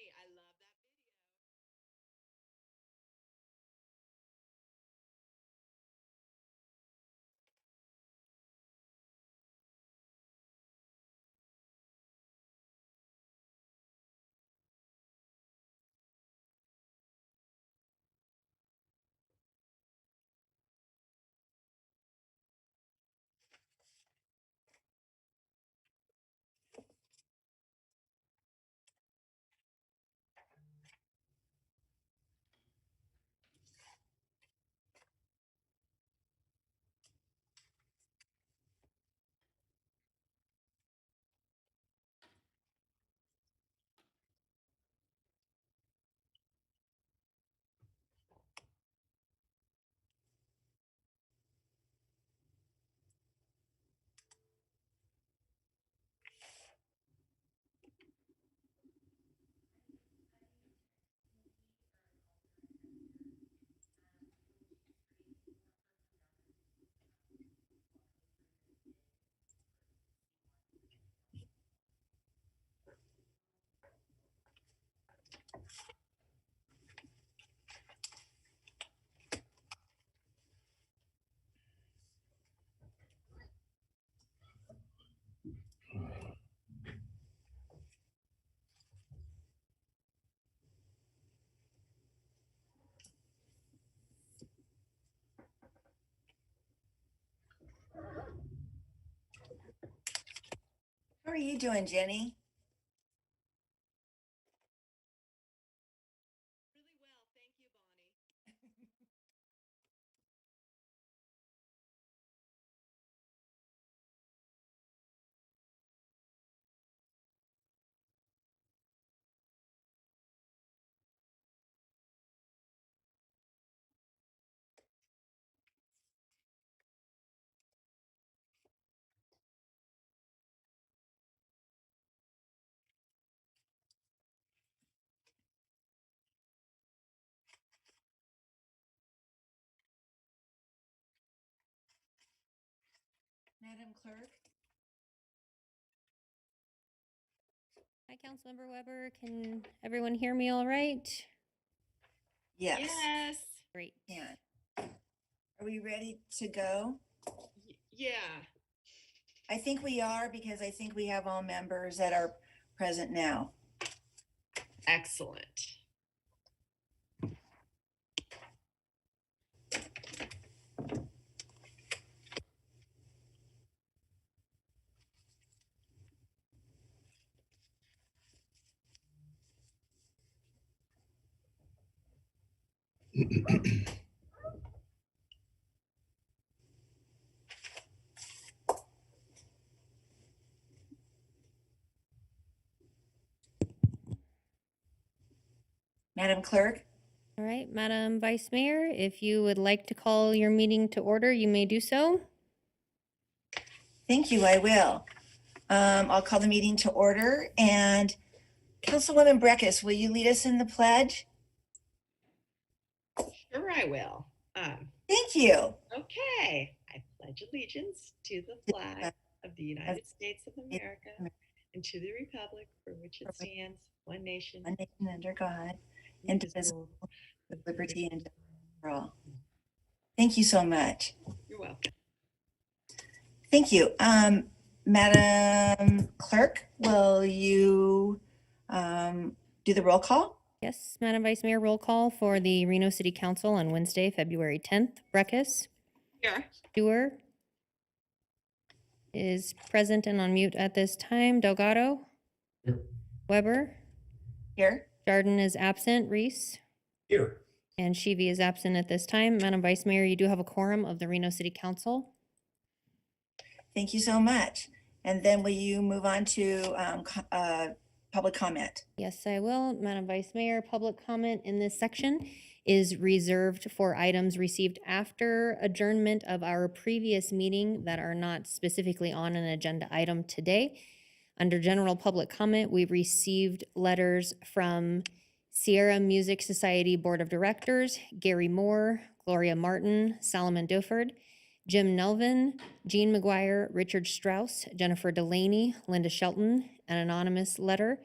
funny. I love that video. How are you doing, Jenny? Really well. Thank you, Bonnie. Madam Clerk? Hi, Councilmember Weber. Can everyone hear me all right? Yes. Yes. Great. Yeah. Are we ready to go? Yeah. I think we are because I think we have all members that are present now. Excellent. Madam Clerk? All right, Madam Vice Mayor, if you would like to call your meeting to order, you may do so. Thank you, I will. I'll call the meeting to order, and Councilwoman Breckus, will you lead us in the pledge? Sure, I will. Thank you. Okay. I pledge allegiance to the flag of the United States of America and to the republic for which it stands, one nation, One nation under God, indivisible, with liberty and justice for all. Thank you so much. You're welcome. Thank you. Madam Clerk, will you do the roll call? Yes, Madam Vice Mayor, roll call for the Reno City Council on Wednesday, February 10th. Breckus? Here. Stewart is present and on mute at this time. Delgado? Here. Weber? Here. Jordan is absent. Reese? Here. And Shivi is absent at this time. Madam Vice Mayor, you do have a quorum of the Reno City Council. Thank you so much. And then will you move on to public comment? Yes, I will. Madam Vice Mayor, public comment in this section is reserved for items received after adjournment of our previous meeting that are not specifically on an agenda item today. Under general public comment, we've received letters from Sierra Music Society Board of Directors, Gary Moore, Gloria Martin, Solomon Doford, Jim Nelvin, Jean McGuire, Richard Strauss, Jennifer Delaney, Linda Shelton, an anonymous letter,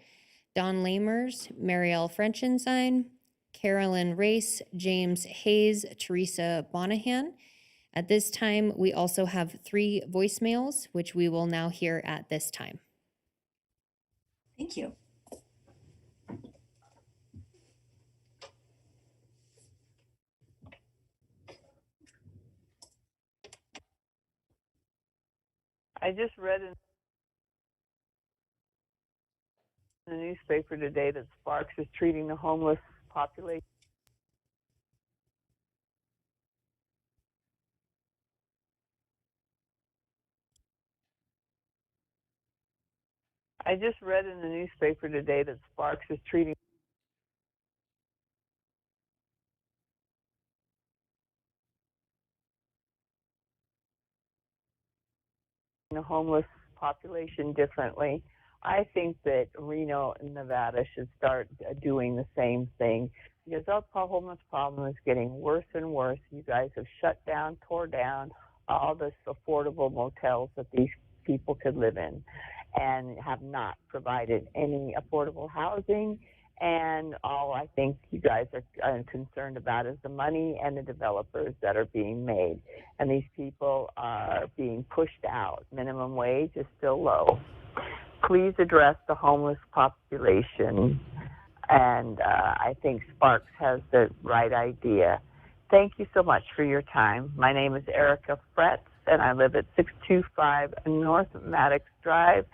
Don Lamers, Marielle Frenchenstein, Carolyn Race, James Hayes, Teresa Bonahan. At this time, we also have 3 voicemails, which we will now hear at this time. Thank you. I just read in the newspaper today that Sparks is treating the homeless population. I just read in the newspaper today that Sparks is treating the homeless population differently. I think that Reno, Nevada should start doing the same thing because our homeless problem is getting worse and worse. You guys have shut down, tore down all the affordable motels that these people could live in and have not provided any affordable housing. And all I think you guys are concerned about is the money and the developers that are being made. And these people are being pushed out. Minimum wage is still low. Please address the homeless population. And I think Sparks has the right idea. Thank you so much for your time. My name is Erica Fretz, and I live at 625 North Maddox Drive.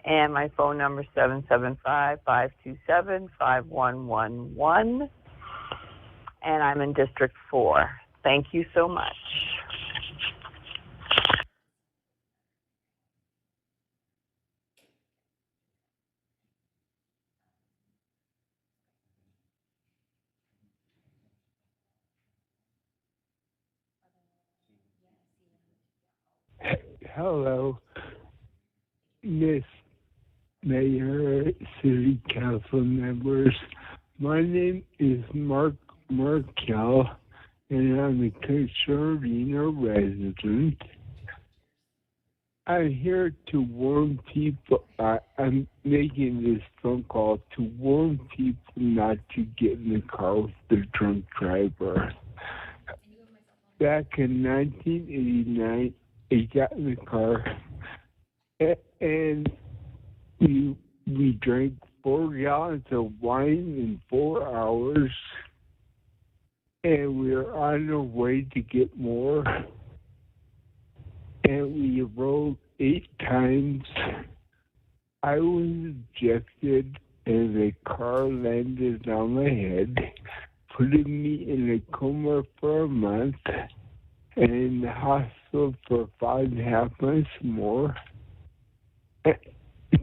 And my phone number is 775-527-5111. And I'm in District 4. Thank you so much. Hello, Miss Mayor, City Council members. My name is Mark Markel, and I'm a concerned Reno resident. I'm here to warn people. I'm making this phone call to warn people not to get in the car with the drunk driver. Back in 1989, I got in the car and we drank 4 gallons of wine in 4 hours, and we were on our way to get more. And we rode 8 times. I was ejected, and the car landed on my head, putting me in a coma for a month, and in the hospital for 5.5 months more.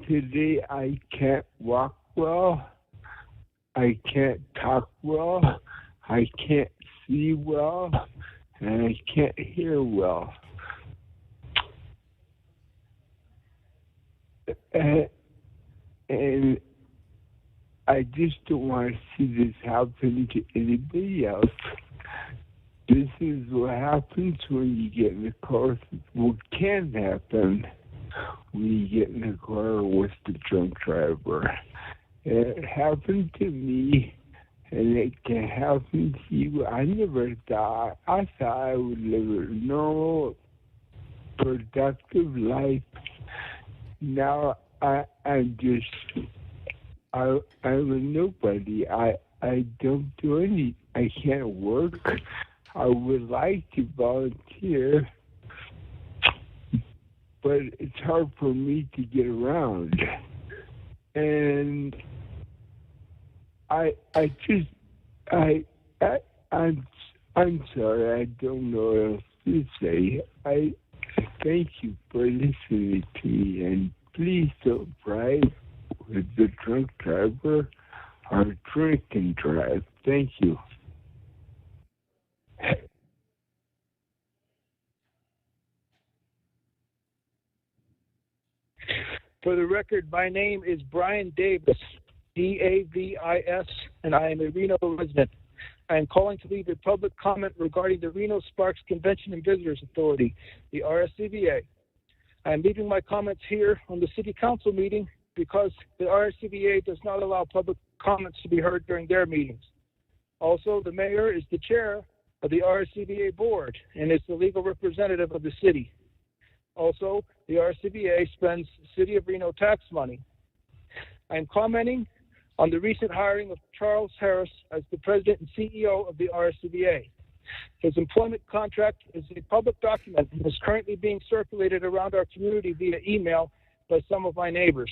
Today I can't walk well, I can't talk well, I can't see well, and I can't hear well. And I just don't want to see this happen to anybody else. This is what happens when you get in the car. What can happen when you get in the car with the drunk driver. It happened to me, and it can happen to you. I never thought. I thought I would live a normal, productive life. Now I'm a nobody. I don't do any. I can't work. I would like to volunteer, but it's hard for me to get around. And I'm sorry. I don't know what else to say. I thank you for listening to me, and please don't drive with the drunk driver or drink and drive. Thank you. For the record, my name is Brian Davis, D-A-V-I-S, and I am a Reno resident. I am calling to leave a public comment regarding the Reno Sparks Convention and Visitors Authority, the RSCVA. I am leaving my comments here on the City Council meeting because the RSCBA does not allow public comments to be heard during their meetings. Also, the mayor is the chair of the RSCBA board and is the legal representative of the city. Also, the RSCBA spends City of Reno tax money. I am commenting on the recent hiring of Charles Harris as the president and CEO of the RSCBA. His employment contract is a public document and is currently being circulated around our community via email by some of my neighbors.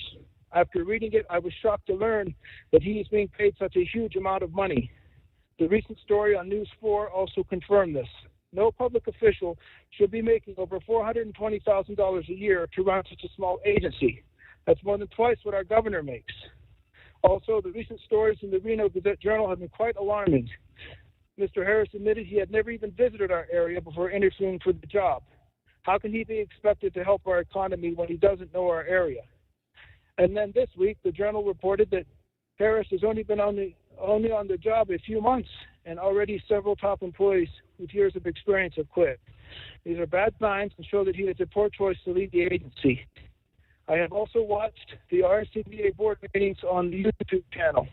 After reading it, I was shocked to learn that he is being paid such a huge amount of money. The recent story on News 4 also confirmed this. No public official should be making over $420,000 a year to run such a small agency. That's more than twice what our governor makes. Also, the recent stories in the Reno Gazette-Journal have been quite alarming. Mr. Harris admitted he had never even visited our area before interviewing for the job. How can he be expected to help our economy when he doesn't know our area? And then this week, the Journal reported that Harris has only been on the job a few months, and already several top employees with years of experience have quit. These are bad signs and show that he is a poor choice to lead the agency. I have also watched the RSCBA board meetings on the YouTube channel.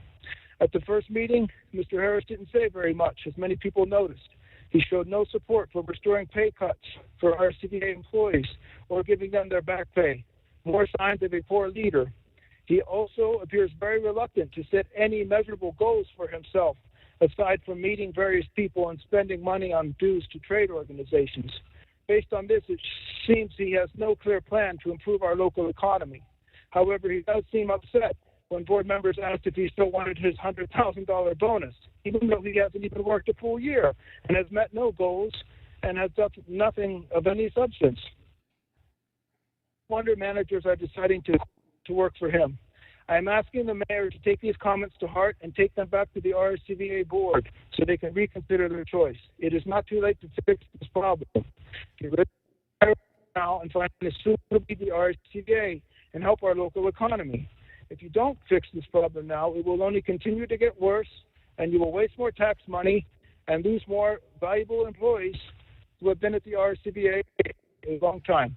At the first meeting, Mr. Harris didn't say very much, as many people noticed. He showed no support for restoring pay cuts for RSCBA employees or giving them their back pay. More signs of a poor leader. He also appears very reluctant to set any measurable goals for himself, aside from meeting various people and spending money on dues to trade organizations. Based on this, it seems he has no clear plan to improve our local economy. However, he does seem upset when board members asked if he still wanted his $100,000 bonus, even though he hasn't even worked a full year and has met no goals and has done nothing of any substance. Wonder managers are deciding to work for him. I am asking the mayor to take these comments to heart and take them back to the RSCBA board so they can reconsider their choice. It is not too late to fix this problem. Get rid of it now and find a suit to be the RSCBA and help our local economy. If you don't fix this problem now, it will only continue to get worse, and you will waste more tax money and lose more valuable employees who have been at the RSCBA a long time.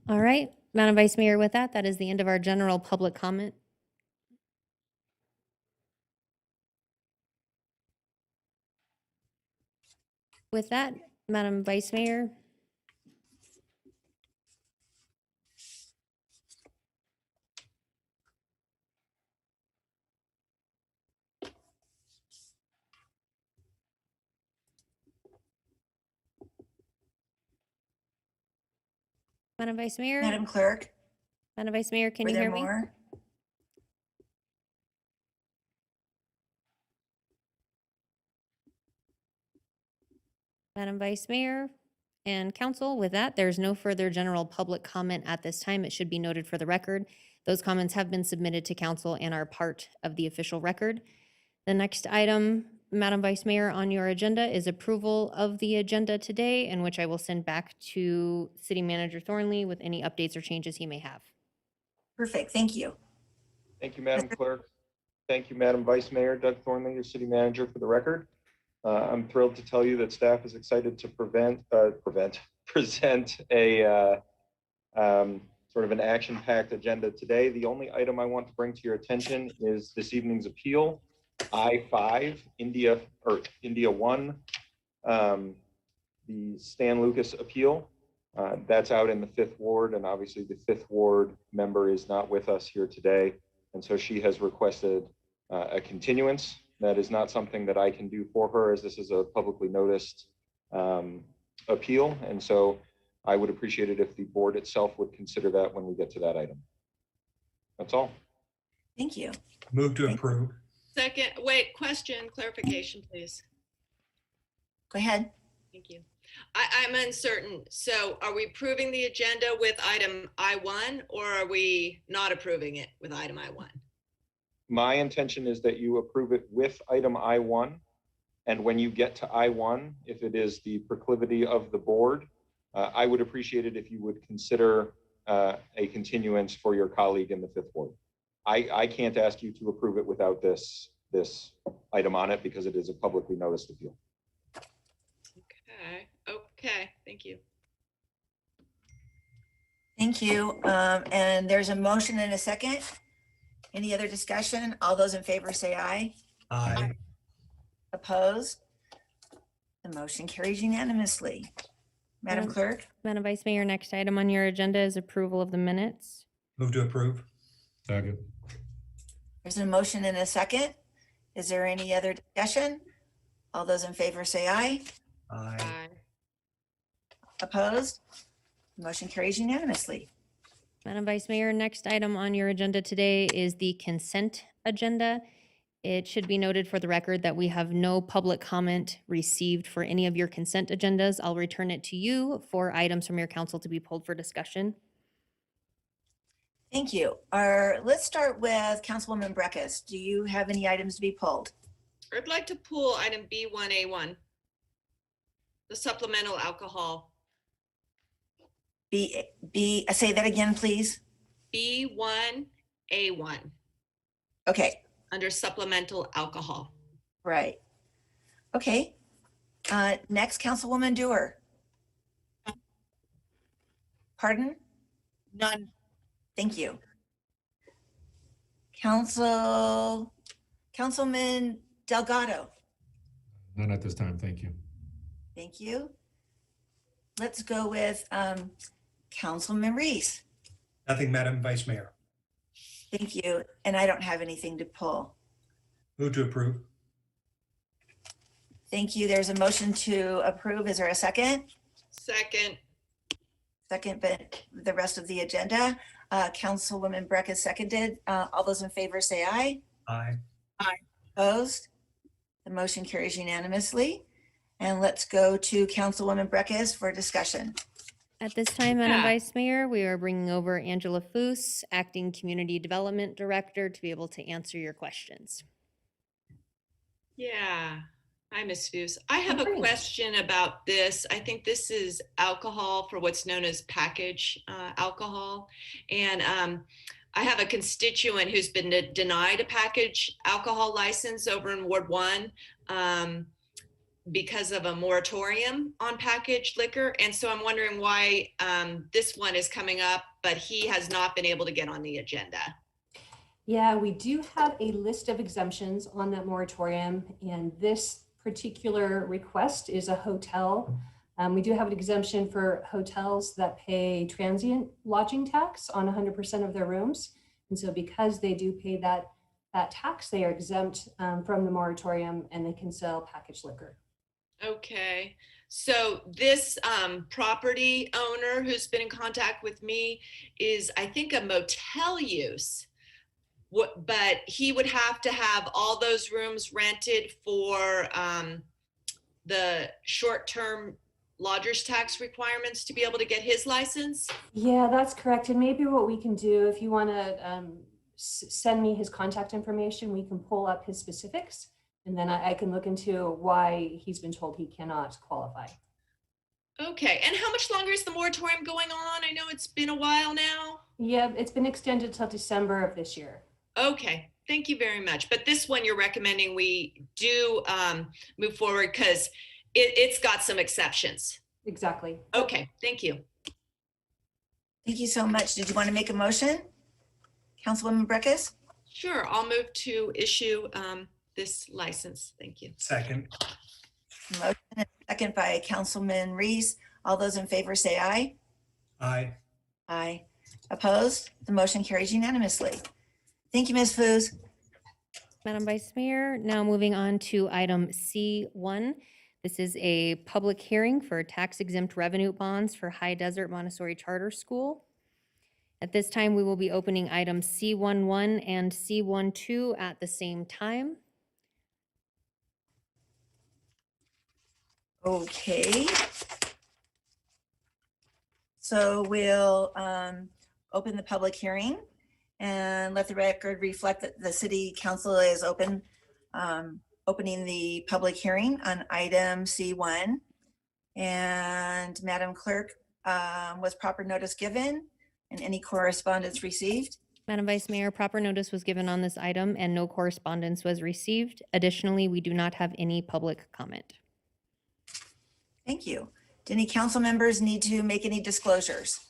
All right, Madam Vice Mayor, with that, that is the end of our general public comment. With that, Madam Vice Mayor. Madam Vice Mayor? Madam Clerk, Madam Vice Mayor, can were you there hear me? more? Madam Vice Mayor and Council, with that, there's no further general public comment at this time. It should be noted for the record. Those comments have been submitted to Council and are part of the official record. The next item, Madam Vice Mayor, on your agenda is approval of the agenda today, in which I will send back to City Manager Thornley with any updates or changes he may have. Perfect, thank you. Thank you, Madam Clerk. Thank you, Madam Vice Mayor. Doug Thornley, your city manager, for the record. I'm thrilled to tell you that staff is excited to present a sort of an action-packed agenda today. The only item I want to bring to your attention is this evening's appeal, I-5, India 1, the Stan Lucas appeal. That's out in the 5th Ward, and obviously the 5th Ward member is not with us here today, and so she has requested a continuance. That is not something that I can do for her, as this is a publicly noticed appeal, and so I would appreciate it if the board itself would consider that when we get to that item. That's all. Thank you. Move to approve. Second, wait, question, clarification, please. Go ahead. Thank you. I'm uncertain. So are we approving the agenda with item I1, or are we not approving it with item I1? My intention is that you approve it with item I1. And when you get to I1, if it is the proclivity of the board, I would appreciate it if you would consider a continuance for your colleague in the 5th Ward. I can't ask you to approve it without this item on it because it is a publicly noticed appeal. Okay, thank you. Thank you. And there's a motion and a second. Any other discussion? All those in favor say aye. Aye. Opposed? The motion carries unanimously. Madam Clerk? Madam Vice Mayor, next item on your agenda is approval of the minutes. Move to approve. Second. There's a motion and a second. Is there any other discussion? All those in favor say aye. Aye. Opposed? Motion carries unanimously. Madam Vice Mayor, next item on your agenda today is the consent agenda. It should be noted for the record that we have no public comment received for any of your consent agendas. I'll return it to you for items from your council to be pulled for discussion. Thank you. Let's start with Councilwoman Breckus. Do you have any items to be pulled? I'd like to pull item B1A1, the supplemental alcohol. Say that again, please. B1A1, Okay, under supplemental alcohol. right. Okay. Next, Councilwoman Dewar. Pardon? None. Thank you. Councilman Delgado. None at this time, thank you. Thank you. Let's go with Councilman Reese. Nothing, Madam Vice Mayor. Thank you. And I don't have anything to pull. Move to approve. Thank you. There's a motion to approve. Is there a second? Second. Second, but the rest of the agenda. Councilwoman Breckus seconded. All those in favor say aye. Aye. Opposed? The motion carries unanimously. And let's go to Councilwoman Breckus for discussion. At this time, Madam Yeah. Vice Mayor, we are bringing over Angela Foos, Acting Community Development Director, to be able to answer your questions. Yeah. Hi, Ms. Foos. I have Good a morning. question about this. I think this is alcohol for what's known as package alcohol. And I have a constituent who's been denied a package alcohol license over in Ward 1 because of a moratorium on packaged liquor. And so I'm wondering why this one is coming up, but he has not been able to get on the agenda. Yeah, we do have a list of exemptions on that moratorium, and this particular request is a hotel. We do have an exemption for hotels that pay transient lodging tax on 100% of their rooms. And so because they do pay that tax, they are exempt from the moratorium and they can sell packaged liquor. Okay, so this property owner who's been in contact with me is, I think, a motel use. But he would have to have all those rooms rented for the short-term lodgers tax requirements to be able to get his license? Yeah, that's correct. And maybe what we can do, if you want to send me his contact information, we can pull up his specifics. And then I can look into why he's been told he cannot qualify. Okay, and how much longer is the moratorium going on? I know it's been a while now. Yeah, it's been extended till December of this year. Okay, thank you very much. But this one you're recommending we do move forward because it's got some exceptions. Exactly. Okay, thank you. Thank you so much. Did you want to make a motion? Councilwoman Breckus? Sure, I'll move to issue this license. Thank you. Second. Motion and second by Councilman Reese. All those in favor say aye. Aye. Aye. Opposed? The motion carries unanimously. Thank you, Ms. Foos. Madam Vice Mayor, now moving on to item C1. This is a public hearing for tax exempt revenue bonds for High Desert Montessori Charter School. At this time, we will be opening items C11 and C12 at the same time. Okay. So we'll open the public hearing and let the record reflect that the city council is opening the public hearing on item C1. And Madam Clerk, was proper notice given and any correspondence received? Madam Vice Mayor, proper notice was given on this item and no correspondence was received. Additionally, we do not have any public comment. Thank you. Do any council members need to make any disclosures?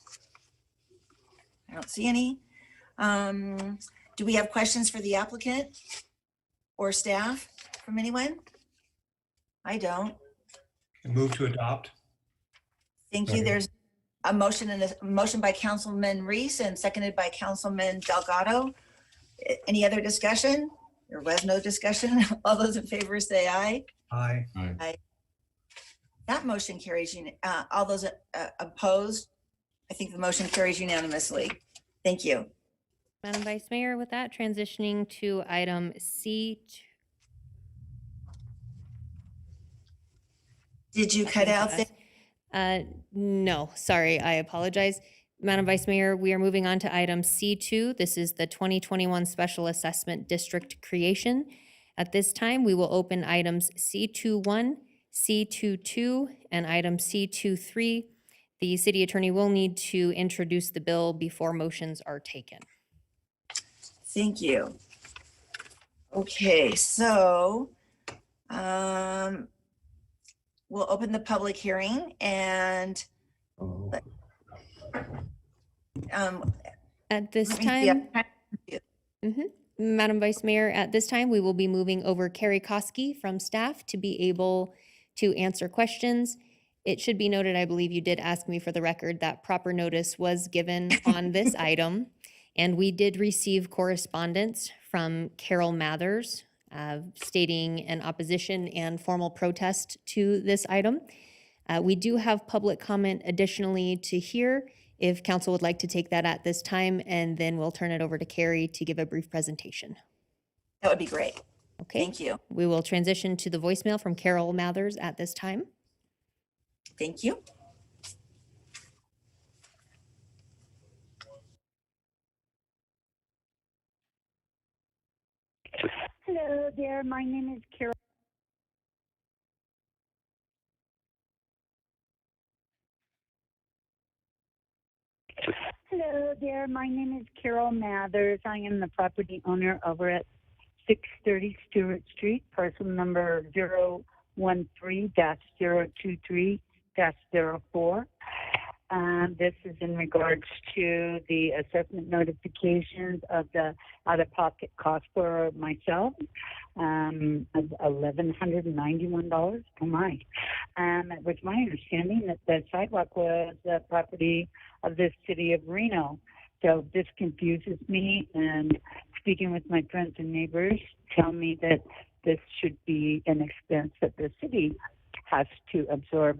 don't see any. Do we have questions for the applicant or staff from anyone? I don't. Move to adopt. Thank you. Second. There's a motion and a motion by Councilman Reese and seconded by Councilman Delgado. Any other discussion? There was no discussion. All those in favor say aye. Aye. Aye. That motion carries. All those opposed, I think the motion carries unanimously. Thank you. Madam Vice Mayor, with that, transitioning to item C2. Did you cut out the? No, sorry, I apologize. Madam Vice Mayor, we are moving on to item C2. This is the 2021 Special Assessment District creation. At this time, we will open items C21, C22, and item C23. The city attorney will need to introduce the bill before motions are taken. Thank you. Okay, so we'll open the public hearing and At this let me see, time, Madam Vice Mayor, at this time, we will be moving over Carrie Koski from staff to be able to answer questions. It should be noted, I believe you did ask me for the record that proper notice was given on this item. And we did receive correspondence from Carol Mathers stating an opposition and formal protest to this item. We do have public comment additionally to hear if council would like to take that at this time, and then we'll turn it over to Carrie to give a brief presentation. That would be great. Okay. Thank you. We will transition to the voicemail from Carol Mathers at this time. Thank you. Hello there, my name is Carol. Hello there, my name is Carol Mathers. I am the property owner over at 630 Stewart Street, parcel number 013-023-04. This is in regards to the assessment notifications of the out-of-pocket cost for myself, of $1,191. Oh my. It was my understanding that the sidewalk was the property of the city of Reno. So this confuses me, and speaking with my friends and neighbors tell me that this should be an expense that the city has to absorb.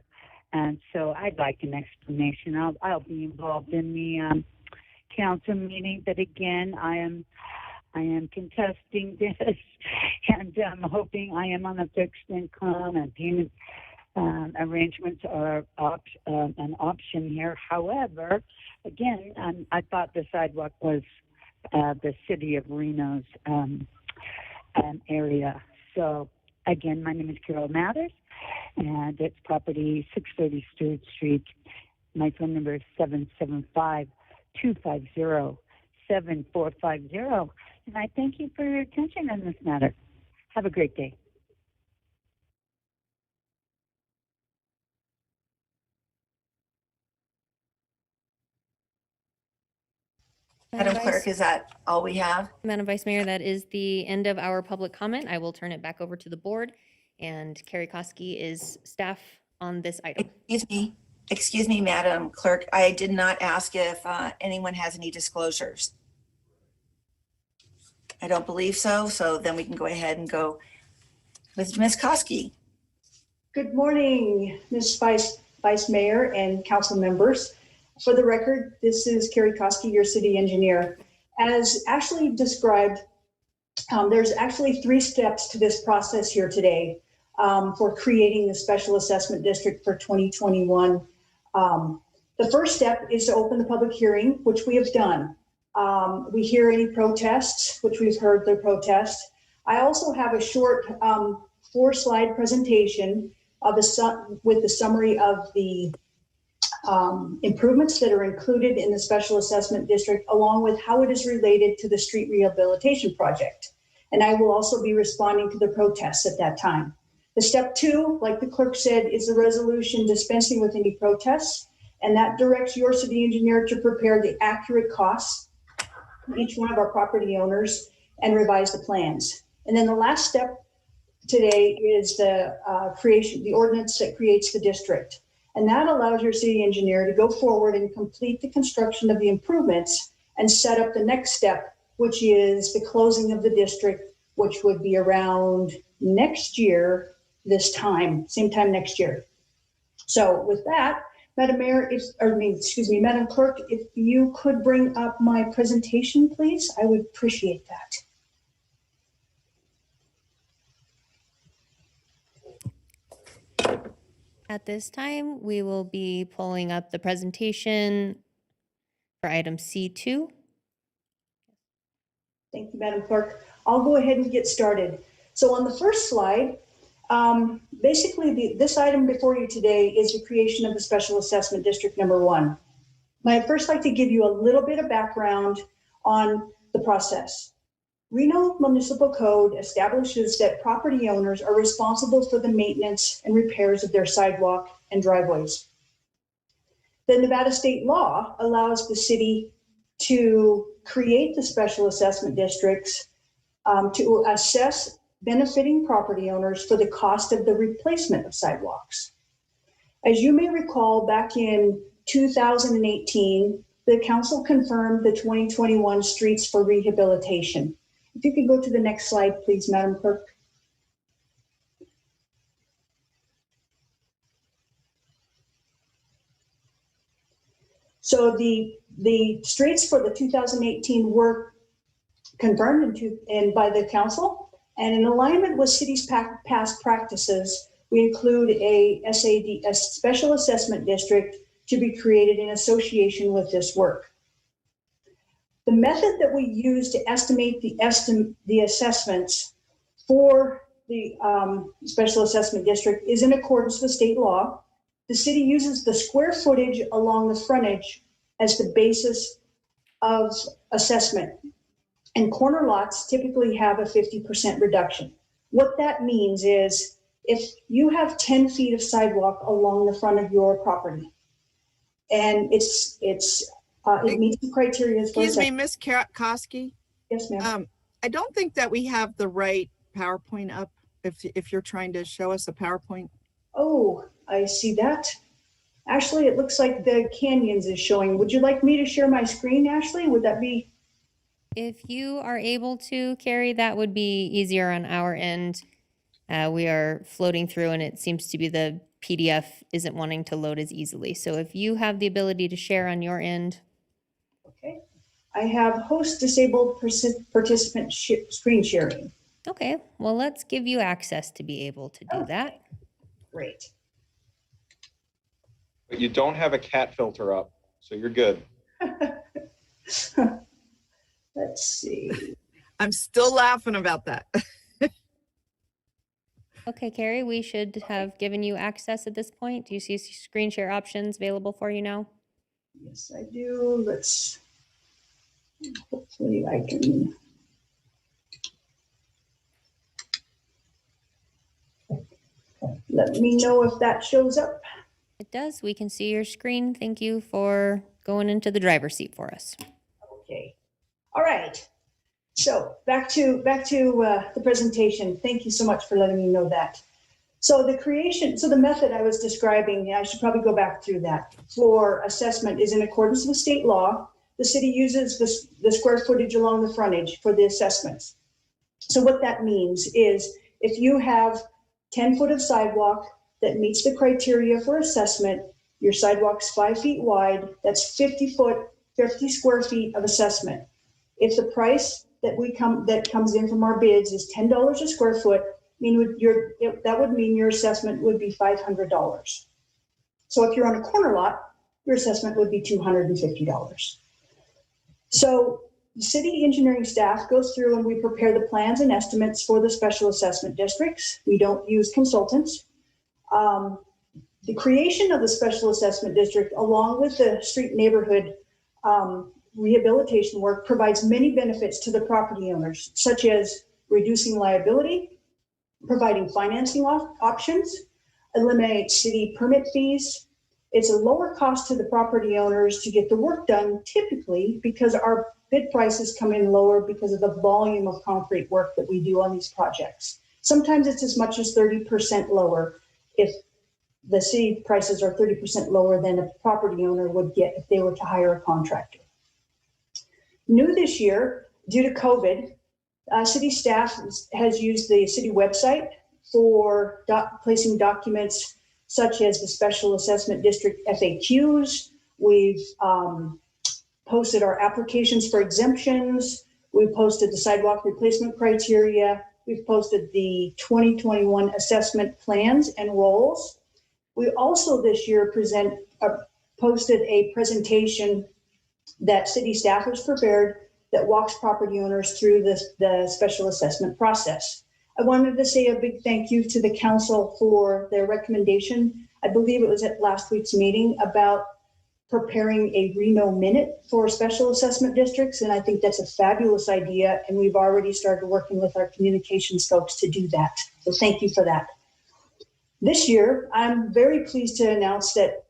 And so I'd like an explanation. I'll be involved in the council meeting, but again, I am contesting this, and I'm hoping I am on a fixed income and payment arrangements are an option here. However, again, I thought the sidewalk was the city of Reno's area. So again, my name is Carol Mathers, and it's property 630 Stewart Street. My phone number is 775-250-7450. And I thank you for your attention on this matter. Have a great day. Madam Clerk, is that all we have? Madam Vice Mayor, that is the end of our public comment. I will turn it back over to the board, and Carrie Koski is staff on this item. Excuse me, Madam Clerk. I did not ask if anyone has any disclosures. I don't believe so. So then we can go ahead and go with Ms. Koski. Good morning, Ms. Vice Mayor and council members. For the record, this is Carrie Koski, your city engineer. As Ashley described, there's actually 3 steps to this process here today for creating the special assessment district for 2021. The first step is to open the public hearing, which we have done. We hear any protests, which we've heard the protest. I also have a short 4-slide presentation of with the summary of the improvements that are included in the special assessment district, along with how it is related to the street rehabilitation project. And I will also be responding to the protests at that time. The step 2, like the clerk said, is the resolution dispensing with any protests and that directs your city engineer to prepare the accurate costs for each one of our property owners and revise the plans. And then the last step today is the the ordinance that creates the district. And that allows your city engineer to go forward and complete the construction of the improvements and set up the next step, which is the closing of the district, which would be around next year, this time, same time next year. So with that, Madam Mayor, Madam Clerk, if you could bring up my presentation, please, I would appreciate that. At this time, we will be pulling up the presentation for item C2. Thank you, Madam Clerk. I'll go ahead and get started. So on the first slide, basically this item before you today is the creation of the Special Assessment District number 1. I'd first like to give you a little bit of background on the process. Reno Municipal Code establishes that property owners are responsible for the maintenance and repairs of their sidewalk and driveways. The Nevada state law allows the city to create the special assessment districts to assess benefiting property owners for the cost of the replacement of sidewalks. As you may recall, back in 2018, the council confirmed the 2021 Streets for Rehabilitation. If you could go to the next slide, please, Madam Clerk. So the streets for the 2018 were confirmed and by the council, and in alignment with city's past practices, we include a special assessment district to be created in association with this work. The method that we use to estimate the assessments for the special assessment district is in accordance with state law. The city uses the square footage along the frontage as the basis of assessment. And corner lots typically have a 50% reduction. What that means is if you have 10 feet of sidewalk along the front of your property and it meets the criteria. Excuse me, Ms. Koski. Yes, ma'am. I don't think that we have the right PowerPoint up if you're trying to show us a PowerPoint. Oh, I see that. Ashley, it looks like the canyons is showing. Would you like me to share my screen, Ashley? Would that be? If you are able to, Carrie, that would be easier on our end. We are floating through and it seems to be the PDF isn't wanting to load as easily. So if you have the ability to share on your end. Okay. I have host disabled participant screen sharing. Okay. Well, let's give you access to be able to do that. Great. But you don't have a cat filter up, so you're good. Let's see. I'm still laughing about that. Okay, Carrie, we should have given you access at this point. Do you see screen share options available for you now? Yes, I do. Let's, hopefully I can. Let me know if that shows up. It does. We can see your screen. Thank you for going into the driver's seat for us. Okay. All right. So back to the presentation. Thank you so much for letting me know that. So the method I was describing, I should probably go back through that, for assessment is in accordance with state law. The city uses the square footage along the frontage for the assessments. So what that means is if you have 10 foot of sidewalk that meets the criteria for assessment, your sidewalk's 5 feet wide, that's 50 square feet of assessment. If the price that comes in from our bids is $10 a square foot, that would mean your assessment would be $500. So if you're on a corner lot, your assessment would be $250. So the city engineering staff goes through and we prepare the plans and estimates for the special assessment districts. We don't use consultants. The creation of the special assessment district, along with the street neighborhood rehabilitation work, provides many benefits to the property owners, such as reducing liability, providing financing options, eliminate city permit fees. It's a lower cost to the property owners to get the work done typically because our bid prices come in lower because of the volume of concrete work that we do on these projects. Sometimes it's as much as 30% lower if the city prices are 30% lower than a property owner would get if they were to hire a contractor. New this year, due to COVID, city staff has used the city website for placing documents such as the Special Assessment District FAQs. We've posted our applications for exemptions. We've posted the sidewalk replacement criteria. We've posted the 2021 assessment plans and roles. We also this year posted a presentation that city staff has prepared that walks property owners through the special assessment process. I wanted to say a big thank you to the council for their recommendation. I believe it was at last week's meeting about preparing a Reno minute for special assessment districts. And I think that's a fabulous idea. And we've already started working with our communications folks to do that. So thank you for that. This year, I'm very pleased to announce that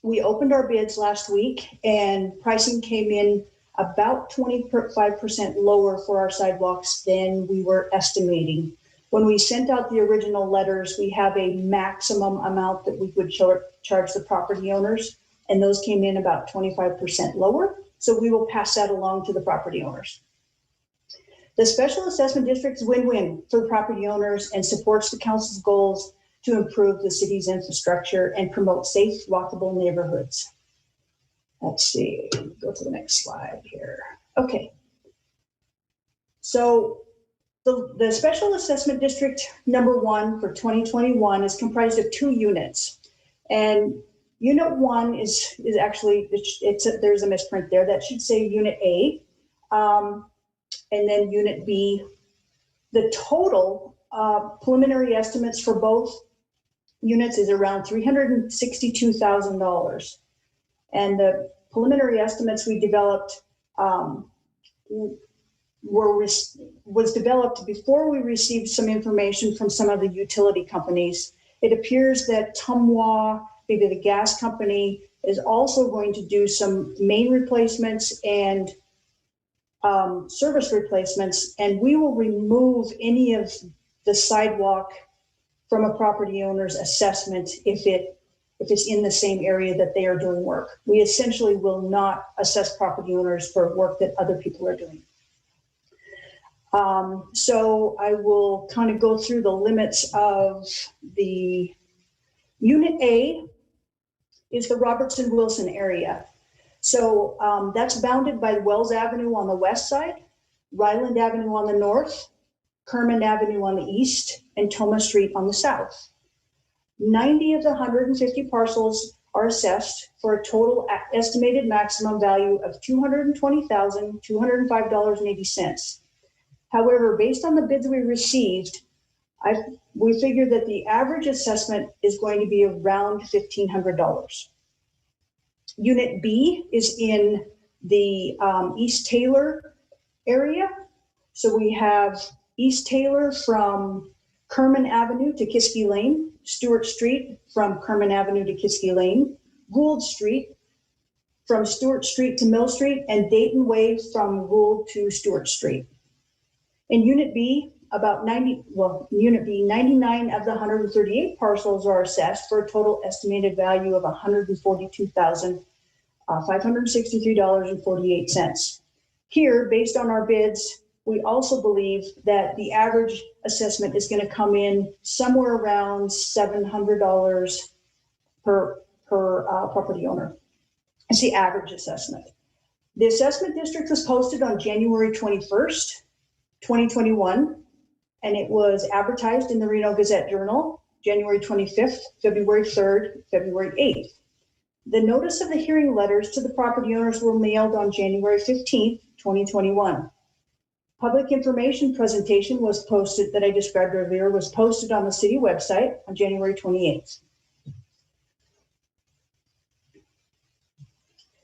we opened our bids last week and pricing came in about 25% lower for our sidewalks than we were estimating. When we sent out the original letters, we have a maximum amount that we would charge the property owners, and those came in about 25% lower. So we will pass that along to the property owners. The special assessment district is win-win for the property owners and supports the council's goals to improve the city's infrastructure and promote safe, walkable neighborhoods. Let's see, go to the next slide here. Okay. So the special assessment district number 1 for 2021 is comprised of 2 units. And unit 1 is actually, there's a misprint there. That should say unit A. And then unit B. The total preliminary estimates for both units is around $362,000. And the preliminary estimates we developed was developed before we received some information from some of the utility companies. It appears that Tumwa, maybe the gas company, is also going to do some main replacements and service replacements, and we will remove any of the sidewalk from a property owner's assessment if it's in the same area that they are doing work. We essentially will not assess property owners for work that other people are doing. So I will kind of go through the limits of the unit A is the Robertson Wilson area. So that's bounded by Wells Avenue on the west side, Ryland Avenue on the north, Kerman Avenue on the east, and Thomas Street on the south. 90 of the 150 parcels are assessed for a total estimated maximum value of $220,205.80. However, based on the bids we received, we figured that the average assessment is going to be around $1,500. Unit B is in the East Taylor area. So we have East Taylor from Kerman Avenue to Kiski Lane, Stewart Street from Kerman Avenue to Kiski Lane, Gould Street from Stewart Street to Mill Street, and Dayton Way from Gould to Stewart Street. In Unit B, Unit B, 99 of the 138 parcels are assessed for a total estimated value of $142,563.48. Here, based on our bids, we also believe that the average assessment is going to come in somewhere around $700 per property owner. It's the average assessment. The assessment district was posted on January 21st, 2021, and it was advertised in the Reno Gazette-Journal, January 25th, February 3rd, February 8th. The notice of the hearing letters to the property owners were mailed on January 15th, 2021. Public information presentation was posted that I described earlier, was posted on the city website on January 28th.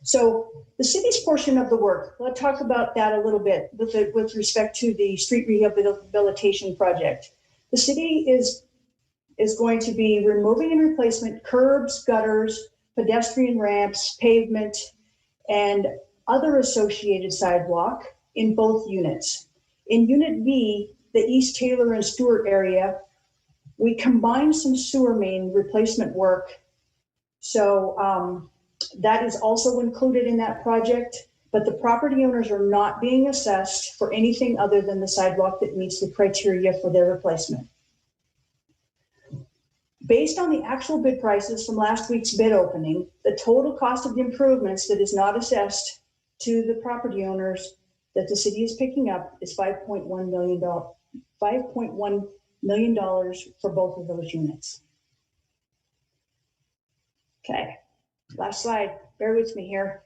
So the city's portion of the work, let's talk about that a little bit with respect to the street rehabilitation project. The city is going to be removing and replacement curbs, gutters, pedestrian ramps, pavement, and other associated sidewalk in both units. In Unit B, the East Taylor and Stewart area, we combined some sewer main replacement work. So that is also included in that project, but the property owners are not being assessed for anything other than the sidewalk that meets the criteria for their replacement. Based on the actual bid prices from last week's bid opening, the total cost of the improvements that is not assessed to the property owners that the city is picking up is $5.1 million. $5.1 million for both of those units. Okay, last slide. Bear with me here.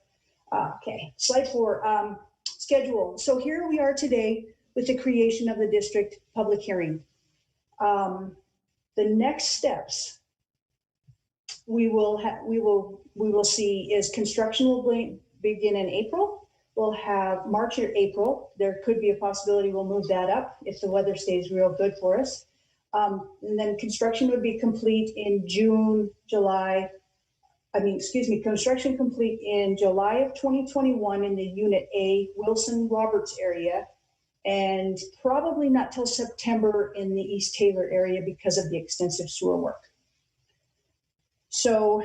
Okay, slide 4, schedule. So here we are today with the creation of the district public hearing. The next steps we will see is construction will begin in April. We'll have March or April. There could be a possibility we'll move that up if the weather stays real good for us. And then construction would be complete in construction complete in July of 2021 in the Unit A, Wilson Roberts area, and probably not till September in the East Taylor area because of the extensive sewer work. So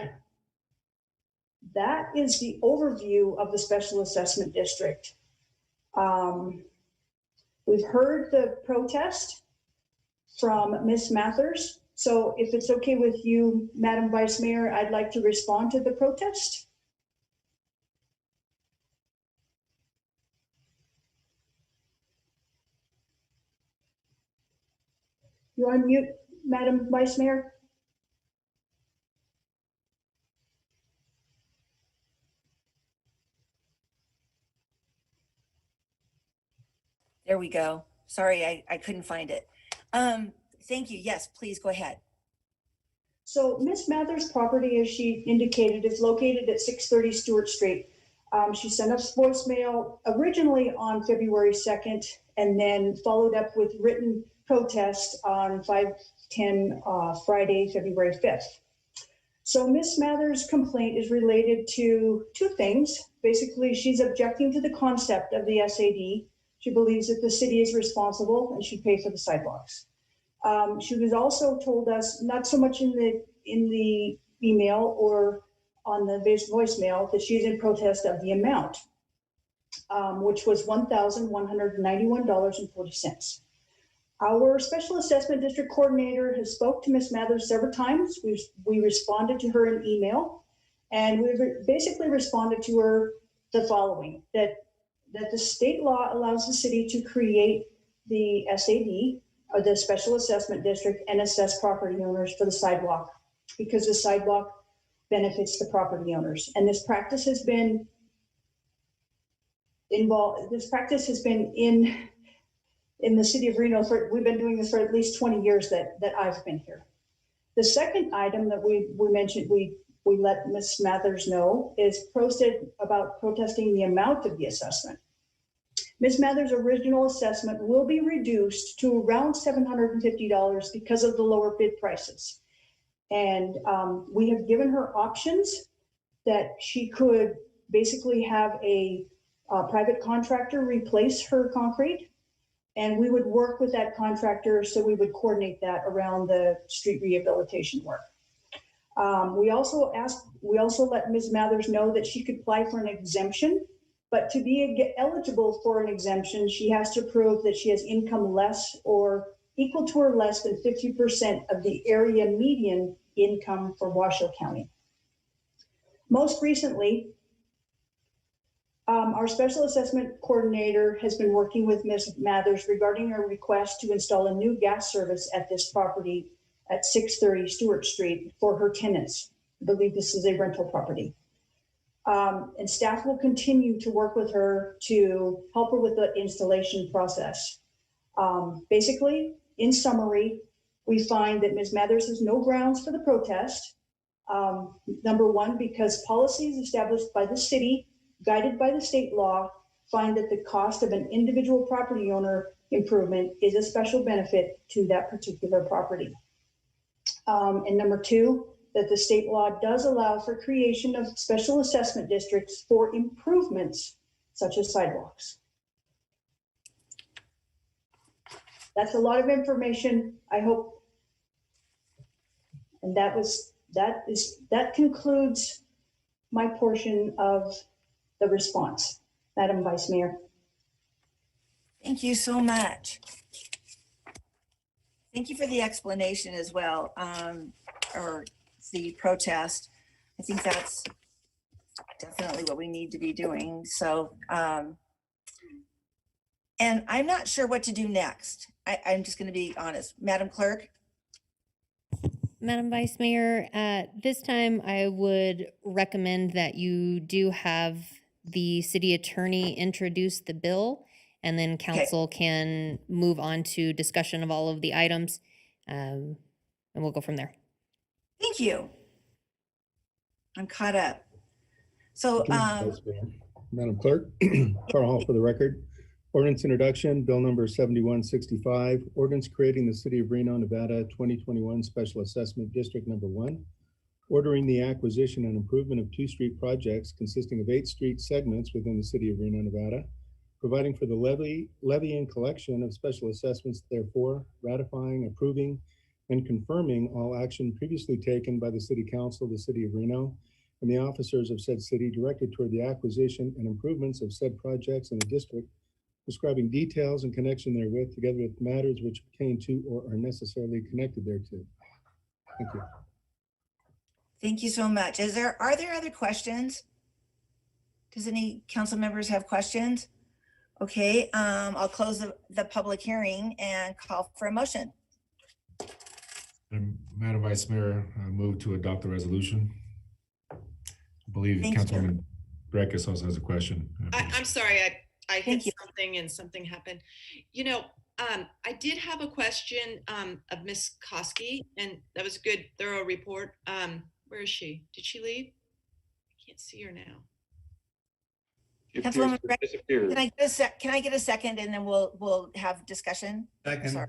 that is the overview of the Special Assessment District. We've heard the protest from Ms. Mathers. So if it's okay with you, Madam Vice Mayor, I'd like to respond to the protest. You're on mute, Madam Vice Mayor. There we go. Sorry, I couldn't find it. Thank you. Yes, please go ahead. So Ms. Mathers' property, as she indicated, is located at 630 Stewart Street. She sent us voicemail originally on February 2nd and then followed up with written protest on 5/10 Friday, February 5th. So Ms. Mathers' complaint is related to two things. Basically, she's objecting to the concept of the SAD. She believes that the city is responsible and should pay for the sidewalks. She was also told us, not so much in the email or on the voicemail, that she's in protest of the amount, which was $1,191.40. Our Special Assessment District Coordinator has spoke to Ms. Mathers several times. We responded to her in email, and we basically responded to her the following, that the state law allows the city to create the SAD, or the Special Assessment District, and assess property owners for the sidewalk, because the sidewalk benefits the property owners. And this practice has been in the city of Reno we've been doing this for at least 20 years that I've been here. The second item that we mentioned, we let Ms. Mathers know, is protesting the amount of the assessment. Ms. Mathers' original assessment will be reduced to around $750 because of the lower bid prices. And we have given her options that she could basically have a private contractor replace her concrete, and we would work with that contractor, so we would coordinate that around the street rehabilitation work. We also let Ms. Mathers know that she could apply for an exemption, but to be eligible for an exemption, she has to prove that she has income less or equal to or less than 50% of the area median income for Washoe County. Most recently, our Special Assessment Coordinator has been working with Ms. Mathers regarding her request to install a new gas service at this property at 630 Stewart Street for her tenants. I believe this is a rental property. And staff will continue to work with her to help her with the installation process. Basically, in summary, we find that Ms. Mathers has no grounds for the protest. Number one, because policies established by the city, guided by the state law, find that the cost of an individual property owner improvement is a special benefit to that particular property. And number two, that the state law does allow for creation of special assessment districts for improvements such as sidewalks. That's a lot of information, I hope. And that concludes my portion of the response, Madam Vice Mayor. Thank you so much. Thank you for the explanation as well, or the protest. I think that's definitely what we need to be doing. So, and I'm not sure what to do next. I'm just going to be honest. Madam Clerk? Madam Vice Mayor, at this time, I would recommend that you do have the city attorney introduce the bill, and then council can move on to discussion of all of the items, and we'll go from there. Thank you. I'm caught up. So, Madam Clerk, Carl Hall for the record. Ordinance introduction, bill number 7165, ordinance creating the City of Reno, Nevada 2021 Special Assessment District Number 1, ordering the acquisition and improvement of 2 street projects consisting of 8 street segments within the City of Reno, Nevada, providing for the levy and collection of special assessments, therefore ratifying, approving, and confirming all action previously taken by the City Council of the City of Reno and the officers of said city directed toward the acquisition and improvements of said projects in the district, describing details in connection therewith, together with matters which pertain to or are necessarily connected thereto. Thank you. thank you so much. Are there other questions? Does any council members have questions? Okay, I'll close the public hearing and call for a motion. And Madam Vice Mayor, I move to adopt the resolution. I believe Thank you. Councilwoman Breckus also has a question. I'm sorry, I hit Thank you. something and something happened. You know, I did have a question of Miss Koski, and that was a good, thorough report. Where is she? Did she leave? I can't see her now. Councilwoman Breckus, Disappeared. can I get a second and then we'll have discussion? Second. Sorry.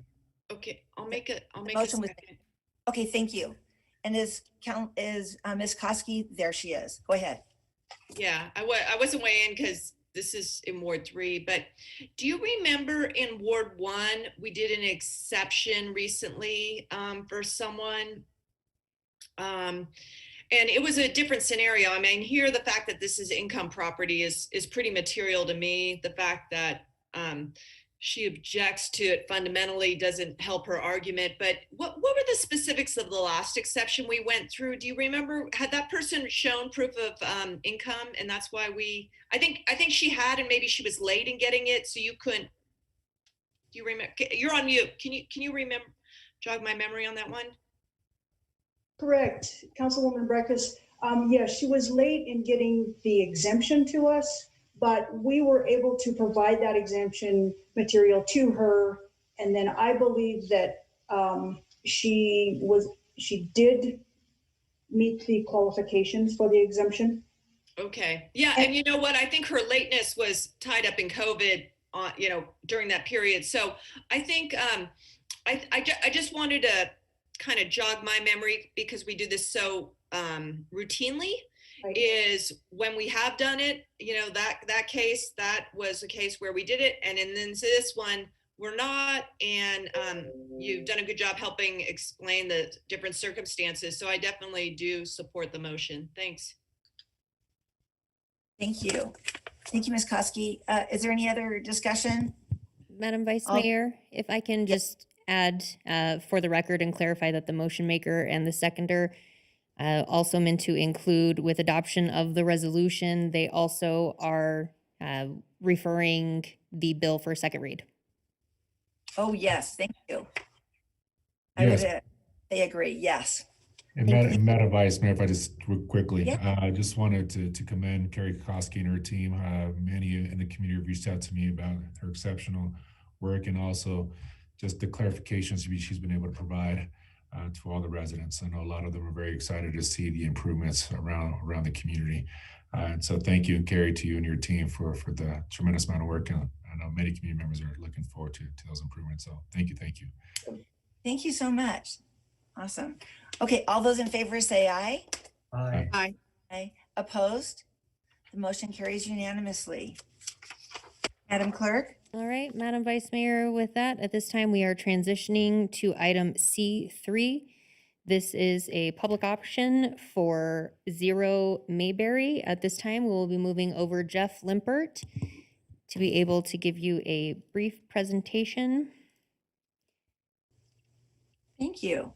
Okay, I'll make a motion was- second. Okay, thank you. And is Ms. Koski? There she is. Go ahead. Yeah, I wasn't weighing because this is in Ward 3, but do you remember in Ward 1, we did an exception recently for someone? And it was a different scenario. I mean, here, the fact that this is income property is pretty material to me. The fact that she objects to it fundamentally doesn't help her argument. But what were the specifics of the last exception we went through? Do you remember? Had that person shown proof of income, and that's why I think she had, and maybe she was late in getting it, so you couldn't. Do you remember? You're on mute. Can you remember? Jog my memory on that one. Correct, Councilwoman Breckus. Yeah, she was late in getting the exemption to us, but we were able to provide that exemption material to her. And then I believe that she did meet the qualifications for the exemption. Okay. Yeah. And you know what? I think her lateness was tied up in COVID, during that period. So I think I just wanted to kind of jog my memory, because we do this so routinely. Right. Is when we have done it, that case, that was a case where we did it. And then this one, we're not. And you've done a good job helping explain the different circumstances. So I definitely do support the motion. Thanks. Thank you. Thank you, Ms. Koski. Is there any other discussion? Madam Vice Mayor, if I can just add for the record and clarify that the motion maker and the seconder also meant to include, with adoption of the resolution, they also are referring the bill for a second read. Oh, yes, thank you. Yes. They agree, yes. And Madam Vice Mayor, if I just quickly, I just wanted to commend Carrie Koski and her team. Many in the community have reached out to me about her exceptional work, and also just the clarifications she's been able to provide to all the residents. I know a lot of them are very excited to see the improvements around the community. And so thank you, and Carrie, to you and your team for the tremendous amount of work. And I know many community members are looking forward to those improvements. So thank you. Thank you so much. Awesome. Okay, all those in favor say aye. Aye. Aye. Aye. Opposed? The motion carries unanimously. Madam Clerk? All right, Madam Vice Mayor, with that, at this time, we are transitioning to item C3. This is a public option for 0 Mayberry. At this time, we will be moving over Jeff Limpert to be able to give you a brief presentation. Thank you.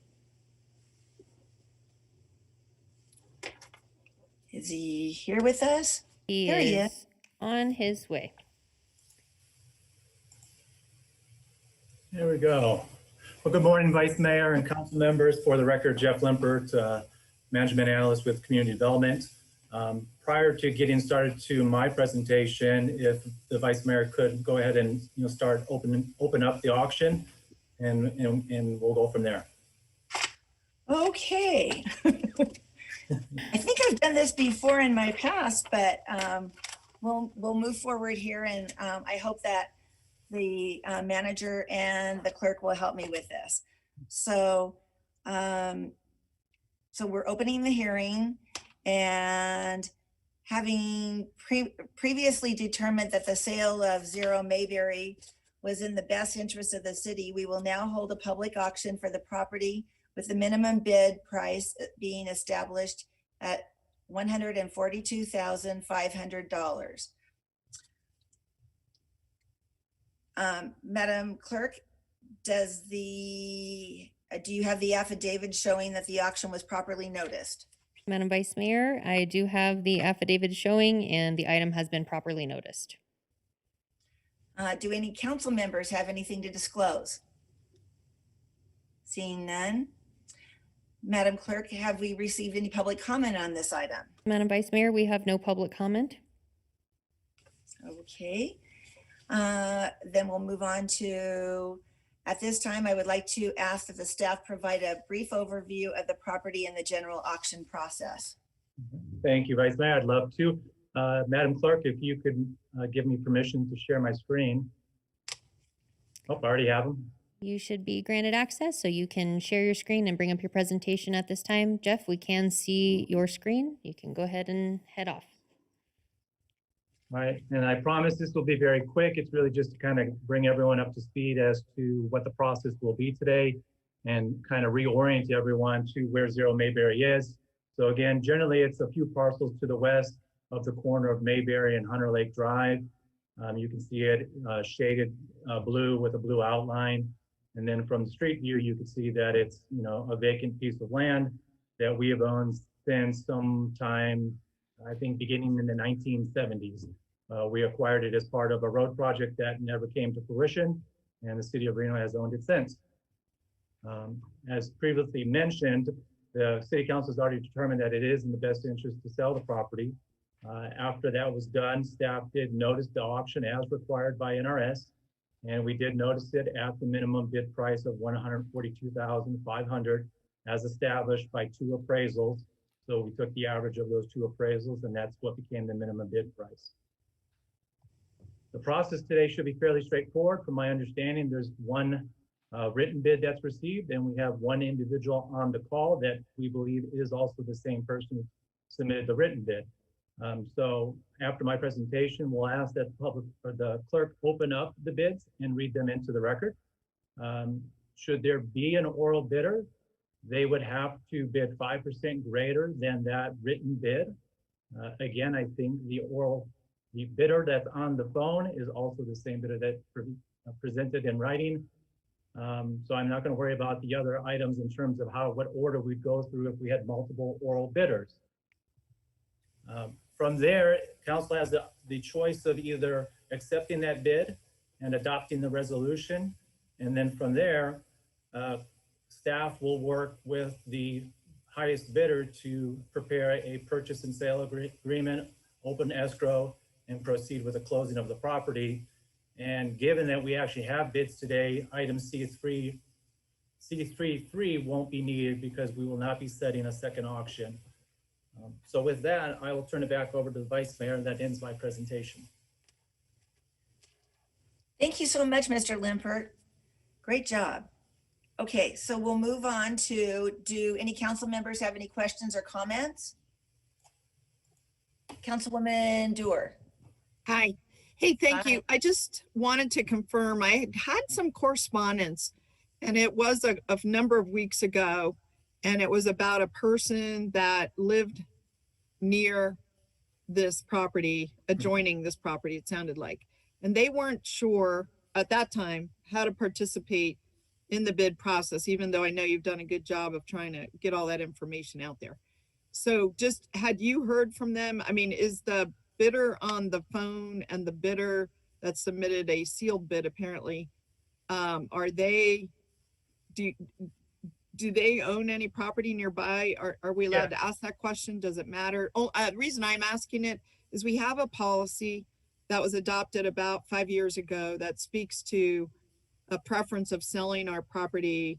Is he here with us? He Here he is on his way. There we go. Well, good morning, Vice Mayor and council members. For the record, Jeff Limpert, Management Analyst with Community Development. Prior to getting started to my presentation, if the Vice Mayor could go ahead and start open up the auction, and we'll go from there. Okay. I think I've done this before in my past, but we'll move forward here, and I hope that the manager and the clerk will help me with this. So, so we're opening the hearing, and having previously determined that the sale of 0 Mayberry was in the best interest of the city, we will now hold a public auction for the property with the minimum bid price being established at $142,500. Madam Clerk, do you have the affidavit showing that the auction was properly noticed? Madam Vice Mayor, I do have the affidavit showing, and the item has been properly noticed. Do any council members have anything to disclose? Seeing none. Madam Clerk, have we received any public comment on this item? Madam Vice Mayor, we have no public comment. Okay. Then we'll move on to, at this time, I would like to ask that the staff provide a brief overview of the property and the general auction process. Thank you, Vice Mayor. I'd love to. Madam Clerk, if you could give me permission to share my screen. Oh, I already have them. You should be granted access, so you can share your screen and bring up your presentation at this time. Jeff, we can see your screen. You can go ahead and head off. All right, and I promise this will be very quick. It's really just to kind of bring everyone up to speed as to what the process will be today and kind of reorient everyone to where 0 Mayberry is. So again, generally it's a few parcels to the west of the corner of Mayberry and Hunter Lake Drive. You can see it shaded blue with a blue outline. And then from the street view, you can see that it's a vacant piece of land that we have owned since sometime, I think, beginning in the 1970s. We acquired it as part of a road project that never came to fruition, and the city of Reno has owned it since. As previously mentioned, the city council has already determined that it is in the best interest to sell the property. After that was done, staff did notice the auction as required by NRS, and we did notice it at the minimum bid price of $142,500 as established by 2 appraisals. So we took the average of those 2 appraisals, and that's what became the minimum bid price. The process today should be fairly straightforward. From my understanding, there's one written bid that's received, and we have one individual on the call that we believe is also the same person who submitted the written bid. So after my presentation, we'll ask that the clerk open up the bids and read them into the record. Should there be an oral bidder, they would have to bid 5% greater than that written bid. Again, I think the bidder that's on the phone is also the same bidder that presented in writing. So I'm not going to worry about the other items in terms of what order we'd go through if we had multiple oral bidders. From there, council has the choice of either accepting that bid and adopting the resolution. And then from there, staff will work with the highest bidder to prepare a purchase and sale agreement, open escrow, and proceed with the closing of the property. And given that we actually have bids today, item C3.3 won't be needed because we will not be setting a second auction. So with that, I will turn it back over to the Vice Mayor, and that ends my presentation. Thank you so much, Mr. Limpert. Great job. Okay, so we'll move on to, do any council members have any questions or comments? Councilwoman Dewar. Hi. Hey, thank Hi. you. I just wanted to confirm, I had some correspondence and it was a number of weeks ago. And it was about a person that lived near this property, adjoining this property, it sounded like. And they weren't sure at that time how to participate in the bid process, even though I know you've done a good job of trying to get all that information out there. So just, had you heard from them? I mean, is the bidder on the phone and the bidder that submitted a sealed bid apparently, are they, do they own any property nearby? Are we allowed to ask that question? Does it matter? Oh, the reason I'm asking it is we have a policy that was adopted about 5 years ago that speaks to a preference of selling our property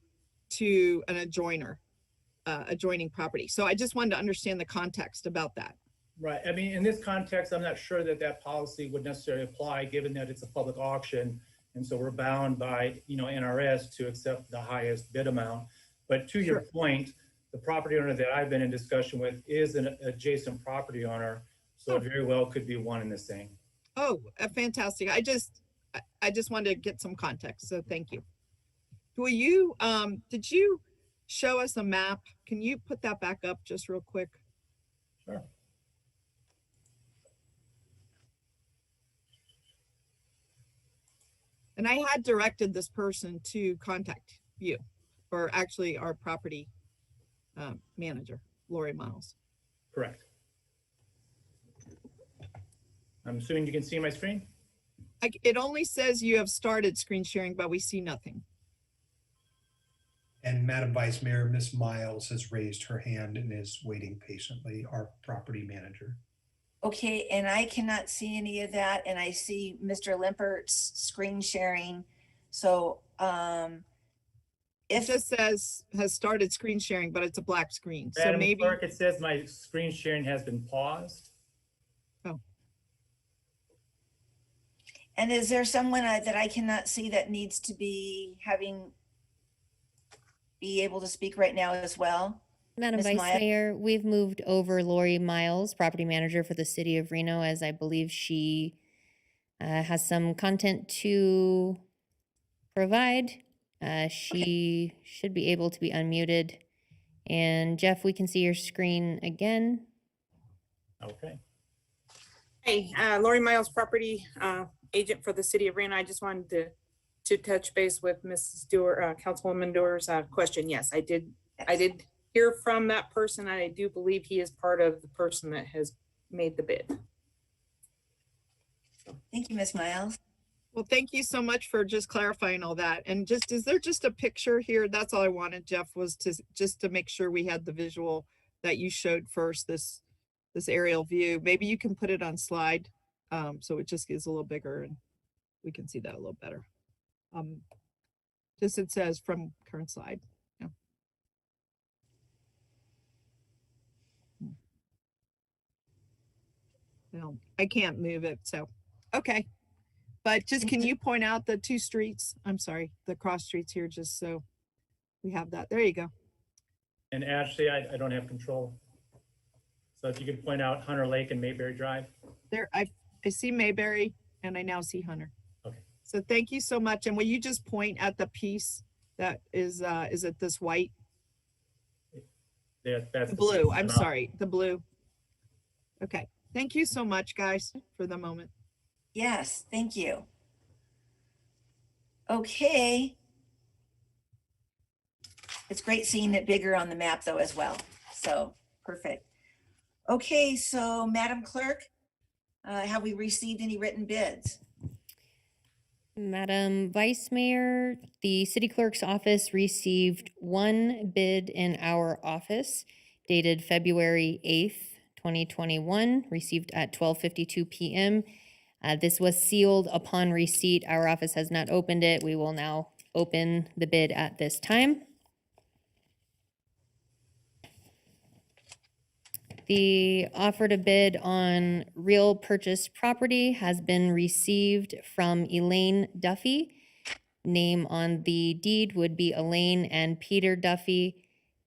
to an adjoining property. So I just wanted to understand the context about that. Right. I mean, in this context, I'm not sure that that policy would necessarily apply, given that it's a public auction. And so we're bound by, NRS to accept the highest bid amount. But to your point, the property owner that I've been in discussion with is an adjacent property owner. So it very well could be one and the same. Oh, fantastic. I just wanted to get some context. So thank you. Will you, did you show us a map? Can you put that back up just real quick? Sure. And I had directed this person to contact you, or actually our property manager, Lori Miles. Correct. I'm assuming you can see my screen? It only says you have started screen sharing, but we see nothing. And Madam Vice Mayor, Ms. Miles has raised her hand and is waiting patiently, our property manager. Okay, and I cannot see any of that, and I see Mr. Limpert's screen sharing. So It just says has started screen sharing, but it's a black screen. So Madam maybe Clerk, it says my screen sharing has been paused. Oh. And is there someone that I cannot see that needs to be able to speak right now as well? Madam Ms. Vice Maya? Mayor, we've moved over Lori Miles, property manager for the city of Reno, as I believe she has some content to provide. She should be able to be unmuted. And Jeff, we can see your screen again. Okay. Hey, Lori Miles, property agent for the city of Reno. I just wanted to touch base with Mrs. Dewar, Councilwoman Dewar's question. Yes, I did hear from that person. I do believe he is part of the person that has made the bid. Thank you, Ms. Miles. well, thank you so much for just clarifying all that. And just, is there just a picture here? That's all I wanted, Jeff, was just to make sure we had the visual that you showed first, this aerial view. Maybe you can put it on slide. So it just gets a little bigger and we can see that a little better. Just it says from current slide. Yeah. No, I can't move it. So, okay. But just, can you point out the two streets? I'm sorry, the cross streets here, just so we have that. There you go. And Ashley, I don't have control. So if you could point out Hunter Lake and Mayberry Drive. There, I see Mayberry and I now see Hunter. Okay. So thank you so much. And will you just point at the piece that is it this white? Yeah, that's The blue, I'm sorry, the blue. Okay, thank you so much, guys, for the moment. Yes, thank you. Okay. It's great seeing it bigger on the map though as well. So perfect. Okay, so Madam Clerk, have we received any written bids? Madam Vice Mayor, the city clerk's office received one bid in our office dated February 8th, 2021, received at 12:52 p.m. This was sealed upon receipt. Our office has not opened it. We will now open the bid at this time. The offer to bid on real purchase property has been received from Elaine Duffy. name on the deed would be Elaine and Peter Duffy.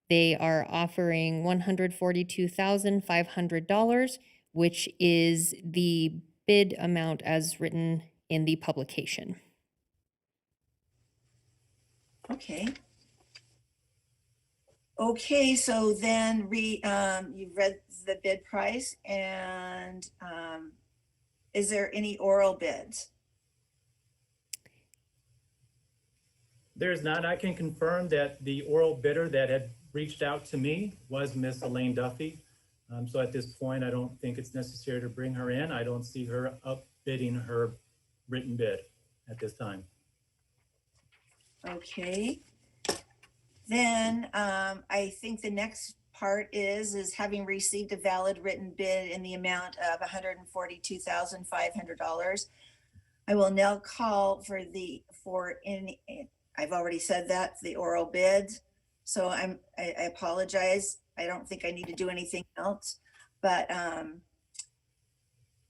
They are offering $142,500, which is the bid amount as written in the publication. Okay. Okay, so then you've read the bid price, and is there any oral bids? There's not. I can confirm that the oral bidder that had reached out to me was Miss Elaine Duffy. So at this point, I don't think it's necessary to bring her in. I don't see her upbidding her written bid at this time. Okay. Then I think the next part is having received a valid written bid in the amount of $142,500. I will now call I've already said that, the oral bids. So I apologize. I don't think I need to do anything else, but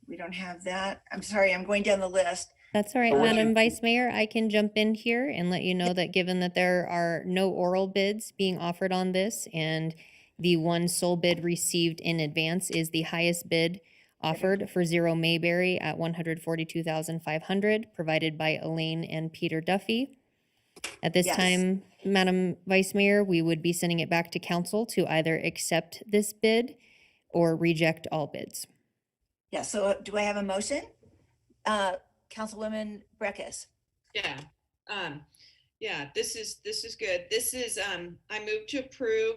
we don't have that. I'm sorry, I'm going down the list. That's all right, Madam Vice Mayor. I can jump in here and let you know that given that there are no oral bids being offered on this and the one sole bid received in advance is the highest bid offered for 0 Mayberry at $142,500, provided by Elaine and Peter Duffy. At this time, Madam Vice Mayor, we would be sending it back to council to either accept this bid or reject all bids. Yeah, so do I have a motion? Councilwoman Breckus. Yeah. Yeah, this is good. This is, I move to approve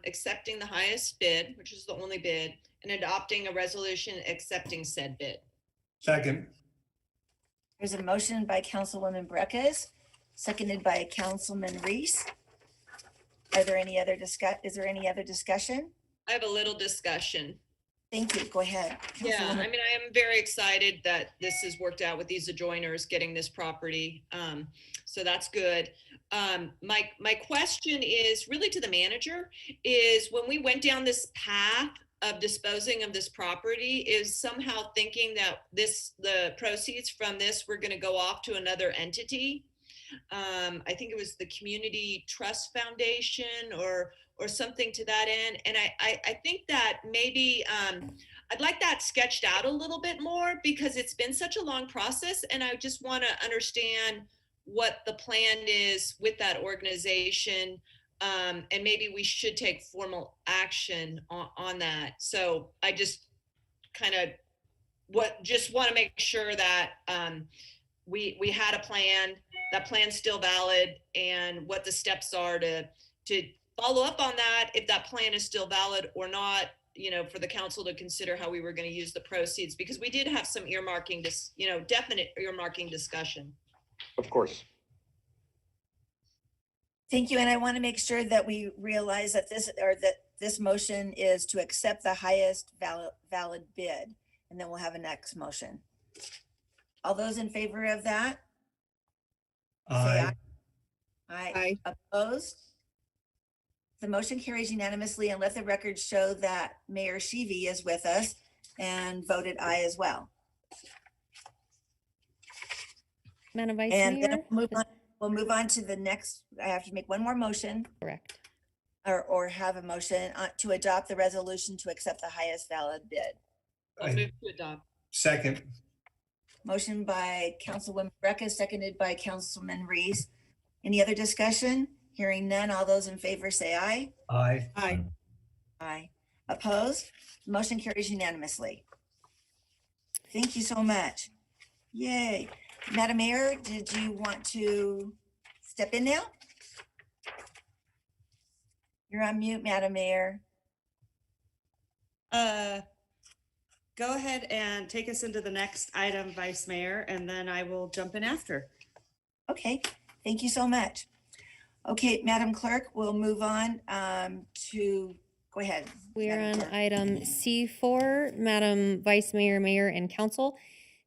accepting the highest bid, which is the only bid, and adopting a resolution accepting said bid. Second. There's a motion by Councilwoman Breckus, seconded by Councilman Reese. Is there any other discussion? I have a little discussion. Thank you. Go ahead. Yeah, I mean, I am very excited that this has worked out with these adjoiners getting this property. So that's good. My question is really to the manager, is when we went down this path of disposing of this property, is somehow thinking that the proceeds from this were going to go off to another entity. I think it was the Community Trust Foundation or something to that end. And I think that maybe I'd like that sketched out a little bit more, because it's been such a long process, and I just want to understand what the plan is with that organization. And maybe we should take formal action on that. So I just kind of want to make sure that we had a plan, that plan's still valid, and what the steps are to follow up on that, if that plan is still valid or not, for the council to consider how we were going to use the proceeds, because we did have some earmarking, definite earmarking discussion. Of course. Thank you. And I want to make sure that we realize that this motion is to accept the highest valid bid, and then we'll have a next motion. All those in favor of that? Aye. Aye. Opposed? The motion carries unanimously, and let the record show that Mayor Sheevy is with us and voted aye as well. Madam Vice And Mayor? then we'll move on to the next. I have to make one more motion. Correct. Or have a motion to adopt the resolution to accept the highest valid bid. I'll move to adopt. Second. Motion by Councilwoman Breckus, seconded by Councilman Reese. Any other discussion? Hearing none, all those in favor say aye. Aye. Aye. Aye. Opposed? Motion carries unanimously. Thank you so much. Yay. Madam Mayor, did you want to step in now? You're on mute, Madam Mayor. Go ahead and take us into the next item, Vice Mayor, and then I will jump in after. Okay, thank you so much. Okay, Madam Clerk, we'll move on to, go ahead. We are Madam on Clerk. item C4, Madam Vice Mayor, Mayor, and Council.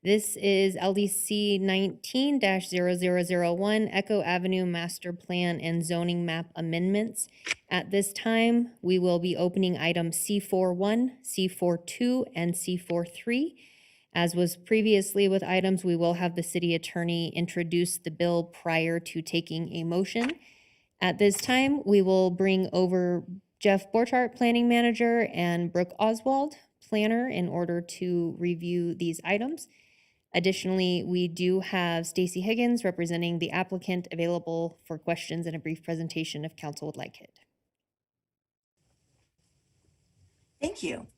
This is LDC 19-0001 Echo Avenue Master Plan and Zoning Map Amendments. At this time, we will be opening item C41, C42, and C43. As was previously with items, we will have the city attorney introduce the bill prior to taking a motion. At this time, we will bring over Jeff Borchardt, Planning Manager, and Brooke Oswald, Planner, in order to review these items. Additionally, we do have Stacy Higgins representing the applicant available for questions and a brief presentation if council would like it. Thank you.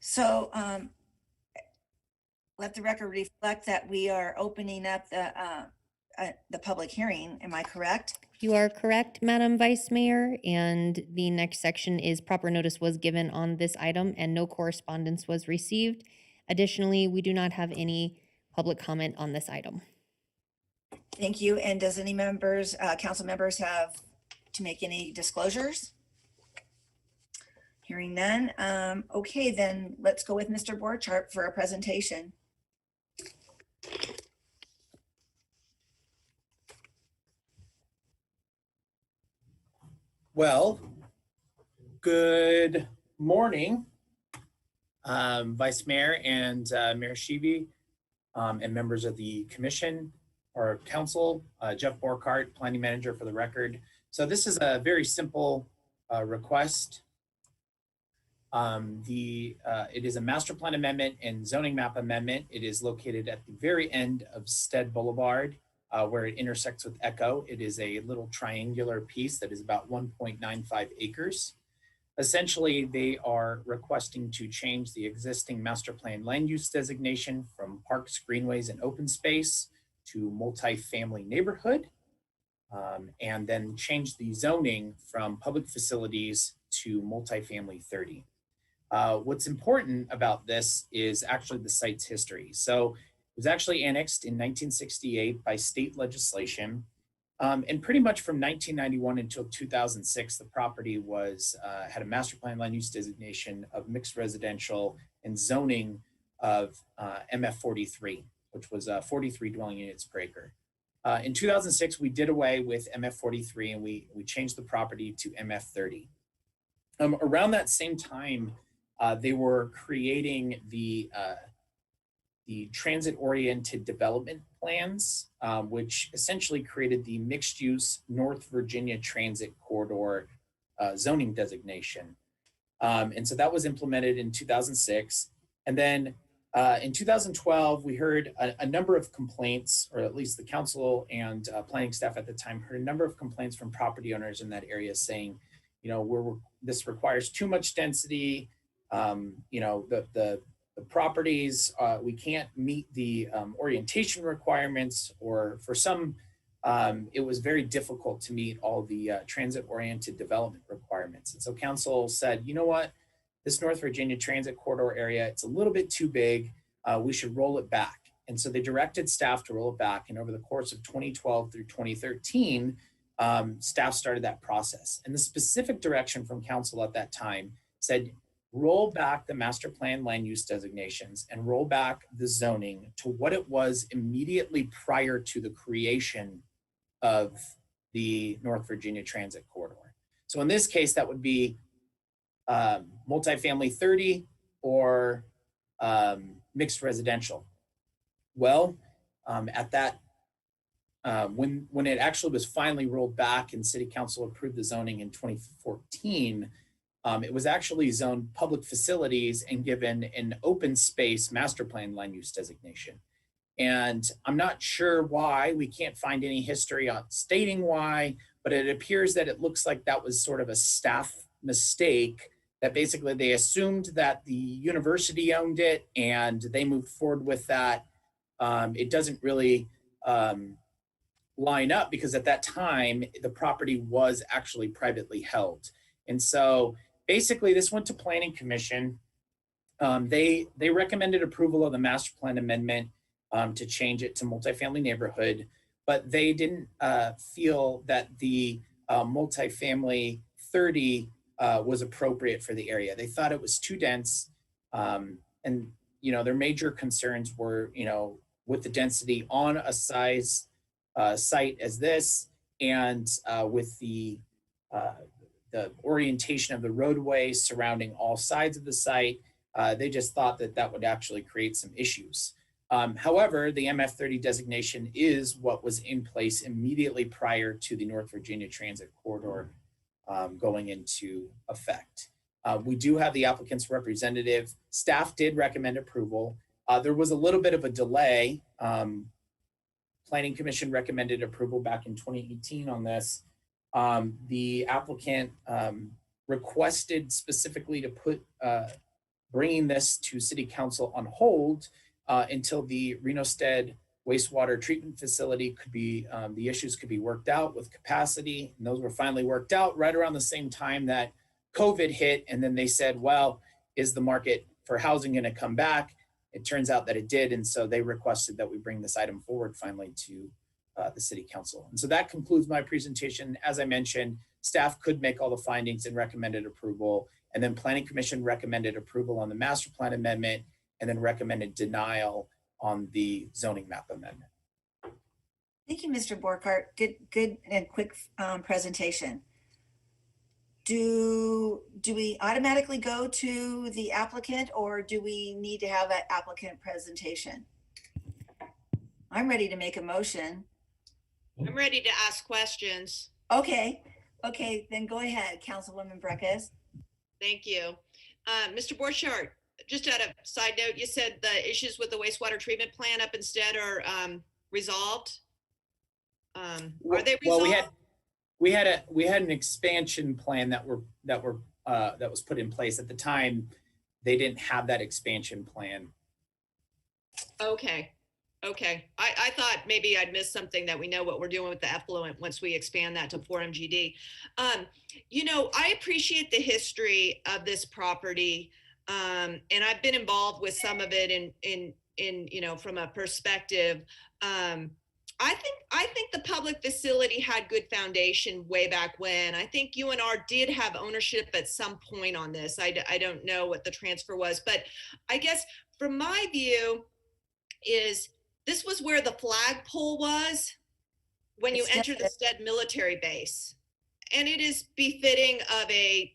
So let the record reflect that we are opening up the public hearing. Am I correct? You are correct, Madam Vice Mayor, and the next section is proper notice was given on this item and no correspondence was received. Additionally, we do not have any public comment on this item. Thank you. And does any members, council members have to make any disclosures? Hearing none. Okay, then let's go with Mr. Borchardt for a presentation. Well, good morning, Vice Mayor and Mayor Sheevy, and members of the commission or council, Jeff Borchardt, Planning Manager for the record. So this is a very simple request. It is a master plan amendment and zoning map amendment. It is located at the very end of Stead Boulevard, where it intersects with Echo. It is a little triangular piece that is about 1.95 acres. Essentially, they are requesting to change the existing master plan land use designation from parks, greenways, and open space to multifamily neighborhood, and then change the zoning from public facilities to multifamily 30. What's important about this is actually the site's history. So it was actually annexed in 1968 by state legislation. And pretty much from 1991 until 2006, the property was had a master plan land use designation of mixed residential and zoning of MF 43, which was 43 dwelling units per acre. In 2006, we did away with MF 43 and we changed the property to MF 30. Around that same time, they were creating the transit-oriented development plans, which essentially created the mixed-use North Virginia Transit Corridor zoning designation. And so that was implemented in 2006. And then in 2012, we heard a number of complaints, or at least the council and planning staff at the time heard a number of complaints from property owners in that area saying, you know, this requires too much density. You know, the properties, we can't meet the orientation requirements, or for some, it was very difficult to meet all the transit-oriented development requirements. And so council said, you know what, this North Virginia Transit Corridor area, it's a little bit too big. We should roll it back. And so they directed staff to roll it back. And over the course of 2012 through 2013, staff started that process. And the specific direction from council at that time said, roll back the master plan land use designations and roll back the zoning to what it was immediately prior to the creation of the North Virginia Transit Corridor. So in this case, that would be multifamily 30 or mixed residential. Well, at that, when it actually was finally rolled back and city council approved the zoning in 2014, it was actually zoned public facilities and given an open space master plan land use designation. And I'm not sure why, we can't find any history on stating why, but it appears that it looks like that was sort of a staff mistake, that basically they assumed that the university owned it and they moved forward with that. It doesn't really line up because at that time, the property was actually privately held. And so basically, this went to Planning Commission. They recommended approval of the master plan amendment to change it to multifamily neighborhood, but they didn't feel that the multifamily 30 was appropriate for the area. They thought it was too dense, and you know, their major concerns were, you know, with the density on a size site as this, and with the orientation of the roadway surrounding all sides of the site, They just thought that that would actually create some issues. However, the MF30 designation is what was in place immediately prior to the North Virginia Transit Corridor going into effect. We do have the applicant's representative. Staff did recommend approval. There was a little bit of a delay. Planning Commission recommended approval back in 2018 on this. The applicant requested specifically to put bringing this to City Council on hold until the Reno-Stead wastewater treatment facility could be, the issues could be worked out with capacity. And those were finally worked out right around the same time that COVID hit. And then they said, well, is the market for housing going to come back? It turns out that it did. And so they requested that we bring this item forward finally to the City Council. And so that concludes my presentation. As I mentioned, staff could make all the findings and recommended approval. And then Planning Commission recommended approval on the master plan amendment and then recommended denial on the zoning map amendment. Thank you, Mr. Borkart. Good and quick presentation. Do we automatically go to the applicant, or do we need to have an applicant presentation? I'm ready to make a motion. I'm ready to ask questions. Okay, then go ahead, Councilwoman Breckus. Thank you. Mr. Borchardt, just at a side note, you said the issues with the wastewater treatment plant up instead are resolved. Are they resolved? Well, we had an expansion plan that was put in place at the time. They didn't have that expansion plan. Okay. I thought maybe I'd missed something, that we know what we're doing with the effluent once we expand that to 4 MGD. I appreciate the history of this property. And I've been involved with some of it in from a perspective. I think the public facility had good foundation way back when. I think UNR did have ownership at some point on this. I don't know what the transfer was, but I guess from my view is this was where the flagpole was when you enter the Stead military base. And it is befitting of a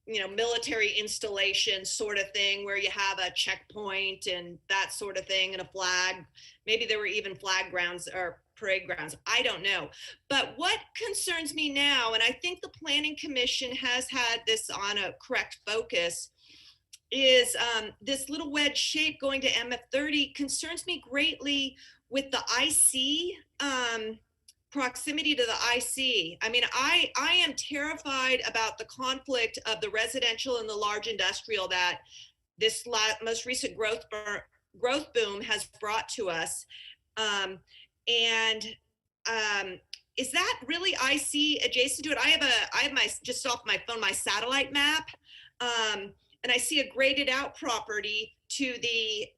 military installation sort of thing, where you have a checkpoint and that sort of thing and a flag. Maybe there were even flag grounds or parade grounds. I don't know. But what concerns me now, and I think the Planning Commission has had this on a correct focus, is this little wedge shape going to MF30 concerns me greatly with the IC, proximity to the IC. I mean, I am terrified about the conflict of the residential and the large industrial that this most recent growth boom has brought to us. Is that really IC adjacent to it? I have my, just off my phone, my satellite map. And I see a graded out property to the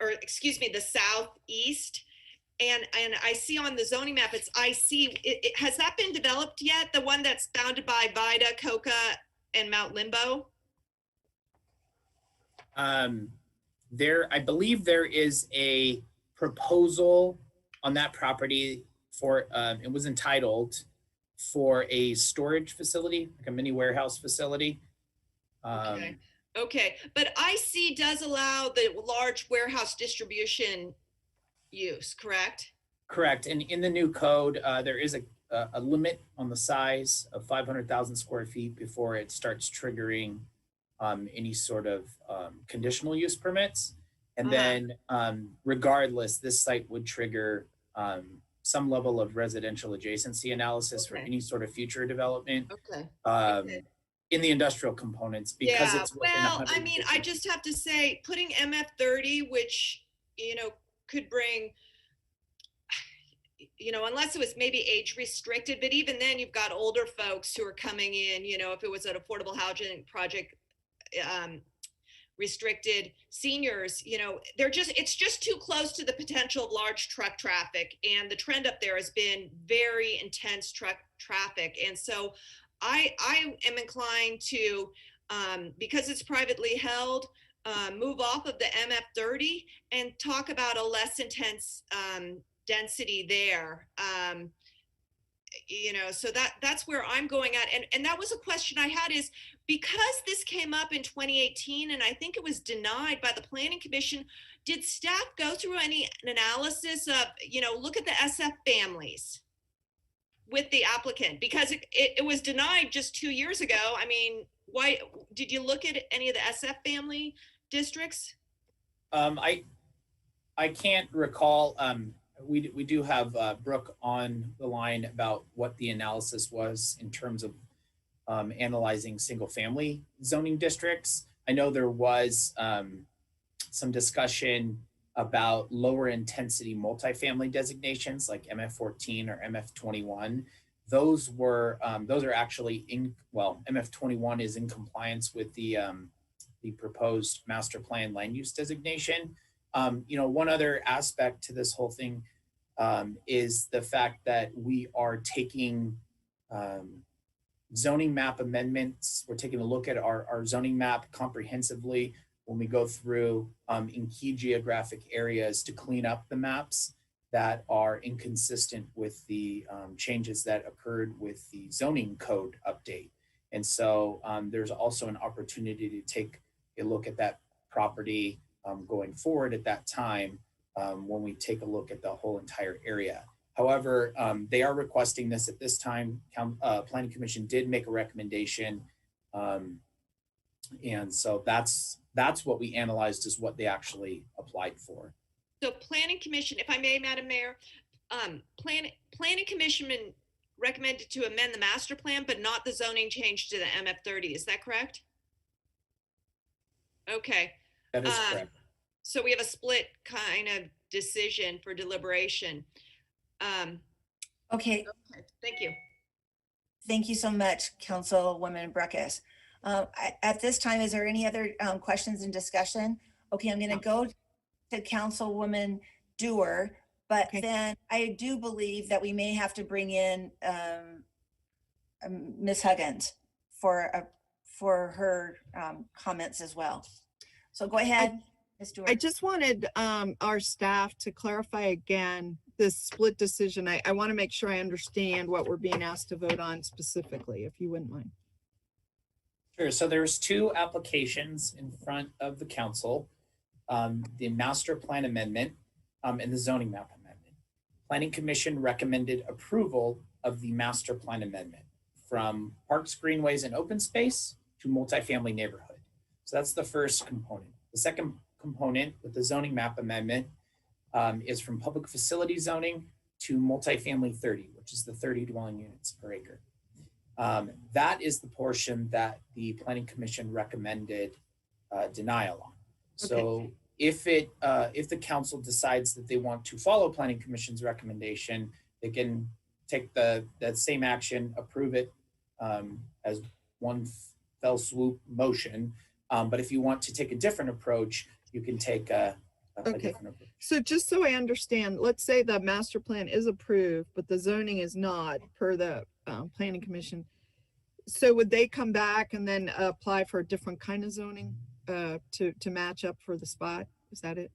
the southeast. And I see on the zoning map, it's IC. Has that been developed yet? The one that's bounded by Vida, Coca, and Mount Limbo? I believe there is a proposal on that property for, it was entitled for a storage facility, like a mini warehouse facility. Okay, but IC does allow the large warehouse distribution use, correct? Correct, and in the new code, there is a limit on the size of 500,000 square feet before it starts triggering any sort of conditional use permits. And then regardless, this site would trigger some level of residential adjacency analysis for any sort of future development in the industrial components, because it's well, I mean, I just have to say, putting MF30, which could bring, unless it was maybe age restricted, but even then you've got older folks who are coming in, if it was an affordable housing project, restricted seniors, it's just too close to the potential of large truck traffic. And the trend up there has been very intense truck traffic. And so I am inclined to, because it's privately held, move off of the MF30 and talk about a less intense density there. so that's where I'm going at. And that was a question I had, is because this came up in 2018 and I think it was denied by the Planning Commission, did staff go through any analysis of, look at the SF families with the applicant? Because it was denied just 2 years ago. I mean, why did you look at any of the SF family districts? I can't recall. We do have Brooke on the line about what the analysis was in terms of analyzing single family zoning districts. I know there was some discussion about lower intensity multifamily designations like MF14 or MF21. Those are actually MF21 is in compliance with the proposed master plan land use designation. One other aspect to this whole thing is the fact that we are taking zoning map amendments. We're taking a look at our zoning map comprehensively when we go through in key geographic areas to clean up the maps that are inconsistent with the changes that occurred with the zoning code update. And so there's also an opportunity to take a look at that property going forward at that time when we take a look at the whole entire area. However, they are requesting this at this time. Planning Commission did make a recommendation. And so that's what we analyzed, is what they actually applied for. So Planning Commission, if I may, Madam Mayor, Planning Commission recommended to amend the master plan, but not the zoning change to the MF30. Is that correct? Okay. That is correct. So we have a split kind of decision for deliberation. Okay. Thank you. Thank you so much, Councilwoman Breckus. At this time, is there any other questions and discussion? Okay, I'm going to go to Councilwoman Dewar, but then I do believe that we may have to bring in Ms. Huggins for her comments as well. So go ahead, Ms. Dewar. I just wanted our staff to clarify again this split decision. I want to make sure I understand what we're being asked to vote on specifically, if you wouldn't mind. Sure. So there's two applications in front of the council, the master plan amendment and the zoning map amendment. Planning Commission recommended approval of the master plan amendment from parks, greenways, and open space to multifamily neighborhood. So that's the first component. The second component with the zoning map amendment is from public facility zoning to multifamily 30, which is the 30 dwelling units per acre. That is the portion that the Planning Commission recommended denial on. So if the council decides that they want to follow Planning Commission's recommendation, they can take that same action, approve it as one fell swoop motion. But if you want to take a different approach, you can take a different approach. So just so I understand, let's say the master plan is approved, but the zoning is not per the Planning Commission. So would they come back and then apply for a different kind of zoning to match up for the spot? Is that it?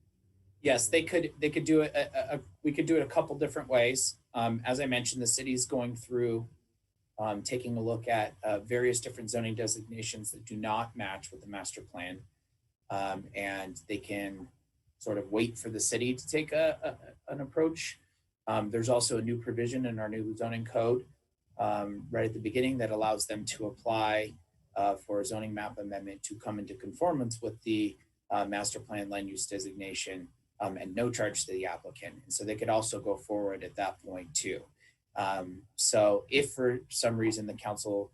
Yes, they could do it. We could do it a couple different ways. As I mentioned, the city's going through taking a look at various different zoning designations that do not match with the master plan. And they can sort of wait for the city to take an approach. There's also a new provision in our new zoning code right at the beginning that allows them to apply for a zoning map amendment to come into conformance with the master plan land use designation and no charge to the applicant. And so they could also go forward at that point too. So if for some reason the council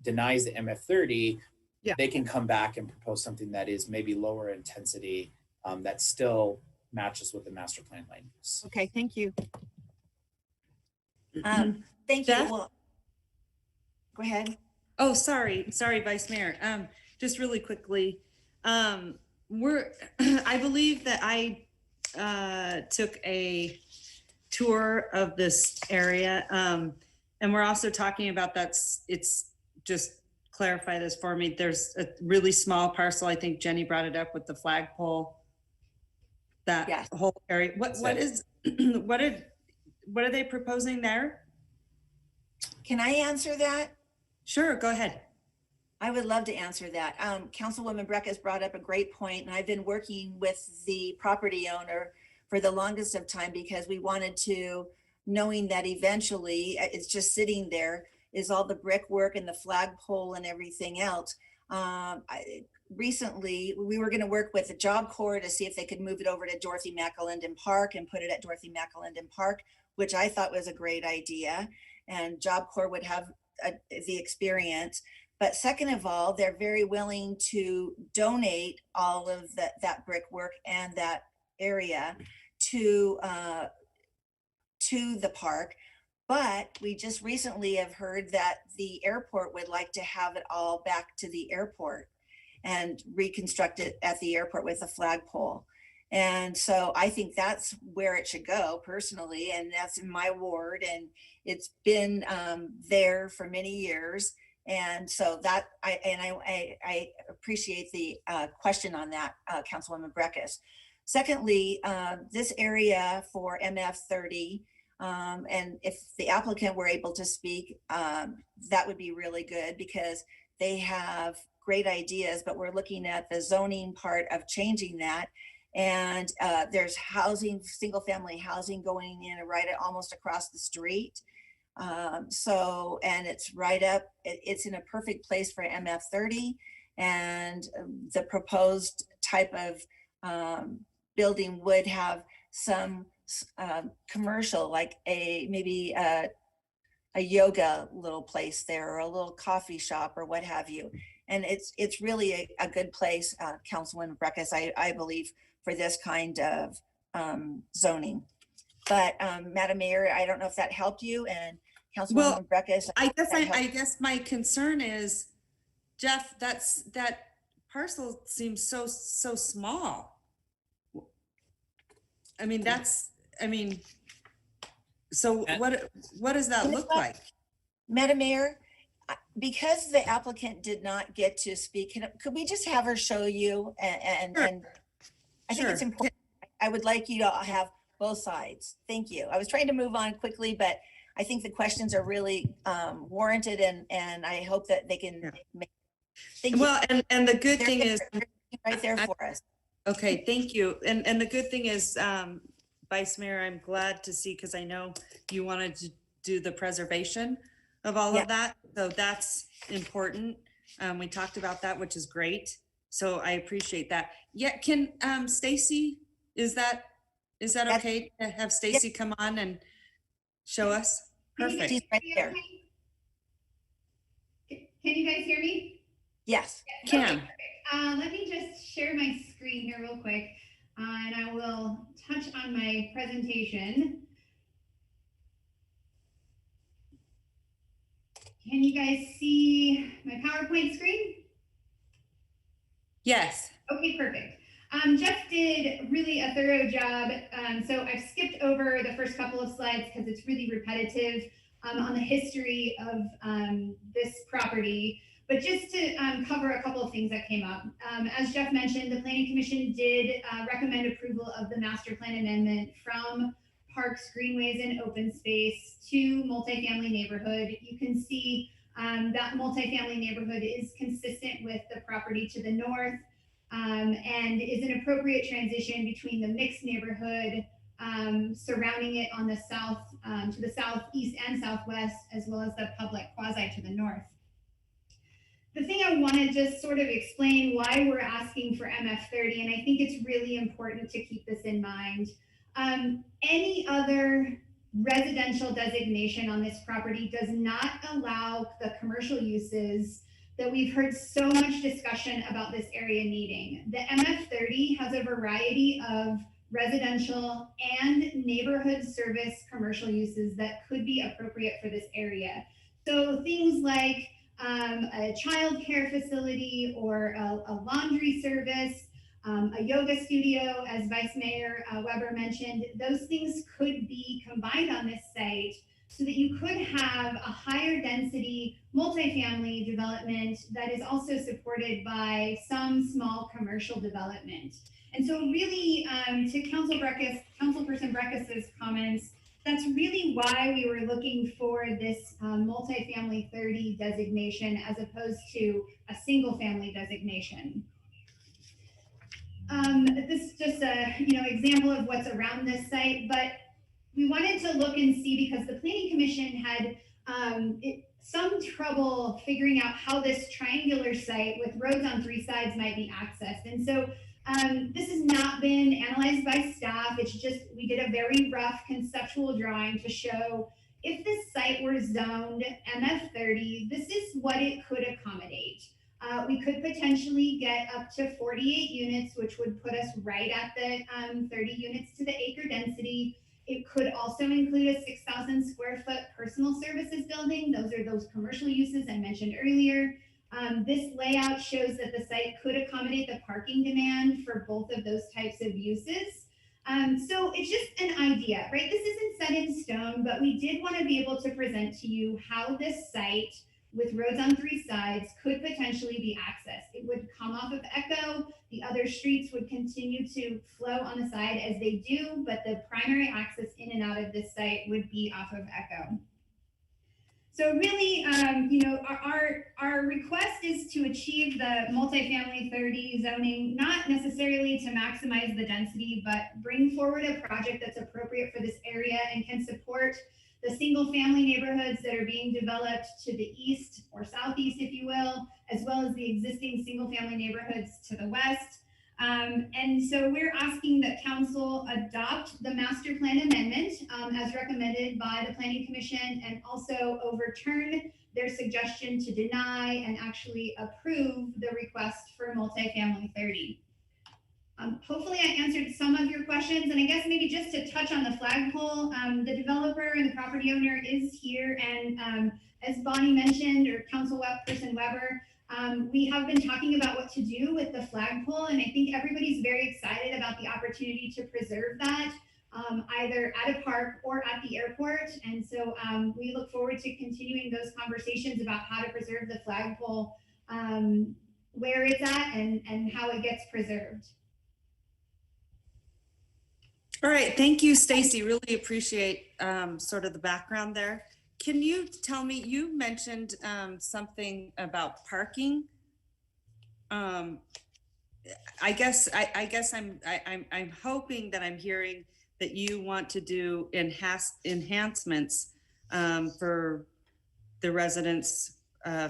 denies the MF30, they can come back and propose something that is maybe lower intensity that still matches with the master plan land use. Okay, thank you. Thank you. Well, go ahead. Oh, sorry, Vice Mayor. Just really quickly, I believe that I took a tour of this area, and we're also talking about just clarify this for me. There's a really small parcel. I think Jenny brought it up with the flagpole. That whole area. What are they proposing there? Can I answer that? Sure, go ahead. I would love to answer that. Councilwoman Breck has brought up a great point, and I've been working with the property owner for the longest of time because we wanted to, knowing that eventually it's just sitting there, is all the brickwork and the flagpole and everything else. Recently, we were going to work with the Job Corps to see if they could move it over to Dorothy McAlinden Park and put it at Dorothy McAlinden Park, which I thought was a great idea. And Job Corps would have the experience. But second of all, they're very willing to donate all of that brickwork and that area to the park. But we just recently have heard that the airport would like to have it all back to the airport and reconstruct it at the airport with a flagpole. And so I think that's where it should go personally, and that's in my ward, and it's been there for many years. And so that I appreciate the question on that, Councilwoman Breckus. Secondly, this area for MF30, and if the applicant were able to speak, that would be really good because they have great ideas, but we're looking at the zoning part of changing that. And there's housing, single family housing going in right at almost across the street. And it's right up, it's in a perfect place for MF30, and the proposed type of building would have some commercial, like maybe a yoga little place there, or a little coffee shop, or what have you. And it's really a good place, Councilwoman Breckus, I believe, for this kind of zoning. But Madam Mayor, I don't know if that helped you, and Councilwoman Breckus. I guess my concern is, Jeff, that parcel seems so small. I mean, so what does that look like? Madam Mayor, because the applicant did not get to speak, could we just have her show you? And I think it's important. I would like you to have both sides. Thank you. I was trying to move on quickly, but I think the questions are really warranted, and I hope that they can make. Thank you. Well, and the good thing is right there for us. Okay, thank you. And the good thing is, Vice Mayor, I'm glad to see, because I know you wanted to do the preservation of all of that. So that's important. We talked about that, which is great. So I appreciate that. Yeah, can Stacy, is that okay to have Stacy come on and show us? Perfect. She's right there. Can you guys hear me? Yes. Can. Okay, let me just share my screen here real quick, and I will touch on my presentation. Can you guys see my PowerPoint screen? Yes. Okay, perfect. Jeff did really a thorough job. So I've skipped over the first couple of slides because it's really repetitive on the history of this property. But just to cover a couple of things that came up. As Jeff mentioned, the Planning Commission did recommend approval of the master plan amendment from parks, greenways, and open space to multifamily neighborhood. You can see that multifamily neighborhood is consistent with the property to the north, and is an appropriate transition between the mixed neighborhood surrounding it on the south, to the southeast and southwest, as well as the public quasi to the north. The thing I want to just sort of explain why we're asking for MF30, and I think it's really important to keep this in mind. Any other residential designation on this property does not allow the commercial uses that we've heard so much discussion about this area needing. The MF30 has a variety of residential and neighborhood service commercial uses that could be appropriate for this area. So things like a child care facility, or a laundry service, a yoga studio, as Vice Mayor Weber mentioned, those things could be combined on this site so that you could have a higher density multifamily development that is also supported by some small commercial development. And so really, to Councilperson Breckus's comments, That's really why we were looking for this multifamily 30 designation as opposed to a single family designation. This is just a example of what's around this site, but we wanted to look and see because the Planning Commission had some trouble figuring out how this triangular site with roads on 3 sides might be accessed. And so this has not been analyzed by staff. It's just, we did a very rough conceptual drawing to show if this site were zoned MF30, this is what it could accommodate. We could potentially get up to 48 units, which would put us right at the 30 units to the acre density. It could also include a 6,000 square foot personal services building. Those are those commercial uses I mentioned earlier. This layout shows that the site could accommodate the parking demand for both of those types of uses. So it's just an idea, right? This isn't set in stone, but we did want to be able to present to you how this site with roads on 3 sides could potentially be accessed. It would come off of Echo. The other streets would continue to flow on the side as they do, but the primary access in and out of this site would be off of Echo. So really, our request is to achieve the multifamily 30 zoning, not necessarily to maximize the density, but bring forward a project that's appropriate for this area and can support the single family neighborhoods that are being developed to the east or southeast, if you will, as well as the existing single family neighborhoods to the west. And so we're asking that council adopt the master plan amendment as recommended by the Planning Commission, and also overturn their suggestion to deny and actually approve the request for multifamily 30. Hopefully I answered some of your questions, and I guess maybe just to touch on the flagpole, the developer and the property owner is here, and as Bonnie mentioned, or Councilperson Weber, we have been talking about what to do with the flagpole, and I think everybody's very excited about the opportunity to preserve that, either at a park or at the airport. And so we look forward to continuing those conversations about how to preserve the flagpole, where it's at and how it gets preserved. All right, thank you, Stacy. Really appreciate sort of the background there. Can you tell me, you mentioned something about parking. I guess I'm hoping that I'm hearing that you want to do enhancements for the residents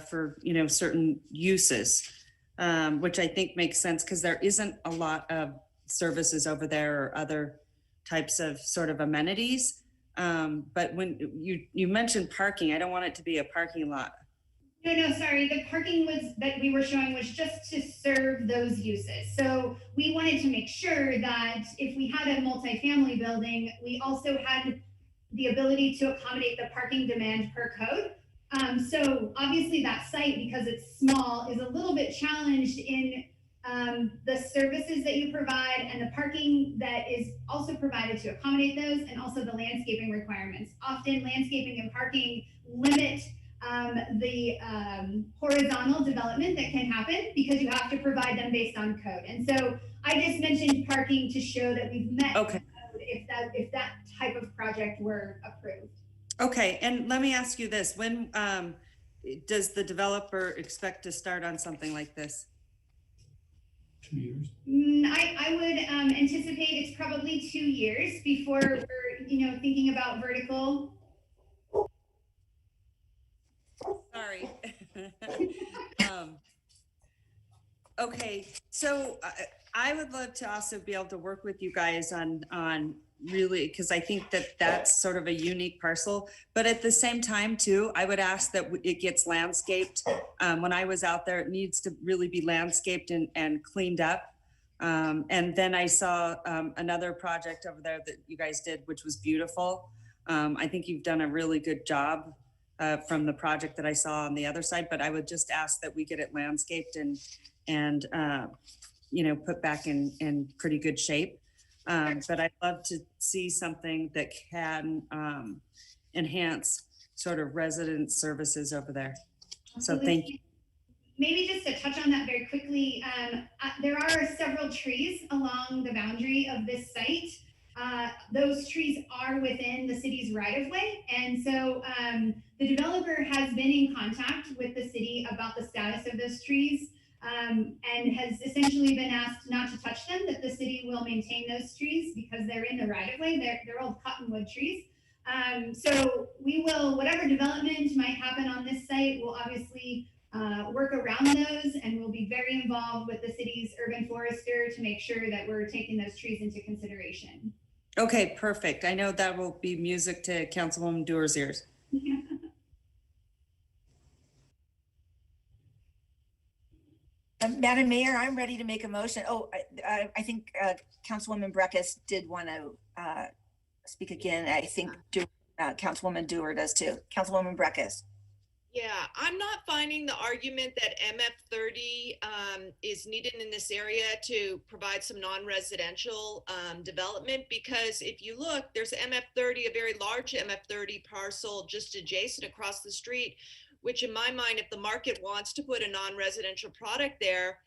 for certain uses, which I think makes sense because there isn't a lot of services over there or other types of sort of amenities. But when you mentioned parking, I don't want it to be a parking lot. No, sorry. The parking that we were showing was just to serve those uses. So we wanted to make sure that if we had a multifamily building, we also had the ability to accommodate the parking demand per code. So obviously that site, because it's small, is a little bit challenged in the services that you provide and the parking that is also provided to accommodate those, and also the landscaping requirements. Often landscaping and parking limit the horizontal development that can happen because you have to provide them based on code. And so I just mentioned parking to show that we've met the code if that type of project were approved. Okay, and let me ask you this: when does the developer expect to start on something like this? 2 years. I would anticipate it's probably 2 years before we're thinking about vertical. Sorry. Okay, so I would love to also be able to work with you guys on really, because I think that that's sort of a unique parcel, but at the same time too, I would ask that it gets landscaped. When I was out there, it needs to really be landscaped and cleaned up. And then I saw another project over there that you guys did, which was beautiful. I think you've done a really good job from the project that I saw on the other side, but I would just ask that we get it landscaped and put back in pretty good shape. But I'd love to see something that can enhance sort of resident services over there. So thank you. Maybe just to touch on that very quickly, there are several trees along the boundary of this site. those trees are within the city's right of way. And so the developer has been in contact with the city about the status of those trees and has essentially been asked not to touch them, that the city will maintain those trees because they're in the right of way. They're old cottonwood trees. So we will, whatever development might happen on this site, we'll obviously work around those, and we'll be very involved with the city's urban forester to make sure that we're taking those trees into consideration. Okay, perfect. I know that will be music to Councilwoman Dewar's ears. Madam Mayor, I'm ready to make a motion. Oh, I think Councilwoman Breckus did want to speak again. I think Councilwoman Dewar does too. Councilwoman Breckus. Yeah, I'm not finding the argument that MF30 is needed in this area to provide some non-residential development, because if you look, there's MF30, a very large MF30 parcel just adjacent across the street, which in my mind, if the market wants to put a non-residential product there,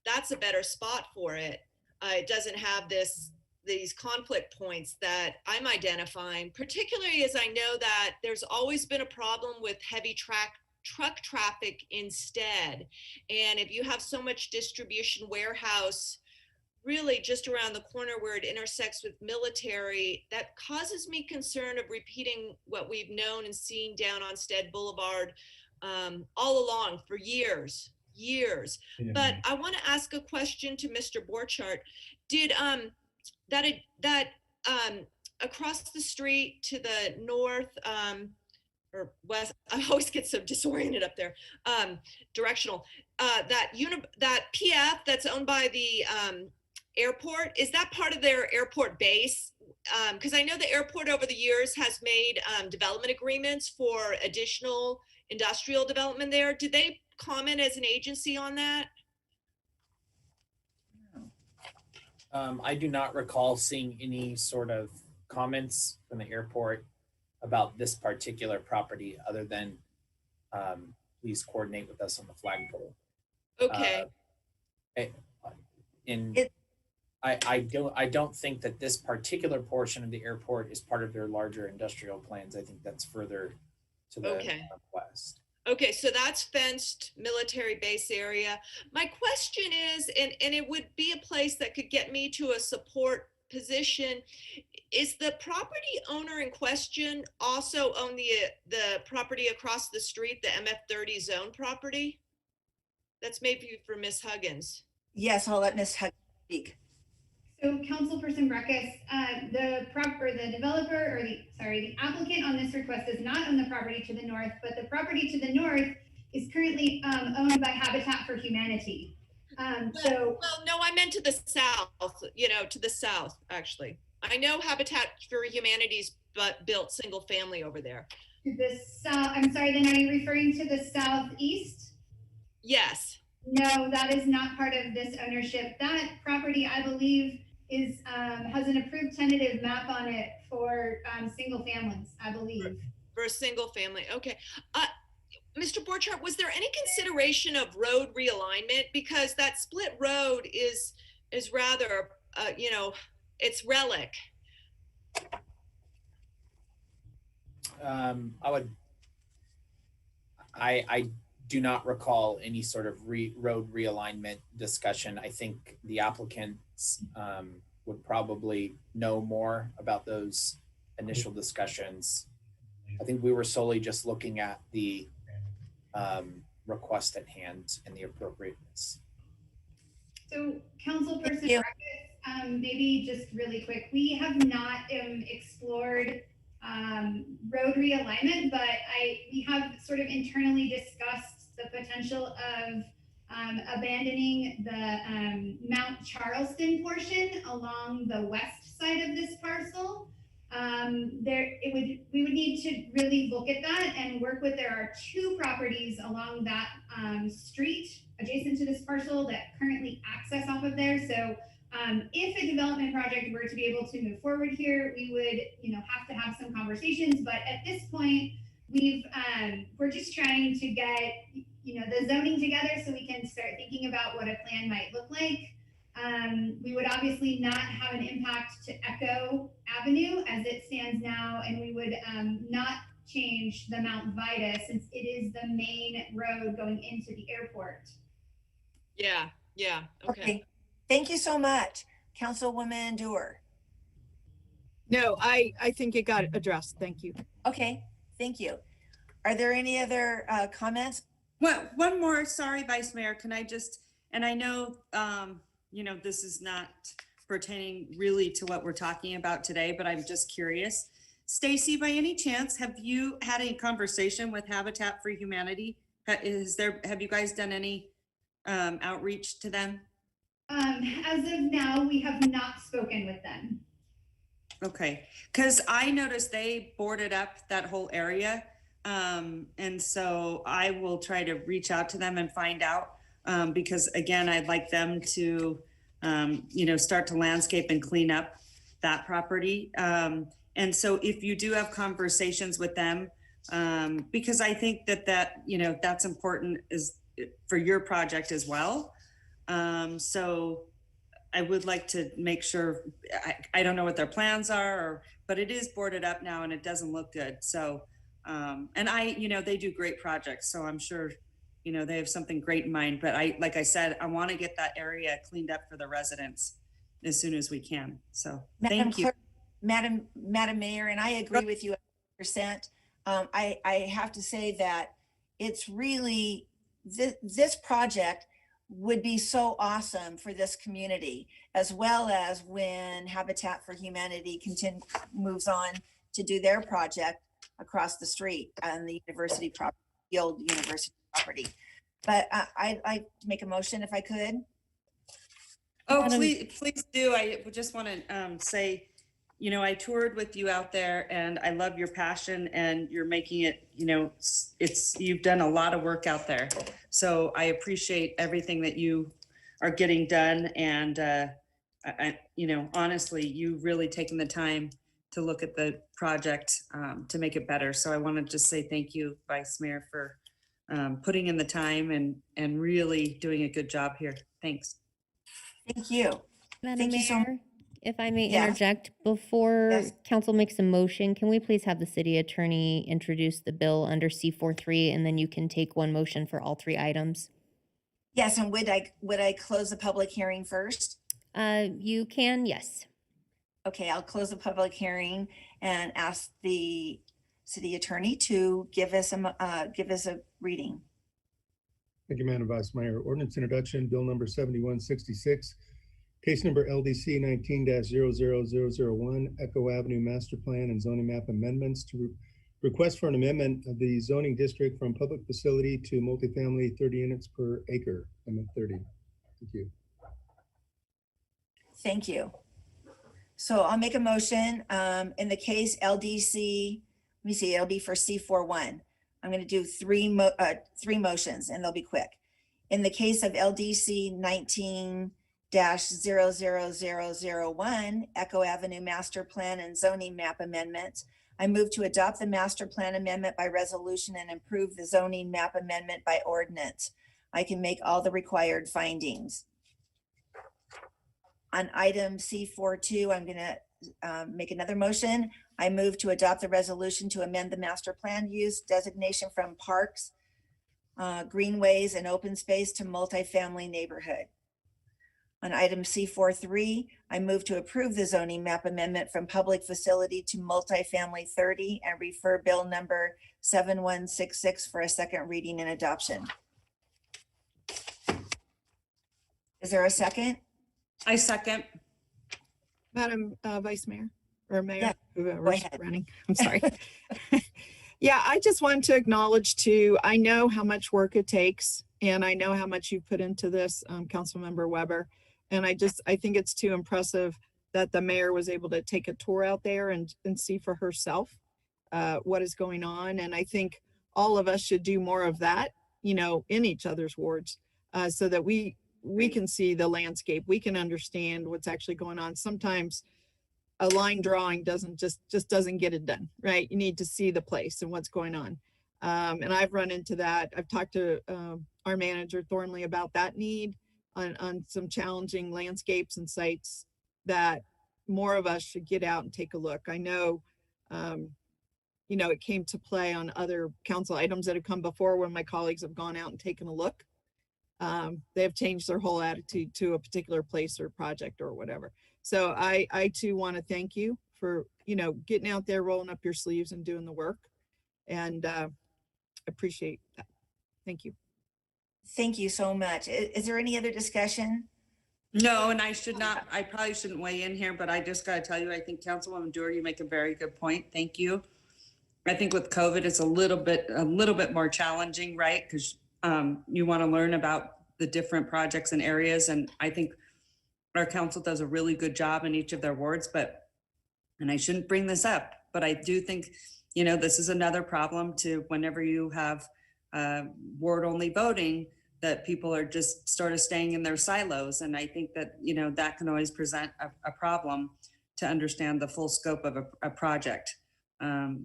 that's a better spot for it. It doesn't have these conflict points that I'm identifying, particularly as I know that there's always been a problem with heavy truck traffic instead. And if you have so much distribution warehouse really just around the corner where it intersects with military, that causes me concern of repeating what we've known and seen down on Stead Boulevard all along for years. Yeah. But I want to ask a question to Mr. Borchardt. Did that across the street to the north or west, I always get so disoriented up there, directional, that PF that's owned by the airport, is that part of their airport base? Because I know the airport over the years has made development agreements for additional industrial development there. Did they comment as an agency on that? I do not recall seeing any sort of comments from the airport about this particular property, other than please coordinate with us on the flagpole. Okay. I don't think that this particular portion of the airport is part of their larger industrial plans. I think that's further to the northwest. Okay, so that's fenced military base area. My question is, and it would be a place that could get me to a support position, is the property owner in question also own the property across the street, the MF30 zone property? That's maybe for Ms. Huggins. Yes, I'll let Ms. Huggins speak. So Councilperson Breckus, the developer, or the applicant on this request does not own the property to the north, but the property to the north is currently owned by Habitat for Humanity. Well, no, I meant to the south, to the south, actually. I know Habitat for Humanity's built single family over there. To the south, I'm sorry, then are you referring to the southeast? Yes. No, that is not part of this ownership. That property, I believe, has an approved tentative map on it for single families, I believe. For a single family, okay. Mr. Borchardt, was there any consideration of road realignment? Because that split road is rather, it's relic. I do not recall any sort of road realignment discussion. I think the applicants would probably know more about those initial discussions. I think we were solely just looking at the request at hand and the appropriateness. So, Councilperson Breckus, maybe just really quick, we have not explored road realignment, but we have sort of internally discussed the potential of abandoning the Mount Charleston portion along the west side of this parcel. We would need to really look at that and work with, there are two properties along that street adjacent to this parcel that currently access off of there. So if a development project were to be able to move forward here, we would, have to have some conversations. But at this point, we're just trying to get, the zoning together so we can start thinking about what a plan might look like. We would obviously not have an impact to Echo Avenue as it stands now, and we would not change the Mount Vida since it is the main road going into the airport. Yeah, okay. Thank you so much, Councilwoman Dewar. No, I think it got addressed. Thank you. Okay, thank you. Are there any other comments? Well, one more, sorry, Vice Mayor, can I just, and I know, this is not pertaining really to what we're talking about today, but I'm just curious. Stacy, by any chance, have you had any conversation with Habitat for Humanity? Have you guys done any outreach to them? As of now, we have not spoken with them. Okay, because I noticed they boarded up that whole area. And so I will try to reach out to them and find out, because again, I'd like them to, start to landscape and clean up that property. And so if you do have conversations with them, because I think that's important is for your project as well. So I would like to make sure, I don't know what their plans are, but it is boarded up now and it doesn't look good. So, and they do great projects. So I'm sure, they have something great in mind, but like I said, I want to get that area cleaned up for the residents as soon as we can. So thank you. Madam Mayor, and I agree with you 100%. I have to say that it's really, this project would be so awesome for this community, as well as when Habitat for Humanity moves on to do their project across the street on the university property, the old university property. But I'd like to make a motion if I could. Oh, please do. I just want to say, I toured with you out there and I love your passion and you're making it, you've done a lot of work out there. So I appreciate everything that you are getting done. And, honestly, you've really taken the time to look at the project to make it better. So I want to just say thank you, Vice Mayor, for putting in the time and really doing a good job here. Thanks. Thank you. Madam Thank you so much. Mayor, if I may Yes. interject, before Yes. council makes a motion, can we please have the city attorney introduce the bill under C43, and then you can take one motion for all three items? Yes, and would I close the public hearing first? You can, yes. Okay, I'll close the public hearing and ask the city attorney to give us a reading. Thank you, Madam Vice Mayor. Ordinance introduction, bill number 7166, case number LDC 19-00001, Echo Avenue Master Plan and Zoning Map Amendments to request for an amendment of the zoning district from public facility to multifamily 30 units per acre, Amendment 30. Thank you. Thank you. So I'll make a motion in the case LDC, let me see, it'll be for C41. I'm going to do three motions and they'll be quick. In the case of LDC 19-00001, Echo Avenue Master Plan and Zoning Map Amendments, I move to adopt the Master Plan Amendment by resolution and approve the Zoning Map Amendment by ordinance. I can make all the required findings. On item C42, I'm going to make another motion. I move to adopt the resolution to amend the master plan use designation from parks, greenways, and open space to multifamily neighborhood. On item C43, I move to approve the zoning map amendment from public facility to multifamily 30 and refer bill number 7166 for a second reading and adoption. Is there a second? I second. Madam Vice Mayor or Mayor, Yeah, whoever's running. I'm sorry. Yeah, I just want to acknowledge too, I know how much work it takes and I know how much you've put into this, Councilmember Weber. And I think it's too impressive that the mayor was able to take a tour out there and see for herself what is going on. And I think all of us should do more of that, in each other's wards so that we can see the landscape. We can understand what's actually going on. Sometimes a line drawing just doesn't get it done, right? You need to see the place and what's going on. And I've run into that. I've talked to our manager Thornley about that need. on some challenging landscapes and sites that more of us should get out and take a look. I know, you know, it came to play on other council items that have come before when my colleagues have gone out and taken a look. They have changed their whole attitude to a particular place or project or whatever. So I too want to thank you for, you know, getting out there, rolling up your sleeves and doing the work, and appreciate that. Thank you. Thank you so much. Is there any other discussion? No, and I probably shouldn't weigh in here, but I just got to tell you, I think Councilwoman Dewar, you make a very good point. Thank you. I think with COVID, it's a little bit more challenging, right? Because you want to learn about the different projects and areas. And I think our council does a really good job in each of their wards, and I shouldn't bring this up, but I do think, you know, this is another problem to whenever you have ward only voting, that people are just sort of staying in their silos. And I think that, you know, that can always present a problem to understand the full scope of a project.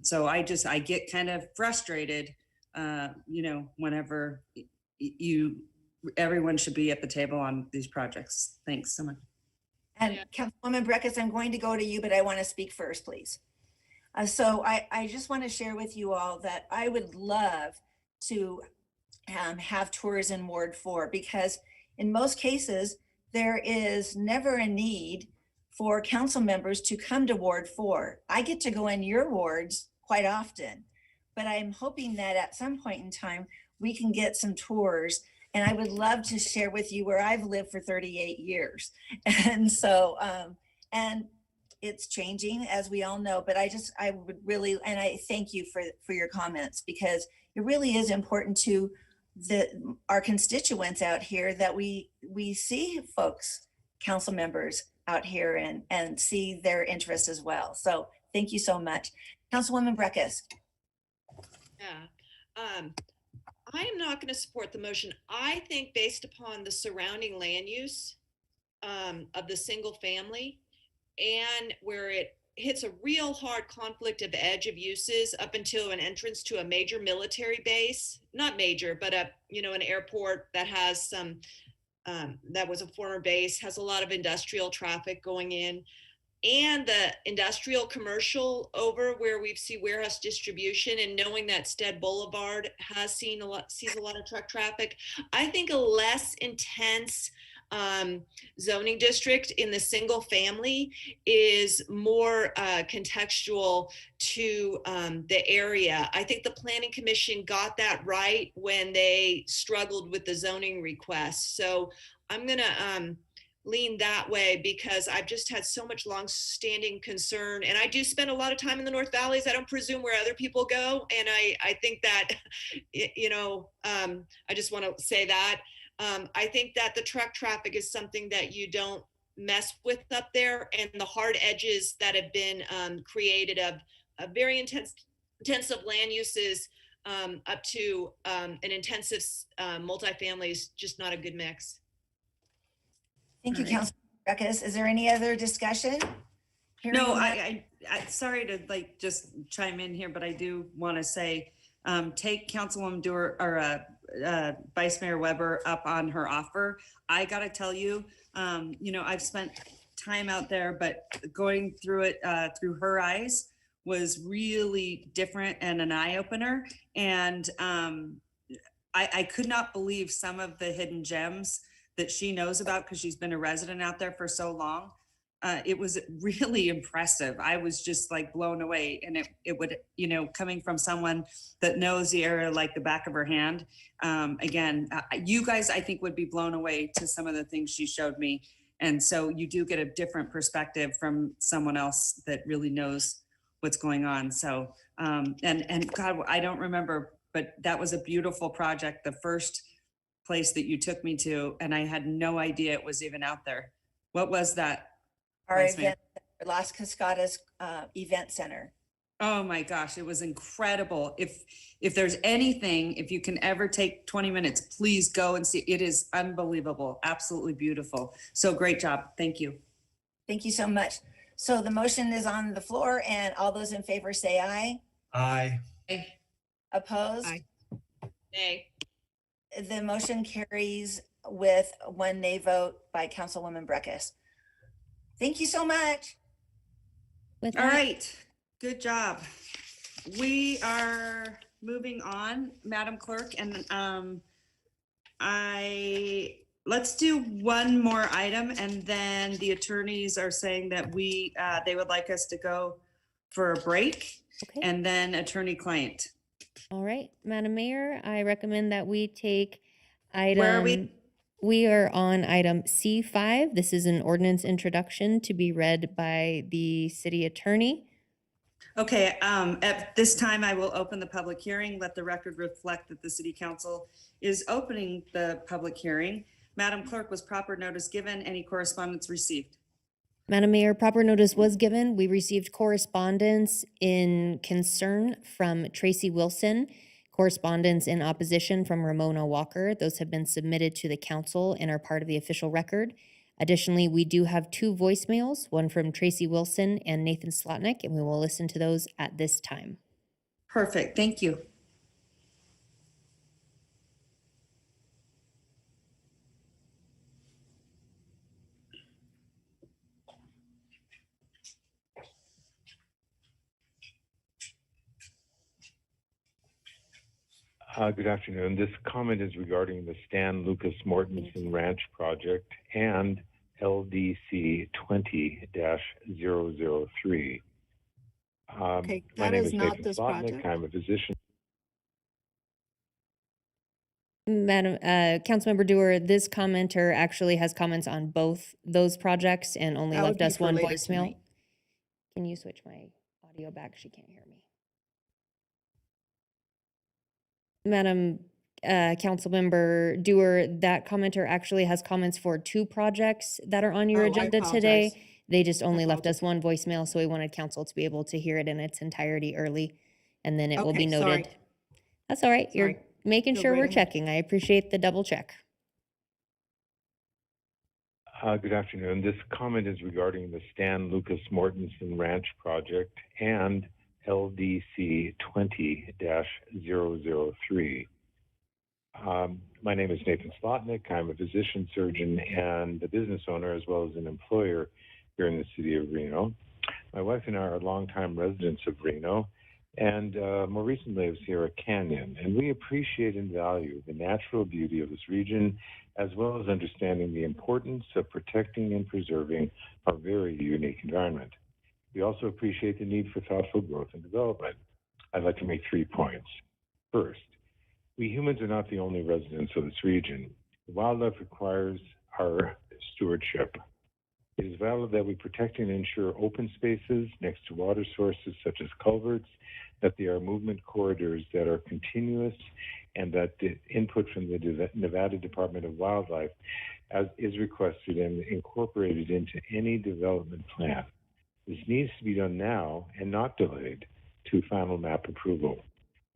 So I get kind of frustrated, you know, whenever everyone should be at the table on these projects. Thanks so much. And Councilwoman Breckus, I'm going to go to you, but I want to speak first, please. So I just want to share with you all that I would love to have tours in Ward 4, because in most cases, there is never a need for council members to come to Ward 4. I get to go in your wards quite often, but I'm hoping that at some point in time, we can get some tours. And I would love to share with you where I've lived for 38 years. And so, and it's changing, as we all know, but I would really, and I thank you for your comments, because it really is important to our constituents out here that we see folks, council members out here and see their interests as well. So thank you so much. Councilwoman Breckus. Yeah. I am not going to support the motion. I think based upon the surrounding land use of the single family, and where it hits a real hard conflict of edge of uses up until an entrance to a major military base, not major, but an airport that has some, that was a former base, has a lot of industrial traffic going in, and the industrial commercial over where we see warehouse distribution, and knowing that Stead Boulevard sees a lot of truck traffic. I think a less intense zoning district in the single family is more contextual to the area. I think the Planning Commission got that right when they struggled with the zoning request. So I'm gonna lean that way, because I've just had so much long-standing concern, and I do spend a lot of time in the North Valleys. I don't presume where other people go, and I think that, I just want to say that. I think that the truck traffic is something that you don't mess with up there, and the hard edges that have been created of very intensive land uses up to an intensive multifamily is just not a good mix. Thank you, Councilor Breckus. Is there any other discussion? No, I sorry to just chime in here, but I do want to say, take Councilwoman Dewar or Vice Mayor Weber up on her offer. I got to tell you, I've spent time out there, but going through it through her eyes was really different and an eye opener. And I could not believe some of the hidden gems that she knows about, because she's been a resident out there for so long. It was really impressive. I was just blown away. And it would, coming from someone that knows the area like the back of her hand, you guys, I think, would be blown away to some of the things she showed me. And so you do get a different perspective from someone else that really knows what's going on. So, and God, I don't remember, but that was a beautiful project. The first place that you took me to, and I had no idea it was even out there. What was that? Our event, Las Cascadas Event Center. Oh my gosh, it was incredible. If there's anything, if you can ever take 20 minutes, please go and see. It is unbelievable, absolutely beautiful. So great job. Thank you. Thank you so much. So the motion is on the floor, and all those in favor say aye. Aye. Opposed? Aye. Nay. The motion carries with one nay vote by Councilwoman Breckus. Thank you so much. With All that, right, good job. We are moving on, Madam Clerk, and let's do one more item, and then the attorneys are saying that they would like us to go for a break, Okay. and then attorney-client. All right, Madam Mayor, I recommend that we take Where are we? item, we are on item C5. This is an ordinance introduction to be read by the city attorney. Okay, at this time, I will open the public hearing. Let the record reflect that the city council is opening the public hearing. Madam Clerk, was proper notice given? Any correspondence received? Madam Mayor, proper notice was given. We received correspondence in concern from Tracy Wilson, correspondence in opposition from Ramona Walker. Those have been submitted to the council and are part of the official record. Additionally, we do have 2 voicemails, one from Tracy Wilson and Nathan Slotnick, and we will listen to those at this time. Perfect, thank you. Good afternoon. This comment is regarding the Stan Lucas Mortensen Ranch project and LDC 20-003. Okay, My that name is is not Nathan this Slotnick. project. I'm a physician. Madam Councilmember Dewar, this commenter actually has comments on both those projects and only That would left be us for one later voicemail. tonight. Can you switch my audio back? She can't hear me. Madam Councilmember Dewar, that commenter actually has comments for 2 projects that are on your Oh, I agenda apologize. today. They just only left apologize. us one voicemail, so we wanted council to be able to hear it in its entirety early, and then it will be Okay, sorry. noted. That's all right. You're Sorry. making Go sure right we're ahead. checking. I appreciate the double check. Good afternoon. This comment is regarding the Stan Lucas Mortensen Ranch project and LDC 20-003. My name is Nathan Slotnick. I'm a physician, surgeon, and a business owner, as well as an employer here in the city of Reno. My wife and I are longtime residents of Reno, and more recently of Sierra Canyon, and we appreciate and value the natural beauty of this region, as well as understanding the importance of protecting and preserving our very unique environment. We also appreciate the need for thoughtful growth and development. I'd like to make 3 points. First, we humans are not the only residents of this region. Wildlife requires our stewardship. It is vital that we protect and ensure open spaces next to water sources such as culverts, that there are movement corridors that are continuous, and that the input from the Nevada Department of Wildlife as is requested and incorporated into any development plan. This needs to be done now and not delayed to final map approval.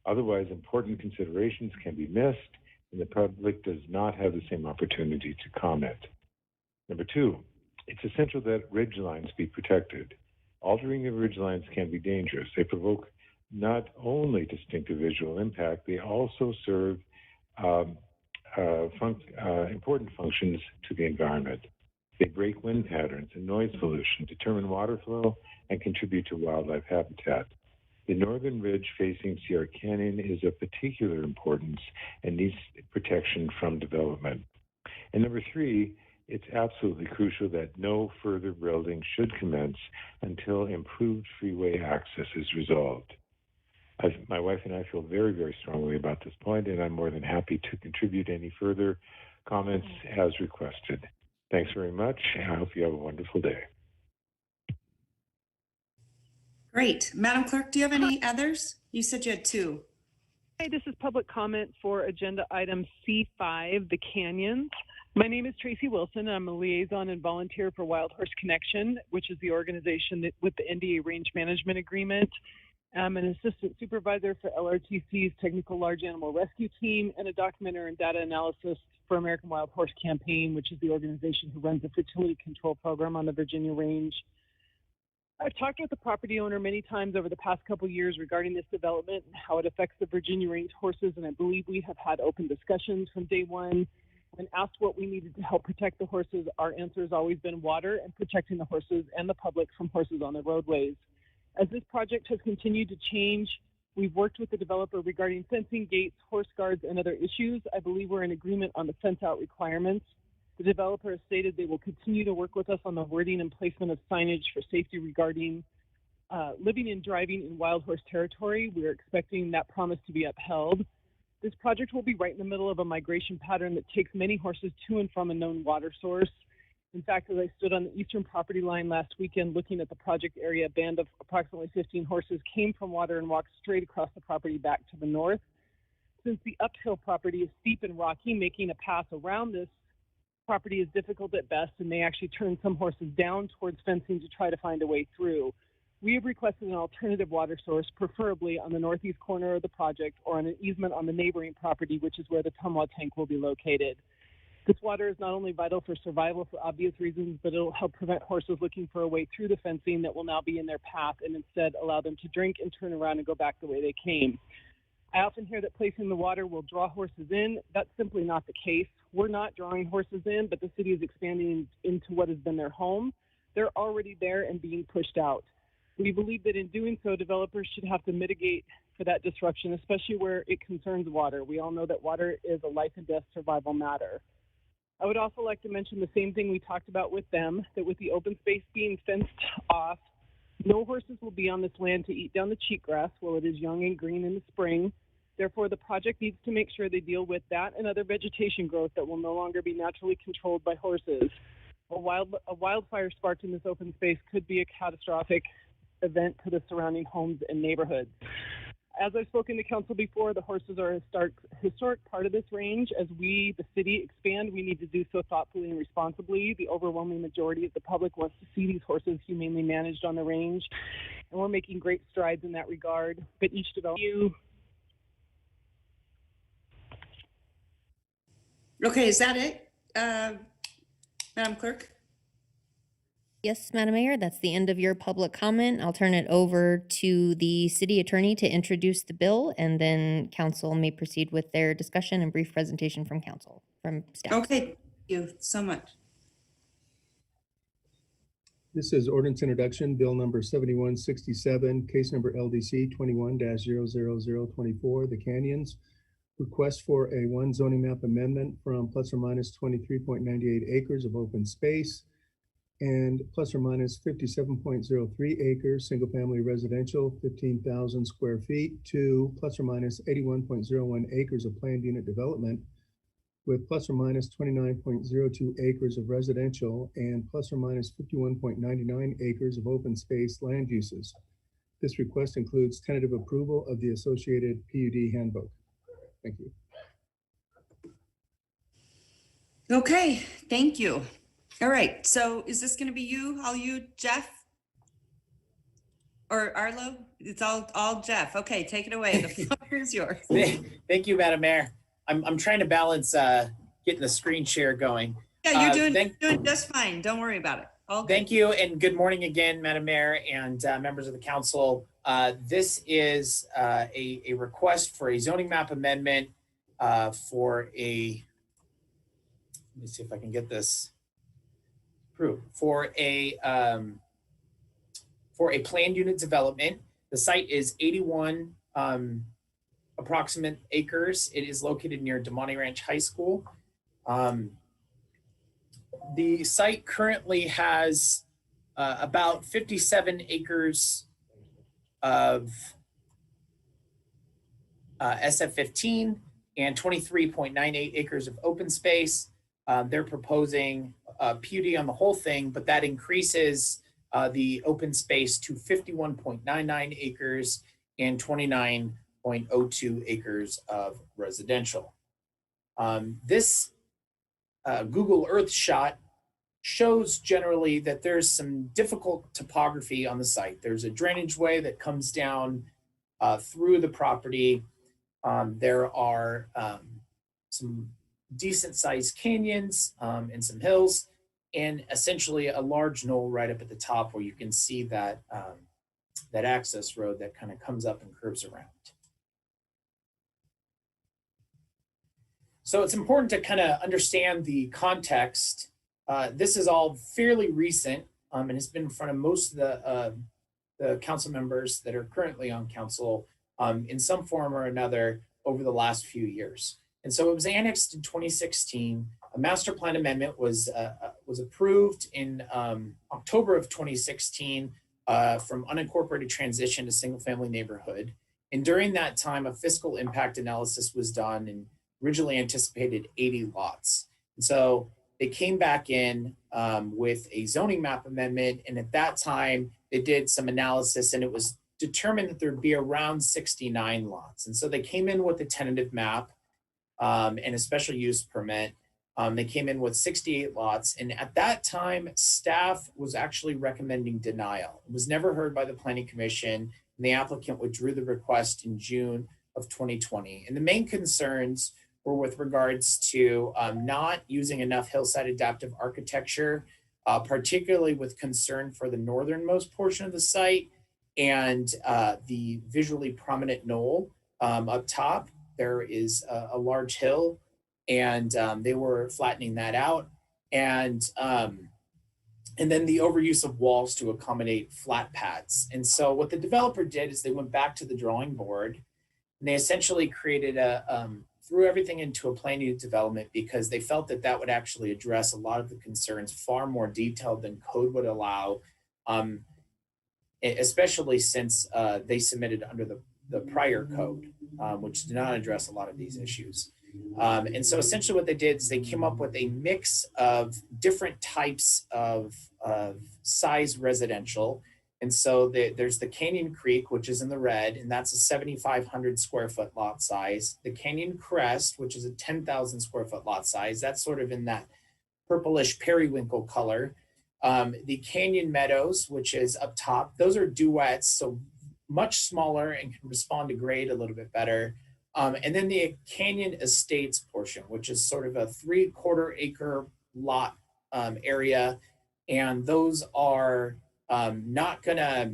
Otherwise, important considerations can be missed, and the public does not have the same opportunity to comment. Number 2, it's essential that ridge lines be protected. Altering the ridge lines can be dangerous. They provoke not only distinctive visual impact, they also serve important functions to the environment. They break wind patterns and noise pollution, determine water flow, and contribute to wildlife habitat. The northern ridge facing Sierra Canyon is of particular importance and needs protection from development. And number 3, it's absolutely crucial that no further building should commence until improved freeway access is resolved. My wife and I feel very, very strongly about this point, and I'm more than happy to contribute any further comments as requested. Thanks very much. I hope you have a wonderful day. Great. Madam Clerk, do you have any others? You said you had 2. Hi, this is public comment for agenda item C5, the canyons. My name is Tracy Wilson, and I'm a liaison and volunteer for Wild Horse Connection, which is the organization that, with the NDA Range Management Agreement. I'm an assistant supervisor for LRTC's Technical Large Animal Rescue Team and a documenter and data analysis for American Wild Horse Campaign, which is the organization who runs the fertility control program on the Virginia Range. I've talked with the property owner many times over the past couple years regarding this development and how it affects the Virginia Range horses, and I believe we have had open discussions from day one. When asked what we needed to help protect the horses, our answer has always been water and protecting the horses and the public from horses on the roadways. As this project has continued to change, we've worked with the developer regarding fencing, gates, horse guards, and other issues. I believe we're in agreement on the fence out requirements. The developer has stated they will continue to work with us on the wording and placement of signage for safety regarding living and driving in wild horse territory. We're expecting that promise to be upheld. This project will be right in the middle of a migration pattern that takes many horses to and from a known water source. In fact, as I stood on the eastern property line last weekend looking at the project area, a band of approximately 15 horses came from water and walked straight across the property back to the north. Since the uphill property is steep and rocky, making a path around this property is difficult at best and may actually turn some horses down towards fencing to try to find a way through. We have requested an alternative water source, preferably on the northeast corner of the project or on an easement on the neighboring property, which is where the Tumwa tank will be located. This water is not only vital for survival for obvious reasons, but it'll help prevent horses looking for a way through the fencing that will now be in their path and instead allow them to drink and turn around and go back the way they came. I often hear that placing the water will draw horses in. That's simply not the case. We're not drawing horses in, but the city is expanding into what has been their home. They're already there and being pushed out. We believe that in doing so, developers should have to mitigate for that disruption, especially where it concerns water. We all know that water is a life and death survival matter. I would also like to mention the same thing we talked about with them, that with the open space being fenced off, no horses will be on this land to eat down the cheatgrass while it is young and green in the spring. Therefore, the project needs to make sure they deal with that and other vegetation growth that will no longer be naturally controlled by horses. A wildfire sparked in this open space could be a catastrophic event to the surrounding homes and neighborhoods. As I've spoken to council before, the horses are a historic part of this range. As we, the city, expand, we need to do so thoughtfully and responsibly. The overwhelming majority of the public wants to see these horses humanely managed on the range, and we're making great strides in that regard. But each developer... Okay, is that it, Madam Clerk? Yes, Madam Mayor, that's the end of your public comment. I'll turn it over to the city attorney to introduce the bill, and then council may proceed with their discussion and brief presentation from staff. Okay, thank you so much. This is ordinance introduction, bill number 7167, case number LDC 21-00024, the Canyons. Request for a one zoning map amendment from plus or minus 23.98 acres of open space and plus or minus 57.03 acres, single family residential, 15,000 square feet, to plus or minus 81.01 acres of planned unit development with plus or minus 29.02 acres of residential and plus or minus 51.99 acres of open space land uses. This request includes tentative approval of the associated PUD handbook. Thank you. Okay, thank you. All right, so is this going to be you, all you, Jeff? Or Arlo? It's all Jeff. Okay, take it away. The floor is yours. Thank you, Madam Mayor. I'm trying to balance getting the screen share going. Yeah, you're doing just fine. Don't worry about it. Thank you, and good morning again, Madam Mayor and members of the council. This is a request for a zoning map amendment for a, let me see if I can get this approved, for a planned unit development. The site is 81 approximate acres. It is located near Damani Ranch High School. The site currently has about 57 acres of SF15 and 23.98 acres of open space. They're proposing PUD on the whole thing, but that increases the open space to 51.99 acres and 29.02 acres of residential. This Google Earth shot shows generally that there's some difficult topography on the site. There's a drainage way that comes down through the property. There are some decent sized canyons and some hills, and essentially a large knoll right up at the top where you can see that that access road that kind of comes up and curves around. So it's important to kind of understand the context. This is all fairly recent, and it's been in front of most of the council members that are currently on council in some form or another over the last few years. And so it was annexed in 2016. A master plan amendment was approved in October of 2016 from unincorporated transition to single family neighborhood. And during that time, a fiscal impact analysis was done and originally anticipated 80 lots. And so they came back in with a zoning map amendment. And at that time, they did some analysis and it was determined that there'd be around 69 lots. And so they came in with a tentative map and a special use permit. They came in with 68 lots. And at that time, staff was actually recommending denial. It was never heard by the Planning Commission, and the applicant withdrew the request in June of 2020. And the main concerns were with regards to not using enough hillside adaptive architecture, particularly with concern for the northernmost portion of the site and the visually prominent knoll up top. There is a large hill, and they were flattening that out. And then the overuse of walls to accommodate flat pads. And so what the developer did is they went back to the drawing board and they essentially created threw everything into a plan unit development because they felt that that would actually address a lot of the concerns far more detailed than code would allow, especially since they submitted under the prior code, which did not address a lot of these issues. And so essentially what they did is they came up with a mix of different types of size residential. And so there's the Canyon Creek, which is in the red, and that's a 7,500 square foot lot size. The Canyon Crest, which is a 10,000 square foot lot size, that's sort of in that purplish periwinkle color. The Canyon Meadows, which is up top, those are duets, so much smaller and can respond to grade a little bit better. And then the Canyon Estates portion, which is sort of a 3/4 acre lot area. And those are they're not gonna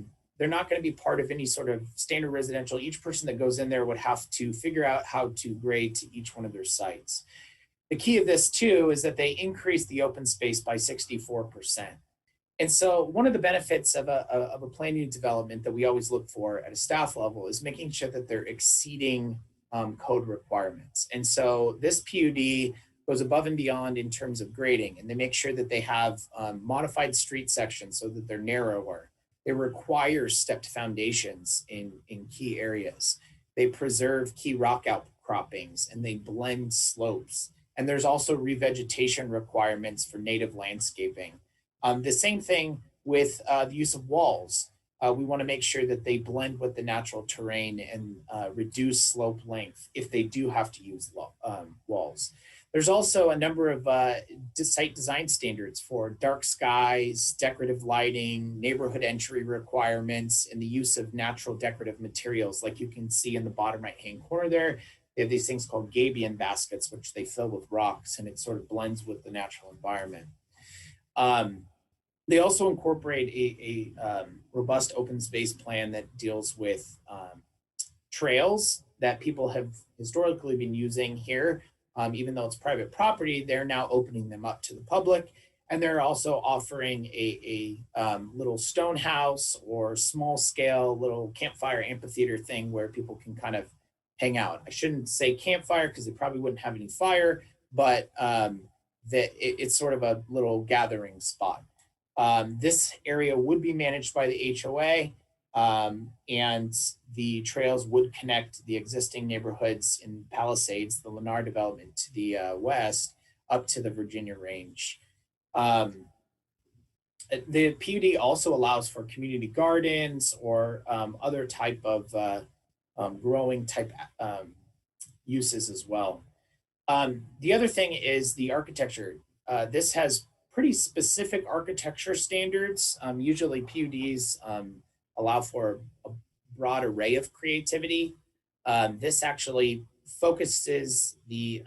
be part of any sort of standard residential. Each person that goes in there would have to figure out how to grade to each one of their sites. The key of this too is that they increase the open space by 64%. And so one of the benefits of a plan unit development that we always look for at a staff level is making sure that they're exceeding code requirements. And so this PUD goes above and beyond in terms of grading, and they make sure that they have modified street sections so that they're narrower. They require stepped foundations in key areas. They preserve key rock outcroppings and they blend slopes. And there's also revegetation requirements for native landscaping. The same thing with the use of walls. We want to make sure that they blend with the natural terrain and reduce slope length if they do have to use walls. There's also a number of site design standards for dark skies, decorative lighting, neighborhood entry requirements, and the use of natural decorative materials. Like you can see in the bottom right-hand corner there, they have these things called gabion baskets, which they fill with rocks, and it sort of blends with the natural environment. They also incorporate a robust open space plan that deals with trails that people have historically been using here. Even though it's private property, they're now opening them up to the public. And they're also offering a little stone house or small scale little campfire amphitheater thing where people can kind of hang out. I shouldn't say campfire because they probably wouldn't have any fire, but it's sort of a little gathering spot. This area would be managed by the HOA, and the trails would connect the existing neighborhoods in Palisades, the Lennar development to the west, up to the Virginia Range. The PUD also allows for community gardens or other type of growing type uses as well. The other thing is the architecture. This has pretty specific architecture standards. Usually PUDs allow for a broad array of creativity. This actually focuses the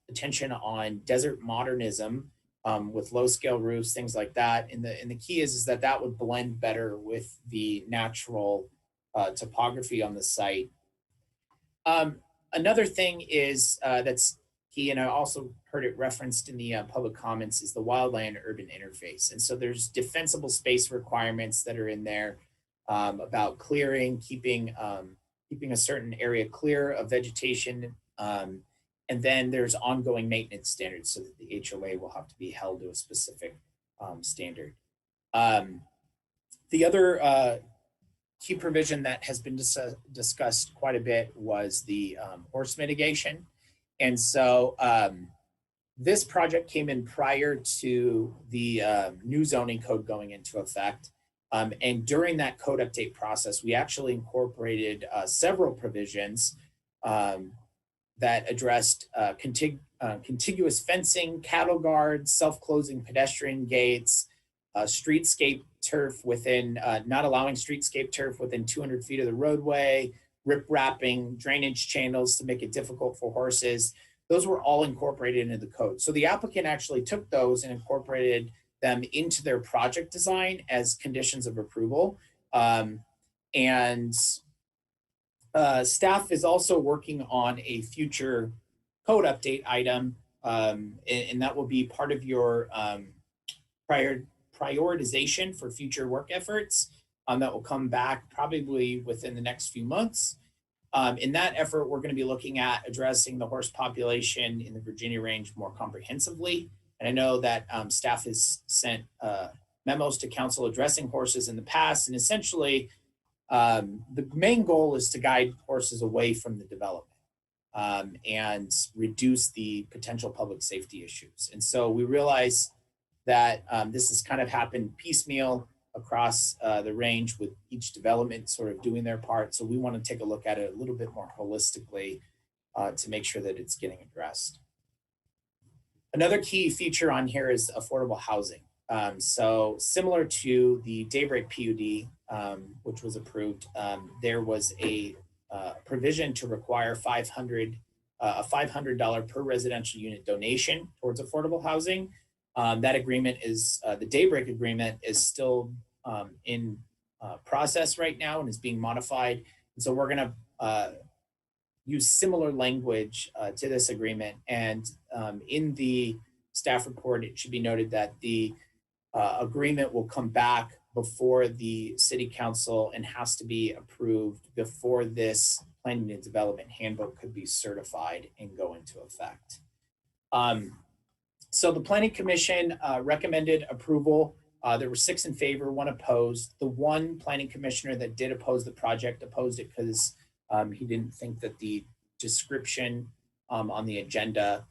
attention on desert modernism with low scale roofs, things like that. And the key is that that would blend better with the natural topography on the site. Another thing is that's key, and I also heard it referenced in the public comments, is the wildland urban interface. And so there's defensible space requirements that are in there about clearing, keeping a certain area clear of vegetation. And then there's ongoing maintenance standards so that the HOA will have to be held to a specific standard. The other key provision that has been discussed quite a bit was the horse mitigation. And so this project came in prior to the new zoning code going into effect. And during that code update process, we actually incorporated several provisions that addressed contiguous fencing, cattle guards, self-closing pedestrian gates, streetscape turf within, not allowing streetscape turf within 200 feet of the roadway, rip wrapping drainage channels to make it difficult for horses. Those were all incorporated into the code. So the applicant actually took those and incorporated them into their project design as conditions of approval. Staff is also working on a future code update item, and that will be part of your prioritization for future work efforts that will come back probably within the next few months. In that effort, we're going to be looking at addressing the horse population in the Virginia range more comprehensively. And I know that staff has sent memos to council addressing horses in the past, and essentially the main goal is to guide horses away from the development and reduce the potential public safety issues. And so we realize that this has kind of happened piecemeal across the range, with each development sort of doing their part. So we want to take a look at it a little bit more holistically to make sure that it's getting addressed. Another key feature on here is affordable housing. So similar to the Daybreak PUD, which was approved, there was a provision to require a $500 per residential unit donation towards affordable housing. That agreement is, the Daybreak agreement is still in process right now and is being modified. And so we're going to use similar language to this agreement. And in the staff report, it should be noted that the agreement will come back before the city council and has to be approved before this planning and development handbook could be certified and go into effect. So the planning commission recommended approval. There were 6 in favor, 1 opposed. The one planning commissioner that did oppose the project opposed it because he didn't think that the description on the agenda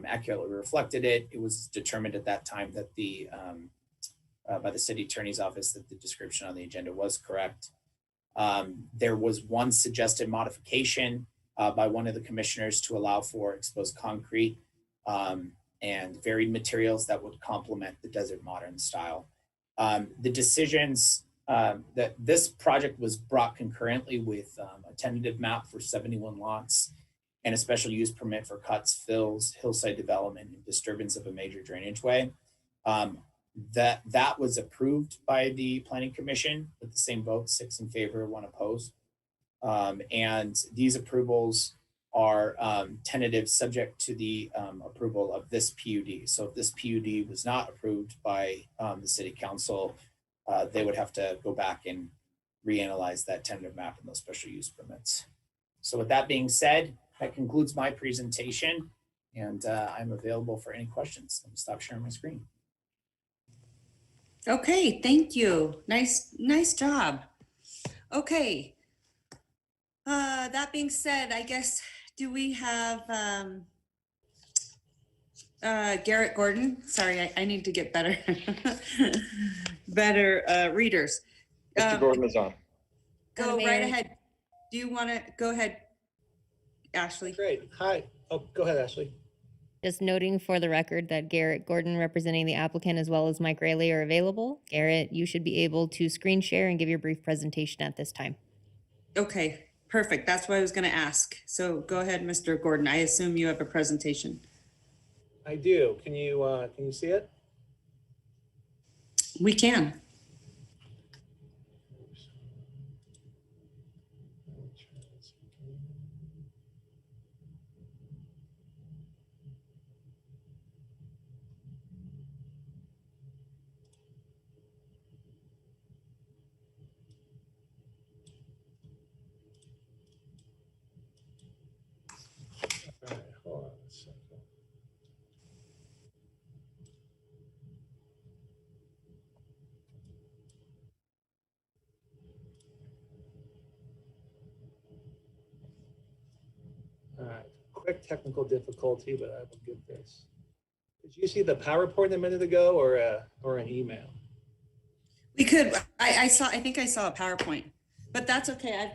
accurately reflected it. It was determined at that time that by the city attorney's office that the description on the agenda was correct. There was one suggested modification by one of the commissioners to allow for exposed concrete and varied materials that would complement the desert modern style. The decisions that this project was brought concurrently with a tentative map for 71 lots and a special use permit for cuts, fills, hillside development, and disturbance of a major drainage way. That was approved by the planning commission with the same vote, 6 in favor, 1 opposed. And these approvals are tentative, subject to the approval of this PUD. So if this PUD was not approved by the city council, they would have to go back and reanalyze that tentative map and those special use permits. So with that being said, that concludes my presentation, and I'm available for any questions. Let me stop sharing my screen. Okay, thank you. Nice job. Okay. That being said, I guess, do we have Garrett Gordon? Sorry, I need to get better readers. Mr. Gordon is on. Go right ahead. Do you want to go ahead, Ashley? Great. Hi. Oh, go ahead, Ashley. Just noting for the record that Garrett Gordon, representing the applicant, as well as Mike Rayleigh, are available. Garrett, you should be able to screen share and give your brief presentation at this time. Okay, perfect. That's what I was going to ask. So go ahead, Mr. Gordon. I assume you have a presentation. I do. Can you see it? We can. quick technical difficulty, but I will get this. Did you see the PowerPoint a minute ago or an email? We could, I think I saw a PowerPoint, but that's okay.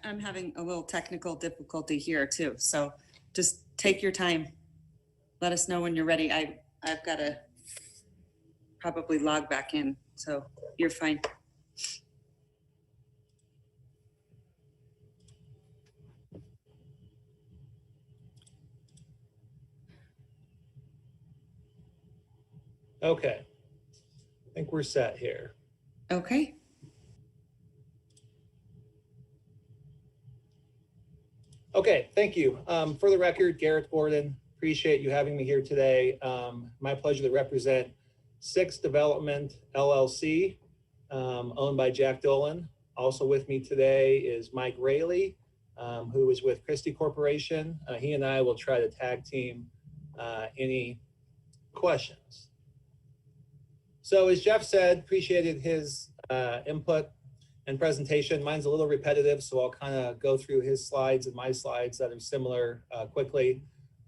I'm having a little technical difficulty here too. So just take your time. Let us know when you're ready. I've got to probably log back in, so you're fine. Okay, I think we're set here. Okay. Okay, thank you. For the record, Garrett Gordon, appreciate you having me here today. My pleasure to represent Six Development LLC, owned by Jack Dolan. Also with me today is Mike Rayleigh, who is with Christie Corporation. He and I will try to tag team any questions. So as Jeff said, appreciated his input and presentation. Mine's a little repetitive, so I'll kind of go through his slides and my slides that are similar quickly.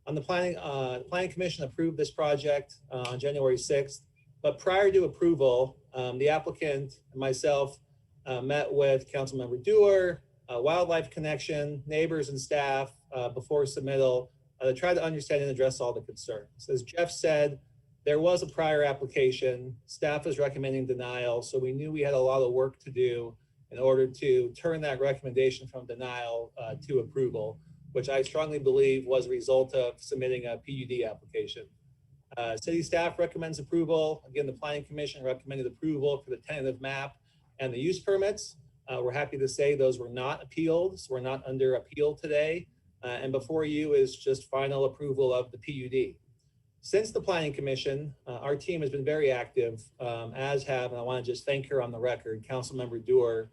On the Planning Commission approved this project on January 6th, but prior to approval, the applicant and myself met with Councilmember Dewar, Wildlife Connection, neighbors and staff before submittal to try to understand and address all the concerns. As Jeff said, there was a prior application. Staff is recommending denial, so we knew we had a lot of work to do in order to turn that recommendation from denial to approval, which I strongly believe was a result of submitting a PUD application. City staff recommends approval. Again, the Planning Commission recommended approval for the tentative map and the use permits. We're happy to say those were not appealed, so we're not under appeal today. And before you is just final approval of the PUD. Since the Planning Commission, our team has been very active, as have, and I want to just thank her on the record, Councilmember Dewar,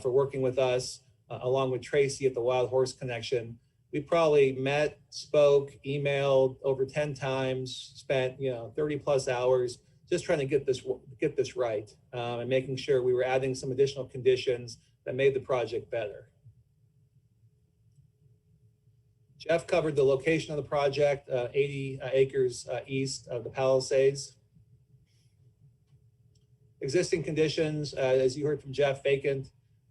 for working with us, along with Tracy at the Wild Horse Connection. We probably met, spoke, emailed over 10 times, spent 30 plus hours just trying to get this right and making sure we were adding some additional conditions that made the project better. Jeff covered the location of the project, 80 acres east of the Palisades. Existing conditions, as you heard from Jeff, vacant,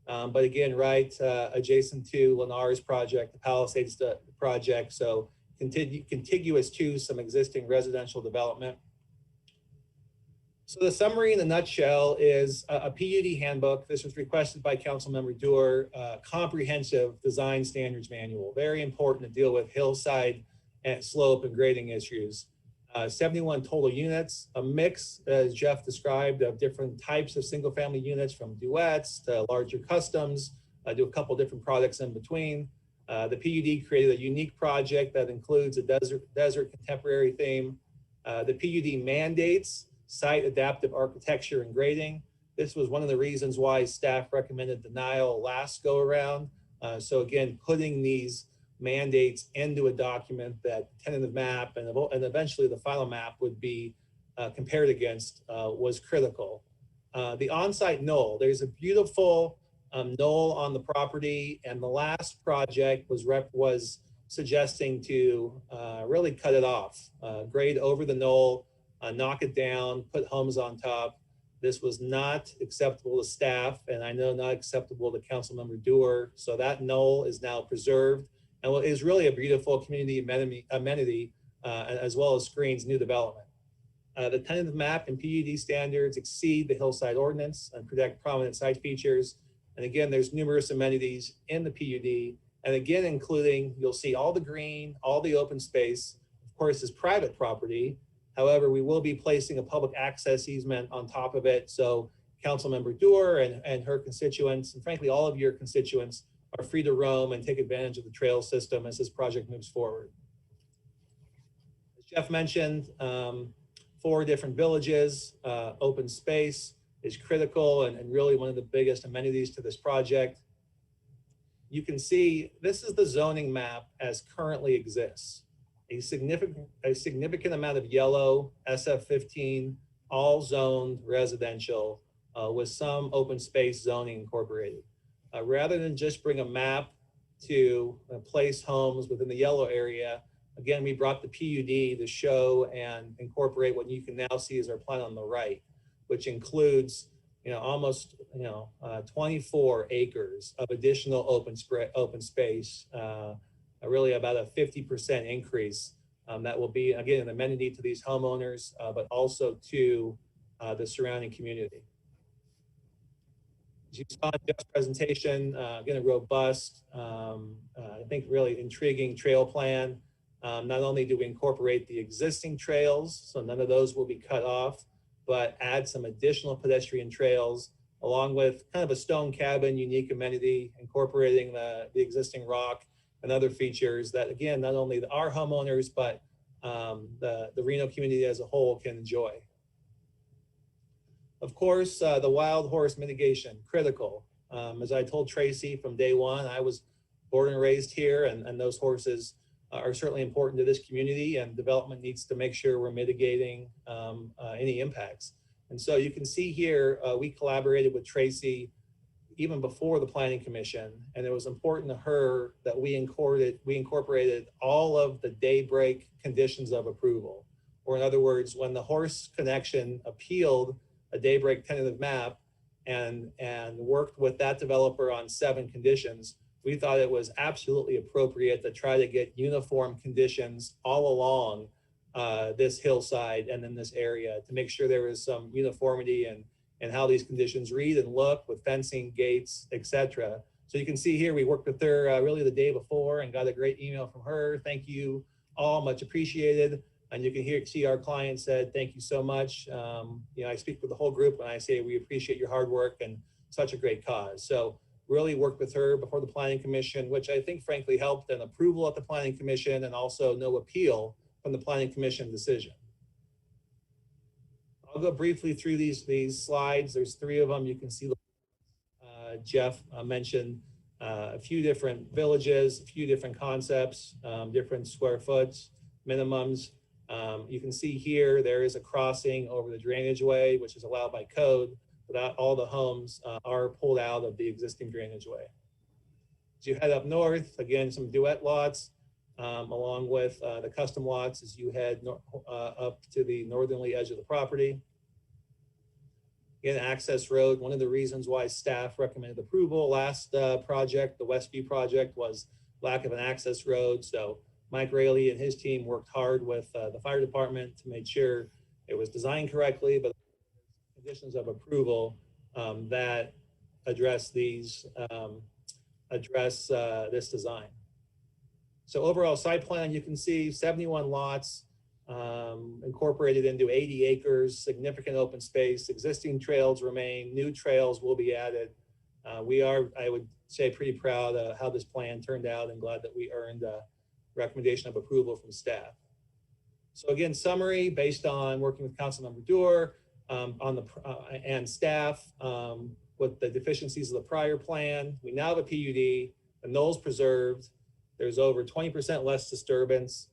but again, right adjacent to Lennar's project, the Palisades project, so contiguous to some existing residential development. So the summary in a nutshell is a PUD handbook. This was requested by Councilmember Dewar, comprehensive design standards manual, very important to deal with hillside and slope and grading issues. 71 total units, a mix, as Jeff described, of different types of single family units from duets to larger customs, do a couple different products in between. The PUD created a unique project that includes a desert contemporary theme. The PUD mandates site adaptive architecture and grading. This was one of the reasons why staff recommended denial last go around. So again, putting these mandates into a document that tentative map and eventually the final map would be compared against was critical. The on-site knoll, there's a beautiful knoll on the property, and the last project was suggesting to really cut it off, grade over the knoll, knock it down, put homes on top. This was not acceptable to staff, and I know not acceptable to Councilmember Dewar. So that knoll is now preserved and is really a beautiful community amenity as well as screens new development. The tentative map and PUD standards exceed the hillside ordinance and protect prominent site features. And again, there's numerous amenities in the PUD, and again, including, you'll see all the green, all the open space, of course, is private property. However, we will be placing a public access easement on top of it. So Councilmember Dewar and her constituents, and frankly, all of your constituents, are free to roam and take advantage of the trail system as this project moves forward. As Jeff mentioned, 4 different villages, open space is critical and really one of the biggest amenities to this project. You can see this is the zoning map as currently exists. A significant amount of yellow, SF15, all zoned residential with some open space zoning incorporated. Rather than just bring a map to place homes within the yellow area. Again, we brought the PUD to show and incorporate what you can now see as our plan on the right, which includes, almost, 24 acres of additional open space, really about a 50% increase. That will be, again, an amenity to these homeowners, but also to the surrounding community. As you saw in Jeff's presentation, again, a robust, I think really intriguing trail plan. Not only do we incorporate the existing trails, so none of those will be cut off, but add some additional pedestrian trails along with kind of a stone cabin, unique amenity, incorporating the existing rock and other features that, again, not only our homeowners, but the Reno community as a whole can enjoy. Of course, the wild horse mitigation, critical. As I told Tracy from day one, I was born and raised here, and those horses are certainly important to this community, and development needs to make sure we're mitigating any impacts. And so you can see here, we collaborated with Tracy even before the Planning Commission, and it was important to her that we incorporated all of the daybreak conditions of approval. Or in other words, when the Horse Connection appealed a daybreak tentative map and worked with that developer on 7 conditions, we thought it was absolutely appropriate to try to get uniform conditions all along this hillside and in this area to make sure there was some uniformity and how these conditions read and look with fencing, gates, etc. So you can see here, we worked with her really the day before and got a great email from her. Thank you all, much appreciated. And you can see our client said, thank you so much. I speak for the whole group when I say we appreciate your hard work and such a great cause. So really worked with her before the Planning Commission, which I think frankly helped an approval at the Planning Commission and also no appeal from the Planning Commission decision. I'll go briefly through these slides. There's 3 of them. You can see Jeff mentioned a few different villages, a few different concepts, different square foots, minimums. You can see here, there is a crossing over the drainage way, which is allowed by code, but all the homes are pulled out of the existing drainage way. As you head up north, again, some duet lots, along with the custom lots as you head up to the northerly edge of the property. Again, access road, one of the reasons why staff recommended approval last project, the Westview project, was lack of an access road. So Mike Raley and his team worked hard with the fire department to make sure it was designed correctly, but conditions of approval that address these, this design. So overall site plan, you can see 71 lots incorporated into 80 acres, significant open space, existing trails remain, new trails will be added. We are, I would say, pretty proud of how this plan turned out and glad that we earned a recommendation of approval from staff. So again, summary based on working with Councilmember Doer and staff with the deficiencies of the prior plan. We now have a PUD, the knolls preserved. There's over 20% less disturbance.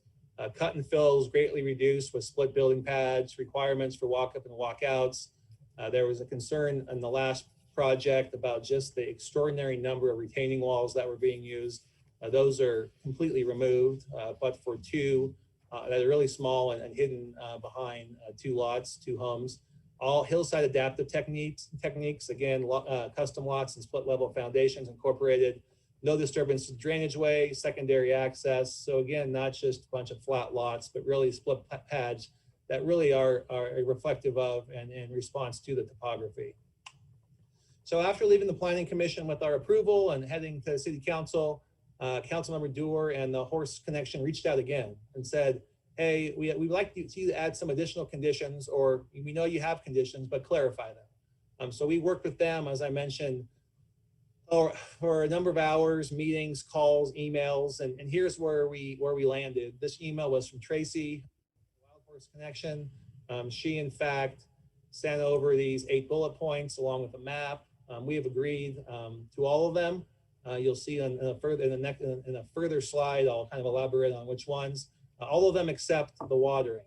Cut and fills greatly reduced with split building pads, requirements for walk up and walk outs. There was a concern in the last project about just the extraordinary number of retaining walls that were being used. Those are completely removed, but for 2 that are really small and hidden behind 2 lots, 2 homes. All hillside adaptive techniques, again, custom lots and split level foundations incorporated. No disturbance to drainage way, secondary access. So again, not just a bunch of flat lots, but really split pads that really are reflective of and in response to the topography. So after leaving the Planning Commission with our approval and heading to City Council, Councilmember Doer and the Horse Connection reached out again and said, hey, we'd like you to add some additional conditions, or we know you have conditions, but clarify them. So we worked with them, as I mentioned, for a number of hours, meetings, calls, emails, and here's where we landed. This email was from Tracy, Wild Horse Connection. She, in fact, sent over these 8 bullet points along with a map. We have agreed to all of them. You'll see in a further slide, I'll kind of elaborate on which ones. All of them except the watering.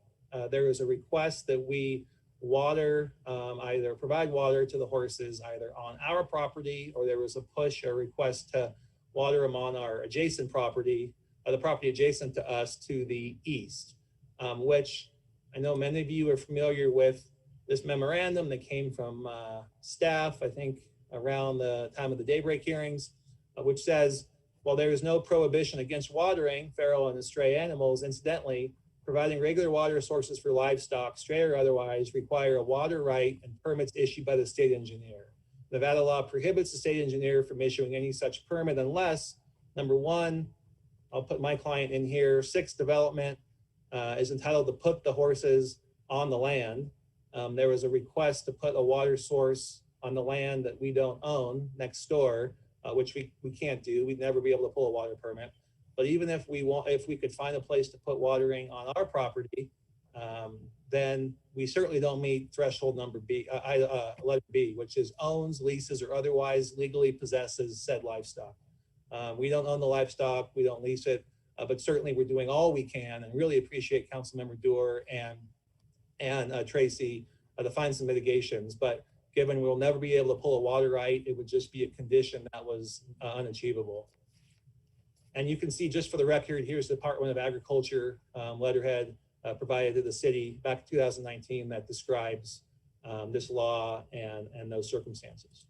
There is a request that we water, either provide water to the horses either on our property, or there was a push or request to water them on our adjacent property, the property adjacent to us to the east, which I know many of you are familiar with this memorandum that came from staff, I think around the time of the daybreak hearings, which says, while there is no prohibition against watering feral and stray animals, incidentally, providing regular water sources for livestock, stray or otherwise, require a water right and permits issued by the state engineer. Nevada law prohibits the state engineer from issuing any such permit unless, number one, I'll put my client in here, 6 development is entitled to put the horses on the land. There was a request to put a water source on the land that we don't own next door, which we can't do. We'd never be able to pull a water permit. But even if we could find a place to put watering on our property, then we certainly don't meet threshold number B, letter B, which is owns, leases, or otherwise legally possesses said livestock. We don't own the livestock, we don't lease it, but certainly we're doing all we can, and really appreciate Councilmember Doer and Tracy to find some mitigations. But given we'll never be able to pull a water right, it would just be a condition that was unachievable. And you can see, just for the record, here's the Department of Agriculture letterhead provided to the city back in 2019 that describes this law and those circumstances.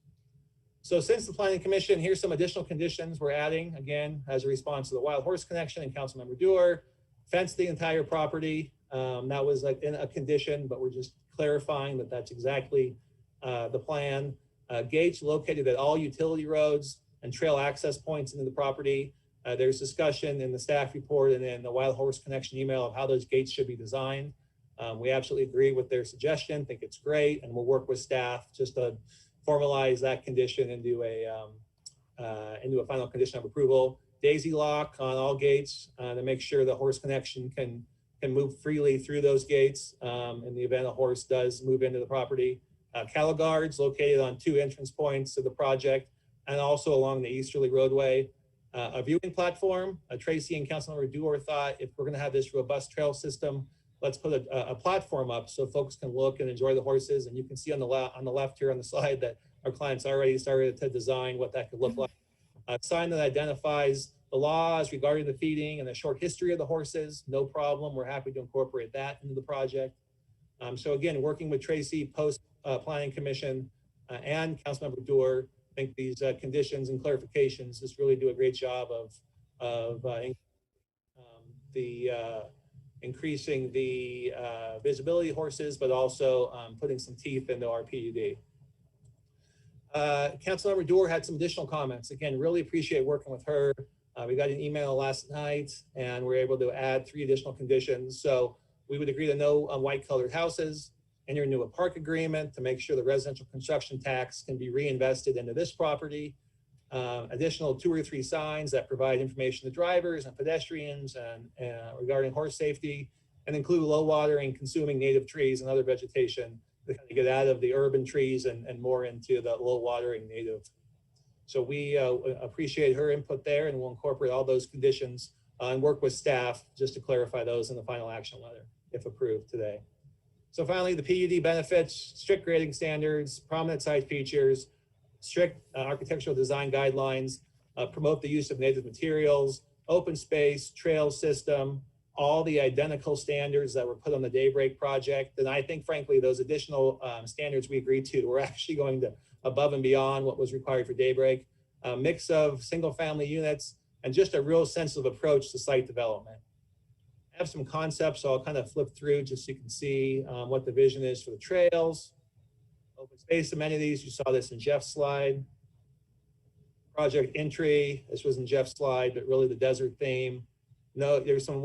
So since the Planning Commission, here's some additional conditions we're adding, again, as a response to the Wild Horse Connection and Councilmember Doer. Fence the entire property. That was like in a condition, but we're just clarifying that that's exactly the plan. Gates located at all utility roads and trail access points into the property. There's discussion in the staff report and in the Wild Horse Connection email of how those gates should be designed. We absolutely agree with their suggestion, think it's great, and we'll work with staff just to formalize that condition into a final condition of approval. Daisy lock on all gates to make sure the Horse Connection can move freely through those gates in the event a horse does move into the property. Cattle guards located on 2 entrance points of the project and also along the easterly roadway. A viewing platform. Tracy and Councilmember Doer thought, if we're going to have this robust trail system, let's put a platform up so folks can look and enjoy the horses. And you can see on the left here on the slide that our clients already started to design what that could look like. A sign that identifies the laws regarding the feeding and the short history of the horses. No problem. We're happy to incorporate that into the project. So again, working with Tracy post Planning Commission and Councilmember Doer, I think these conditions and clarifications just really do a great job of increasing the visibility of horses, but also putting some teeth into our PUD. Councilmember Doer had some additional comments. Again, really appreciate working with her. We got an email last night and we're able to add 3 additional conditions. So we would agree to no white colored houses, enter into a park agreement to make sure the residential construction tax can be reinvested into this property. Additional 2 or 3 signs that provide information to drivers and pedestrians and regarding horse safety, and include low watering, consuming native trees and other vegetation to kind of get out of the urban trees and more into the low watering native. So we appreciate her input there, and we'll incorporate all those conditions and work with staff just to clarify those in the final action letter, if approved today. So finally, the PUD benefits, strict grading standards, prominent site features, strict architectural design guidelines, promote the use of native materials, open space, trail system, all the identical standards that were put on the Daybreak project. And I think, frankly, those additional standards we agreed to were actually going to above and beyond what was required for Daybreak. A mix of single family units and just a real sensitive approach to site development. I have some concepts, so I'll kind of flip through just so you can see what the vision is for the trails. Open space amenities, you saw this in Jeff's slide. Project entry, this was in Jeff's slide, but really the desert theme. No, there's some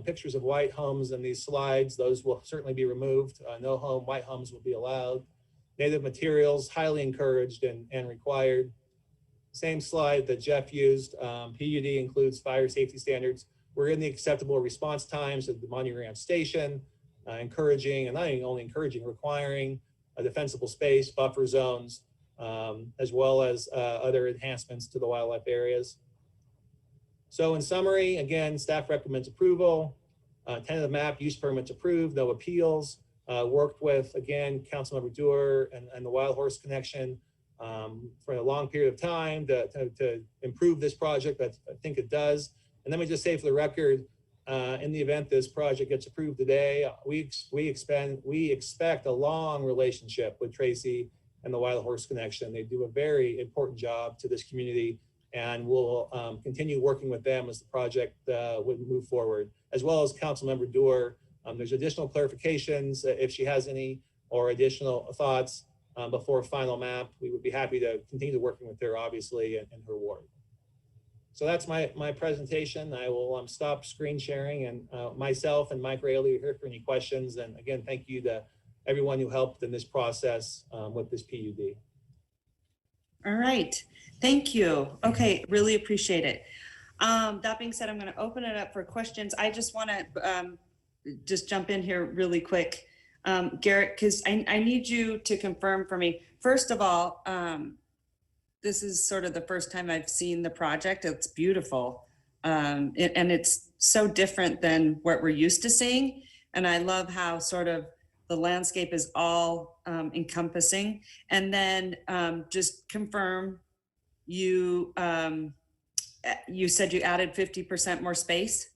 pictures of white homes in these slides. Those will certainly be removed. No white homes will be allowed. Native materials, highly encouraged and required. Same slide that Jeff used. PUD includes fire safety standards. We're in the acceptable response times of the Monty Ramp Station, encouraging, and not only encouraging, requiring a defensible space, buffer zones, as well as other enhancements to the wildlife areas. So in summary, again, staff recommends approval. Tentative map, use permits approved, no appeals. Worked with, again, Councilmember Doer and the Wild Horse Connection for a long period of time to improve this project. I think it does. And let me just say for the record, in the event this project gets approved today, we expect a long relationship with Tracy and the Wild Horse Connection. They do a very important job to this community, and we'll continue working with them as the project would move forward, as well as Councilmember Doer. There's additional clarifications if she has any, or additional thoughts before a final map. We would be happy to continue working with her, obviously, in her ward. So that's my presentation. I will stop screen sharing, and myself and Mike Raley are here for any questions. And again, thank you to everyone who helped in this process with this PUD. All right, thank you. Okay, really appreciate it. That being said, I'm going to open it up for questions. I just want to just jump in here really quick, Garrett, because I need you to confirm for me. First of all, this is sort of the first time I've seen the project. It's beautiful. And it's so different than what we're used to seeing. And I love how sort of the landscape is all encompassing. And then just confirm, you said you added 50% more space?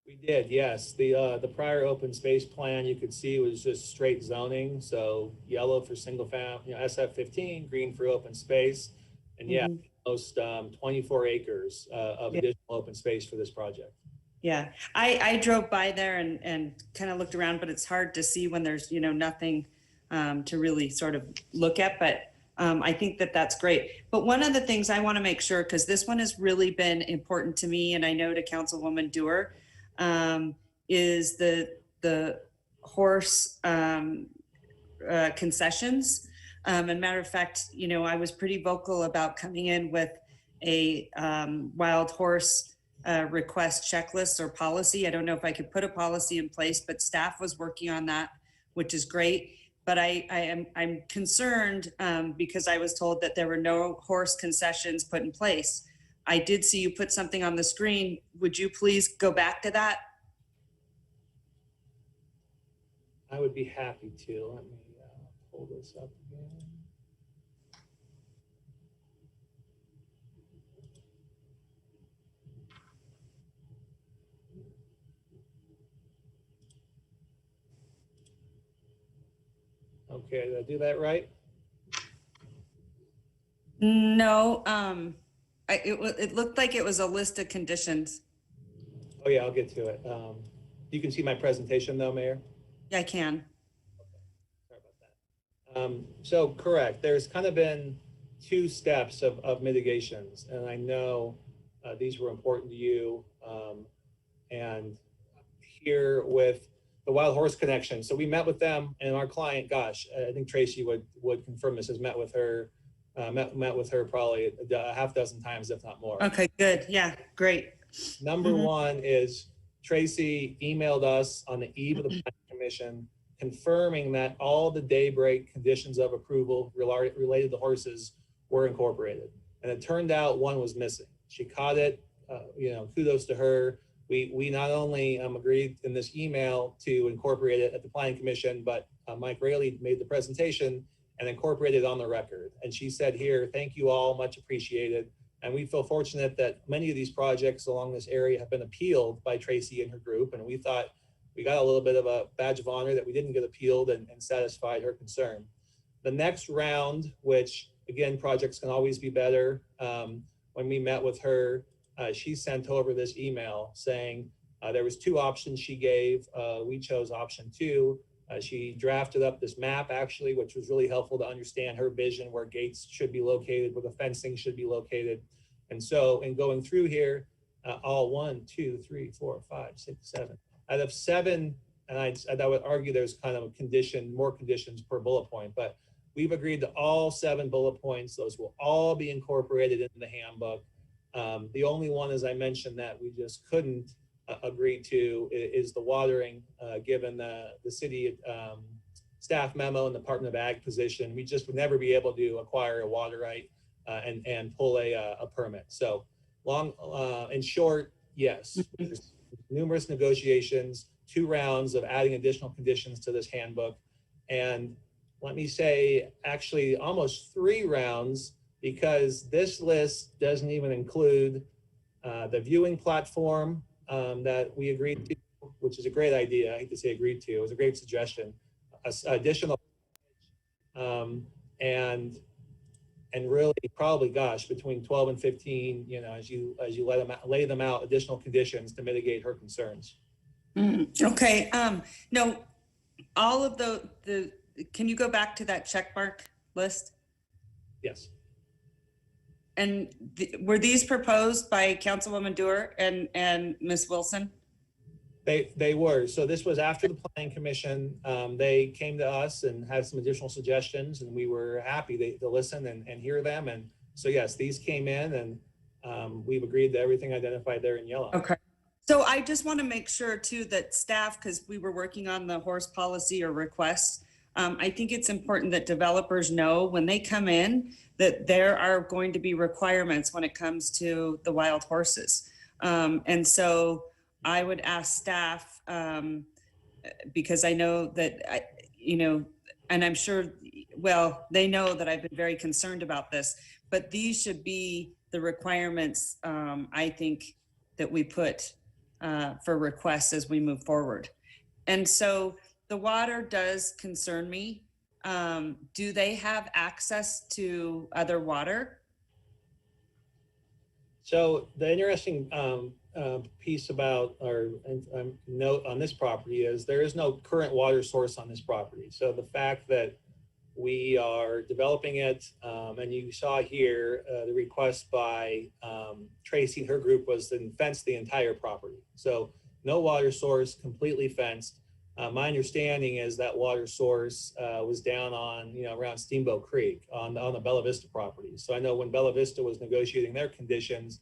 We did, yes. The prior open space plan you could see was just straight zoning. So yellow for single family, SF15, green for open space. And yeah, almost 24 acres of additional open space for this project. Yeah, I drove by there and kind of looked around, but it's hard to see when there's, nothing to really sort of look at. But I think that that's great. But one of the things I want to make sure, because this one has really been important to me, and I know to Councilwoman Doer, is the horse concessions. And matter of fact, I was pretty vocal about coming in with a wild horse request checklist or policy. I don't know if I could put a policy in place, but staff was working on that, which is great. But I'm concerned because I was told that there were no horse concessions put in place. I did see you put something on the screen. Would you please go back to that? I would be happy to. Let me pull this up again. Okay, did I do that right? No, it looked like it was a list of conditions. Oh yeah, I'll get to it. You can see my presentation though, Mayor? Yeah, I can. Sorry about that. So correct, there's kind of been two steps of mitigations, and I know these were important to you. And here with the Wild Horse Connection, so we met with them, and our client, gosh, I think Tracy would confirm this, has met with her probably a half dozen times, if not more. Okay, good. Yeah, great. Number one is Tracy emailed us on the eve of the Planning Commission confirming that all the daybreak conditions of approval related to horses were incorporated. And it turned out one was missing. She caught it, kudos to her. We not only agreed in this email to incorporate it at the Planning Commission, but Mike Raley made the presentation and incorporated it on the record. And she said here, thank you all, much appreciated. And we feel fortunate that many of these projects along this area have been appealed by Tracy and her group. And we thought we got a little bit of a badge of honor that we didn't get appealed and satisfied her concern. The next round, which again, projects can always be better. When we met with her, she sent over this email saying there was two options she gave. We chose option two. She drafted up this map actually, which was really helpful to understand her vision, where gates should be located, where the fencing should be located. And so in going through here, all 1, 2, 3, 4, 5, 6, 7, out of 7, and I would argue there's kind of more conditions per bullet point, but we've agreed to all 7 bullet points. Those will all be incorporated into the handbook. The only one, as I mentioned, that we just couldn't agree to is the watering, given the city staff memo and the Department of Ag position. We just would never be able to acquire a water right and pull a permit. So in short, yes, there's numerous negotiations, 2 rounds of adding additional conditions to this handbook. And let me say, actually almost 3 rounds, because this list doesn't even include the viewing platform that we agreed to, which is a great idea. I hate to say agreed to, it was a great suggestion. Additional, and really probably, gosh, between 12 and 15, you know, as you lay them out, additional conditions to mitigate her concerns. Okay, no, all of the, can you go back to that check mark list? Yes. And were these proposed by Councilwoman Dewar and Ms. Wilson? They were. So this was after the planning commission. They came to us and had some additional suggestions, and we were happy to listen and hear them. And so, yes, these came in, and we've agreed to everything identified there in yellow. Okay. So I just want to make sure too that staff, because we were working on the horse policy or requests, I think it's important that developers know when they come in that there are going to be requirements when it comes to the wild horses. And so I would ask staff, because I know that, you know, and I'm sure, well, they know that I've been very concerned about this, but these should be the requirements, I think, that we put for requests as we move forward. And so the water does concern me. Do they have access to other water? So the interesting piece about our note on this property is there is no current water source on this property. So the fact that we are developing it, and you saw here the request by Tracy and her group was to fence the entire property. So no water source, completely fenced. My understanding is that water source was down on, you know, around Steamboat Creek on the Bella Vista property. So I know when Bella Vista was negotiating their conditions,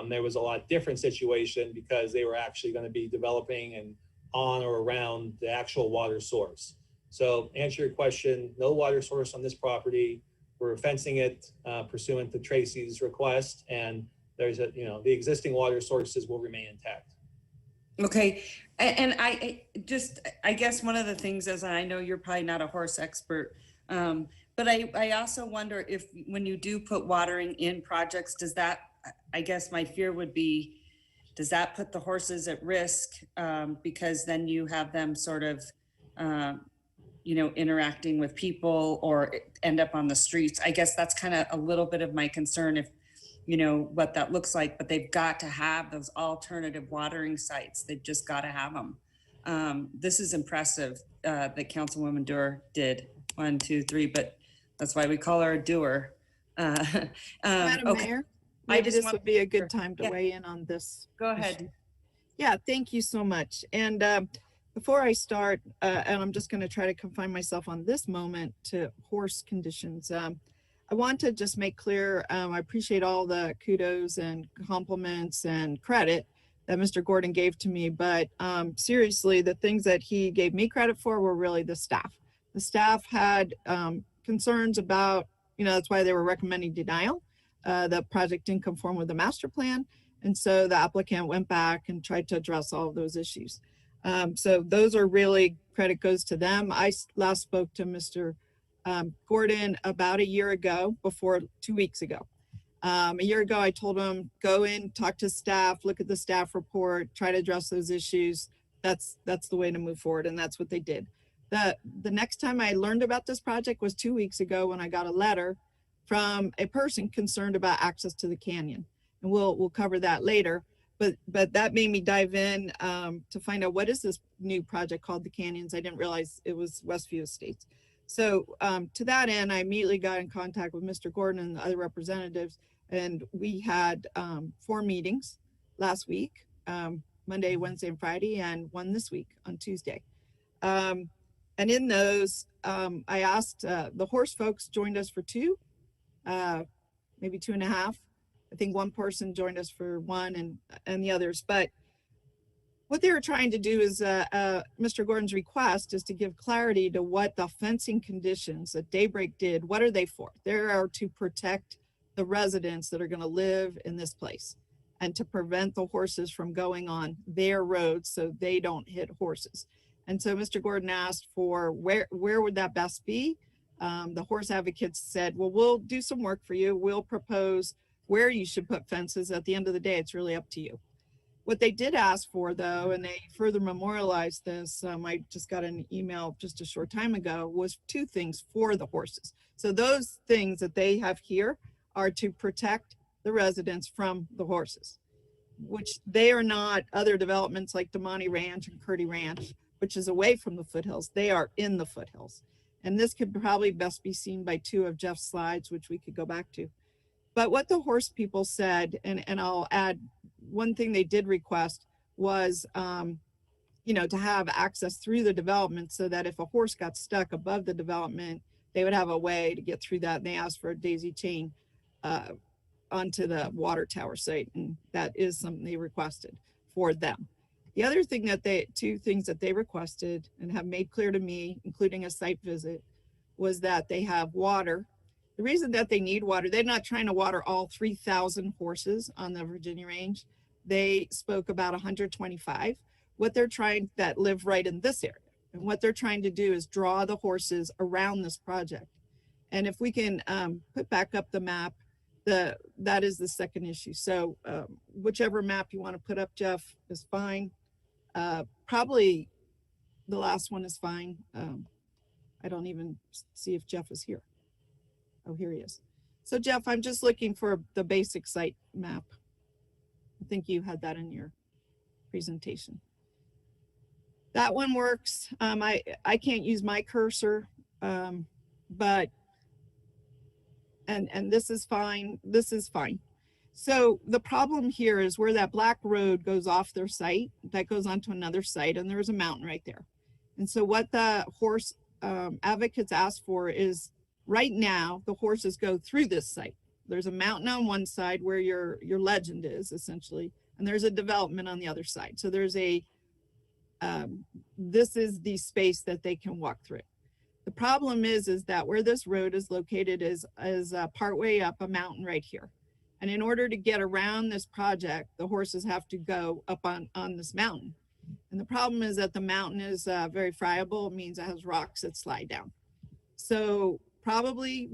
there was a lot different situation because they were actually going to be developing and on or around the actual water source. So answer your question, no water source on this property. We're fencing it pursuant to Tracy's request, and there's a, you know, the existing water sources will remain intact. Okay, and I guess one of the things is, and I know you're probably not a horse expert, but I also wonder if when you do put watering in projects, does that, I guess my fear would be, does that put the horses at risk? Because then you have them sort of, you know, interacting with people or end up on the streets. I guess that's kind of a little bit of my concern, if, you know, what that looks like, but they've got to have those alternative watering sites. They've just got to have them. This is impressive that Councilwoman Dewar did 1, 2, 3, but that's why we call her a doer. Madam okay. Mayor, I maybe just this want would be a good time to weigh in on this. Go ahead. issue. Yeah, thank you so much. And before I start, and I'm just going to try to confine myself on this moment to horse conditions. I want to just make clear, I appreciate all the kudos and compliments and credit that Mr. Gordon gave to me, but seriously, the things that he gave me credit for were really the staff. The staff had concerns about, you know, that's why they were recommending denial. The project didn't conform with the master plan. And so the applicant went back and tried to address all of those issues. So those are really, credit goes to them. I last spoke to Mr. Gordon about a year ago, 2 weeks ago. A year ago, I told him, go in, talk to staff, look at the staff report, try to address those issues. That's the way to move forward. And that's what they did. The next time I learned about this project was 2 weeks ago when I got a letter from a person concerned about access to the canyon. And we'll cover that later. But that made me dive in to find out what is this new project called the Canyons. I didn't realize it was Westview Estates. So to that end, I immediately got in contact with Mr. Gordon and the other representatives, and we had 4 meetings last week, Monday, Wednesday, and Friday, and one this week on Tuesday. And in those, I asked, the horse folks joined us for 2, maybe 2.5. I think one person joined us for 1 and the others, but what they were trying to do is, Mr. Gordon's request is to give clarity to what the fencing conditions that Daybreak did, what are they for? They are to protect the residents that are gonna live in this place and to prevent the horses from going on their roads so they don't hit horses. And so Mr. Gordon asked for where would that best be? the horse advocates said, well, we'll do some work for you. We'll propose where you should put fences. At the end of the day, it's really up to you. What they did ask for, though, and they further memorialized this, I just got an email just a short time ago, was two things for the horses. So those things that they have here are to protect the residents from the horses, which they are not other developments like Damani Ranch and Curdy Ranch, which is away from the foothills. They are in the foothills. And this could probably best be seen by two of Jeff's slides, which we could go back to. But what the horse people said, and I'll add, one thing they did request was, to have access through the development so that if a horse got stuck above the development, they would have a way to get through that. And they asked for a daisy chain onto the water tower site. And that is something they requested for them. The other thing two things that they requested and have made clear to me, including a site visit, was that they have water. The reason that they need water, they're not trying to water all 3,000 horses on the Virginia range. They spoke about 125. What they're trying, that live right in this area. And what they're trying to do is draw the horses around this project. And if we can put back up the map, that is the second issue. So whichever map you want to put up, Jeff, is fine. Probably the last one is fine. I don't even see if Jeff is here. Oh, here he is. So Jeff, I'm just looking for the basic site map. I think you had that in your presentation. That one works. I can't use my cursor, but this is fine. This is fine. So the problem here is where that black road goes off their site, that goes onto another site, and there's a mountain right there. And so what the horse advocates ask for is, right now, the horses go through this site. There's a mountain on one side where your legend is, essentially, and there's a development on the other side. So there's this is the space that they can walk through. The problem is that where this road is located is partway up a mountain right here. And in order to get around this project, the horses have to go up on this mountain. And the problem is that the mountain is very friable. It means it has rocks that slide down. So probably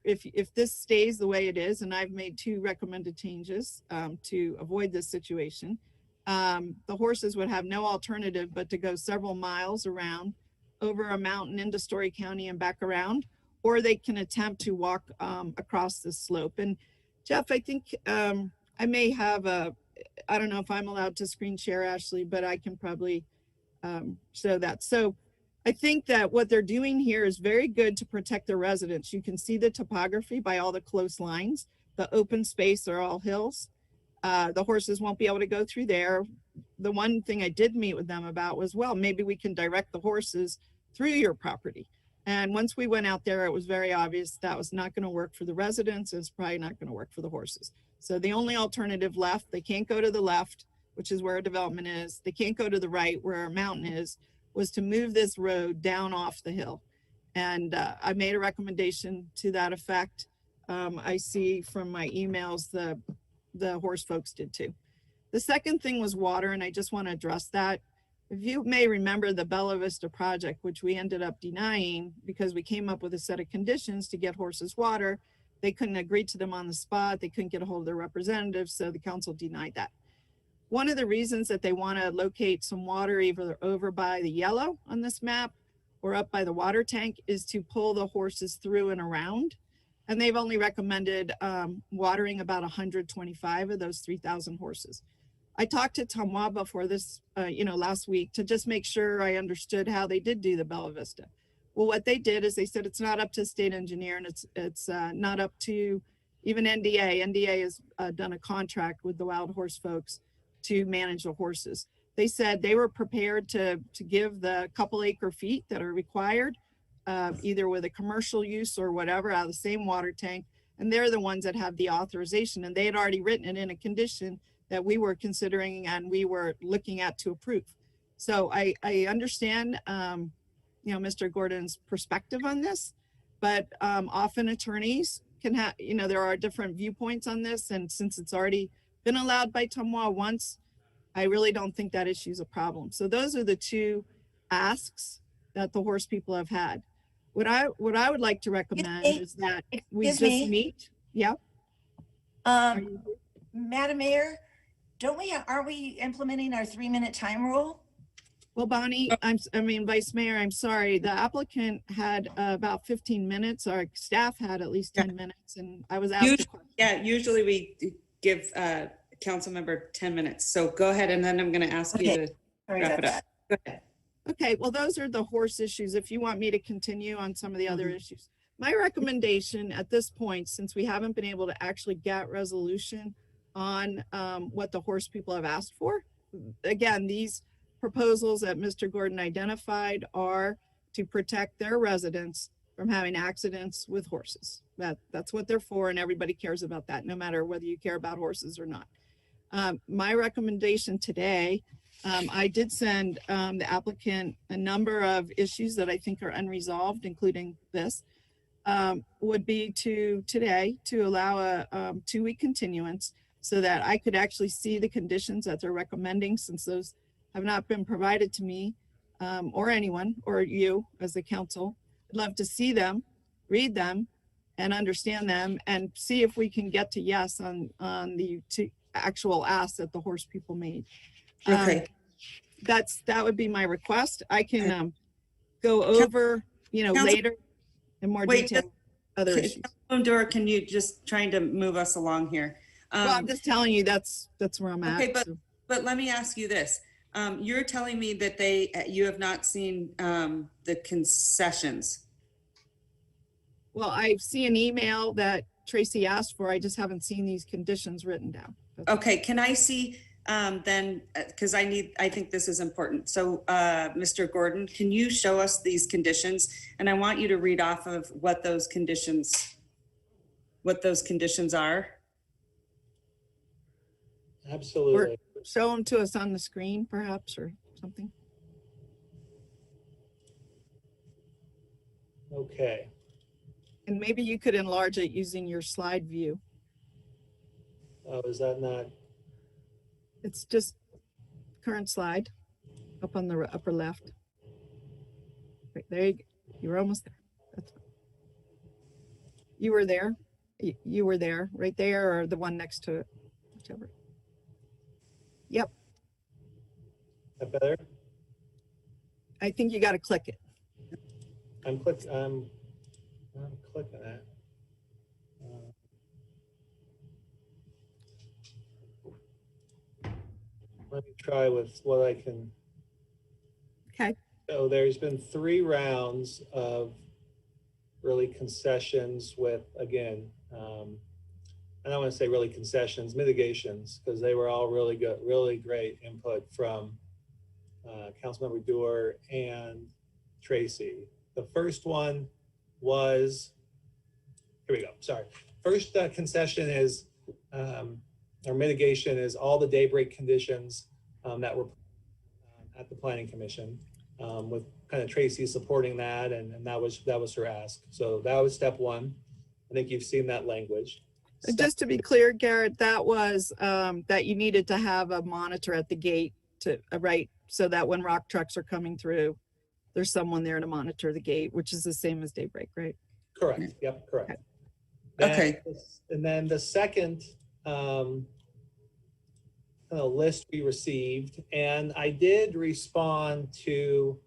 if this stays the way it is, and I've made 2 recommended changes to avoid this situation, the horses would have no alternative but to go several miles around over a mountain into Story County and back around, or they can attempt to walk across this slope. And Jeff, I think I may have I don't know if I'm allowed to screen share, Ashley, but I can probably show that. So I think that what they're doing here is very good to protect their residents. You can see the topography by all the close lines. The open space are all hills. The horses won't be able to go through there. The one thing I did meet with them about was, well, maybe we can direct the horses through your property. And once we went out there, it was very obvious that was not going to work for the residents. It's probably not going to work for the horses. So the only alternative left, they can't go to the left, which is where a development is. They can't go to the right where a mountain is, was to move this road down off the hill. And I made a recommendation to that effect. I see from my emails the horse folks did too. The second thing was water, and I just want to address that. If you may remember the Bella Vista project, which we ended up denying because we came up with a set of conditions to get horses water. They couldn't agree to them on the spot. They couldn't get a hold of their representatives, so the council denied that. One of the reasons that they want to locate some water either over by the yellow on this map or up by the water tank is to pull the horses through and around. And they've only recommended watering about 125 of those 3,000 horses. I talked to Tamwa before this, last week to just make sure I understood how they did do the Bella Vista. Well, what they did is they said it's not up to state engineer, and it's not up to even NDA. NDA has done a contract with the wild horse folks to manage the horses. They said they were prepared to give the couple acre feet that are required, either with a commercial use or whatever, out of the same water tank. And they're the ones that have the authorization, and they had already written it in a condition that we were considering and we were looking at to approve. So I understand, Mr. Gordon's perspective on this, but often attorneys can have, there are different viewpoints on this. And since it's already been allowed by Tamwa once, I really don't think that issue is a problem. So those are the 2 asks that the horse people have had. What I would like to recommend is that we just meet. Yeah. Madam Mayor, aren't we implementing our 3-minute time rule? Well, Bonnie, Vice Mayor, I'm sorry. The applicant had about 15 minutes. Our staff had at least 10 minutes, and I was asked. Usually we give council member 10 minutes. So go ahead, and then I'm going to ask you to wrap it up. Go ahead. Okay, well, those are the horse issues. If you want me to continue on some of the other issues. My recommendation at this point, since we haven't been able to actually get resolution on what the horse people have asked for, again, these proposals that Mr. Gordon identified are to protect their residents from having accidents with horses. That's what they're for, and everybody cares about that, no matter whether you care about horses or not. My recommendation today, I did send the applicant a number of issues that I think are unresolved, including this, would be to allow a 2-week continuance so that I could actually see the conditions that they're recommending, since those have not been provided to me or anyone, or you as the council. I'd love to see them, read them, and understand them, and see if we can get to yes on the actual asks that the horse people made. Okay. That would be my request. I can go over, later in more detail other issues. Dora, can you just trying to move us along here? Well, I'm just telling you that's where I'm at. Okay, but let me ask you this. You're telling me that you have not seen the concessions. Well, I see an email that Tracy asked for. I just haven't seen these conditions written down. Okay, can I see then, because I think this is important. So Mr. Gordon, can you show us these conditions? And I want you to read off of what those conditions are. Absolutely. Or show them to us on the screen, perhaps, or something. Okay. And maybe you could enlarge it using your slide view. Oh, is that not? It's just current slide up on the upper left. Right, there you go. You were almost there. That's fine. You were there. You were there, right there, or the one next to it, whichever. Yep. That better? I think you got to click it. I'm clicking that. Let me try with what I can. Okay. So there's been 3 rounds of really concessions with, again, I don't want to say really concessions, mitigations, because they were all really good, really great input from Councilmember Doer and Tracy. The first one was, here we go, sorry. First concession is, or mitigation is all the daybreak conditions that were at the Planning Commission, with kind of Tracy supporting that, and that was her ask. So that was step 1. I think you've seen that language. Just to be clear, Garrett, that was that you needed to have a monitor at the gate to right, so that when rock trucks are coming through, there's someone there to monitor the gate, which is the same as daybreak, right? Correct. Yep, correct. Okay. And then the second list we received, and I did respond to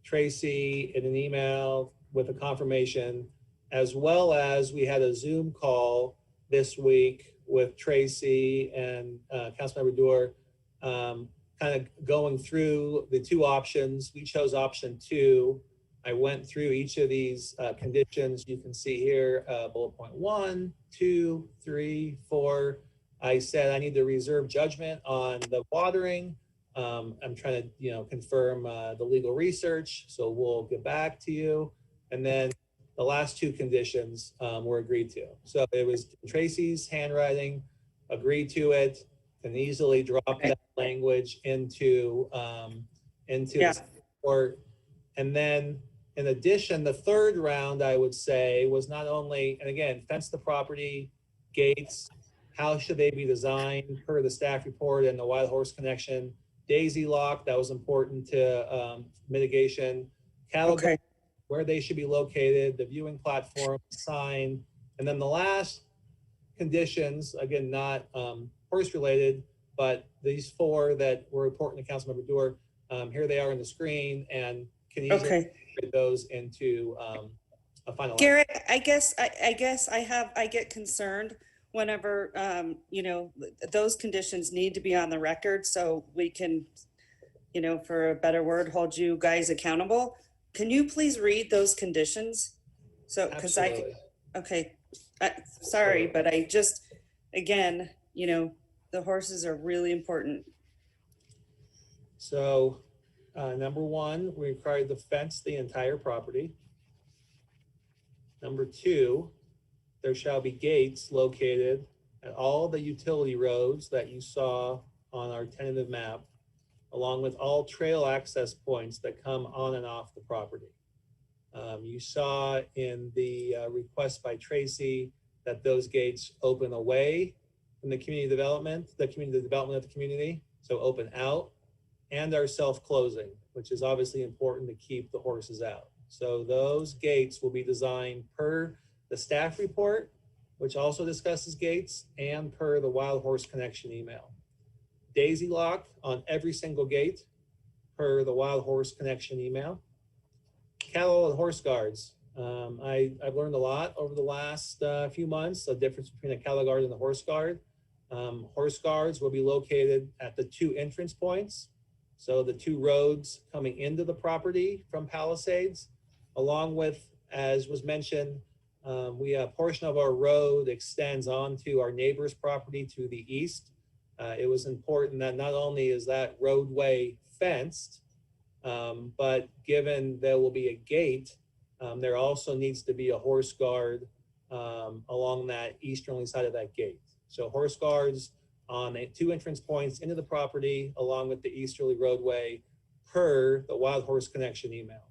Tracy in an email with a confirmation, as well as we had a Zoom call this week with Tracy and Councilmember Doer, kind of going through the 2 options. We chose option 2. I went through each of these conditions. You can see here, bullet point 1, 2, 3, 4. I said I need to reserve judgment on the watering. I'm trying to, confirm the legal research. So we'll get back to you. And then the last 2 conditions were agreed to. So it was Tracy's handwriting, agreed to it, and easily drop that language into the report. And then in addition, the 3rd round, I would say, was not only, and again, fence the property, gates, how should they be designed per the staff report and the Wild Horse Connection, daisy lock, that was important to mitigation, cattle where they should be located, the viewing platform, sign, and then the last conditions, again, not horse related, but these 4 that were important to Councilmember Doer, here they are on the screen and can easily fit those into a final. Garrett, I guess I get concerned whenever, you know, those conditions need to be on the record so we can, you know, for a better word, hold you guys accountable. Can you please read those conditions? So, because okay, sorry, but I just, again, you know, the horses are really important. So, number 1, we require to fence the entire property. Number 2, there shall be gates located at all the utility roads that you saw on our tentative map, along with all trail access points that come on and off the property. You saw in the request by Tracy that those gates open away from the community development of the community, so open out, and are self-closing, which is obviously important to keep the horses out. So those gates will be designed per the staff report, which also discusses gates, and per the Wild Horse Connection email. Daisy lock on every single gate per the Wild Horse Connection email. Cattle and horse guards. I've learned a lot over the last few months, the difference between a cattle guard and a horse guard. Horse guards will be located at the 2 entrance points. So the 2 roads coming into the property from Palisades, along with, as was mentioned, a portion of our road extends onto our neighbor's property to the east. It was important that not only is that roadway fenced, but given there will be a gate, there also needs to be a horse guard along that easterly side of that gate. So horse guards on 2 entrance points into the property along with the easterly roadway per the Wild Horse Connection email.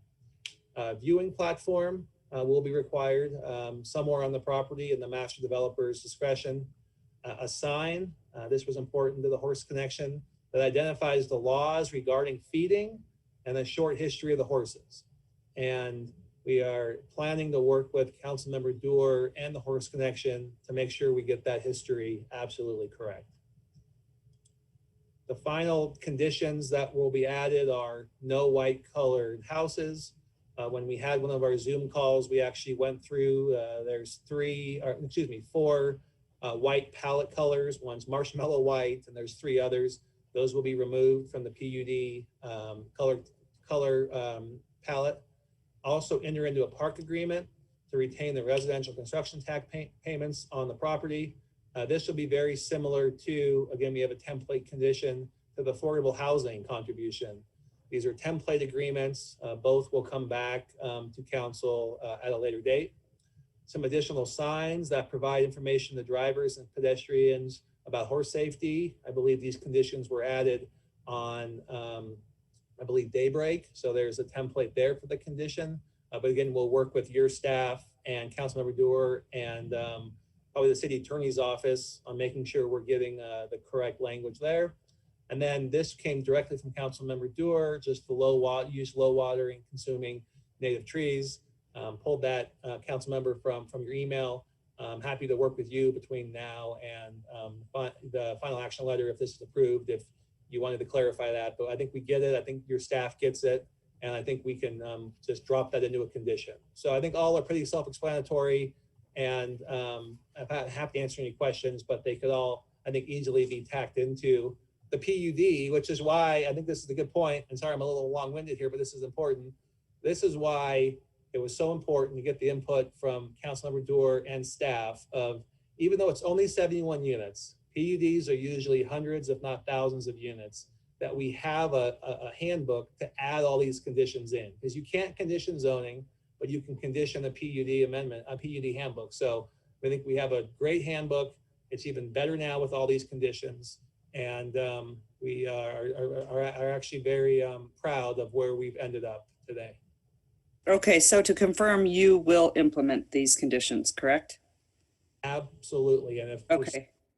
Viewing platform will be required somewhere on the property in the master developer's discretion. A sign, this was important to the Horse Connection, that identifies the laws regarding feeding and a short history of the horses. And we are planning to work with Councilmember Doer and the Horse Connection to make sure we get that history absolutely correct. The final conditions that will be added are no white colored houses. When we had one of our Zoom calls, we actually went through, there's 4 white palette colors. One's marshmallow white, and there's 3 others. Those will be removed from the PUD color palette. Also enter into a park agreement to retain the residential construction tax payments on the property. This will be very similar to, again, we have a template condition to the affordable housing contribution. These are template agreements. Both will come back to council at a later date. Some additional signs that provide information to drivers and pedestrians about horse safety. I believe these conditions were added on, I believe, daybreak. So there's a template there for the condition. But again, we'll work with your staff and Councilmember Doer and probably the city attorney's office on making sure we're getting the correct language there. And then this came directly from Councilmember Doer, just the low watering, consuming native trees. Pulled that Councilmember from your email. I'm happy to work with you between now and the final action letter if this is approved, if you wanted to clarify that. But I think we get it. I think your staff gets it. And I think we can just drop that into a condition. So I think all are pretty self-explanatory, and I'm happy to answer any questions, but they could all, I think, easily be tacked into the PUD, which is why I think this is a good point. And sorry, I'm a little long-winded here, but this is important. This is why it was so important to get the input from Councilmember Doer and staff of, even though it's only 71 units, PUDs are usually hundreds, if not thousands of units, that we have a handbook to add all these conditions in, because you can't condition zoning, but you can condition a PUD amendment, a PUD handbook. So I think we have a great handbook. It's even better now with all these conditions. And we are actually very proud of where we've ended up today. Okay, so to confirm, you will implement these conditions, correct? Absolutely. And if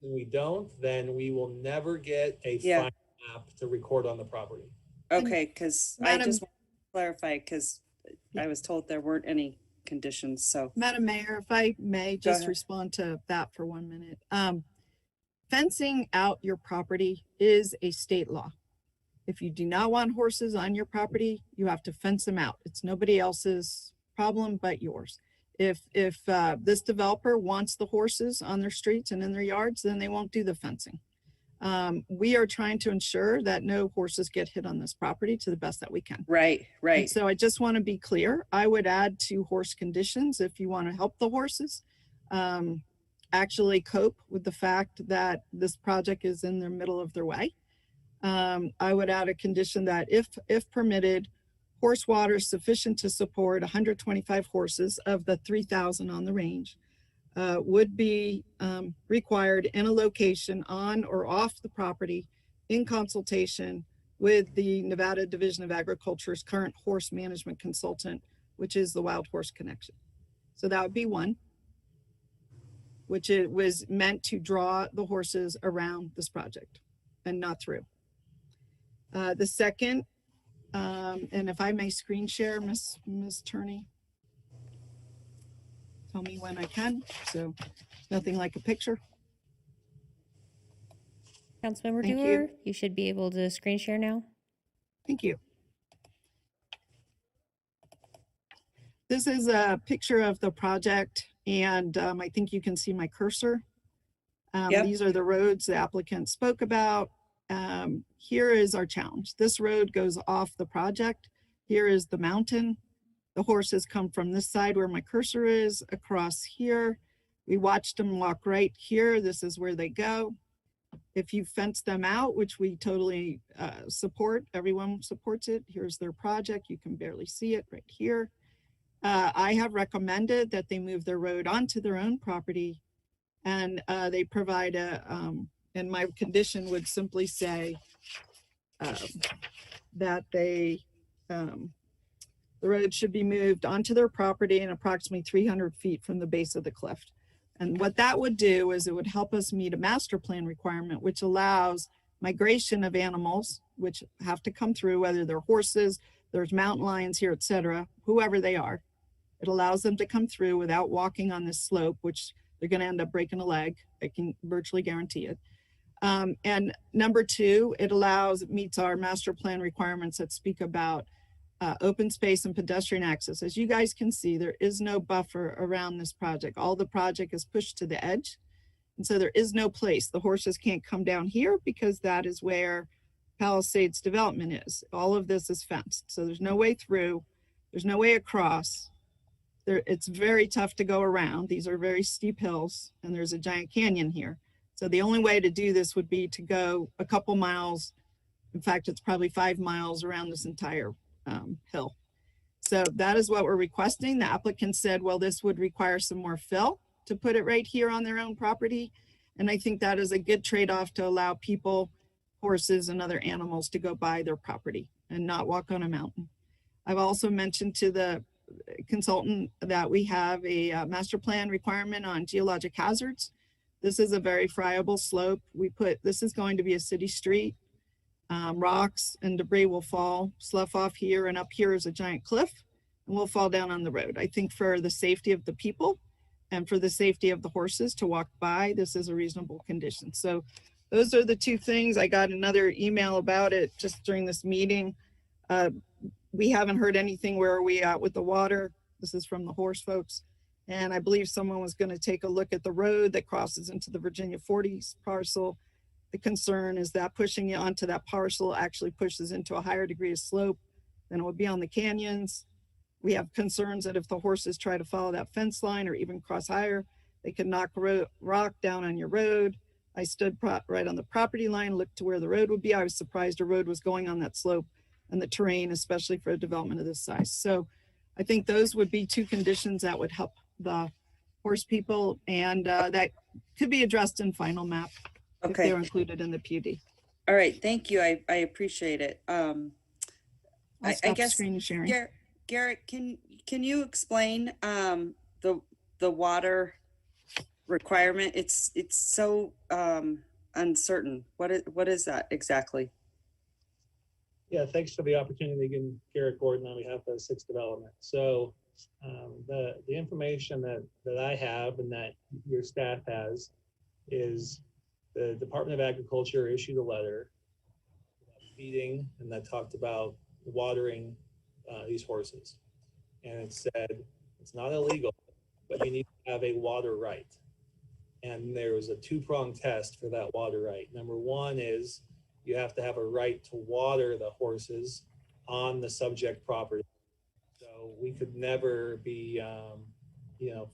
we don't, then we will never get a final map to record on the property. Okay, because I just want to clarify, because I was told there weren't any conditions, so. Madam Mayor, if I may Go just ahead. respond to that for 1 minute. Fencing out your property is a state law. If you do not want horses on your property, you have to fence them out. It's nobody else's problem but yours. If this developer wants the horses on their streets and in their yards, then they won't do the fencing. We are trying to ensure that no horses get hit on this property to the best that we can. Right, right. And so I just want to be clear. I would add to horse conditions if you want to help the horses actually cope with the fact that this project is in the middle of their way. I would add a condition that if permitted, horse water is sufficient to support 125 horses of the 3,000 on the range would be required in a location on or off the property in consultation with the Nevada Division of Agriculture's current horse management consultant, which is the Wild Horse Connection. So that would be one, which it was meant to draw the horses around this project and not through. The second, and if I may screen share, Miss Turney, tell me when I can. So nothing like a picture. Councilmember Thank Dewar, you. you should be able to screen share now. Thank you. This is a picture of the project, and I think you can see my cursor. Yep. These are the roads the applicant spoke about. Here is our challenge. This road goes off the project. Here is the mountain. The horses come from this side where my cursor is across here. We watched them walk right here. This is where they go. If you fence them out, which we totally support, everyone supports it. Here's their project. You can barely see it right here. I have recommended that they move their road onto their own property, and they provide and my condition would simply say that the road should be moved onto their property and approximately 300 feet from the base of the cliff. And what that would do is it would help us meet a master plan requirement, which allows migration of animals, which have to come through, whether they're horses, there's mountain lions here, etc., whoever they are. It allows them to come through without walking on this slope, which they're going to end up breaking a leg. I can virtually guarantee it. And number two, it meets our master plan requirements that speak about open space and pedestrian access. As you guys can see, there is no buffer around this project. All the project is pushed to the edge. And so there is no place. The horses can't come down here because that is where Palisades development is. All of this is fenced. So there's no way through. There's no way across. It's very tough to go around. These are very steep hills, and there's a giant canyon here. So the only way to do this would be to go a couple miles. In fact, it's probably 5 miles around this entire hill. So that is what we're requesting. The applicant said, well, this would require some more fill to put it right here on their own property. And I think that is a good trade-off to allow people, horses, and other animals to go by their property and not walk on a mountain. I've also mentioned to the consultant that we have a master plan requirement on geologic hazards. This is a very friable slope. This is going to be a city street. Rocks and debris will fall, slough off here, and up here is a giant cliff, and will fall down on the road. I think for the safety of the people and for the safety of the horses to walk by, this is a reasonable condition. So those are the two things. I got another email about it just during this meeting. We haven't heard anything. Where are we at with the water? This is from the horse folks. And I believe someone was going to take a look at the road that crosses into the Virginia 40s parcel. The concern is that pushing it onto that parcel actually pushes into a higher degree of slope than it would be on the canyons. We have concerns that if the horses try to follow that fence line or even cross higher, they could knock rock down on your road. I stood right on the property line, looked to where the road would be. I was surprised a road was going on that slope and the terrain, especially for a development of this size. So I think those would be two conditions that would help the horse people, and that could be addressed in final map. If Okay. they're included in the PUD. All right, thank you. I appreciate it. I guess screen sharing. Garrett, can you explain the water requirement? It's so uncertain. What is that exactly? Yeah, thanks for the opportunity again, Garrett Gordon on behalf of 6 Development. So the information that I have and that your staff has is the Department of Agriculture issued a letter feeding, and that talked about watering these horses. And it said, it's not illegal, but you need to have a water right. And there was a 2-pronged test for that water right. Number one is you have to have a right to water the horses on the subject property. So we could never be,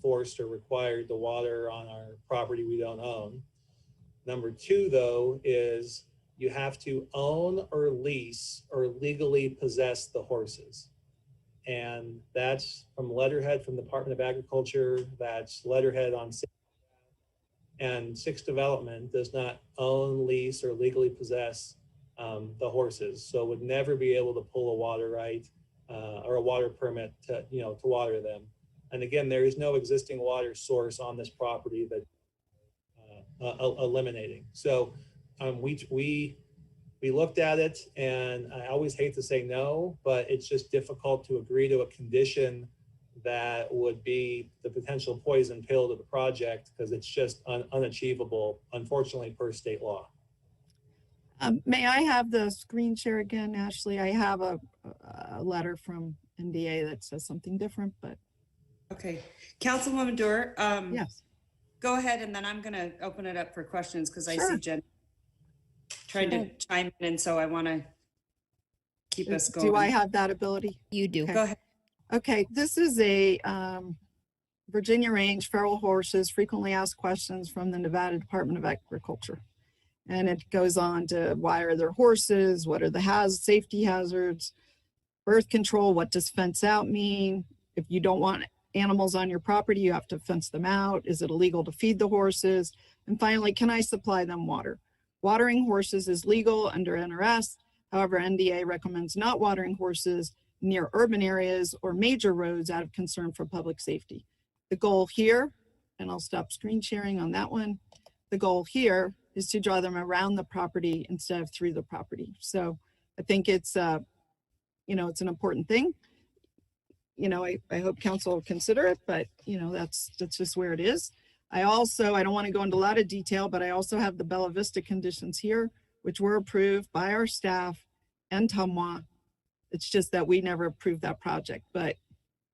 forced or required to water on our property we don't own. Number two, though, is you have to own or lease or legally possess the horses. And that's from letterhead from the Department of Agriculture. That's letterhead on, and 6 Development does not own, lease, or legally possess the horses. So would never be able to pull a water right or a water permit to water them. And again, there is no existing water source on this property that eliminating. So we looked at it, and I always hate to say no, but it's just difficult to agree to a condition that would be the potential poison pill to the project because it's just unachievable, unfortunately, per state law. May I have the screen share again, Ashley? I have a letter from NDA that says something different, but. Okay, Councilwoman Doer. Yes. Go ahead, and then I'm going to open it up for questions because I Sure. see Jen trying to chime in, and so I want to keep us going. Do I have that ability? You do. Okay. Go ahead. Okay, this is a Virginia range feral horses, frequently asked questions from the Nevada Department of Agriculture. And it goes on to why are there horses? What are the safety hazards? Birth control, what does fence out mean? If you don't want animals on your property, you have to fence them out. Is it illegal to feed the horses? And finally, can I supply them water? Watering horses is legal under NRS. However, NDA recommends not watering horses near urban areas or major roads out of concern for public safety. The goal here, and I'll stop screen sharing on that one. The goal here is to draw them around the property instead of through the property. So I think it's, it's an important thing. I hope council will consider it, but that's just where it is. I don't want to go into a lot of detail, but I also have the Bella Vista conditions here, which were approved by our staff and Tamwa. It's just that we never approved that project, but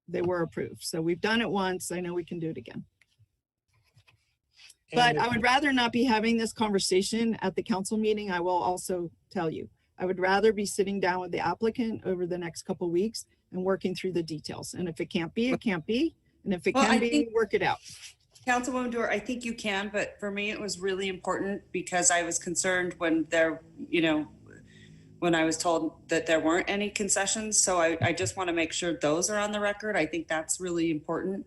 they were approved. So we've done it once. I know we can do it again. But I would rather not be having this conversation at the council meeting. I will also tell you, I would rather be sitting down with the applicant over the next couple of weeks and working through the details. And if it can't be, it can't be. And if it can be, work it out. Councilwoman Doer, I think you can, but for me, it was really important because I was concerned when when I was told that there weren't any concessions. So I just want to make sure those are on the record. I think that's really important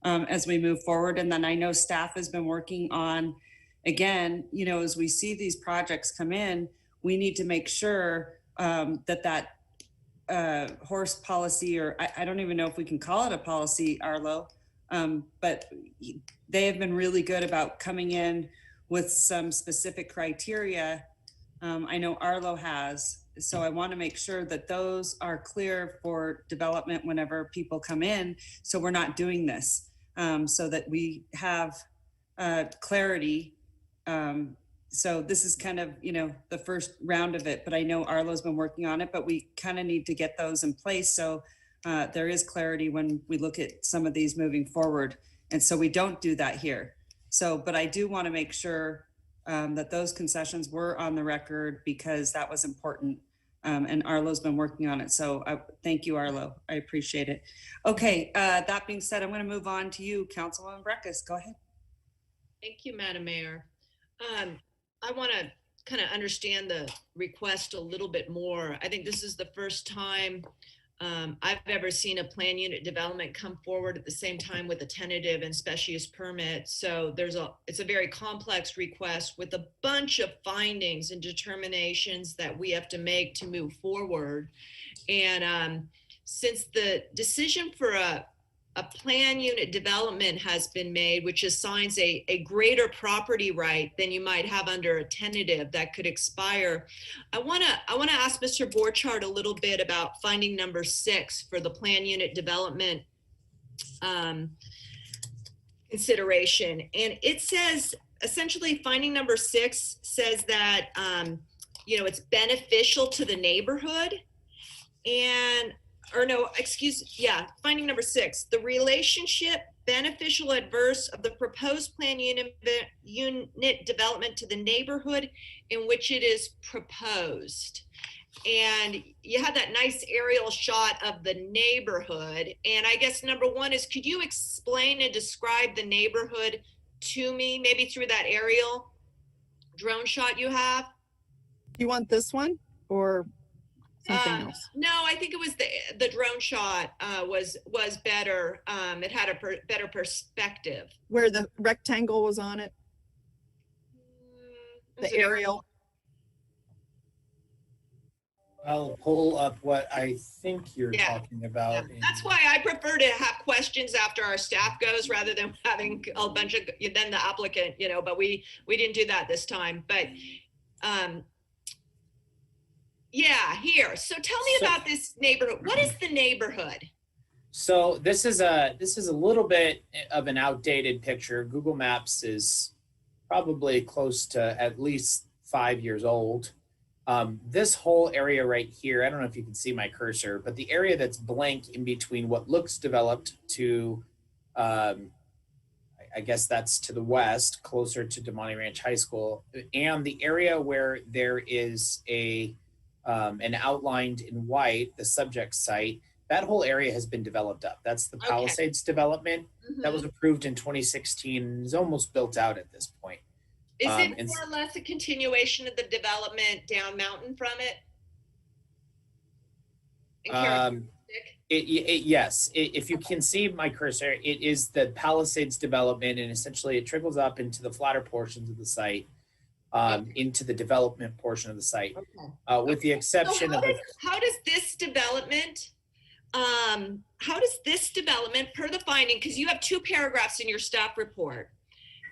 as we move forward. And then I know staff has been working on, again, as we see these projects come in, we need to make sure that horse policy, or I don't even know if we can call it a policy, Arlo, but they have been really good about coming in with some specific criteria. I know Arlo has, so I want to make sure that those are clear for development whenever people come in, so we're not doing this, so that we have clarity. So this is kind of, the first round of it, but I know Arlo's been working on it, but we kind of need to get those in place. So there is clarity when we look at some of these moving forward. And so we don't do that here. So, but I do want to make sure that those concessions were on the record because that was important. And Arlo's been working on it. So thank you, Arlo. I appreciate it. Okay, that being said, I'm going to move on to you, Councilwoman Breckus. Go ahead. Thank you, Madam Mayor. I want to kind of understand the request a little bit more. I think this is the first time I've ever seen a plan unit development come forward at the same time with a tentative and special use permit. So it's a very complex request with a bunch of findings and determinations that we have to make to move forward. And since the decision for a a plan unit development has been made, which assigns a greater property right than you might have under a tentative that could expire. I wanna ask Mr. Borchardt a little bit about finding number 6 for the plan unit development consideration. And it says, essentially finding number 6 says that, you know, it's beneficial to the neighborhood. And, or no, finding number 6, the relationship beneficial adverse of the proposed plan unit development to the neighborhood in which it is proposed. And you had that nice aerial shot of the neighborhood. And I guess number 1 is, could you explain and describe the neighborhood to me, maybe through that aerial drone shot you have? You want this one or something else? No, I think it was the drone shot was better. It had a better perspective. Where the rectangle was on it? The aerial? I'll pull up what I think you're talking about. Yeah. That's why I prefer to have questions after our staff goes rather than having a bunch of, then the applicant, you know, but we didn't do that this time. But yeah, here. So tell me about this neighborhood. What is the neighborhood? So this is a little bit of an outdated picture. Google Maps is probably close to at least 5 years old. This whole area right here, I don't know if you can see my cursor, but the area that's blank in between what looks developed to, I guess that's to the west, closer to Demonte Ranch High School, and the area where there is an outlined in white, the subject site, that whole area has been developed up. That's the Palisades development that was approved in 2016 and is almost built out at this point. Is it more or less a continuation of the development down mountain from it? Yes, if you can see my cursor, it is the Palisades development, and essentially it trickles up into the flatter portions of the site, into the development portion of the site, with the exception so of how does this development, per the finding, because you have 2 paragraphs in your staff report,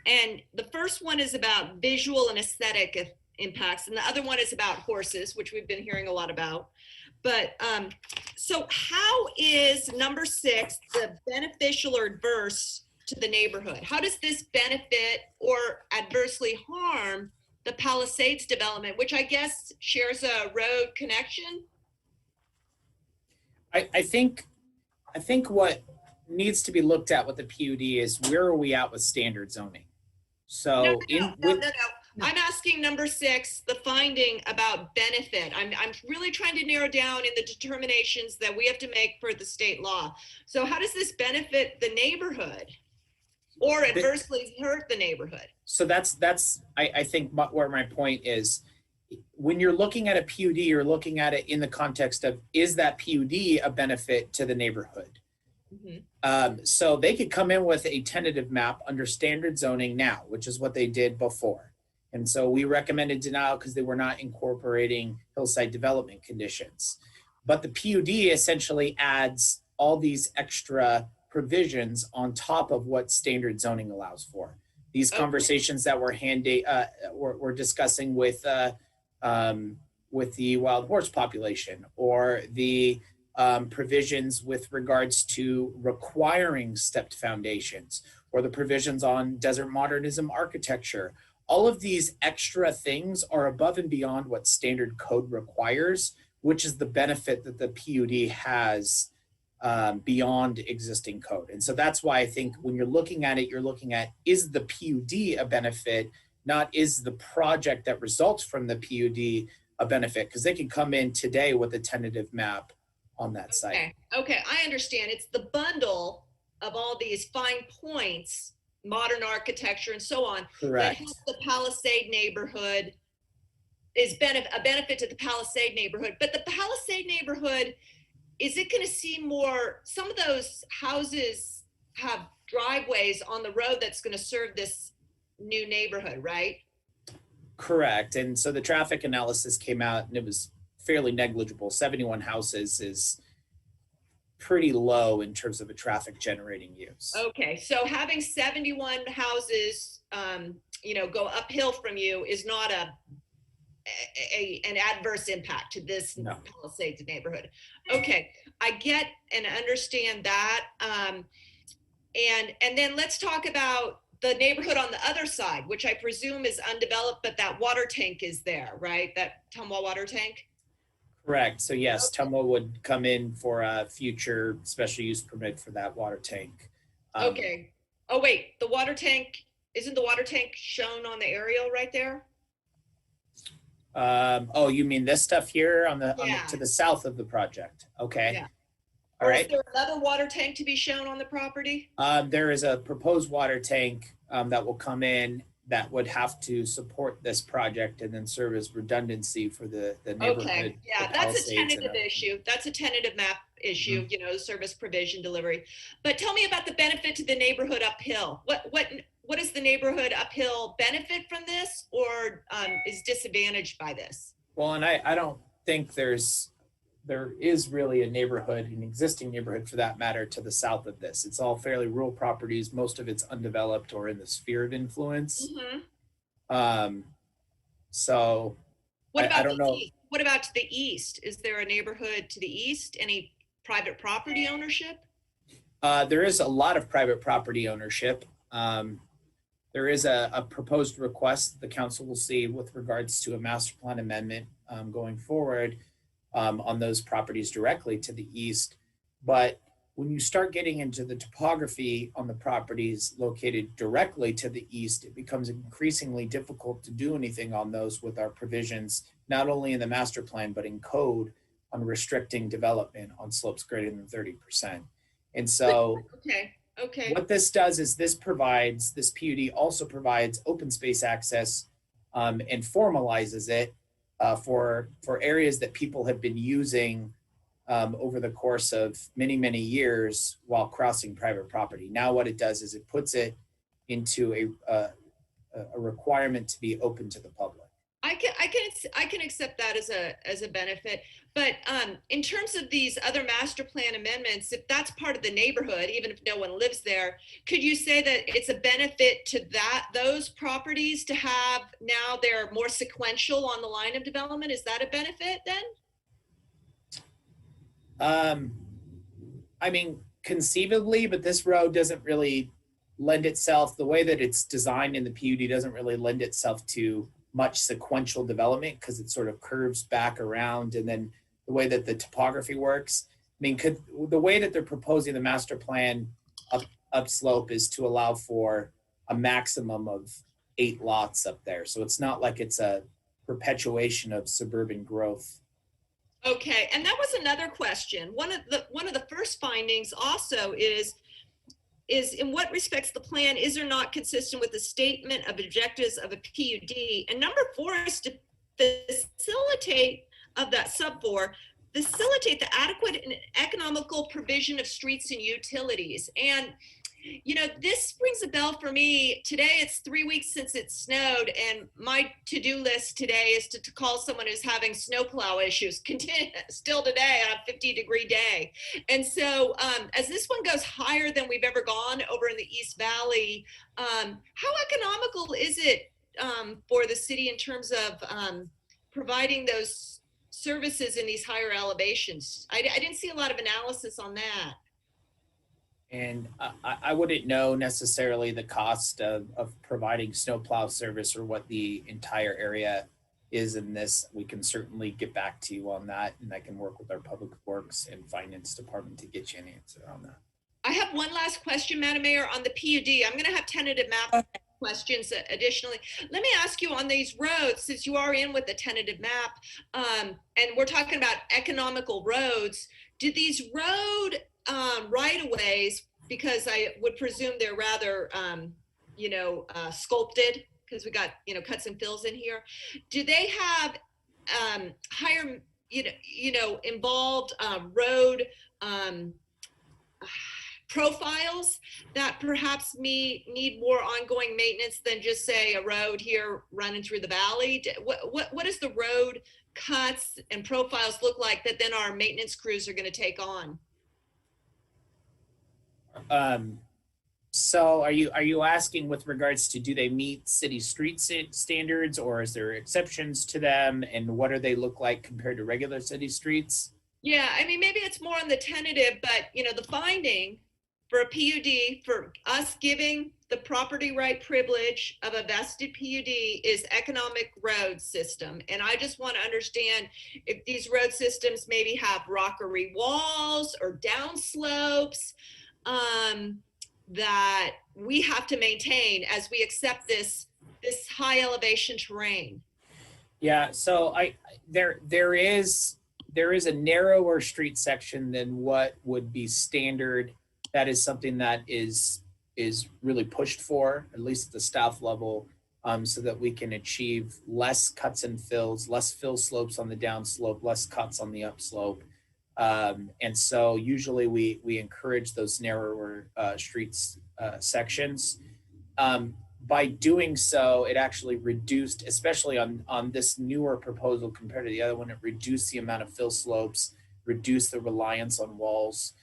and the first one is about visual and aesthetic impacts, and the other one is about horses, which we've been hearing a lot about. But so how is number 6 the beneficial or adverse to the neighborhood? How does this benefit or adversely harm the Palisades development, which I guess shares a road connection? I think what needs to be looked at with the PUD is where are we at with standard zoning? So no. I'm asking number 6, the finding about benefit. I'm really trying to narrow down in the determinations that we have to make for the state law. So how does this benefit the neighborhood or adversely hurt the neighborhood? So that's I think where my point is. When you're looking at a PUD, you're looking at it in the context of, is that PUD a benefit to the neighborhood? So they could come in with a tentative map under standard zoning now, which is what they did before. And so we recommended denial because they were not incorporating hillside development conditions. But the PUD essentially adds all these extra provisions on top of what standard zoning allows for. These conversations that we're discussing with the wild horse population, or the provisions with regards to requiring stepped foundations, or the provisions on desert modernism architecture. All of these extra things are above and beyond what standard code requires, which is the benefit that the PUD has beyond existing code. And so that's why I think when you're looking at it, you're looking at, is the PUD a benefit, not is the project that results from the PUD a benefit, because they can come in today with a tentative map on that site. Okay, I understand. It's the bundle of all these fine points, modern architecture and so on, Correct. that helps the Palisade neighborhood, is a benefit to the Palisade neighborhood. But the Palisade neighborhood, is it going to see more, some of those houses have driveways on the road that's going to serve this new neighborhood, right? Correct. And so the traffic analysis came out and it was fairly negligible. 71 houses is pretty low in terms of a traffic generating use. Okay, so having 71 houses, go uphill from you is not an adverse impact to this No. Palisades neighborhood. Okay, I get and understand that. And then let's talk about the neighborhood on the other side, which I presume is undeveloped, but that water tank is there, right? That Tumwa water tank? Correct. So yes, Tumwa would come in for a future special use permit for that water tank. Okay. Oh, wait, isn't the water tank shown on the aerial right there? Oh, you mean this stuff here Yeah. to the south of the project? Okay. Yeah. All Or right. is there another water tank to be shown on the property? There is a proposed water tank that will come in that would have to support this project and then serve as redundancy for the neighborhood. Okay, yeah, the that's a Palisades and tentative issue. That's a tentative map issue, service provision delivery. But tell me about the benefit to the neighborhood uphill. What does the neighborhood uphill benefit from this, or is disadvantaged by this? Well, and I don't think there is really an existing neighborhood for that matter to the south of this. It's all fairly rural properties. Most of it's undeveloped or in the sphere of influence. So what about I don't know. east? What about to the east? Is there a neighborhood to the east? Any private property ownership? There is a lot of private property ownership. There is a proposed request the council will see with regards to a master plan amendment going forward on those properties directly to the east. But when you start getting into the topography on the properties located directly to the east, it becomes increasingly difficult to do anything on those with our provisions, not only in the master plan, but in code on restricting development on slopes greater than 30%. And so okay. What this does is this PUD also provides open space access and formalizes it for areas that people have been using over the course of many, many years while crossing private property. Now what it does is it puts it into a requirement to be open to the public. I can accept that as a benefit, but in terms of these other master plan amendments, if that's part of the neighborhood, even if no one lives there, could you say that it's a benefit to those properties to have now they're more sequential on the line of development? Is that a benefit then? I mean, conceivably, but this road doesn't really lend itself, the way that it's designed in the PUD doesn't really lend itself to much sequential development because it sort of curves back around, and then the way that the topography works. I mean, the way that they're proposing the master plan upslope is to allow for a maximum of 8 lots up there. So it's not like it's a perpetuation of suburban growth. Okay, and that was another question. One of the first findings also is in what respects the plan is or not consistent with the statement of objectives of a PUD. And number 4 is to facilitate of that sub 4, facilitate the adequate and economical provision of streets and utilities. And this rings a bell for me. Today, it's 3 weeks since it snowed, and my to-do list today is to call someone who's having snowplow issues still today on a 50-degree day. And so as this one goes higher than we've ever gone over in the East Valley, how economical is it for the city in terms of providing those services in these higher elevations? I didn't see a lot of analysis on that. And I wouldn't know necessarily the cost of providing snowplow service or what the entire area is in this. We can certainly get back to you on that, and I can work with our public works and finance department to get you an answer on that. I have one last question, Madam Mayor, on the PUD. I'm going to have tentative map questions additionally. Let me ask you on these roads, since you are in with the tentative map, and we're talking about economical roads, do these road right-of-ways, because I would presume they're rather, sculpted, because we got, cuts and fills in here. Do they have higher, involved road profiles that perhaps need more ongoing maintenance than just say a road here running through the valley? What does the road cuts and profiles look like that then our maintenance crews are going to take on? So are you asking with regards to, do they meet city street standards, or is there exceptions to them, and what do they look like compared to regular city streets? Yeah, I mean, maybe it's more on the tentative, but the finding for a PUD, for us giving the property right privilege of a vested PUD, is economic road system. And I just want to understand if these road systems maybe have rockery walls or downslopes, that we have to maintain as we accept this high elevation terrain. Yeah, so there is a narrower street section than what would be standard. That is something that is really pushed for, at least at the staff level, so that we can achieve less cuts and fills, less fill slopes on the downslope, less cuts on the upslope. And so usually we encourage those narrower streets sections. By doing so, it actually reduced, especially on this newer proposal compared to the other one, it reduced the amount of fill slopes, reduced the reliance on walls.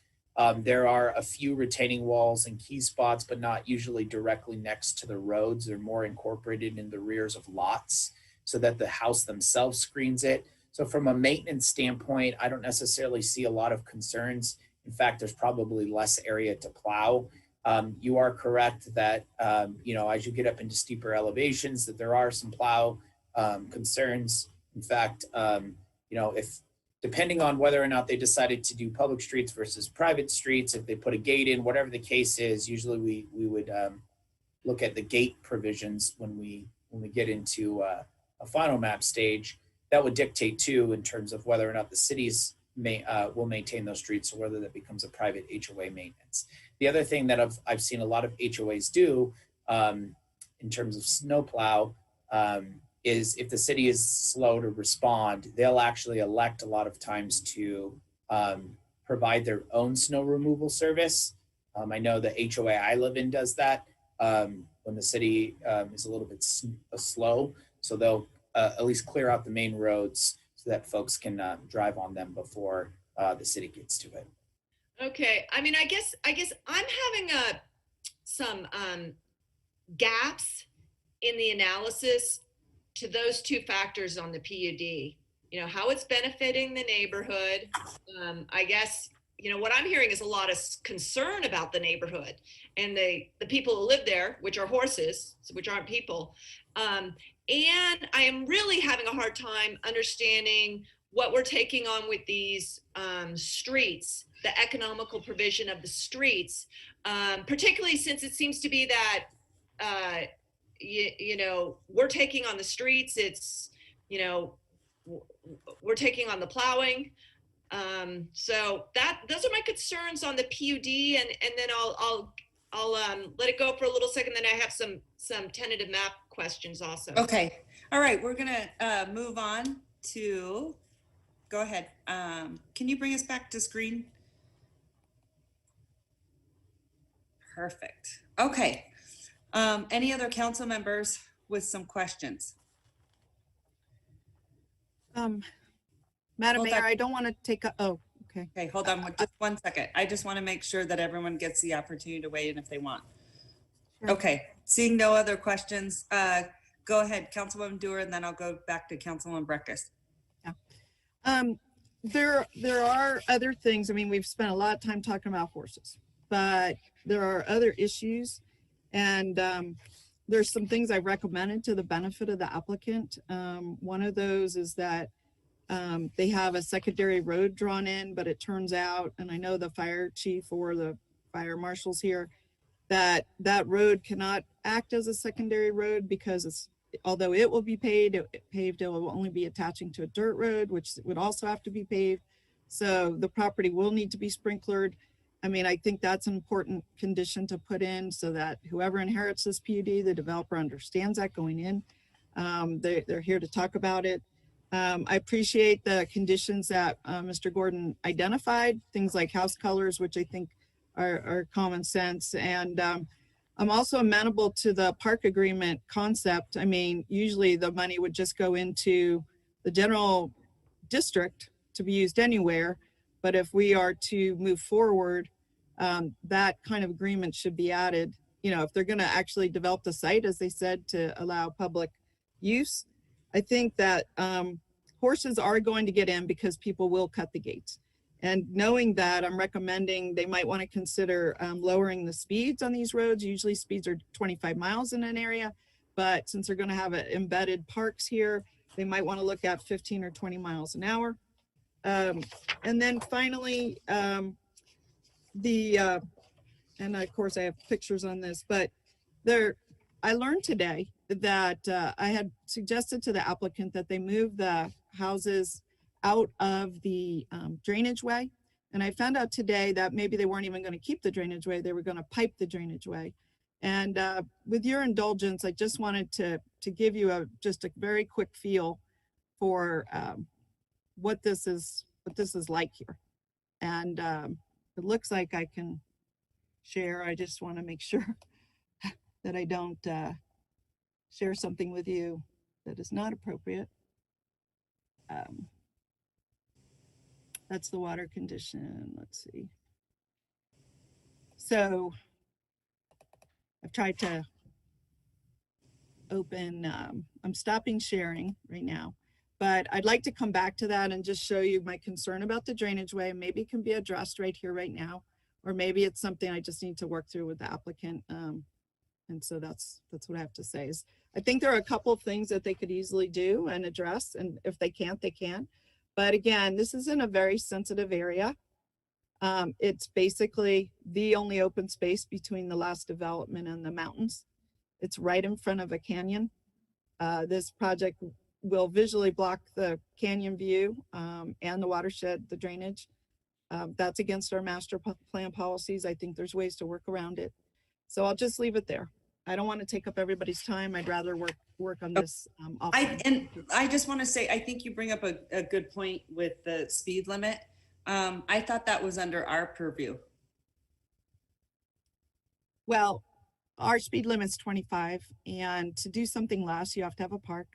There are a few retaining walls and key spots, but not usually directly next to the roads. They're more incorporated in the rears of lots so that the house themselves screens it. So from a maintenance standpoint, I don't necessarily see a lot of concerns. In fact, there's probably less area to plow. You are correct that, as you get up into steeper elevations, that there are some plow concerns. In fact, if depending on whether or not they decided to do public streets versus private streets, if they put a gate in, whatever the case is, usually we would look at the gate provisions when we get into a final map stage. That would dictate too, in terms of whether or not the cities will maintain those streets, or whether that becomes a private HOA maintenance. The other thing that I've seen a lot of HOAs do in terms of snowplow is, if the city is slow to respond, they'll actually elect a lot of times to provide their own snow removal service. I know the HOA I live in does that when the city is a little bit slow. So they'll at least clear out the main roads so that folks can drive on them before the city gets to it. Okay, I mean, I guess I'm having some gaps in the analysis to those two factors on the PUD. How it's benefiting the neighborhood. I guess what I'm hearing is a lot of concern about the neighborhood and the people who live there, which are horses, which aren't people. And I am really having a hard time understanding what we're taking on with these streets, the economical provision of the streets, particularly since it seems to be that, we're taking on the streets. It's, we're taking on the plowing. So those are my concerns on the PUD, and then I'll let it go for a little second. Then I have some tentative map questions also. Okay. All right. We're going to move on to, go ahead. Can you bring us back to screen? Perfect. Okay. Any other council members with some questions? Madam Mayor, I don't want to take okay. Okay, hold on just 1 second. I just want to make sure that everyone gets the opportunity to weigh in if they want. Sure. Okay, seeing no other questions, go ahead, Councilwoman Dewar, and then I'll go back to Councilwoman Breckus. Yeah. There are other things. I mean, we've spent a lot of time talking about horses, but there are other issues, and there's some things I recommended to the benefit of the applicant. One of those is that they have a secondary road drawn in, but it turns out, and I know the fire chief or the fire marshals here, that road cannot act as a secondary road because although it will be paved, it will only be attaching to a dirt road, which would also have to be paved. So the property will need to be sprinklered. I mean, I think that's an important condition to put in so that whoever inherits this PUD, the developer understands that going in. They're here to talk about it. I appreciate the conditions that Mr. Gordon identified, things like house colors, which I think are common sense. And I'm also amenable to the park agreement concept. I mean, usually the money would just go into the general district to be used anywhere. But if we are to move forward that kind of agreement should be added. You know, if they're going to actually develop the site, as they said, to allow public use, I think that horses are going to get in because people will cut the gates. And knowing that, I'm recommending they might want to consider lowering the speeds on these roads. Usually speeds are 25 miles in an area, but since they're going to have embedded parks here, they might want to look at 15 or 20 miles an hour. And then finally, and of course I have pictures on this, but I learned today that I had suggested to the applicant that they move the houses out of the drainage way. And I found out today that maybe they weren't even going to keep the drainage way, they were going to pipe the drainage way. And with your indulgence, I just wanted to give you just a very quick feel for what this is like here. And it looks like I can share. I just want to make sure that I don't share something with you that is not appropriate. That's the water condition. Let's see. So I've tried to open, I'm stopping sharing right now, but I'd like to come back to that and just show you my concern about the drainage way. Maybe it can be addressed right here, right now, or maybe it's something I just need to work through with the applicant. And so that's what I have to say is I think there are a couple of things that they could easily do and address. And if they can't, they can. But again, this is in a very sensitive area. It's basically the only open space between the last development and the mountains. It's right in front of a canyon. This project will visually block the canyon view and the watershed, the drainage. That's against our master plan policies. I think there's ways to work around it. So I'll just leave it there. I don't want to take up everybody's time. I'd rather work on this. I just want to say, I think you bring up a good point with the speed limit. I thought that was under our purview. Well, our speed limit's 25, and to do something less, you have to have a park,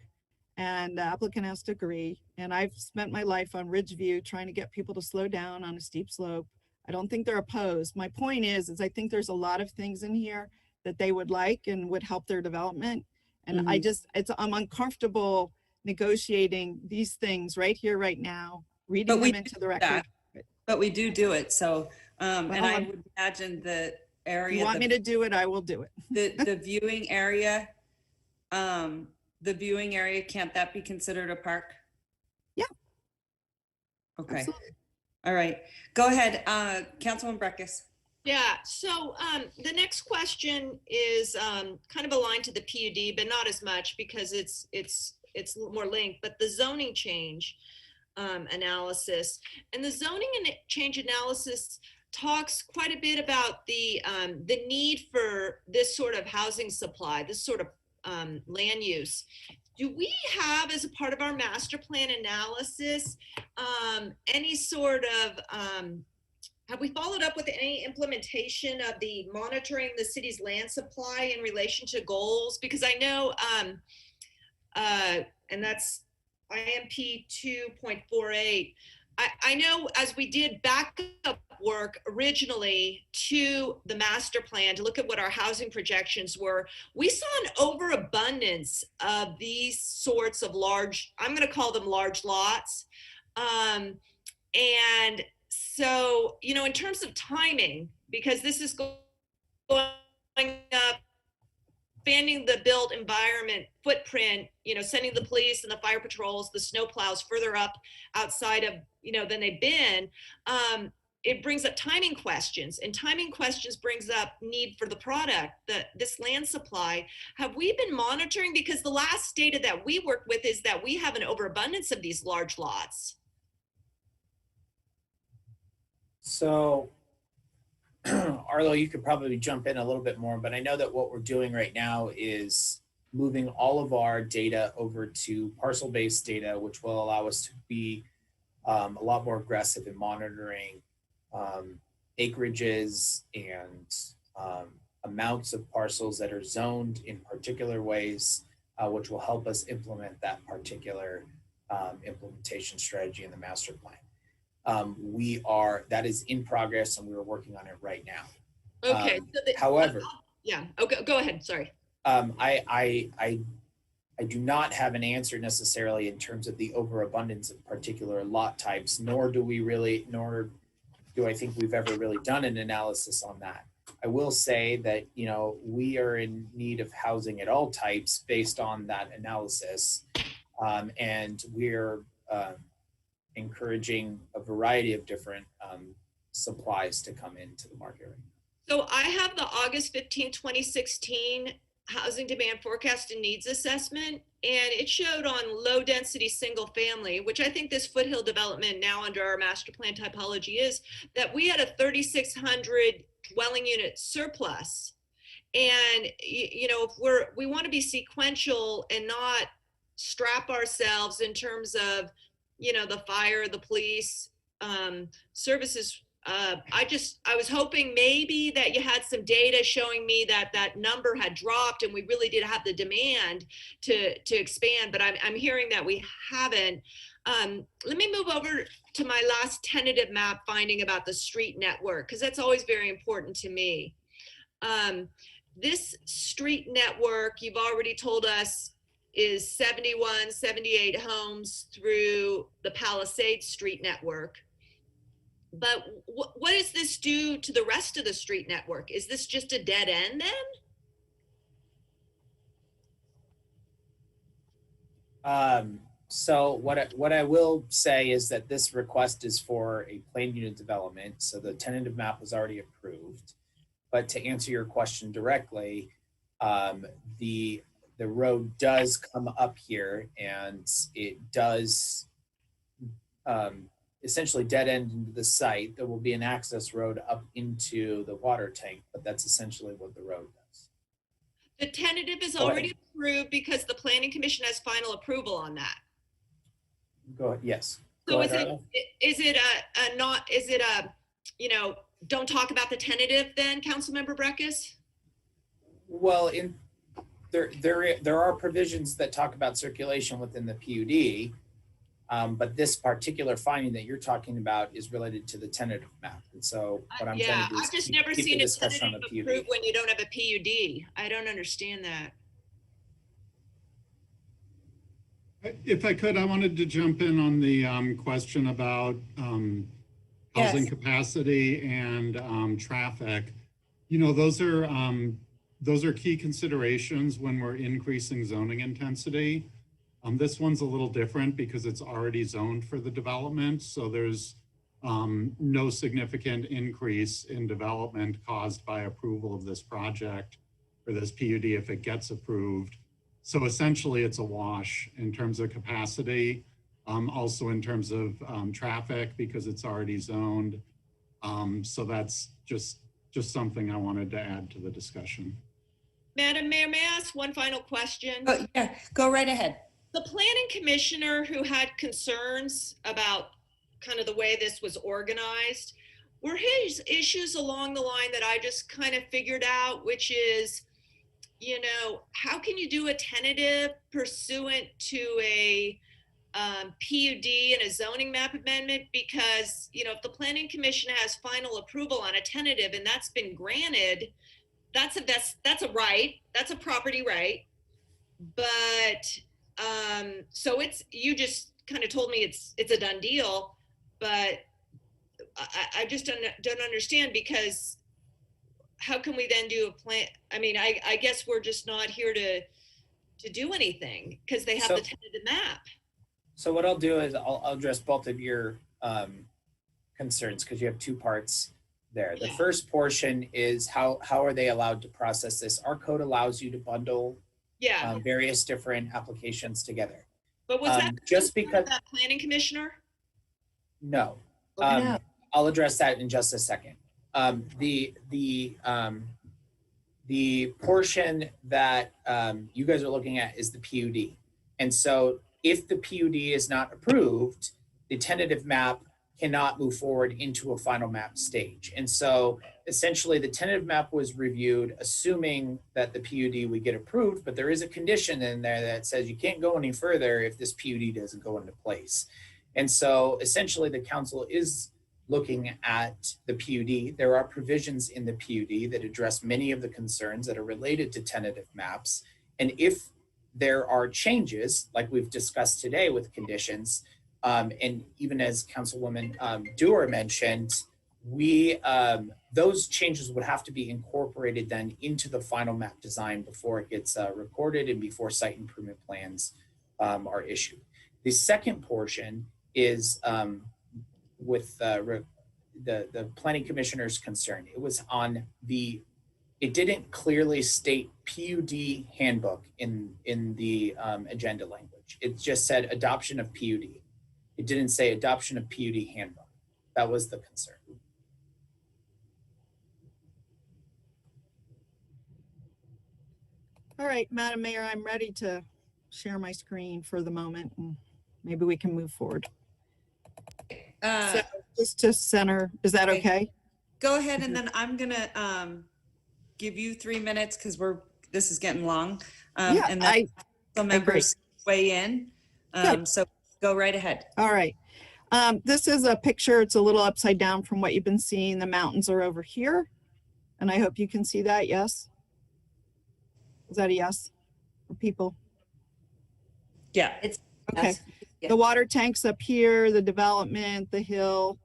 and the applicant has to agree. And I've spent my life on Ridgeview trying to get people to slow down on a steep slope. I don't think they're opposed. My point is I think there's a lot of things in here that they would like and would help their development. And I'm uncomfortable negotiating these things right here, right now, reading them into the record. But we do it. So, and I would imagine the area. You want me to do it, I will do it. The viewing area, can't that be considered a park? Yeah. Okay. Absolutely. All right. Go ahead, Councilwoman Breckus. Yeah, so the next question is kind of aligned to the PUD, but not as much because it's more linked, but the zoning change analysis. And the zoning change analysis talks quite a bit about the need for this sort of housing supply, this sort of land use. Do we have, as a part of our master plan analysis, any sort of have we followed up with any implementation of the monitoring the city's land supply in relation to goals? Because I know, and that's IMP 2.48. I know as we did backup work originally to the master plan to look at what our housing projections were, we saw an overabundance of these sorts of large, I'm going to call them large lots. And so, you know, in terms of timing, because this is going up, expanding the built environment footprint, you know, sending the police and the fire patrols, the snow plows further up outside of, you know, than they've been, it brings up timing questions, and timing questions brings up need for the product, this land supply. Have we been monitoring? Because the last data that we work with is that we have an overabundance of these large lots. So Arlo, you could probably jump in a little bit more, but I know that what we're doing right now is moving all of our data over to parcel-based data, which will allow us to be a lot more aggressive in monitoring acreages and amounts of parcels that are zoned in particular ways, which will help us implement that particular implementation strategy in the master plan. that is in progress and we're working on it right now. Okay. However, yeah. Okay. Go ahead. Sorry. I do not have an answer necessarily in terms of the overabundance of particular lot types, nor do I think we've ever really done an analysis on that. I will say that, we are in need of housing at all types based on that analysis. And we're encouraging a variety of different supplies to come into the market right now. So I have the August 15, 2016 housing demand forecast and needs assessment, and it showed on low density single family, which I think this foothill development now under our master plan typology is, that we had a 3,600 dwelling unit surplus. And if we want to be sequential and not strap ourselves in terms of the fire, the police services, I was hoping maybe that you had some data showing me that number had dropped and we really did have the demand to expand, but I'm hearing that we haven't. Let me move over to my last tentative map finding about the street network, because that's always very important to me. This street network, you've already told us, is 71, 78 homes through the Palisades Street network. But what does this do to the rest of the street network? Is this just a dead end then? So what I will say is that this request is for a planned unit development. So the tentative map was already approved. But to answer your question directly, the road does come up here and it does essentially dead end into the site. There will be an access road up into the water tank, but that's essentially what the road does. The tentative is already approved because the Planning Commission has final approval on that. Go ahead. Yes. So is it don't talk about the tentative then, Councilmember Breckus? Well, there are provisions that talk about circulation within the PUD. But this particular finding that you're talking about is related to the tentative map. And so what I'm trying to do is I've just never seen a a discussion on the tentative PUD. approved when you don't have a PUD. I don't understand that. If I could, I wanted to jump in on the question about housing capacity and traffic. Those are key considerations when we're increasing zoning intensity. This one's a little different because it's already zoned for the development. So there's no significant increase in development caused by approval of this project or this PUD if it gets approved. So essentially it's a wash in terms of capacity, also in terms of traffic because it's already zoned. So that's just something I wanted to add to the discussion. Madam Mayor, may I ask one final question? Yeah, go right ahead. The planning commissioner who had concerns about kind of the way this was organized, were his issues along the line that I just kind of figured out, which is, how can you do a tentative pursuant to a PUD and a zoning map amendment? Because, if the planning commission has final approval on a tentative and that's been granted, that's a right, that's a property right. But so you just kind of told me it's a done deal, but I just don't understand, because how can we then do a plan? I mean, I guess we're just not here to do anything because they have the tentative map. So what I'll do is I'll address both of your concerns because you have two parts there. The first portion is how are they allowed to process this? Our code allows you to bundle various different applications together. But was that just because that planning commissioner? No. I'll address that in just a second. The portion that you guys are looking at is the PUD. And so if the PUD is not approved, the tentative map cannot move forward into a final map stage. And so essentially the tentative map was reviewed assuming that the PUD would get approved, but there is a condition in there that says you can't go any further if this PUD doesn't go into place. And so essentially the council is looking at the PUD. There are provisions in the PUD that address many of the concerns that are related to tentative maps. And if there are changes, like we've discussed today with conditions, and even as Councilwoman Dewar mentioned, those changes would have to be incorporated then into the final map design before it gets recorded and before site improvement plans are issued. The second portion is with the planning commissioner's concern. It was on it didn't clearly state PUD handbook in the agenda language. It just said adoption of PUD. It didn't say adoption of PUD handbook. That was the concern. All right, Madam Mayor, I'm ready to share my screen for the moment, and maybe we can move forward. So just to center, is that okay? Go ahead, and then I'm gonna give you 3 minutes because this is getting long. Yeah, and then some members weigh in. So go right ahead. All right. This is a picture. It's a little upside down from what you've been seeing. The mountains are over here, and I hope you can see that. Yes. Is that a yes for people? Yeah. It's okay. Yes. The water tanks up here, the development, the hill,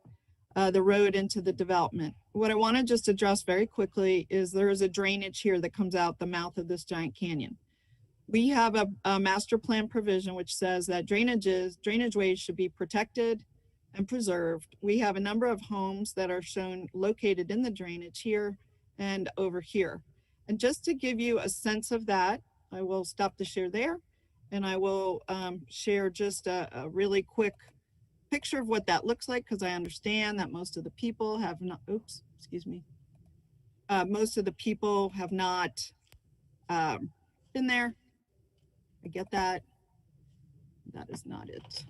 the road into the development. What I want to just address very quickly is there is a drainage here that comes out the mouth of this giant canyon. We have a master plan provision which says that drainage ways should be protected and preserved. We have a number of homes that are shown located in the drainage here and over here. And just to give you a sense of that, I will stop the share there, and I will share just a really quick picture of what that looks like, because I understand that most of the people have not, most of the people have not been there. I get that. That is not it.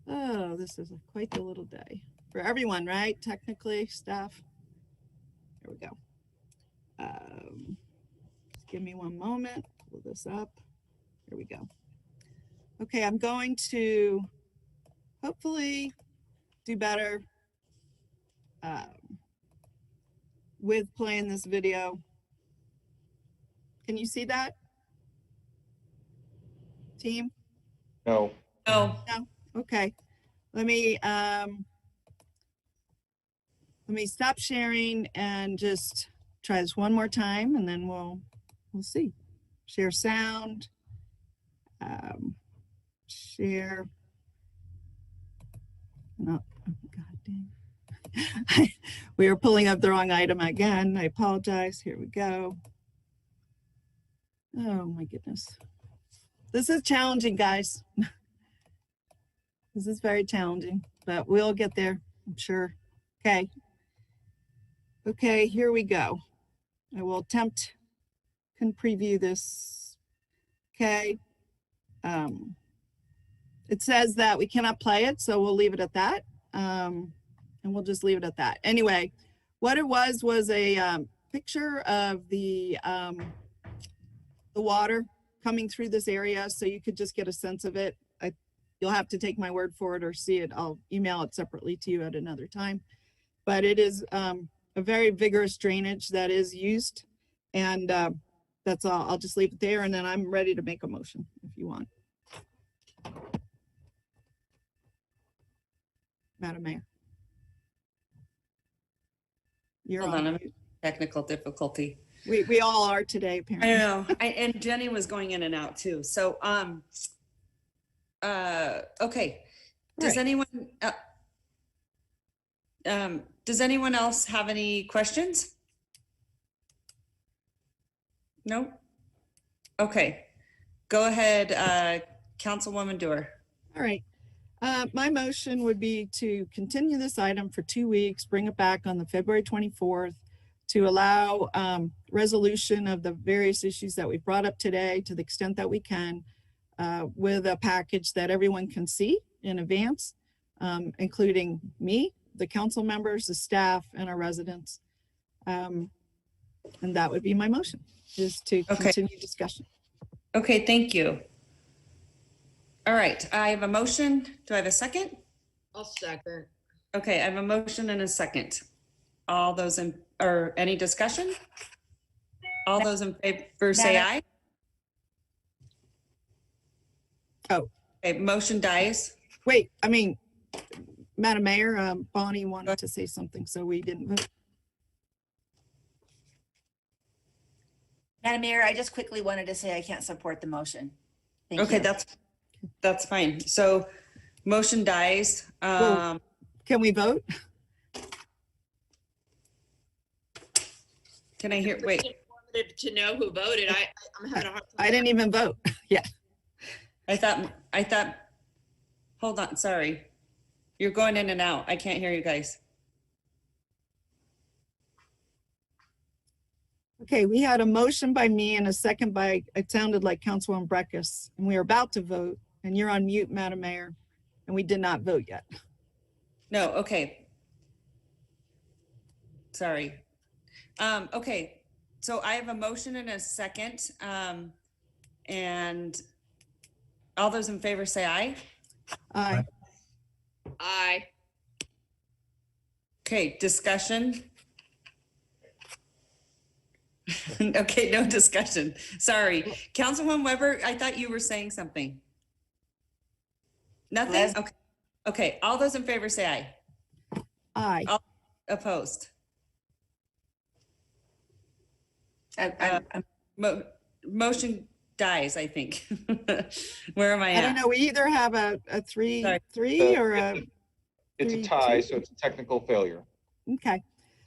Oh, this is quite the little day for everyone, right? Technically, staff. Here we go. Just give me one moment, pull this up. Here we go. Okay, I'm going to hopefully do better with playing this video. Can you see that? Team? No. No. No? Okay. Let me stop sharing and just try this one more time, and then we'll see. Share sound. Share. No, oh, God dang. We are pulling up the wrong item again. I apologize. Here we go. Oh my goodness. This is challenging, guys. This is very challenging, but we'll get there, I'm sure. Okay. Okay, here we go. I will attempt, can preview this. Okay. It says that we cannot play it, so we'll leave it at that. And we'll just leave it at that. Anyway, what it was a picture of the water coming through this area, so you could just get a sense of it. You'll have to take my word for it or see it. I'll email it separately to you at another time. But it is a very vigorous drainage that is used. And that's all. I'll just leave it there, and then I'm ready to make a motion if you want. Madam Mayor. You're Hold on. I'm technical difficulty. We all are today, apparently. I know. And Jenny was going in and out too. So, okay. Does anyone else have any questions? No? Okay. Go ahead, Councilwoman Dewar. All right. My motion would be to continue this item for 2 weeks, bring it back on the February 24th to allow resolution of the various issues that we brought up today to the extent that we can, with a package that everyone can see in advance, including me, the council members, the staff, and our residents. And that would be my motion, is to continue discussion. Okay, thank you. All right, I have a motion. Do I have a second? I'll second. Okay, I have a motion and a second. All those in, or any discussion? All those in favor say aye. Oh. Okay, motion dies. Wait, I mean, Madam Mayor, Bonnie wanted to say something, so we didn't vote. Madam Mayor, I just quickly wanted to say I can't support the motion. Thank Okay, you. that's fine. So motion dies. Well, can we vote? Can I hear, wait. Informative to know who voted. I'm having a hard time. I didn't even vote. Yeah. I thought, hold on, sorry. You're going in and out. I can't hear you guys. Okay, we had a motion by me and a second by, it sounded like Councilwoman Breckus, and we were about to vote, and you're on mute, Madam Mayor, and we did not vote yet. No, okay. Sorry. Okay, so I have a motion and a second, and all those in favor say aye. Aye. Aye. Okay, discussion. Okay, no discussion. Sorry. Councilwoman Weber, I thought you were saying something. Nothing? Yes. Okay. Okay, all those in favor say aye. Aye. All opposed? Motion dies, I think. Where am I at? I don't know, we either have a three or a. It's a 3-2. tie, so it's a technical failure. Okay,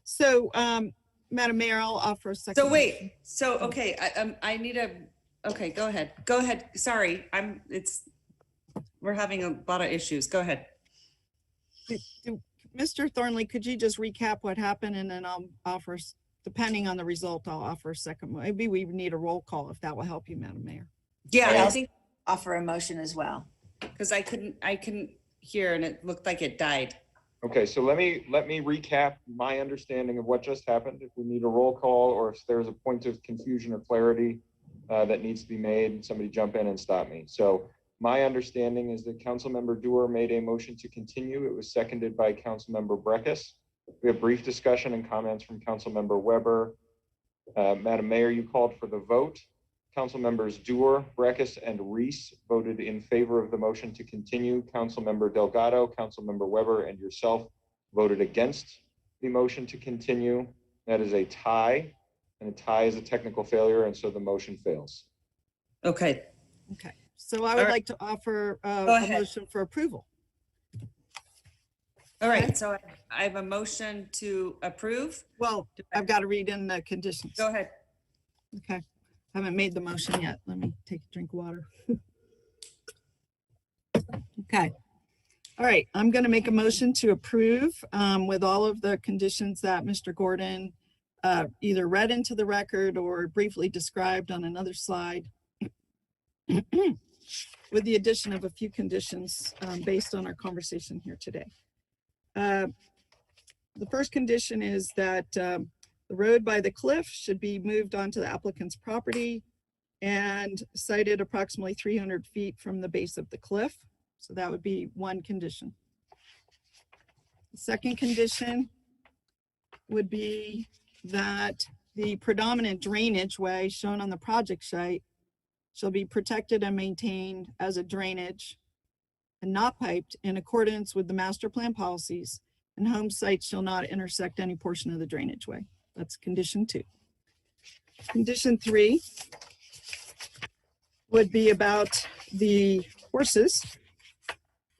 so, Madam Mayor, I'll offer a second. So wait, so, okay, I need a, okay, go ahead. Go ahead. Sorry, we're having a lot of issues. Go ahead. Mr. Thornley, could you just recap what happened, and then I'll offer, depending on the result, I'll offer a second. Maybe we need a roll call if that will help you, Madam Mayor. Yeah, I'll I think, offer a motion as well. because I couldn't hear and it looked like it died. Okay, so let me recap my understanding of what just happened. If we need a roll call or if there's a point of confusion or clarity that needs to be made, somebody jump in and stop me. So my understanding is that Councilmember Doer made a motion to continue. It was seconded by Councilmember Breckus. We have brief discussion and comments from Councilmember Weber. Madam Mayor, you called for the vote. Council members Doer, Breckus, and Reese voted in favor of the motion to continue. Councilmember Delgado, Councilmember Weber, and yourself voted against the motion to continue. That is a tie, and a tie is a technical failure, and so the motion fails. Okay. Okay, so I would like to offer a motion for approval. All right, so I have a motion to approve. Well, I've got to read in the conditions. Go ahead. Okay, haven't made the motion yet. Let me take a drink of water. Okay. All right, I'm going to make a motion to approve with all of the conditions that Mr. Gordon either read into the record or briefly described on another slide, with the addition of a few conditions based on our conversation here today. The first condition is that the road by the cliff should be moved onto the applicant's property and sited approximately 300 feet from the base of the cliff. So that would be one condition. The second condition would be that the predominant drainage way shown on the project site shall be protected and maintained as a drainage and not piped in accordance with the master plan policies, and home sites shall not intersect any portion of the drainage way. That's condition 2. Condition 3 would be about the horses.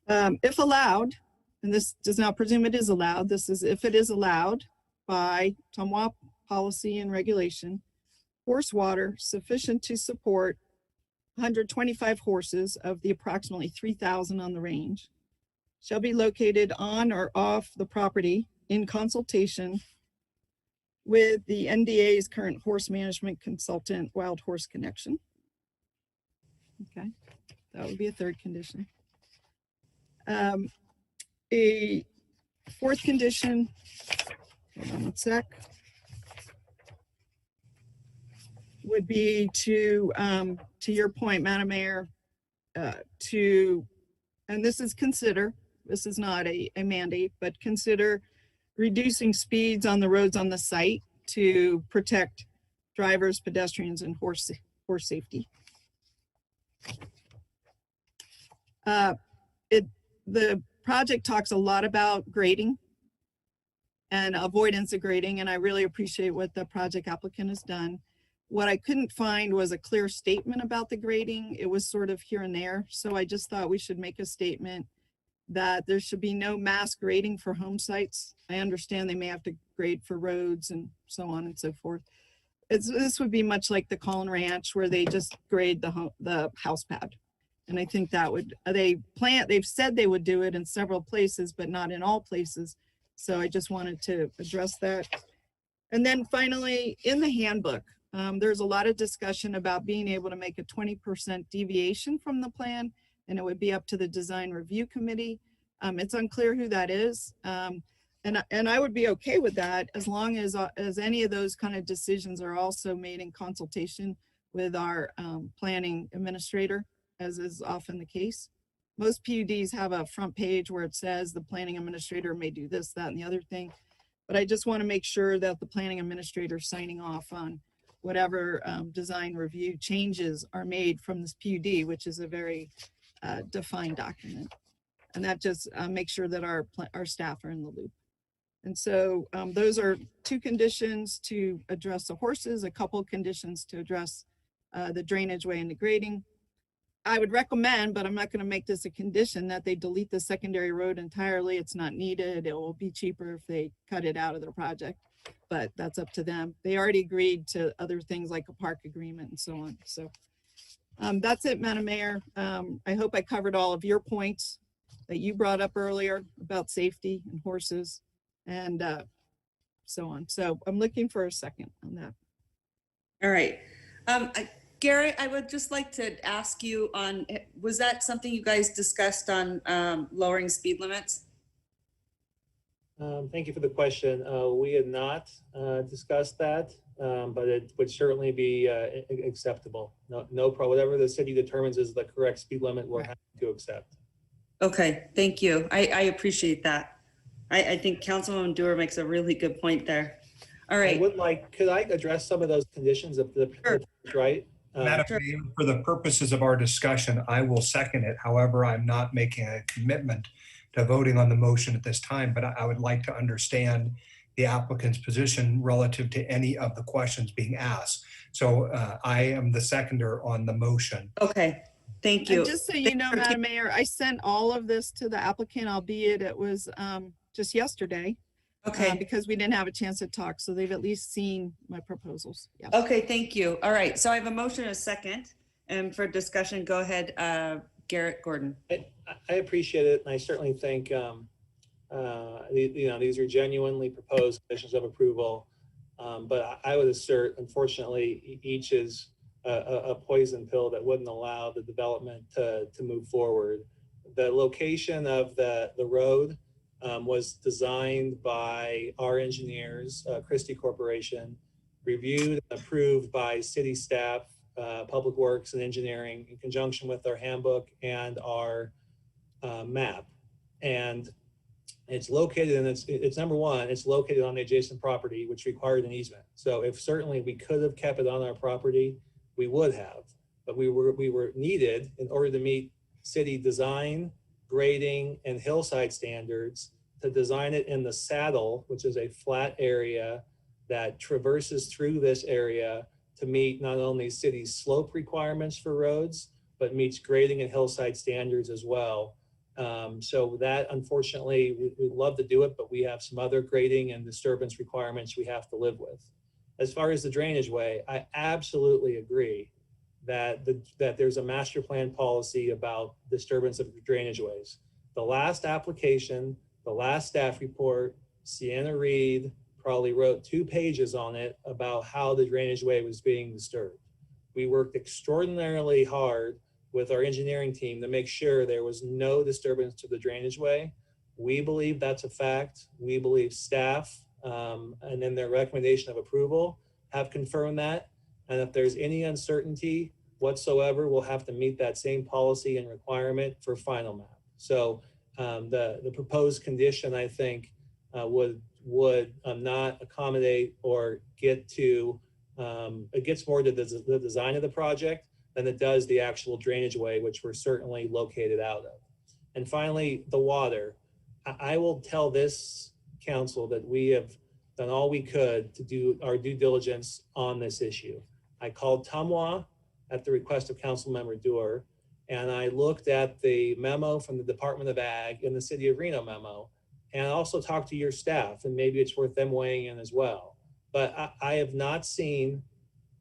If allowed, and this does not presume it is allowed, this is if it is allowed by Tumwa policy and regulation, horse water sufficient to support 125 horses of the approximately 3,000 on the range shall be located on or off the property in consultation with the NDA's current horse management consultant, Wild Horse Connection. Okay, that would be a third condition. A fourth condition, hold on one sec, would be to your point, Madam Mayor, and this is this is not a mandate, but consider reducing speeds on the roads on the site to protect drivers, pedestrians, and horse safety. The project talks a lot about grading and avoidance of grading, and I really appreciate what the project applicant has done. What I couldn't find was a clear statement about the grading. It was sort of here and there. So I just thought we should make a statement that there should be no mass grading for home sites. I understand they may have to grade for roads and so on and so forth. This would be much like the Collin Ranch, where they just grade the house pad. And I think that would, they've said they would do it in several places, but not in all places. So I just wanted to address that. And then finally, in the handbook, there's a lot of discussion about being able to make a 20% deviation from the plan, and it would be up to the design review committee. It's unclear who that is. And I would be okay with that as long as any of those kind of decisions are also made in consultation with our planning administrator, as is often the case. Most PUDs have a front page where it says the planning administrator may do this, that, and the other thing. But I just want to make sure that the planning administrator is signing off on whatever design review changes are made from this PUD, which is a very defined document. And that just makes sure that our staff are in the loop. And so those are 2 conditions to address the horses, a couple of conditions to address the drainage way and the grading. I would recommend, but I'm not going to make this a condition, that they delete the secondary road entirely. It's not needed. It will be cheaper if they cut it out of their project, but that's up to them. They already agreed to other things like a park agreement and so on. So that's it, Madam Mayor. I hope I covered all of your points that you brought up earlier about safety and horses and so on. So I'm looking for a second on that. All right. Gary, I would just like to ask you on, was that something you guys discussed on lowering speed limits? Thank you for the question. We had not discussed that, but it would certainly be acceptable. No problem. Whatever the city determines is the correct speed limit, we're happy to accept. Okay, thank you. I appreciate that. I think Councilwoman Dewar makes a really good point there. All right. Could I address some of those conditions if right? Madam Mayor, for the purposes of our discussion, I will second it. However, I'm not making a commitment to voting on the motion at this time, but I would like to understand the applicant's position relative to any of the questions being asked. So I am the seconder on the motion. Okay, thank you. And just so you know, Madam Mayor, I sent all of this to the applicant, albeit it was just yesterday. Okay. Because we didn't have a chance to talk, so they've at least seen my proposals. Yeah. Okay, thank you. All right, so I have a motion and a second, and for discussion, go ahead, Garrett Gordon. I appreciate it, and I certainly think these are genuinely proposed conditions of approval, but I would assert, unfortunately, each is a poison pill that wouldn't allow the development to move forward. The location of the road was designed by our engineers, Christie Corporation, reviewed and approved by city staff, Public Works and Engineering, in conjunction with our handbook and our map. And it's located, and it's number one, it's located on the adjacent property, which required an easement. So if certainly we could have kept it on our property, we would have, but we were needed in order to meet city design, grading, and hillside standards to design it in the saddle, which is a flat area that traverses through this area to meet not only city slope requirements for roads, but meets grading and hillside standards as well. So that, unfortunately, we'd love to do it, but we have some other grading and disturbance requirements we have to live with. As far as the drainage way, I absolutely agree that there's a master plan policy about disturbance of drainage ways. The last application, the last staff report, Sienna Reed probably wrote 2 pages on it about how the drainage way was being disturbed. We worked extraordinarily hard with our engineering team to make sure there was no disturbance to the drainage way. We believe that's a fact. We believe staff, and then their recommendation of approval have confirmed that. And if there's any uncertainty whatsoever will have to meet that same policy and requirement for final map. So the proposed condition, I think, would not accommodate or get to, it gets more to the design of the project than it does the actual drainage way, which we're certainly located out of. And finally, the water. I will tell this council that we have done all we could to do our due diligence on this issue. I called Tumwa at the request of Councilmember Doer, and I looked at the memo from the Department of Ag and the City of Reno memo, and I also talked to your staff, and maybe it's worth them weighing in as well. But I have not seen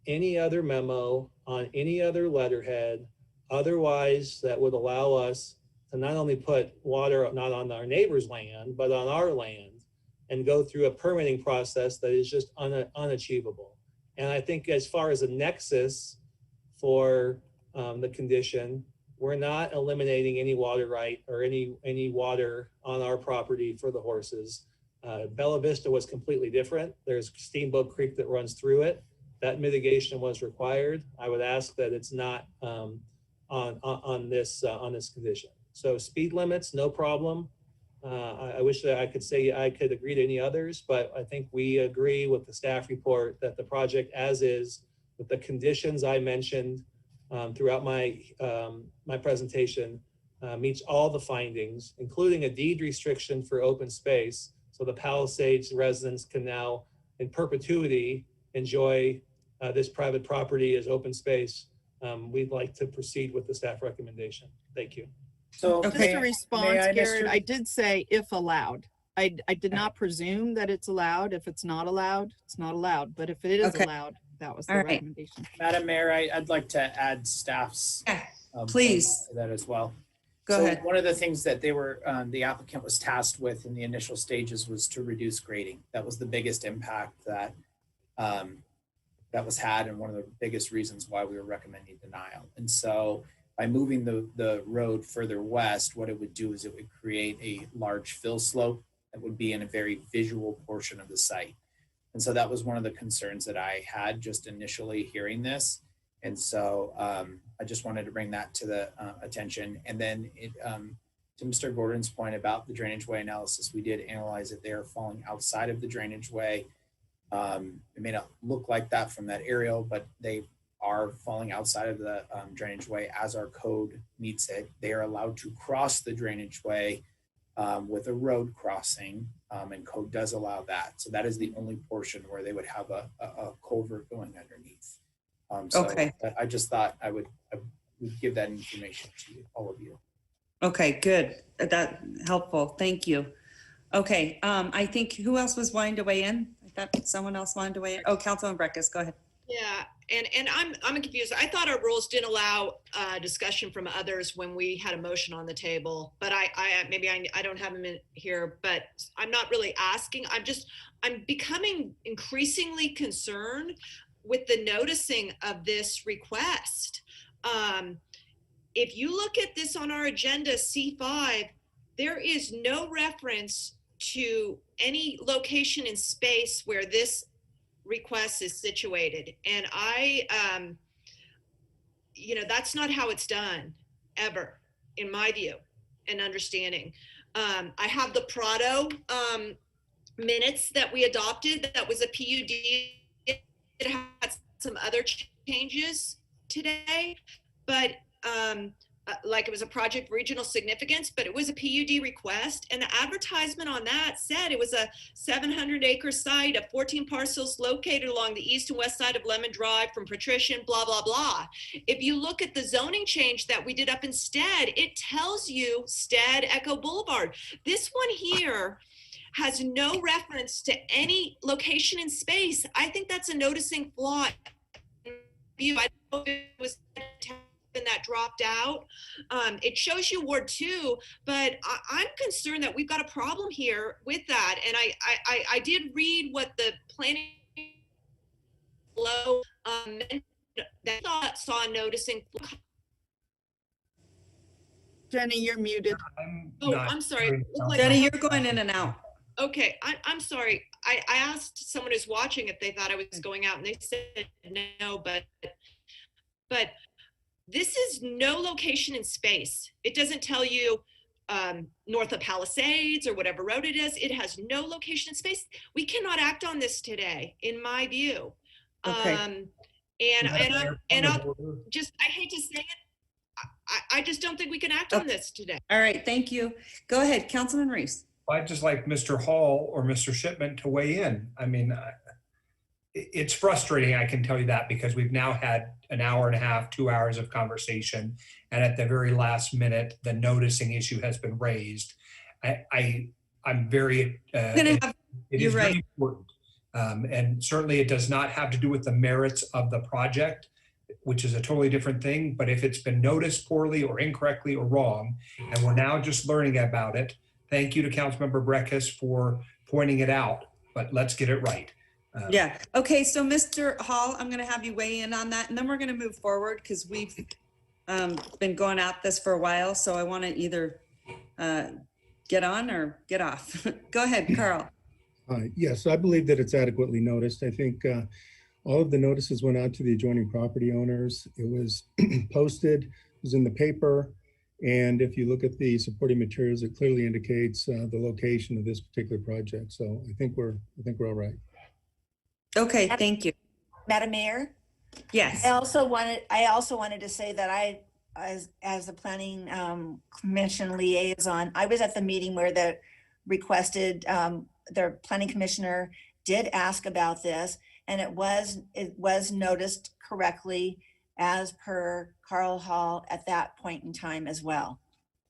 any other memo on any other letterhead otherwise that would allow us to not only put water not on our neighbor's land, but on our land, and go through a permitting process that is just unachievable. And I think as far as a nexus for the condition, we're not eliminating any water right or any water on our property for the horses. Bella Vista was completely different. There's Steamboat Creek that runs through it. That mitigation was required. I would ask that it's not on this condition. So speed limits, no problem. I wish that I could say I could agree to any others, but I think we agree with the staff report that the project as is, with the conditions I mentioned throughout my presentation, meets all the findings, including a deed restriction for open space. So the Palisades residents can now in perpetuity enjoy this private property as open space. We'd like to proceed with the staff recommendation. Thank you. So Just a response, Garrett, I did say if allowed. I did not presume that it's allowed. If it's not allowed, it's not allowed. But if it is allowed, that was the recommendation. Madam Mayor, I'd like to add staff's please to that as well. Go ahead. One of the things that they were, the applicant was tasked with in the initial stages was to reduce grading. That was the biggest impact that that was had, and one of the biggest reasons why we were recommending denial. And so by moving the road further west, what it would do is it would create a large fill slope that would be in a very visual portion of the site. And so that was one of the concerns that I had just initially hearing this. And so I just wanted to bring that to the attention. And then to Mr. Gordon's point about the drainage way analysis, we did analyze it. They are falling outside of the drainage way. It may not look like that from that aerial, but they are falling outside of the drainage way as our code meets it. They are allowed to cross the drainage way with a road crossing, and code does allow that. So that is the only portion where they would have a culvert going underneath. So okay. I just thought I would give that information to all of you. Okay, good. That helpful. Thank you. Okay, I think who else was wanting to weigh in? I thought someone else wanted to weigh in. Oh, Councilman Breckus, go ahead. Yeah, and I'm confused. I thought our rules didn't allow discussion from others when we had a motion on the table, but I don't have them in here, but I'm not really asking. I'm becoming increasingly concerned with the noticing of this request. If you look at this on our agenda, C5, there is no reference to any location in space where this request is situated. And that's not how it's done ever, in my view and understanding. I have the Prado minutes that we adopted. That was a PUD. It had some other changes today, but like it was a project of regional significance, but it was a PUD request. And the advertisement on that said it was a 700-acre site of 14 parcels located along the east and west side of Lemon Drive from Patrician, blah, blah, blah. If you look at the zoning change that we did up in Stead, it tells you Stead Echo Boulevard. This one here has no reference to any location in space. I think that's a noticing flaw. I don't know if it was that dropped out. It shows you Ward 2, but I'm concerned that we've got a problem here with that. And I did read what the planning below that saw noticing. Jenny, you're muted. I'm sorry. Jenny, you're going in and out. Okay, I'm sorry. I asked someone who's watching if they thought I was going out, and they said no, but this is no location in space. It doesn't tell you north of Palisades or whatever road it is. It has no location in space. We cannot act on this today, in my view. Okay. I'll just, I hate to say it, I just don't think we can act on this today. All right, thank you. Go ahead, Councilman Reese. I'd just like Mr. Hall or Mr. Shipman to weigh in. I mean, it's frustrating, I can tell you that, because we've now had an hour and a half, 2 hours of conversation, and at the very last minute, the noticing issue has been raised. I'm very, it is very important. And certainly it does not have to do with the merits of the project, which is a totally different thing. But if it's been noticed poorly or incorrectly or wrong, and we're now just learning about it, thank you to Councilmember Breckus for pointing it out, but let's get it right. Yeah. Okay. So Mr. Hall, I'm going to have you weigh in on that, and then we're going to move forward because we've been going at this for a while. So I want to either get on or get off. Go ahead, Carl. Yes, I believe that it's adequately noticed. I think all of the notices went out to the adjoining property owners. It was posted, it was in the paper. And if you look at the supporting materials, it clearly indicates the location of this particular project. So I think we're all right. Okay, thank you. Madam Mayor? Yes. I also wanted to say that as the planning commission liaison, I was at the meeting where the requested, their planning commissioner did ask about this, and it was noticed correctly as per Carl Hall at that point in time as well.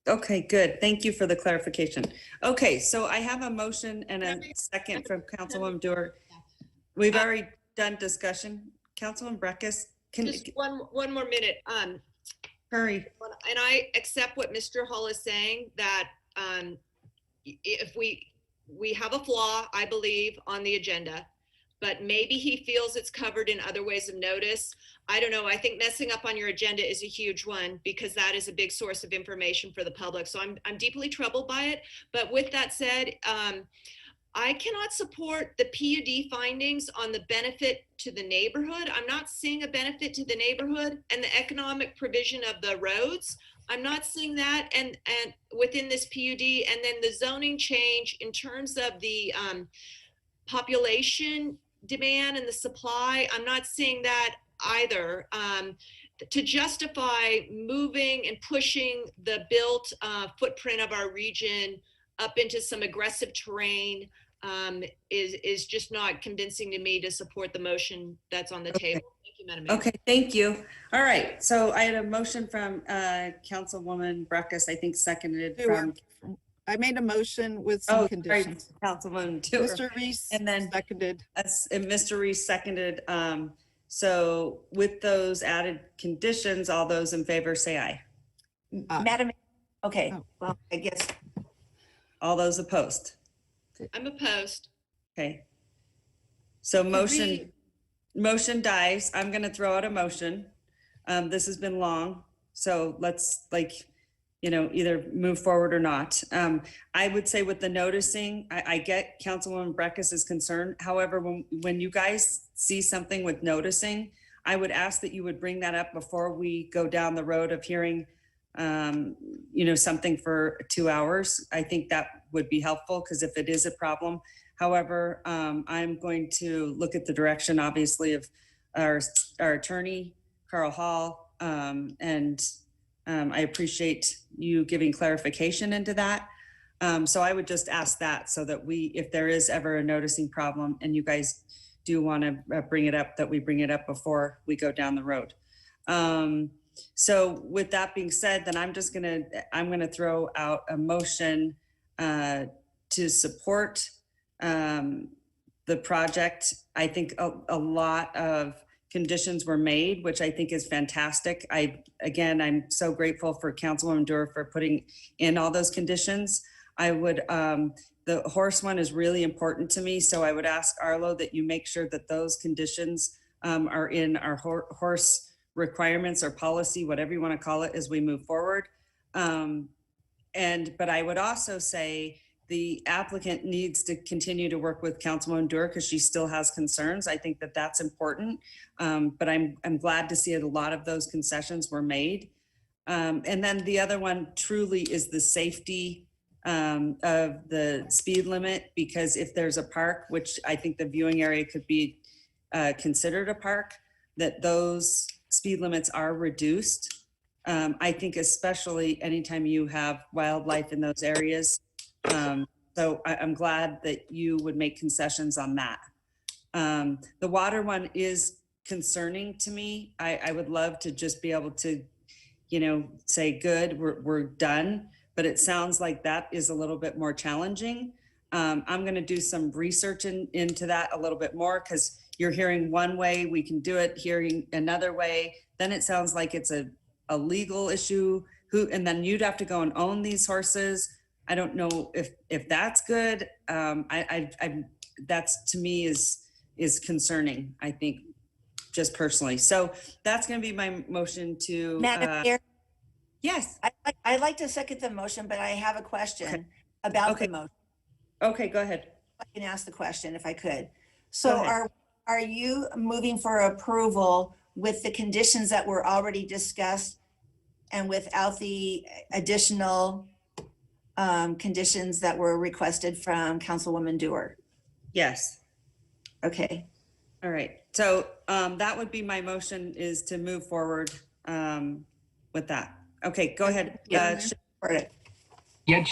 Okay, good. Thank you for the clarification. Okay, so I have a motion and a second from Councilwoman Dewar. We've already done discussion. Councilwoman Breckus, just one more minute. Hurry. And I accept what Mr. Hall is saying, that if we have a flaw, I believe, on the agenda, but maybe he feels it's covered in other ways of notice. I don't know. I think messing up on your agenda is a huge one, because that is a big source of information for the public. So I'm deeply troubled by it. But with that said, I cannot support the PUD findings on the benefit to the neighborhood. I'm not seeing a benefit to the neighborhood and the economic provision of the roads. I'm not seeing that, and within this PUD, and then the zoning change in terms of the population demand and the supply. I'm not seeing that either. To justify moving and pushing the built footprint of our region up into some aggressive terrain is just not convincing to me to support the motion that's on the table. Thank you, Madam Mayor. Okay, thank you. All right, so I had a motion from Councilwoman Breckus, I think seconded from. I made a motion with some conditions. Councilwoman Dewar. Mr. Reese and then seconded. And Mr. Reese seconded. So with those added conditions, all those in favor say aye. Madam, okay, well, I guess. All those opposed? I'm opposed. Okay. So motion dies. I'm going to throw out a motion. This has been long, so let's either move forward or not. I would say with the noticing, I get Councilwoman Breckus's concern. However, when you guys see something with noticing, I would ask that you would bring that up before we go down the road of hearing something for 2 hours. I think that would be helpful, because if it is a problem. However, I'm going to look at the direction, obviously, of our attorney, Carl Hall, and I appreciate you giving clarification into that. So I would just ask that, so that if there is ever a noticing problem and you guys do want to bring it up, that we bring it up before we go down the road. So with that being said, then I'm going to throw out a motion to support the project. I think a lot of conditions were made, which I think is fantastic. I'm so grateful for Councilwoman Dewar for putting in all those conditions. The horse one is really important to me. So I would ask Arlo that you make sure that those conditions are in our horse requirements or policy, whatever you want to call it, as we move forward. But I would also say the applicant needs to continue to work with Councilwoman Dewar because she still has concerns. I think that that's important. But I'm glad to see that a lot of those concessions were made. And then the other one truly is the safety of the speed limit, because if there's a park, which I think the viewing area could be considered a park, that those speed limits are reduced. I think especially anytime you have wildlife in those areas. So I'm glad that you would make concessions on that. The water one is concerning to me. I would love to just be able to, say, good, we're done, but it sounds like that is a little bit more challenging. I'm going to do some research into that a little bit more, because you're hearing one way we can do it, hearing another way. Then it sounds like it's a legal issue, and then you'd have to go and own these horses. I don't know if that's good. That's, to me, is concerning, I think, just personally. So that's going to be my motion to. Madam Chair? Yes. I'd like to second the motion, but I have a question about the motion. Okay, go ahead. I can ask the question if I could. So are you moving for approval with the conditions that were already discussed and without the additional conditions that were requested from Councilwoman Dewar? Yes. Okay. All right. So that would be my motion, is to move forward with that. Okay, go ahead. Yeah. Yeah,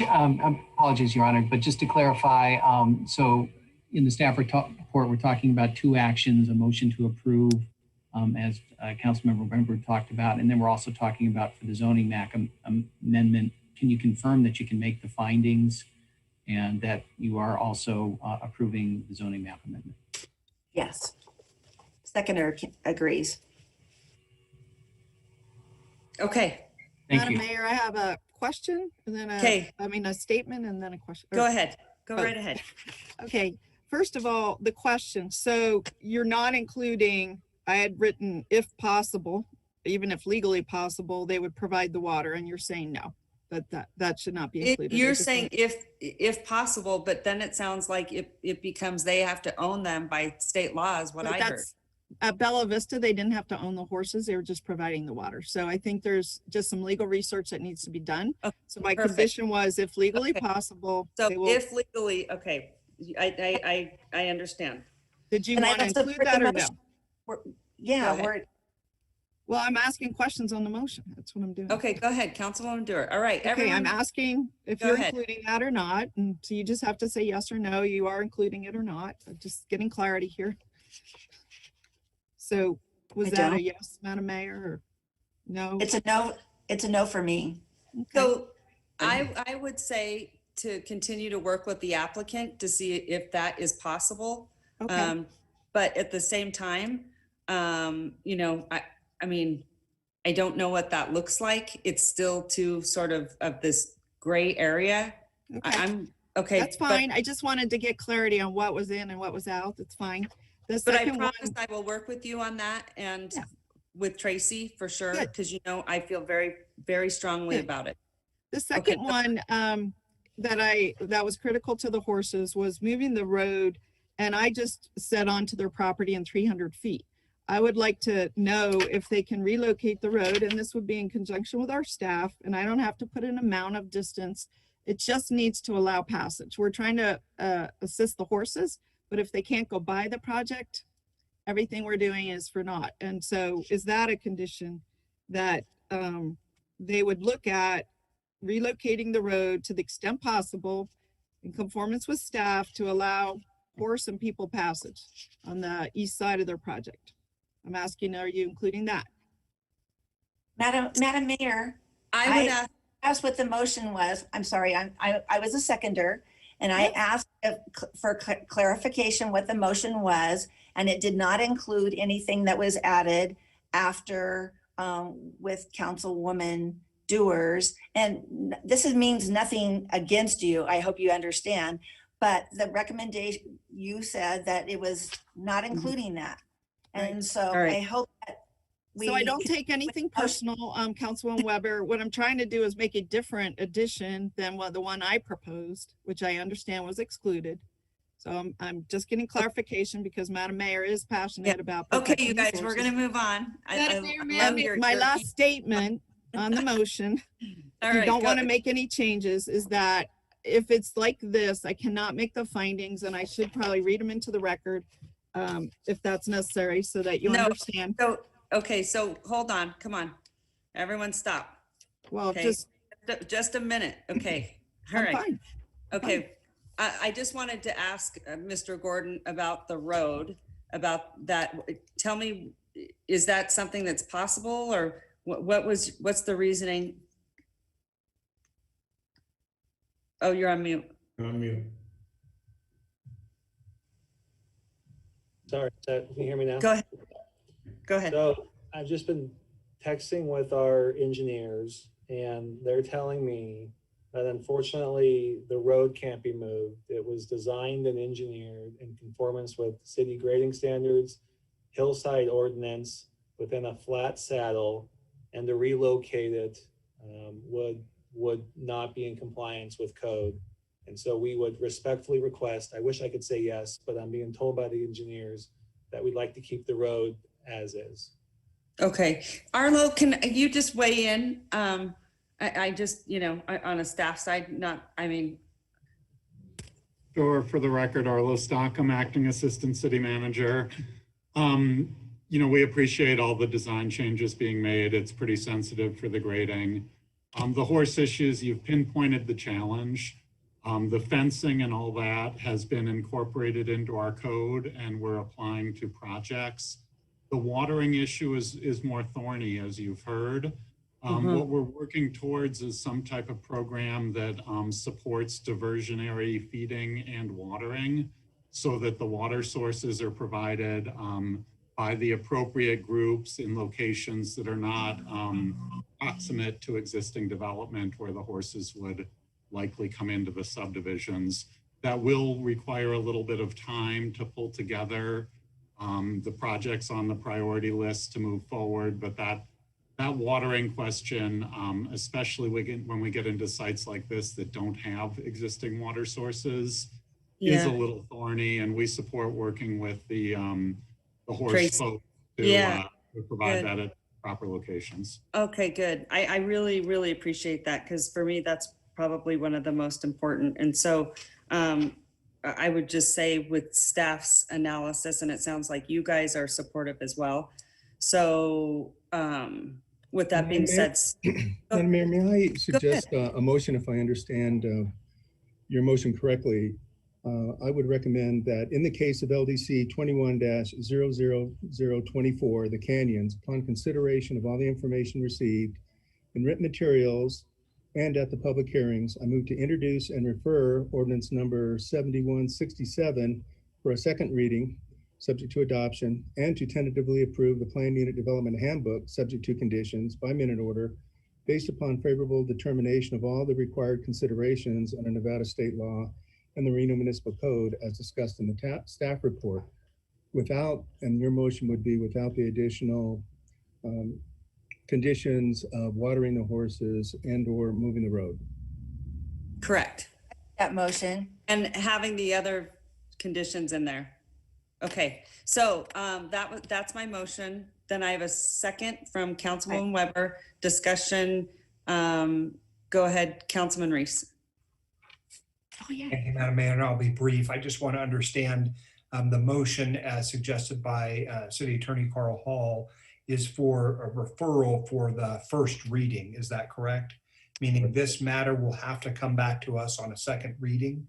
apologies, Your Honor, but just to clarify, so in the staff report, we're talking about two actions: a motion to approve, as Councilmember Wimber talked about, and then we're also talking about for the zoning map amendment. Can you confirm that you can make the findings and that you are also approving the zoning map amendment? Yes. Seconder agrees. Okay. Madam Mayor, I have a question and then a statement and then a question. Go ahead. Go right ahead. Okay. First of all, the question. So you're not including, I had written, if possible, even if legally possible, they would provide the water, and you're saying no, that should not be included. You're saying if possible, but then it sounds like it becomes they have to own them by state law, is what I heard. At Bella Vista, they didn't have to own the horses. They were just providing the water. So I think there's just some legal research that needs to be done. So my condition was, if legally possible. So if legally, okay, I understand. Did you want to include that or no? Yeah, well, I'm asking questions on the motion. That's what I'm doing. Okay, go ahead, Councilwoman Dewar. All right, okay, I'm asking if you're including that or not. And so you just have to say yes or no. You are including it or not. I'm just getting clarity here. So was that a yes, Madam Mayor, or no? It's a no. It's a no for me. Okay. So I would say to continue to work with the applicant to see if that is possible. Okay. But at the same time, I mean, I don't know what that looks like. It's still too sort of this gray area. Okay. I'm okay. That's fine. I just wanted to get clarity on what was in and what was out. That's fine. But I promise I will work with you on that, and with Tracy for sure, because I feel very, very strongly about it. The second one that was critical to the horses was moving the road, and I just said onto their property in 300 feet. I would like to know if they can relocate the road, and this would be in conjunction with our staff, and I don't have to put an amount of distance. It just needs to allow passage. We're trying to assist the horses, but if they can't go by the project, everything we're doing is for naught. And so is that a condition that they would look at relocating the road to the extent possible in conformance with staff to allow horse and people passage on the east side of their project? I'm asking, are you including that? Madam Mayor, I would ask what the motion was. I'm sorry, I was a seconder, and I asked for clarification what the motion was, and it did not include anything that was added after with Councilwoman Dewar's. And this means nothing against you. I hope you understand. But the recommendation, you said that it was not including that. And so I hope that So I don't take anything personal, Councilwoman Weber. What I'm trying to do is make a different addition than the one I proposed, which I understand was excluded. So I'm just getting clarification because Madam Mayor is passionate about. Okay, you guys, we're going to move on. My last statement on the motion, if you don't want to make any changes, is that if it's like this, I cannot make the findings, and I should probably read them into the record if that's necessary, so that you understand. So, okay, so hold on, come on, everyone stop. Well, okay. just a minute. Okay, all right. Fine. Okay, I just wanted to ask Mr. Gordon about the road, about that. Tell me, is that something that's possible, or what's the reasoning? Oh, you're on mute. On mute. Sorry, can you hear me now? Go ahead. Go ahead. So I've just been texting with our engineers, and they're telling me that unfortunately the road can't be moved. It was designed and engineered in conformance with city grading standards, hillside ordinance within a flat saddle, and to relocate it would not be in compliance with code. And so we would respectfully request, I wish I could say yes, but I'm being told by the engineers that we'd like to keep the road as is. Okay, Arlo, can you just weigh in? I just, on a staff side, Sure, for the record, Arlo Stockham, Acting Assistant City Manager. We appreciate all the design changes being made. It's pretty sensitive for the grading. The horse issues, you've pinpointed the challenge. The fencing and all that has been incorporated into our code, and we're applying to projects. The watering issue is more thorny, as you've heard. What we're working towards is some type of program that supports diversionary feeding and watering, so that the water sources are provided by the appropriate groups in locations that are not proximate to existing development where the horses would likely come into the subdivisions. That will require a little bit of time to pull together the projects on the priority list to move forward, but that watering question, especially when we get into sites like this that don't have existing water sources, is a little thorny, and we support working with the horse folk to provide that at proper locations. Okay, good. I really, really appreciate that, because for me, that's probably one of the most important. And so I would just say, with staff's analysis, and it sounds like you guys are supportive as well. So with that being said, Madam Mayor, may I suggest a motion, if I understand your motion correctly? I would recommend that in the case of LDC 21-00024, the Canyons, upon consideration of all the information received in written materials and at the public hearings, I move to introduce and refer ordinance number 7167 for a second reading, subject to adoption, and to tentatively approve the Planned Unit Development Handbook, subject to conditions, by minute order, based upon favorable determination of all the required considerations under Nevada state law and the Reno Municipal Code as discussed in the staff report, without, and your motion would be without the additional conditions of watering the horses and or moving the road. Correct. That motion. And having the other conditions in there. Okay, so that's my motion. Then I have a second from Councilwoman Weber. Discussion. Go ahead, Councilman Reese. Oh, yeah. Thank you, Madam Mayor, and I'll be brief. I just want to understand the motion as suggested by City Attorney Carl Hall is for a referral for the first reading. Is that correct? Meaning this matter will have to come back to us on a second reading?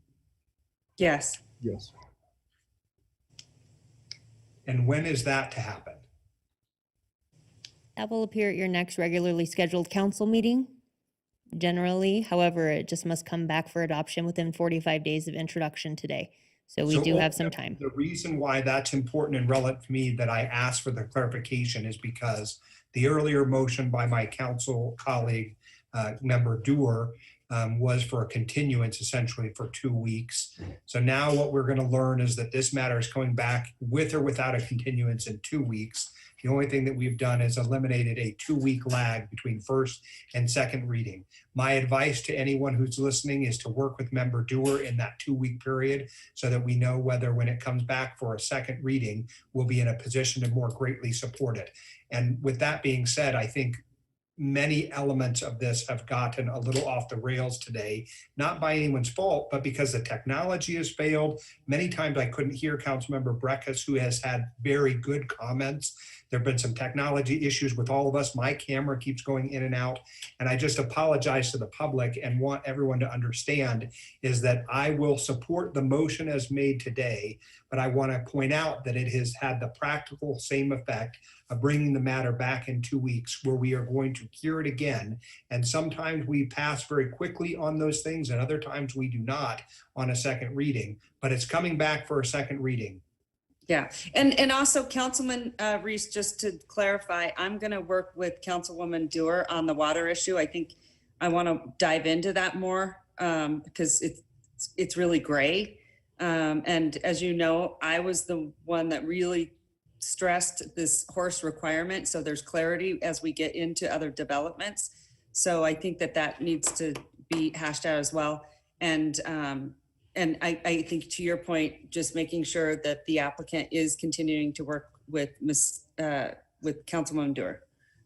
Yes. Yes. And when is that to happen? That will appear at your next regularly scheduled council meeting. Generally, however, it just must come back for adoption within 45 days of introduction today. So we do have some time. The reason why that's important and relevant for me that I asked for the clarification is because the earlier motion by my council colleague, member Dewar, was for a continuance essentially for 2 weeks. So now what we're going to learn is that this matter is coming back with or without a continuance in 2 weeks. The only thing that we've done is eliminated a 2-week lag between first and second reading. My advice to anyone who's listening is to work with Member Doer in that 2-week period so that we know whether when it comes back for a second reading, we'll be in a position to more greatly support it. And with that being said, I think many elements of this have gotten a little off the rails today, not by anyone's fault, but because the technology has failed. Many times I couldn't hear Councilmember Breckus, who has had very good comments. There have been some technology issues with all of us. My camera keeps going in and out. And I just apologize to the public and want everyone to understand is that I will support the motion as made today, but I want to point out that it has had the practical same effect of bringing the matter back in 2 weeks where we are going to hear it again. And sometimes we pass very quickly on those things and other times we do not on a second reading, but it's coming back for a second reading. Yeah, and also Councilman Reese, just to clarify, I'm going to work with Councilwoman Doer on the water issue. I think I want to dive into that more because it's really gray. And as you know, I was the one that really stressed this horse requirement. So there's clarity as we get into other developments. So I think that needs to be hashed out as well. And I think to your point, just making sure that the applicant is continuing to work with Councilwoman Doer,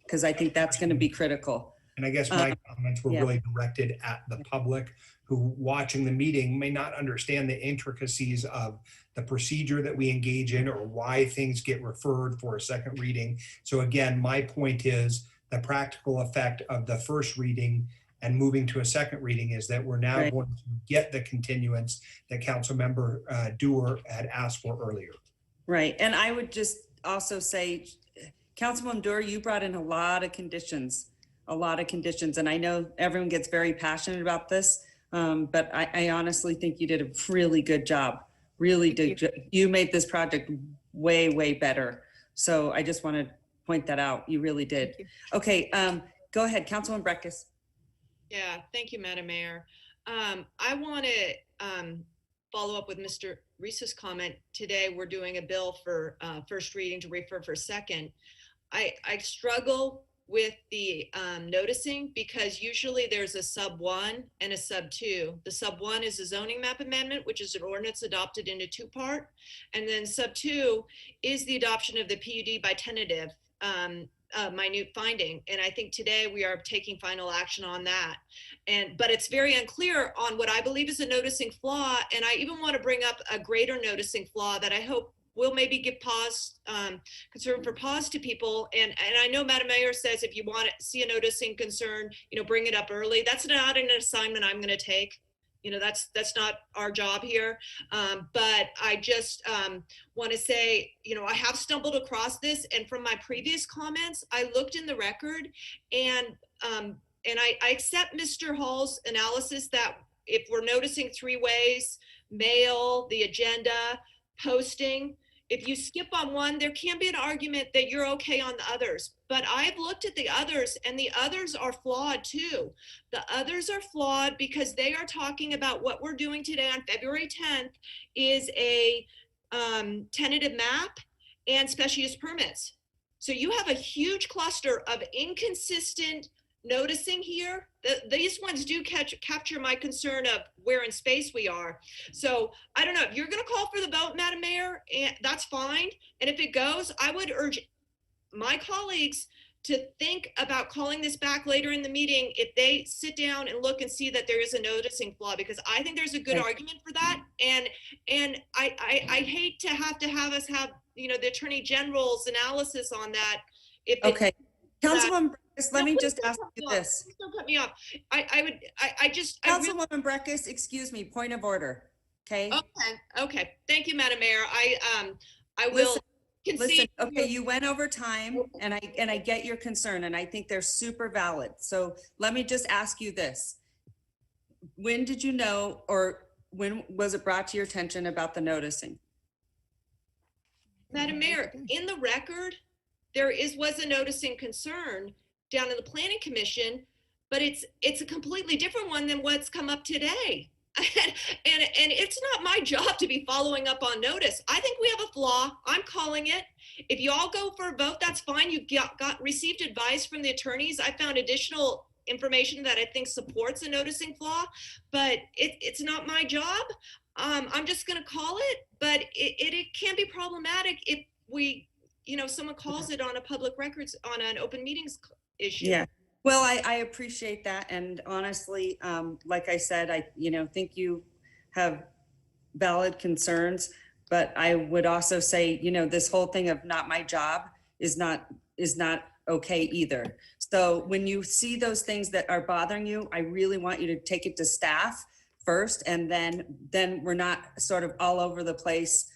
because I think that's going to be critical. And I guess my comments were really directed at the public who watching the meeting may not understand the intricacies of the procedure that we engage in or why things get referred for a second reading. So again, my point is the practical effect of the first reading and moving to a second reading is that we're now going to get the continuance that Councilmember Doer had asked for earlier. Right. And I would just also say, Councilwoman Doer, you brought in a lot of conditions. And I know everyone gets very passionate about this, but I honestly think you did a really good job. Really did. You made this project way, way better. So I just want to point that out. You really did. Okay, go ahead, Councilwoman Breckus. Yeah, thank you, Madam Mayor. I want to follow up with Mr. Reese's comment. Today, we're doing a bill for first reading to refer for second. I struggle with the noticing because usually there's a sub 1 and a sub 2. The sub 1 is a zoning map amendment, which is an ordinance adopted into 2-part. And then sub 2 is the adoption of the PUD by tentative minute finding. And I think today we are taking final action on that. But it's very unclear on what I believe is a noticing flaw. And I even want to bring up a greater noticing flaw that I hope will maybe give pause, concern for pause to people. And I know Madam Mayor says if you want to see a noticing concern, bring it up early. That's not an assignment I'm going to take. That's not our job here. But I just want to say, I have stumbled across this, and from my previous comments, I looked in the record, and I accept Mr. Hall's analysis that if we're noticing 3 ways, mail, the agenda, posting, if you skip on one, there can be an argument that you're okay on the others. But I've looked at the others, and the others are flawed too. The others are flawed because they are talking about what we're doing today on February 10th is a tentative map and special use permits. So you have a huge cluster of inconsistent noticing here. These ones do capture my concern of where in space we are. So I don't know if you're going to call for the vote, Madam Mayor, and that's fine. And if it goes, I would urge my colleagues to think about calling this back later in the meeting if they sit down and look and see that there is a noticing flaw, because I think there's a good argument for that. And I hate to have us have, the Attorney General's analysis on that. Okay, Councilwoman Breckus, let me just ask you this. Please don't cut me off. Councilwoman Breckus, excuse me, point of order. Okay. Okay. Thank you, Madam Mayor. I will concede. Okay, you went over time, and I get your concern, and I think they're super valid. So let me just ask you this: when did you know, or when was it brought to your attention about the noticing? Madam Mayor, in the record, there was a noticing concern down in the Planning Commission, but it's a completely different one than what's come up today. and it's not my job to be following up on notice. I think we have a flaw. I'm calling it. If you all go for a vote, that's fine. You received advice from the attorneys. I found additional information that I think supports a noticing flaw, but it's not my job. I'm just going to call it, but it can be problematic if we, someone calls it on a public records, on an open meetings issue. Yeah. Well, I appreciate that. And honestly, like I said, I think you have valid concerns, but I would also say, this whole thing of not my job is not okay either. So when you see those things that are bothering you, I really want you to take it to staff first, and then we're not sort of all over the place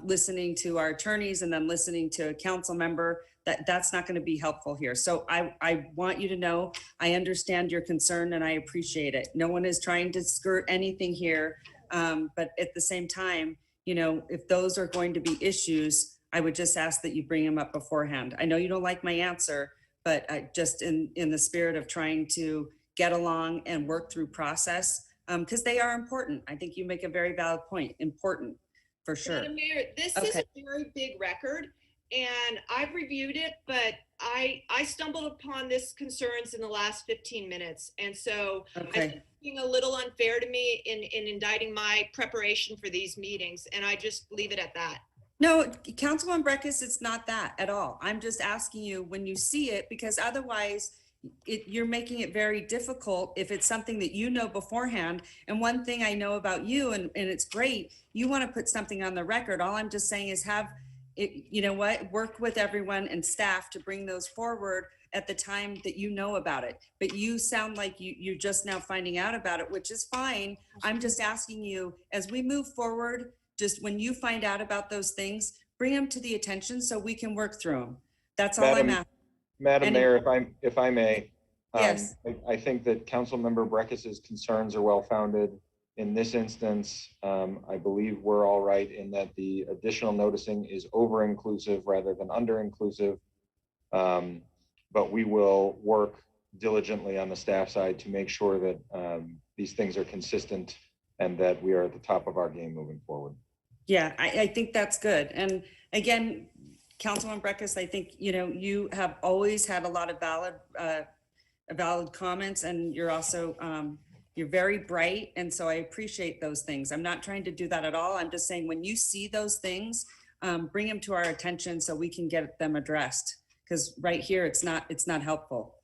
listening to our attorneys and then listening to a council member. That's not going to be helpful here. So I want you to know I understand your concern and I appreciate it. No one is trying to skirt anything here, but at the same time, if those are going to be issues, I would just ask that you bring them up beforehand. I know you don't like my answer, but I just in the spirit of trying to get along and work through process, because they are important. I think you make a very valid point. Important for sure. Madam Mayor, this is a very big record, and I've reviewed it, but I stumbled upon this concerns in the last 15 minutes. And so I think it's being a little unfair to me in indicting my preparation for these meetings. And I just leave it at that. No, Councilwoman Breckus, it's not that at all. I'm just asking you when you see it, because otherwise you're making it very difficult if it's something that you know beforehand. And one thing I know about you, and it's great, you want to put something on the record. All I'm just saying is have it, work with everyone and staff to bring those forward at the time that you know about it. But you sound like you're just now finding out about it, which is fine. I'm just asking you, as we move forward, just when you find out about those things, bring them to the attention so we can work through them. That's all I'm asking. Madam Mayor, if I may, yes. I think that Councilmember Breckis's concerns are well founded. In this instance, I believe we're all right in that the additional noticing is over-inclusive rather than under-inclusive. But we will work diligently on the staff side to make sure that these things are consistent and that we are at the top of our game moving forward. Yeah, I think that's good. And again, Councilman Breckus, I think, you have always had a lot of valid comments, and you're also, you're very bright. And so I appreciate those things. I'm not trying to do that at all. I'm just saying when you see those things, bring them to our attention so we can get them addressed. Because right here, it's not helpful.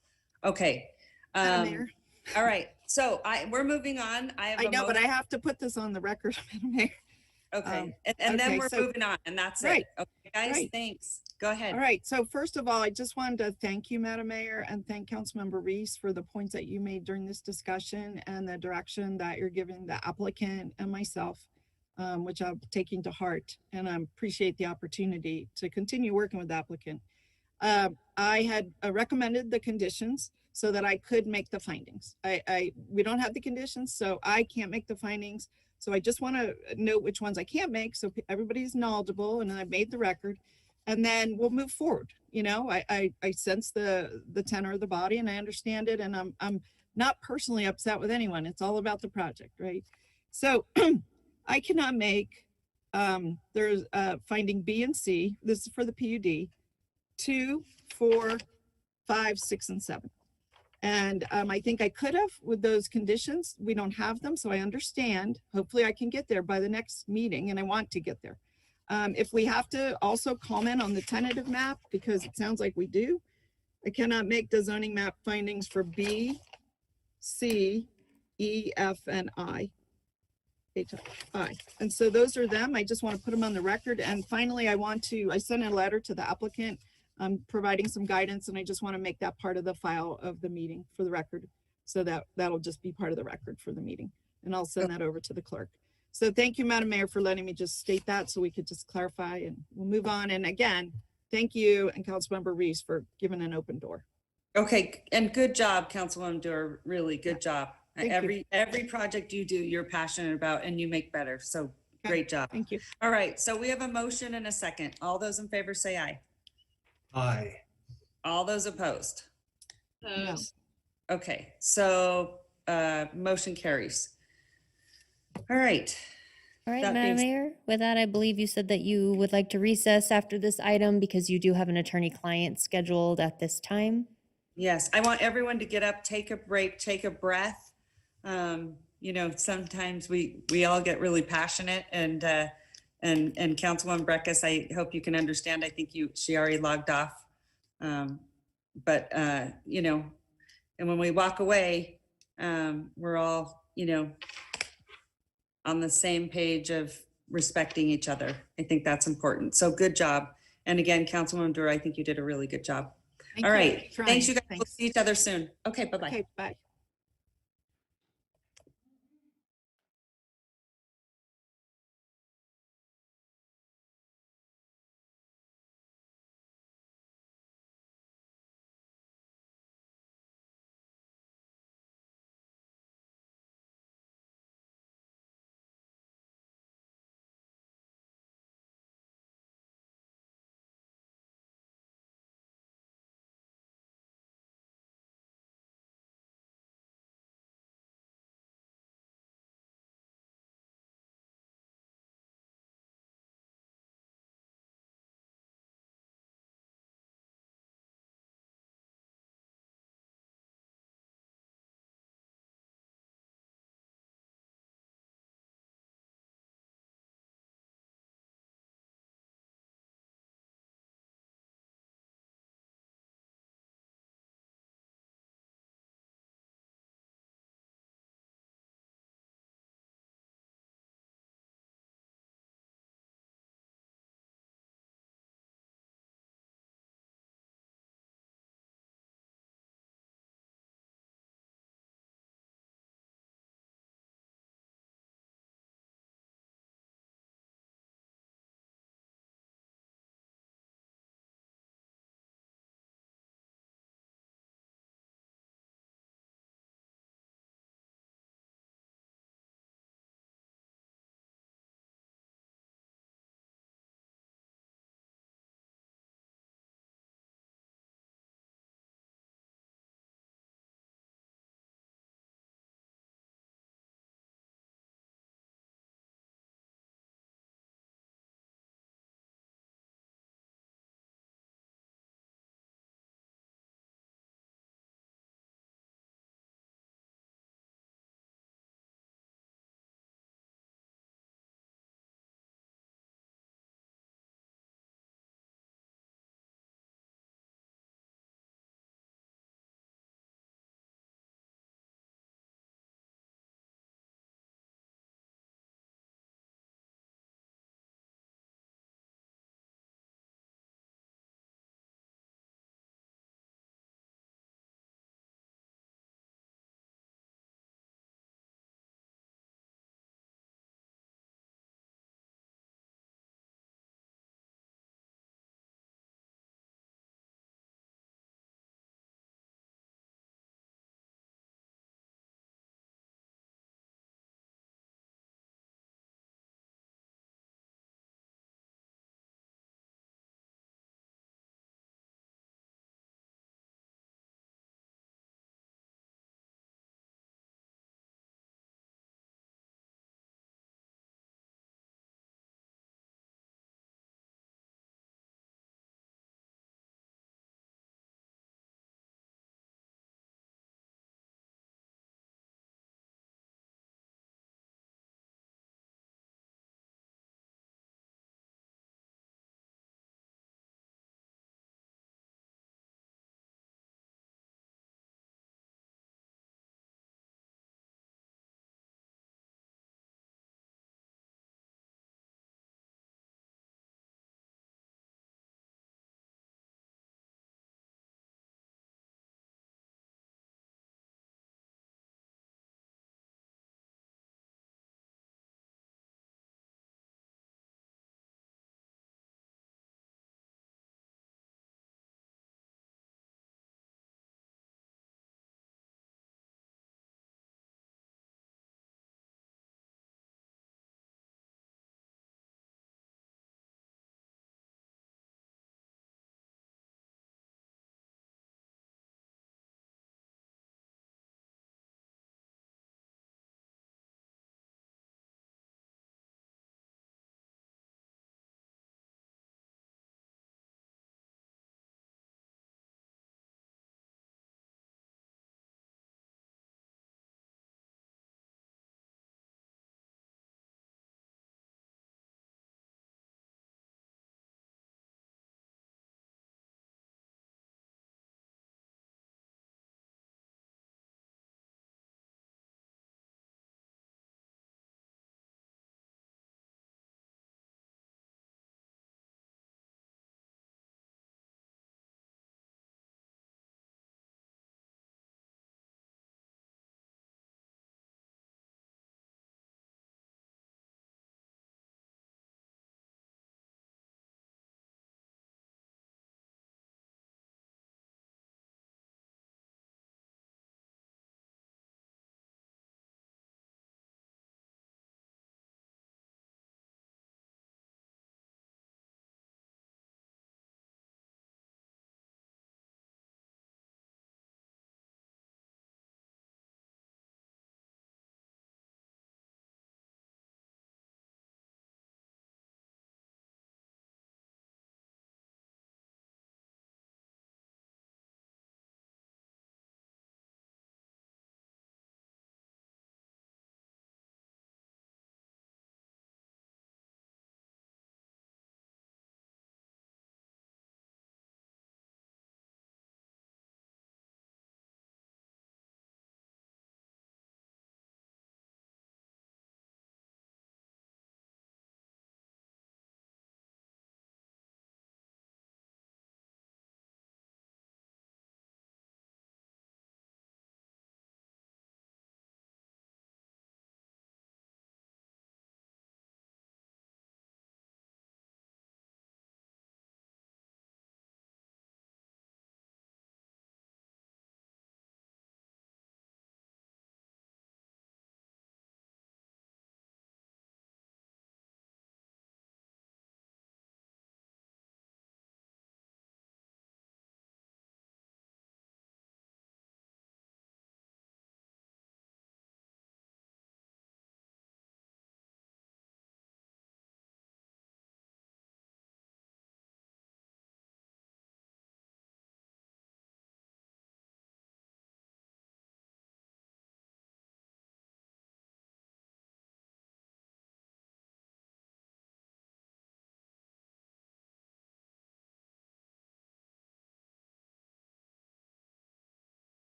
Okay. Mayor. All right. So we're moving on. I know, but I have to put this on the record, Madam Mayor. Okay. And then we're moving on, and that's right. it. Okay, guys, Right. thanks. Go ahead. All right. So first of all, I just wanted to thank you, Madam Mayor, and thank Councilmember Reese for the points that you made during this discussion and the direction that you're giving the applicant and myself, which I'm taking to heart. And I appreciate the opportunity to continue working with the applicant. I had recommended the conditions so that I could make the findings. We don't have the conditions, so I can't make the findings. So I just want to note which ones I can't make so everybody's knowledgeable, and I made the record, and then we'll move forward. I sense the tenor of the body, and I understand it, and I'm not personally upset with anyone. It's all about the project, right? So I cannot make, there's finding B and C, this is for the PUD, 2, 4, 5, 6, and 7. And I think I could have with those conditions. We don't have them, so I understand. Hopefully I can get there by the next meeting, and I want to get there. If we have to also comment on the tentative map, because it sounds like we do, I cannot make the zoning map findings for B, C, E, F, and I. And so those are them. I just want to put them on the record. And finally, I sent a letter to the applicant providing some guidance, and I just want to make that part of the file of the meeting for the record, so that'll just be part of the record for the meeting, and I'll send that over to the clerk. So thank you, Madam Mayor, for letting me just state that so we could just clarify, and we'll move on. And again, thank you and Councilmember Reese for giving an open door. Okay, and good job, Councilwoman Doer. Really good job. Thank Every project you do, you're passionate about and you make better. So great job. Thank you. All right, so we have a motion and a second. All those in favor say aye. Aye. All those opposed? No. Okay, so motion carries. All right. All right, That Madam being- Mayor, with that, I believe you said that you would like to recess after this item because you do have an attorney-client scheduled at this time. Yes, I want everyone to get up, take a break, take a breath. You know, sometimes we all get really passionate and Councilwoman Breckus, I hope you can understand. I think she already logged off. But you know, and when we walk away, we're all, you know, on the same page of respecting each other. I think that's important. So good job. And again, Councilwoman Dura, I think you did a really good job. Thank All you. right. Trying. Thanks, you guys. We'll Thanks. see each other soon. Okay, bye-bye. Okay, bye.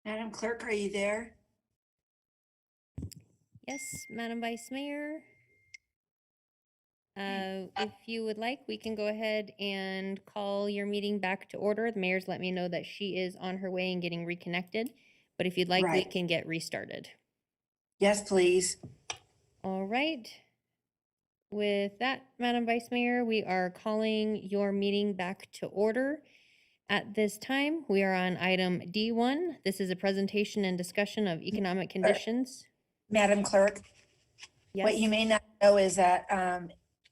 Madam Clerk, are you there? Yes, Madam Vice Mayor. If you would like, we can go ahead and call your meeting back to order. The mayor's let me know that she is on her way and getting reconnected. But if you'd like, we Right. can get restarted. Yes, please. All right. With that, Madam Vice Mayor, we are calling your meeting back to order. At this time, we are on item D1. This is a presentation and discussion of economic conditions. Madam Clerk, what you Yes. may not know is that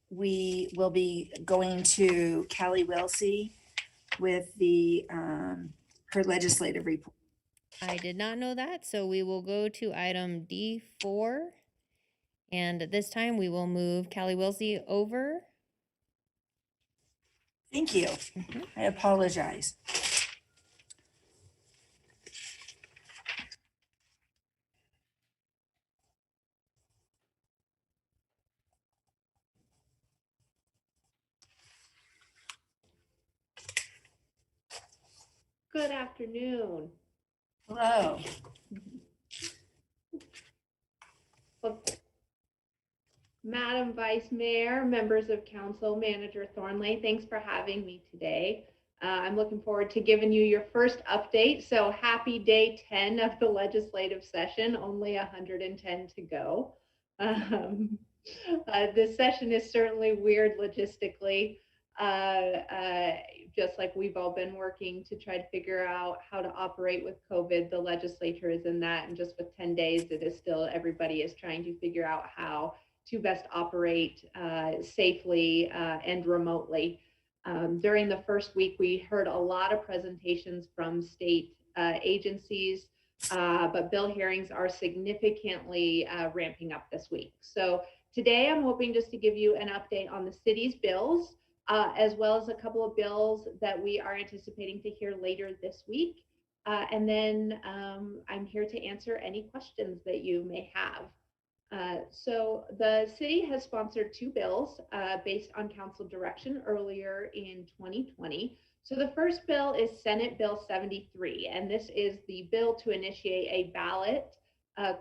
we will be going to Callie Wilsey with the her legislative report. I did not know that, so we will go to item D4. And at this time, we will move Callie Wilsey over. Thank you. I apologize. Good afternoon. Hello. Well, Madam Vice Mayor, members of council, Manager Thornley, thanks for having me today. I'm looking forward to giving you your first update. So happy day 10 of the legislative session, only 110 to go. This session is certainly weird logistically, just like we've all been working to try to figure out how to operate with COVID. The legislature is in that, and just with 10 days, it is still, everybody is trying to figure out how to best operate safely and remotely. During the first week, we heard a lot of presentations from state agencies, but bill hearings are significantly ramping up this week. So today, I'm hoping just to give you an update on the city's bills, as well as a couple of bills that we are anticipating to hear later this week. And then I'm here to answer any questions that you may have. So the city has sponsored two bills based on council direction earlier in 2020. So the first bill is Senate Bill 73, and this is the bill to initiate a ballot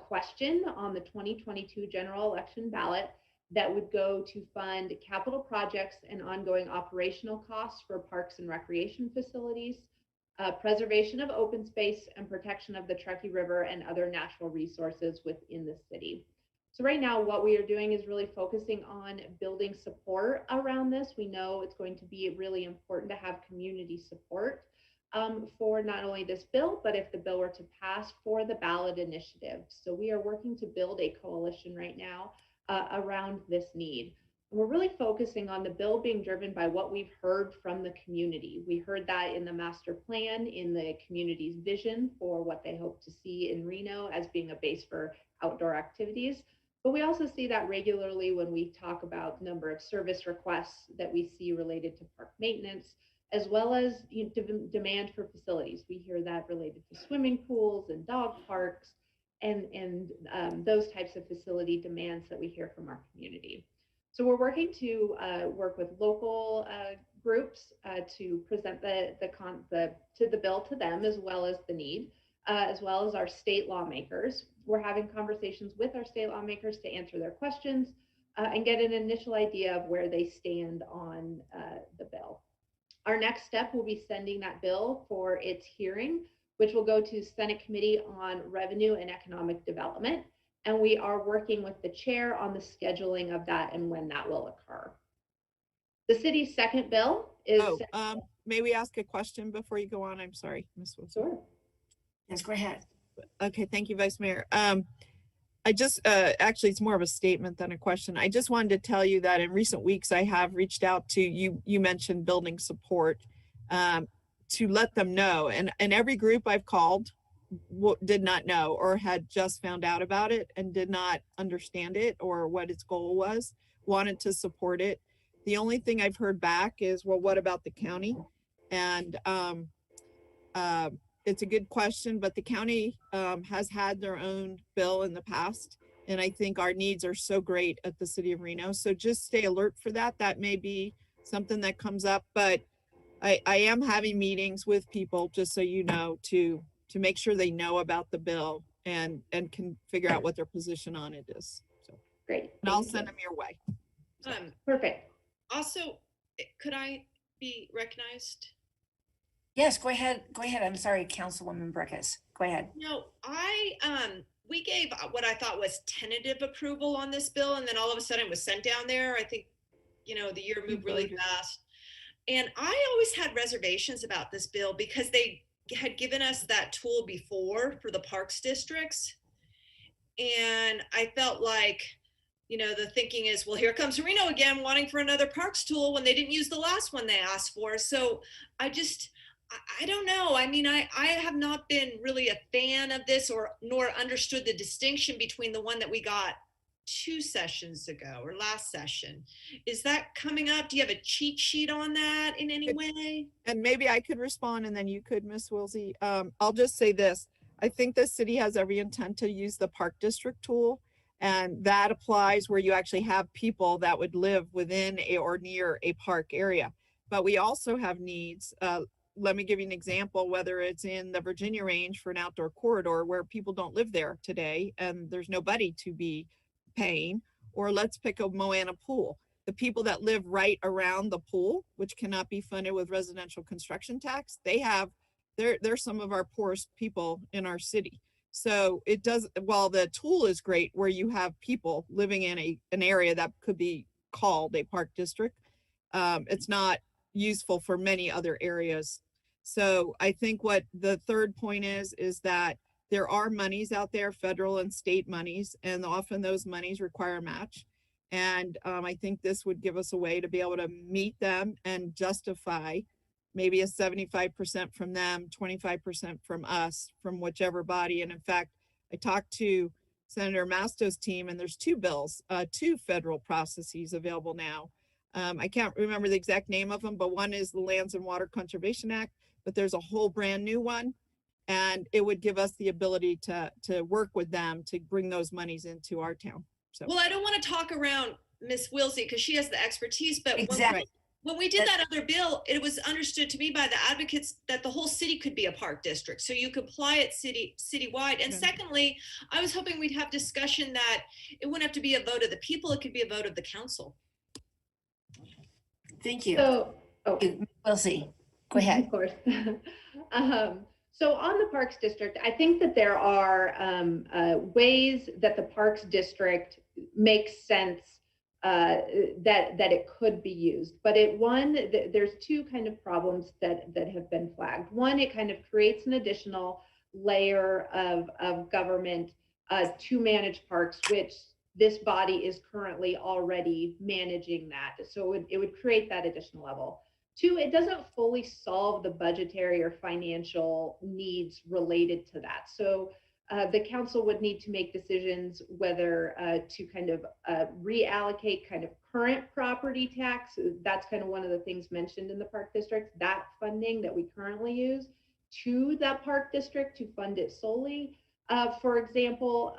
question on the 2022 general election ballot that would go to fund capital projects and ongoing operational costs for parks and recreation facilities, preservation of open space, and protection of the Truckee River and other natural resources within the city. So right now, what we are doing is really focusing on building support around this. We know it's going to be really important to have community support for not only this bill, but if the bill were to pass, for the ballot initiative. So we are working to build a coalition right now around this need. And we're really focusing on the bill being driven by what we've heard from the community. We heard that in the master plan, in the community's vision for what they hope to see in Reno as being a base for outdoor activities. But we also see that regularly when we talk about the number of service requests that we see related to park maintenance, as well as demand for facilities. We hear that related to swimming pools and dog parks and those types of facility demands that we hear from our community. So we're working to work with local groups to present the bill to them, as well as the need, as well as our state lawmakers. We're having conversations with our state lawmakers to answer their questions and get an initial idea of where they stand on the bill. Our next step will be sending that bill for its hearing, which will go to Senate Committee on Revenue and Economic Development. And we are working with the chair on the scheduling of that and when that will occur. The city's second bill is. May we ask a question before you go on? I'm sorry, Ms. Wilson. Sure. Yes, go ahead. Okay, thank you, Vice Mayor. I just, actually, it's more of a statement than a question. I just wanted to tell you that in recent weeks, I have reached out to you. You mentioned building support to let them know. And every group I've called did not know or had just found out about it and did not understand it or what its goal was, wanted to support it. The only thing I've heard back is, well, what about the county? And it's a good question, but the county has had their own bill in the past. And I think our needs are so great at the city of Reno. So just stay alert for that. That may be something that comes up, but I am having meetings with people, just so you know, to to make sure they know about the bill and can figure out what their position on it is. So Great. and I'll send them your way. Perfect. Also, could I be recognized? Yes, go ahead. Go ahead. I'm sorry, Councilwoman Breckus. Go ahead. No, we gave what I thought was tentative approval on this bill, and then all of a sudden it was sent down there. I think, the year moved really fast. And I always had reservations about this bill because they had given us that tool before for the parks districts. And I felt like, the thinking is, well, here comes Reno again wanting for another parks tool when they didn't use the last one they asked for. So I don't know. I mean, I have not been really a fan of this nor understood the distinction between the one that we got 2 sessions ago or last session. Is that coming up? Do you have a cheat sheet on that in any way? And maybe I could respond and then you could, Miss Wilsey. I'll just say this. I think the city has every intent to use the park district tool. And that applies where you actually have people that would live within or near a park area. But we also have needs. Let me give you an example, whether it's in the Virginia range for an outdoor corridor where people don't live there today and there's nobody to be paying, or let's pick a Moana pool. The people that live right around the pool, which cannot be funded with residential construction tax, they're some of our poorest people in our city. So it does, while the tool is great where you have people living in an area that could be called a park district, it's not useful for many other areas. So I think what the third point is that there are monies out there, federal and state monies, and often those monies require a match. And I think this would give us a way to be able to meet them and justify maybe a 75% from them, 25% from us, from whichever body. And in fact, I talked to Senator Masto's team, and there's 2 bills, 2 federal processes available now. I can't remember the exact name of them, but one is the Lands and Water Conservation Act, but there's a whole brand new one. And it would give us the ability to work with them to bring those monies into our town. So, well, I don't want to talk around Miss Wilsey because she has the expertise, but exactly. When we did that other bill, it was understood to me by the advocates that the whole city could be a park district. So you could apply it citywide. And secondly, I was hoping we'd have discussion that it wouldn't have to be a vote of the people. It could be a vote of the council. Thank you. So, we'll see. Go ahead. Of course. So on the Parks District, I think that there are ways that the Parks District makes sense that it could be used. But there's 2 kind of problems that have been flagged. One, it kind of creates an additional layer of government to manage parks, which this body is currently already managing that. So it would create that additional level. 2, it doesn't fully solve the budgetary or financial needs related to that. So the council would need to make decisions whether to kind of reallocate kind of current property tax. That's kind of one of the things mentioned in the park district, that funding that we currently use to that park district to fund it solely, for example,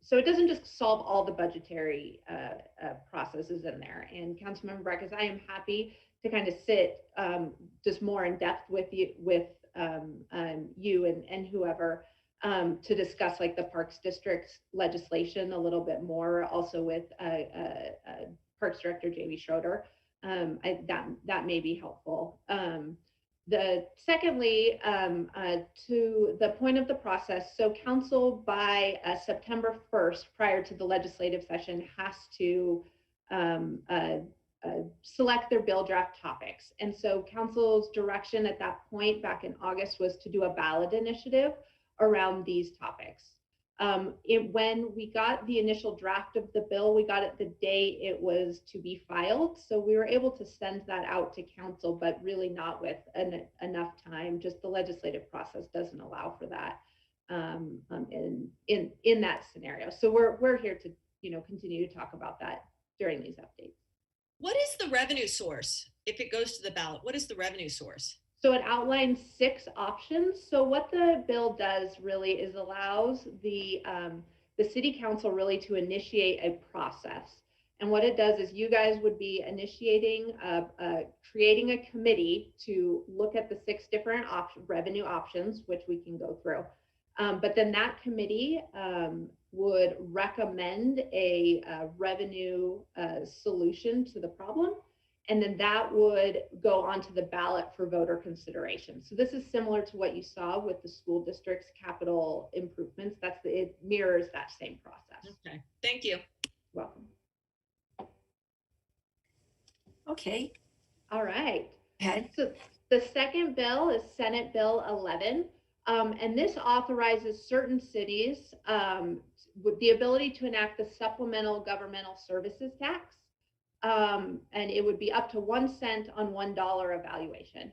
so it doesn't just solve all the budgetary processes in there. And Councilmember Breckus, I am happy to kind of sit just more in depth with you, and whoever to discuss like the Parks District's legislation a little bit more, also with Parks Director Jamie Schroeder. That may be helpful. Secondly, to the point of the process, so council by September 1st, prior to the legislative session, has to select their bill draft topics. And so council's direction at that point back in August was to do a ballot initiative around these topics. When we got the initial draft of the bill, we got it the day it was to be filed. So we were able to send that out to council, but really not with enough time. Just the legislative process doesn't allow for that in that scenario. So we're here to continue to talk about that during these updates. What is the revenue source if it goes to the ballot? What is the revenue source? So it outlines 6 options. So what the bill does really is allows the city council really to initiate a process. And what it does is you guys would be initiating, creating a committee to look at the 6 different revenue options, which we can go through. But then that committee would recommend a revenue solution to the problem. And then that would go onto the ballot for voter consideration. So this is similar to what you saw with the school district's capital improvements. It mirrors that same process. Okay, thank you. Welcome. Okay. All right. Head. So the second bill is Senate Bill 11. And this authorizes certain cities with the ability to enact the supplemental governmental services tax. And it would be up to 1 cent on $1 evaluation.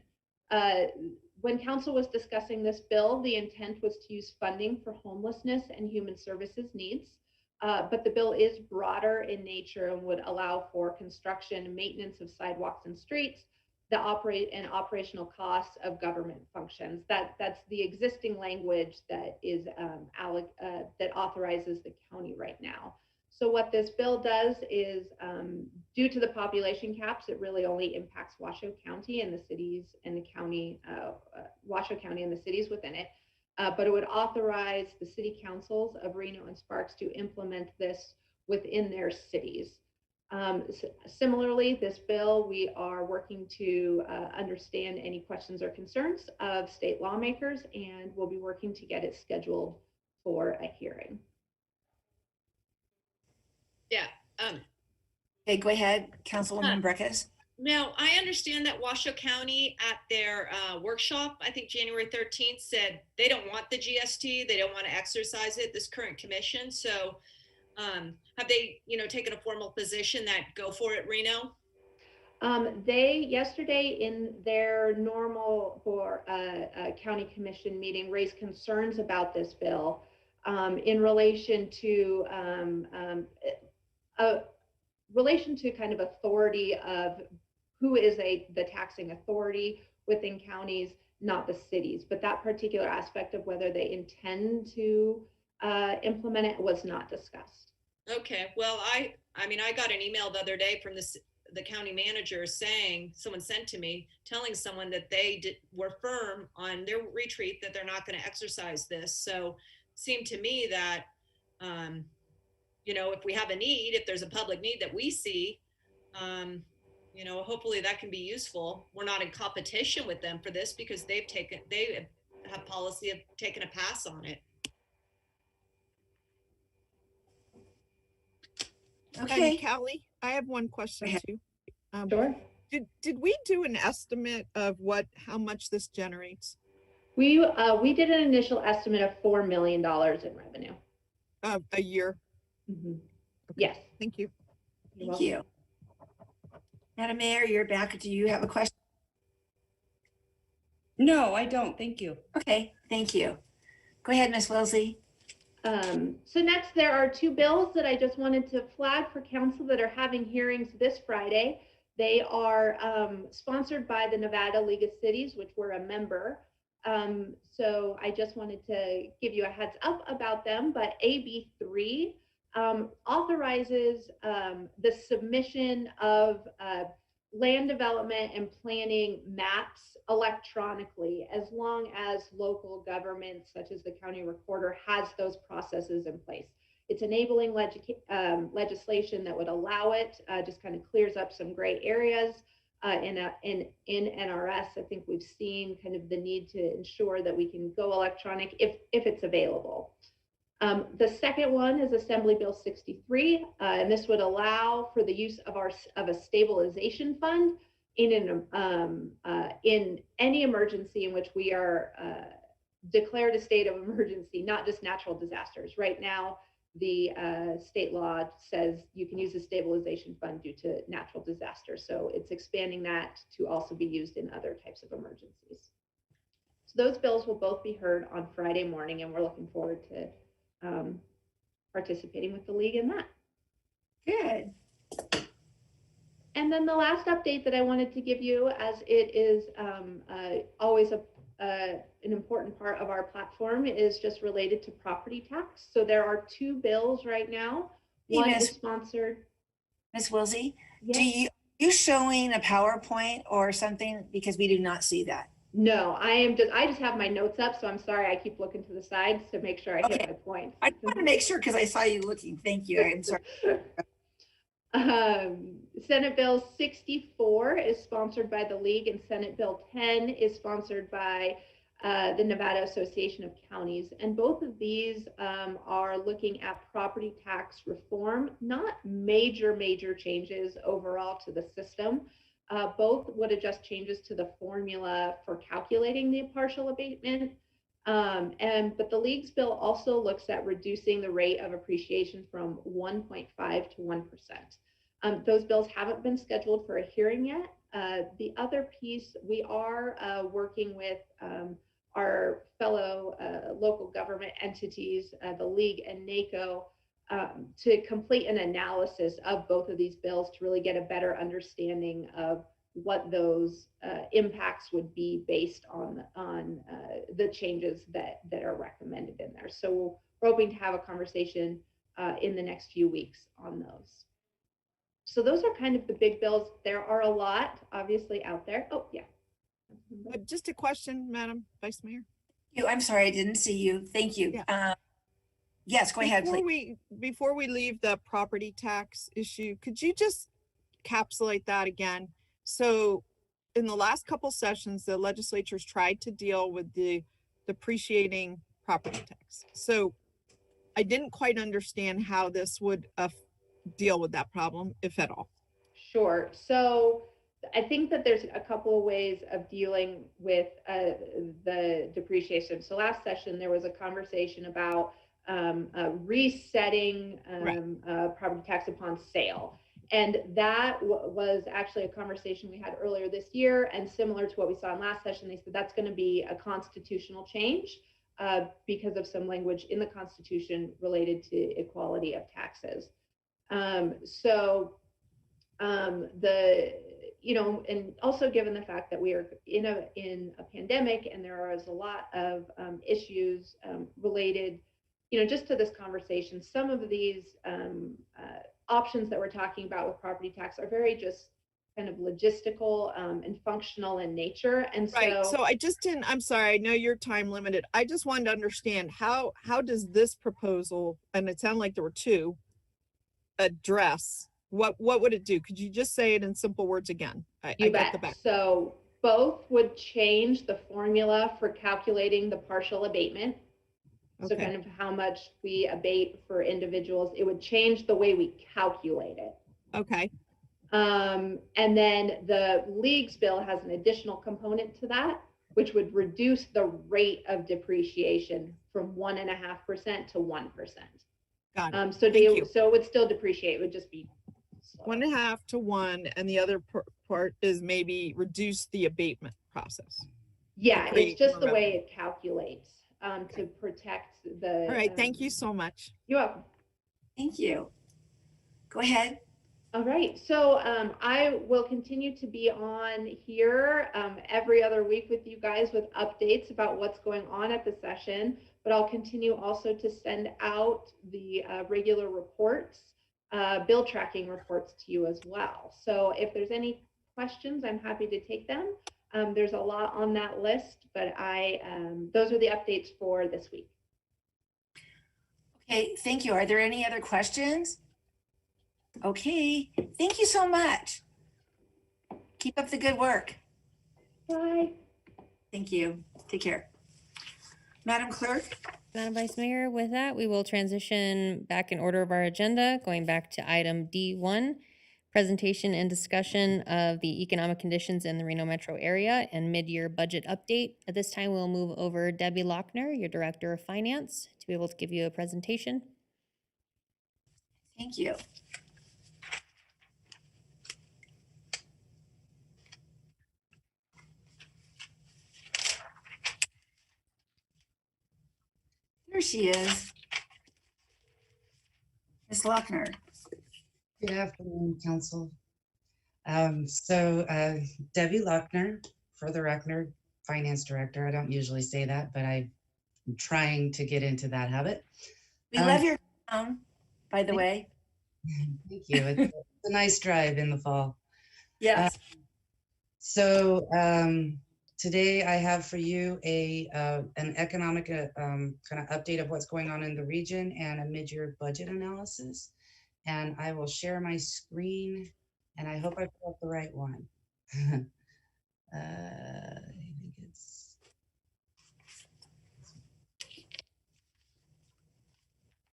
When council was discussing this bill, the intent was to use funding for homelessness and human services needs. But the bill is broader in nature and would allow for construction and maintenance of sidewalks and streets, the operational costs of government functions. That's the existing language that is that authorizes the county right now. So what this bill does is, due to the population caps, it really only impacts Washoe County and the cities and the county, Washoe County and the cities within it. But it would authorize the city councils of Reno and Sparks to implement this within their cities. Similarly, this bill, we are working to understand any questions or concerns of state lawmakers, and we'll be working to get it scheduled for a hearing. Yeah. Okay, go ahead, Councilwoman Breckus. Now, I understand that Washoe County at their workshop, I think January 13th, said they don't want the GST. They don't want to exercise it, this current commission. So have they, taken a formal position that go for it, Reno? They yesterday in their normal county commission meeting raised concerns about this bill in relation to kind of authority of who is the taxing authority within counties, not the cities. But that particular aspect of whether they intend to implement it was not discussed. Okay, well, I got an email the other day from the county manager saying, someone sent to me, telling someone that they were firm on their retreat that they're not going to exercise this. So it seemed to me that, if we have a need, if there's a public need that we see, hopefully that can be useful. We're not in competition with them for this because they have policy of taking a pass on it. Okay, Callie, I have one question too. Sure. Did we do an estimate of how much this generates? We did an initial estimate of $4 million in revenue. A year? Mm-hmm. Okay. Yes. Thank you. Thank you. Madam Mayor, you're back. Do you have a question? No, I don't. Thank you. Okay, thank you. Go ahead, Ms. Wilsey. So next, there are 2 bills that I just wanted to flag for council that are having hearings this Friday. They are sponsored by the Nevada League of Cities, which we're a member. So I just wanted to give you a heads up about them, but AB 3 authorizes the submission of land development and planning maps electronically, as long as local governments such as the county recorder has those processes in place. It's enabling legislation that would allow it, just kind of clears up some gray areas in NRS. I think we've seen kind of the need to ensure that we can go electronic if it's available. The second one is Assembly Bill 63, and this would allow for the use of a stabilization fund in any emergency in which we are declared a state of emergency, not just natural disasters. Right now, the state law says you can use a stabilization fund due to natural disasters. So it's expanding that to also be used in other types of emergencies. So those bills will both be heard on Friday morning, and we're looking forward to participating with the league in that. Good. And then the last update that I wanted to give you, as it is always an important part of our platform, is just related to property tax. So there are 2 bills right now. One is sponsored. Ms. Wilsey, Yes. do you showing a PowerPoint or something? Because we do not see that. No, I just have my notes up, so I'm sorry. I keep looking to the sides to make sure I hit my points. I just want to make sure because I saw you looking. Thank you. I'm sorry. Senate Bill 64 is sponsored by the League, and Senate Bill 10 is sponsored by the Nevada Association of Counties. And both of these are looking at property tax reform, not major changes overall to the system. Both would adjust changes to the formula for calculating the partial abatement. But the League's bill also looks at reducing the rate of appreciation from 1.5 to 1%. Those bills haven't been scheduled for a hearing yet. The other piece, we are working with our fellow local government entities, the League and NACO, to complete an analysis of both of these bills to really get a better understanding of what those impacts would be based on the changes that are recommended in there. So we're hoping to have a conversation in the next few weeks on those. So those are kind of the big bills. There are a lot obviously out there. Oh yeah. Just a question, Madam Vice Mayor. I'm sorry, I didn't see you. Thank you. Yeah. Yes, go ahead, please. Before we leave the property tax issue, could you just encapsulate that again? So in the last couple sessions, the legislature's tried to deal with the depreciating property tax. So I didn't quite understand how this would deal with that problem, if at all. Sure. So I think that there's a couple of ways of dealing with the depreciation. So last session, there was a conversation about resetting property tax upon sale. And that was actually a conversation we had earlier this year. And similar to what we saw in last session, they said that's going to be a constitutional change because of some language in the Constitution related to equality of taxes. And also given the fact that we are in a pandemic and there is a lot of issues related, just to this conversation, some of these options that we're talking about with property tax are very just kind of logistical and functional in nature. And so I just didn't, I'm sorry, I know you're time limited. I just wanted to understand how does this proposal, and it sounded like there were two, address what would it do? Could you just say it in simple words again? I got the back. So both would change the formula for calculating the partial abatement. Okay. So kind of how much we abate for individuals. It would change the way we calculate it. Okay. And then the League's bill has an additional component to that, which would reduce the rate of depreciation from 1.5% to 1%. Got it. So it would still depreciate. It would just be 1.5 to 1, and the other part is maybe reduce the abatement process. Yeah, it's just the way it calculates to protect the. All right, thank you so much. You're welcome. Thank you. Go ahead. All right, so I will continue to be on here every other week with you guys with updates about what's going on at the session, but I'll continue also to send out the regular reports, bill tracking reports to you as well. So if there's any questions, I'm happy to take them. There's a lot on that list, but those are the updates for this week. Okay, thank you. Are there any other questions? Okay, thank you so much. Keep up the good work. Bye. Thank you. Take care. Madam Clerk? Madam Vice Mayor, with that, we will transition back in order of our agenda, going back to item D1, presentation and discussion of the economic conditions in the Reno metro area and mid-year budget update. At this time, we'll move over Debbie Lochner, your Director of Finance, to be able to give you a presentation. Thank you. There she is. Ms. Lochner. Good afternoon, Council. Debbie Lochner, for the record, Finance Director. I don't usually say that, but I'm trying to get into that habit. We love your town, by the way. Thank you. It's a nice drive in the fall. Yes. So today I have for you an economic kind of update of what's going on in the region and a mid-year budget analysis. And I will share my screen, and I hope I put up the right one. I think it's.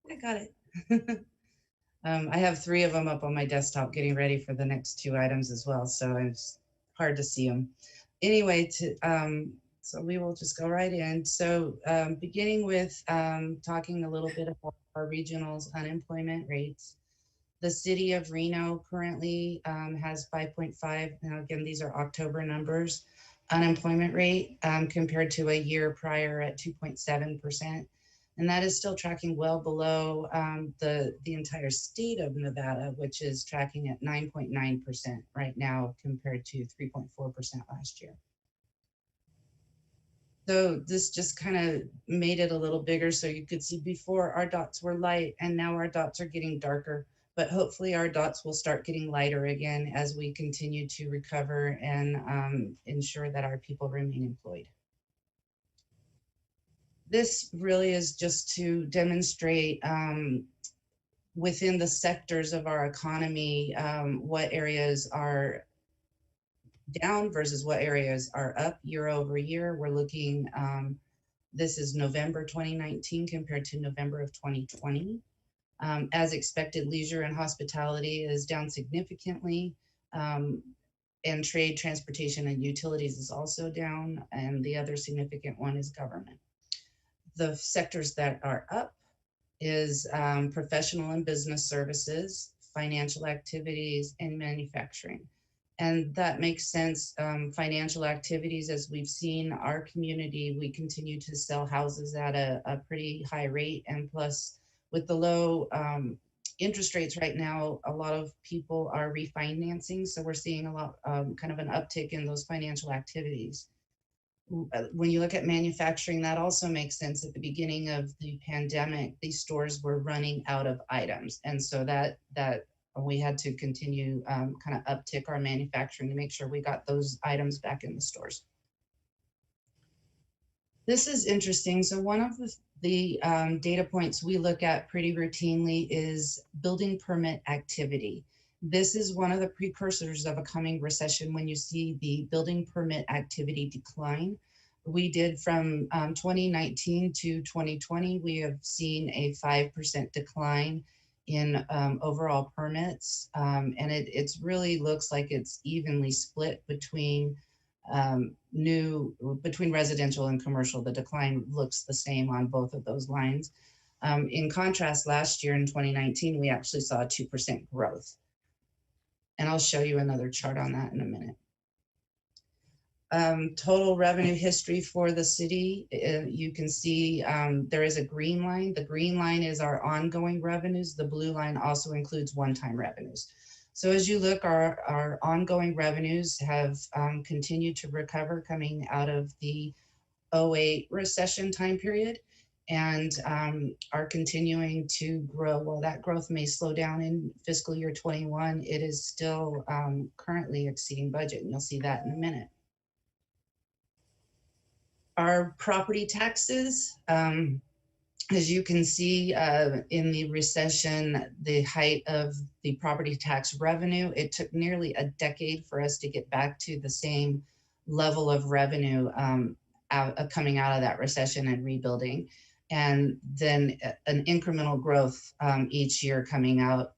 I got it. I have 3 of them up on my desktop getting ready for the next 2 items as well, so it's hard to see them. Anyway, so we will just go right in. So beginning with talking a little bit about our regional's unemployment rates. The city of Reno currently has 5.5. Now, again, these are October numbers. Unemployment rate compared to a year prior at 2.7%. And that is still tracking well below the entire state of Nevada, which is tracking at 9.9% right now compared to 3.4% last year. So this just kind of made it a little bigger so you could see before our dots were light and now our dots are getting darker. But hopefully our dots will start getting lighter again as we continue to recover and ensure that our people remain employed. This really is just to demonstrate within the sectors of our economy what areas are down versus what areas are up year over year. We're looking, this is November 2019 compared to November of 2020. As expected, leisure and hospitality is down significantly, and trade, transportation, and utilities is also down, and the other significant one is government. The sectors that are up is professional and business services, financial activities, and manufacturing. And that makes sense. Financial activities, as we've seen, our community, we continue to sell houses at a pretty high rate, and plus with the low interest rates right now, a lot of people are refinancing. So we're seeing a lot, kind of an uptick in those financial activities. When you look at manufacturing, that also makes sense. At the beginning of the pandemic, these stores were running out of items. And so that we had to continue kind of uptick our manufacturing to make sure we got those items back in the stores. This is interesting. So one of the data points we look at pretty routinely is building permit activity. This is one of the precursors of a coming recession when you see the building permit activity decline. We did from 2019 to 2020, we have seen a 5% decline in overall permits. And it's really looks like it's evenly split between between residential and commercial. The decline looks the same on both of those lines. In contrast, last year in 2019, we actually saw a 2% growth. And I'll show you another chart on that in a minute. Total revenue history for the city, you can see there is a green line. The green line is our ongoing revenues. The blue line also includes one-time revenues. So as you look, our ongoing revenues have continued to recover coming out of the 2008 recession time period, and are continuing to grow. While that growth may slow down in fiscal year 21, it is still currently exceeding budget, and you'll see that in a minute. Our property taxes, as you can see in the recession, the height of the property tax revenue, it took nearly a decade for us to get back to the same level of revenue coming out of that recession and rebuilding. And then an incremental growth each year coming out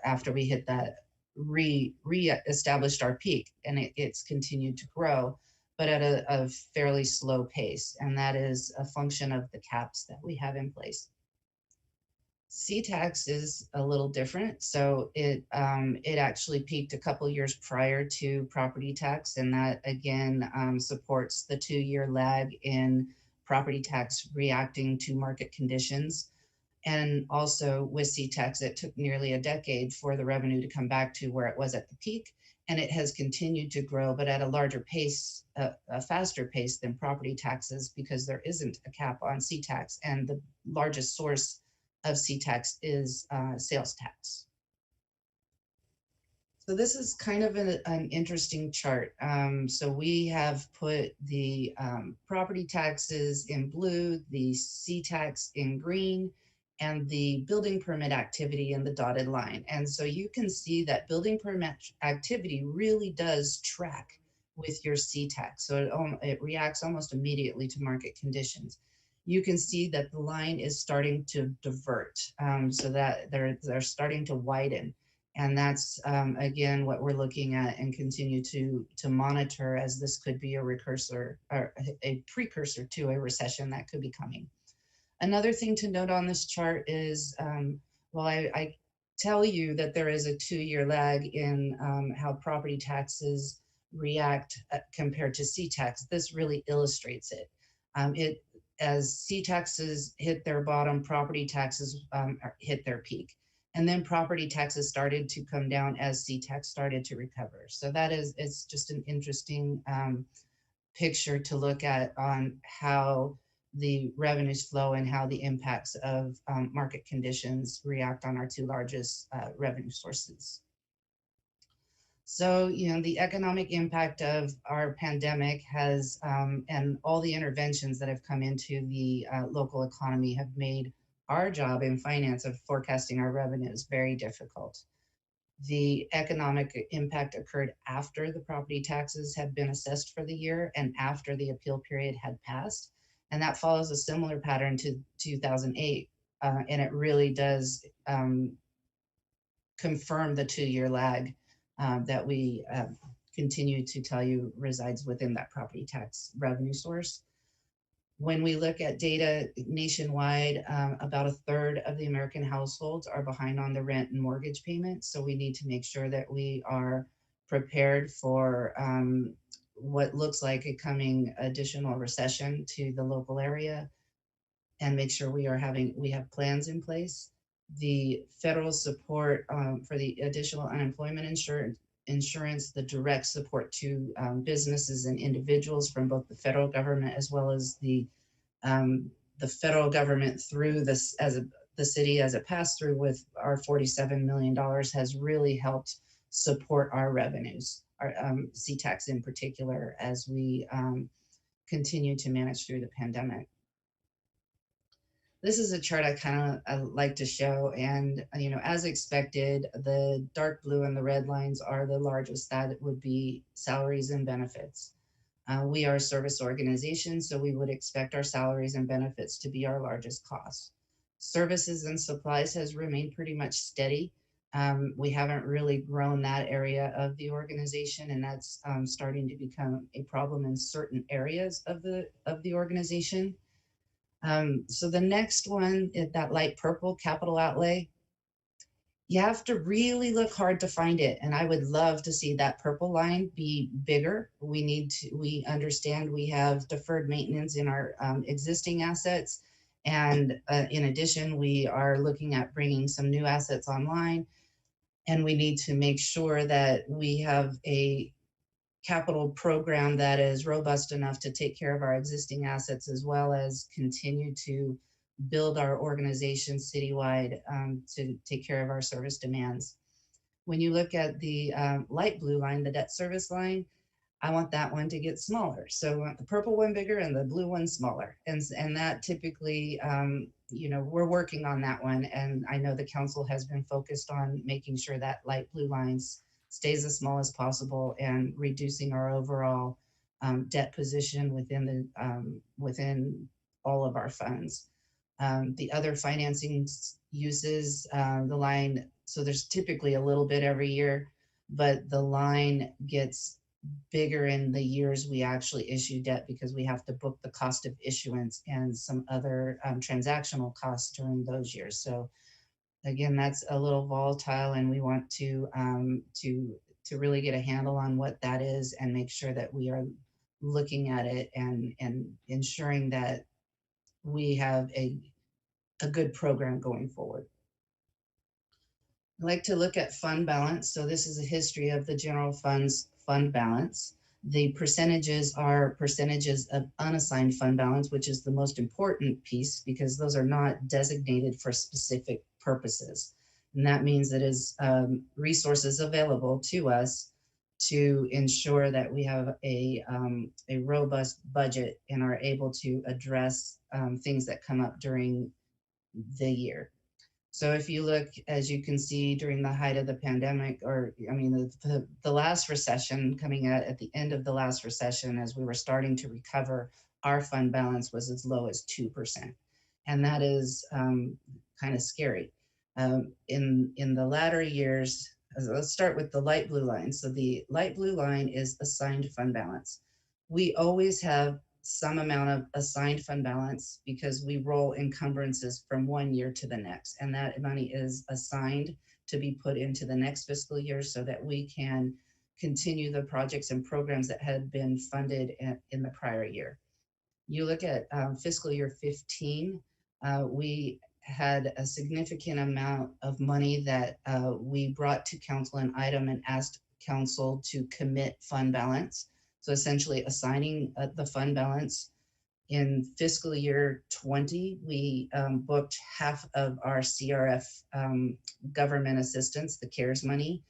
after we hit that, re-established our peak, and it's continued to grow, but at a fairly slow pace. And that is a function of the caps that we have in place. C-tax is a little different. So it actually peaked a couple years prior to property tax. And that again supports the 2-year lag in property tax reacting to market conditions. And also with C-tax, it took nearly a decade for the revenue to come back to where it was at the peak. And it has continued to grow, but at a larger pace, a faster pace than property taxes, because there isn't a cap on C-tax. And the largest source of C-tax is sales tax. So this is kind of an interesting chart. So we have put the property taxes in blue, the C-tax in green, and the building permit activity in the dotted line. And so you can see that building permit activity really does track with your C-tax. So it reacts almost immediately to market conditions. You can see that the line is starting to divert, so that they're starting to widen. And that's, again, what we're looking at and continue to monitor, as this could be a precursor to a recession that could be coming. Another thing to note on this chart is, well, I tell you that there is a 2-year lag in how property taxes react compared to C-tax. This really illustrates it. As C-taxes hit their bottom, property taxes hit their peak. And then property taxes started to come down as C-tax started to recover. So it's just an interesting picture to look at on how the revenues flow and how the impacts of market conditions react on our 2 largest revenue sources. So, the economic impact of our pandemic has, and all the interventions that have come into the local economy have made our job in finance of forecasting our revenues very difficult. The economic impact occurred after the property taxes had been assessed for the year and after the appeal period had passed. And that follows a similar pattern to 2008. And it really does confirm the 2-year lag that we continue to tell you resides within that property tax revenue source. When we look at data nationwide, about 1/3 of the American households are behind on the rent and mortgage payments. So we need to make sure that we are prepared for what looks like a coming additional recession to the local area, and make sure we have plans in place. The federal support for the additional unemployment insurance, the direct support to businesses and individuals from both the federal government as well as the federal government through this the city as a pass through with our $47 million has really helped support our revenues, our C-tax in particular, as we continue to manage through the pandemic. This is a chart I like to show, and as expected, the dark blue and the red lines are the largest. That would be salaries and benefits. We are a service organization, so we would expect our salaries and benefits to be our largest cost. Services and supplies has remained pretty much steady. We haven't really grown that area of the organization, and that's starting to become a problem in certain areas of the organization. So the next one is that light purple capital outlay. You have to really look hard to find it. And I would love to see that purple line be bigger. We understand we have deferred maintenance in our existing assets. And in addition, we are looking at bringing some new assets online. And we need to make sure that we have a capital program that is robust enough to take care of our existing assets, as well as continue to build our organization citywide to take care of our service demands. When you look at the light blue line, the debt service line, I want that one to get smaller. So I want the purple one bigger and the blue one smaller. And that typically, we're working on that one. And I know the council has been focused on making sure that light blue lines stays as small as possible and reducing our overall debt position within all of our funds. The other financing uses, the line, so there's typically a little bit every year, but the line gets bigger in the years we actually issue debt because we have to book the cost of issuance and some other transactional costs during those years. So again, that's a little volatile, and we want to really get a handle on what that is and make sure that we are looking at it and ensuring that we have a good program going forward. I like to look at fund balance. So this is a history of the general fund's fund balance. The percentages are percentages of unassigned fund balance, which is the most important piece because those are not designated for specific purposes. And that means that is resources available to us to ensure that we have a robust budget and are able to address things that come up during the year. So if you look, as you can see, during the height of the pandemic, or I mean, the last recession, coming at the end of the last recession, as we were starting to recover, our fund balance was as low as 2%. And that is kind of scary. In the latter years, let's start with the light blue line. So the light blue line is assigned fund balance. We always have some amount of assigned fund balance because we roll encumbrances from one year to the next. And that money is assigned to be put into the next fiscal year so that we can continue the projects and programs that had been funded in the prior year. You look at fiscal year 15, we had a significant amount of money that we brought to council an item and asked council to commit fund balance. So essentially assigning the fund balance. In fiscal year 20, we booked half of our CRF government assistance, the CARES money,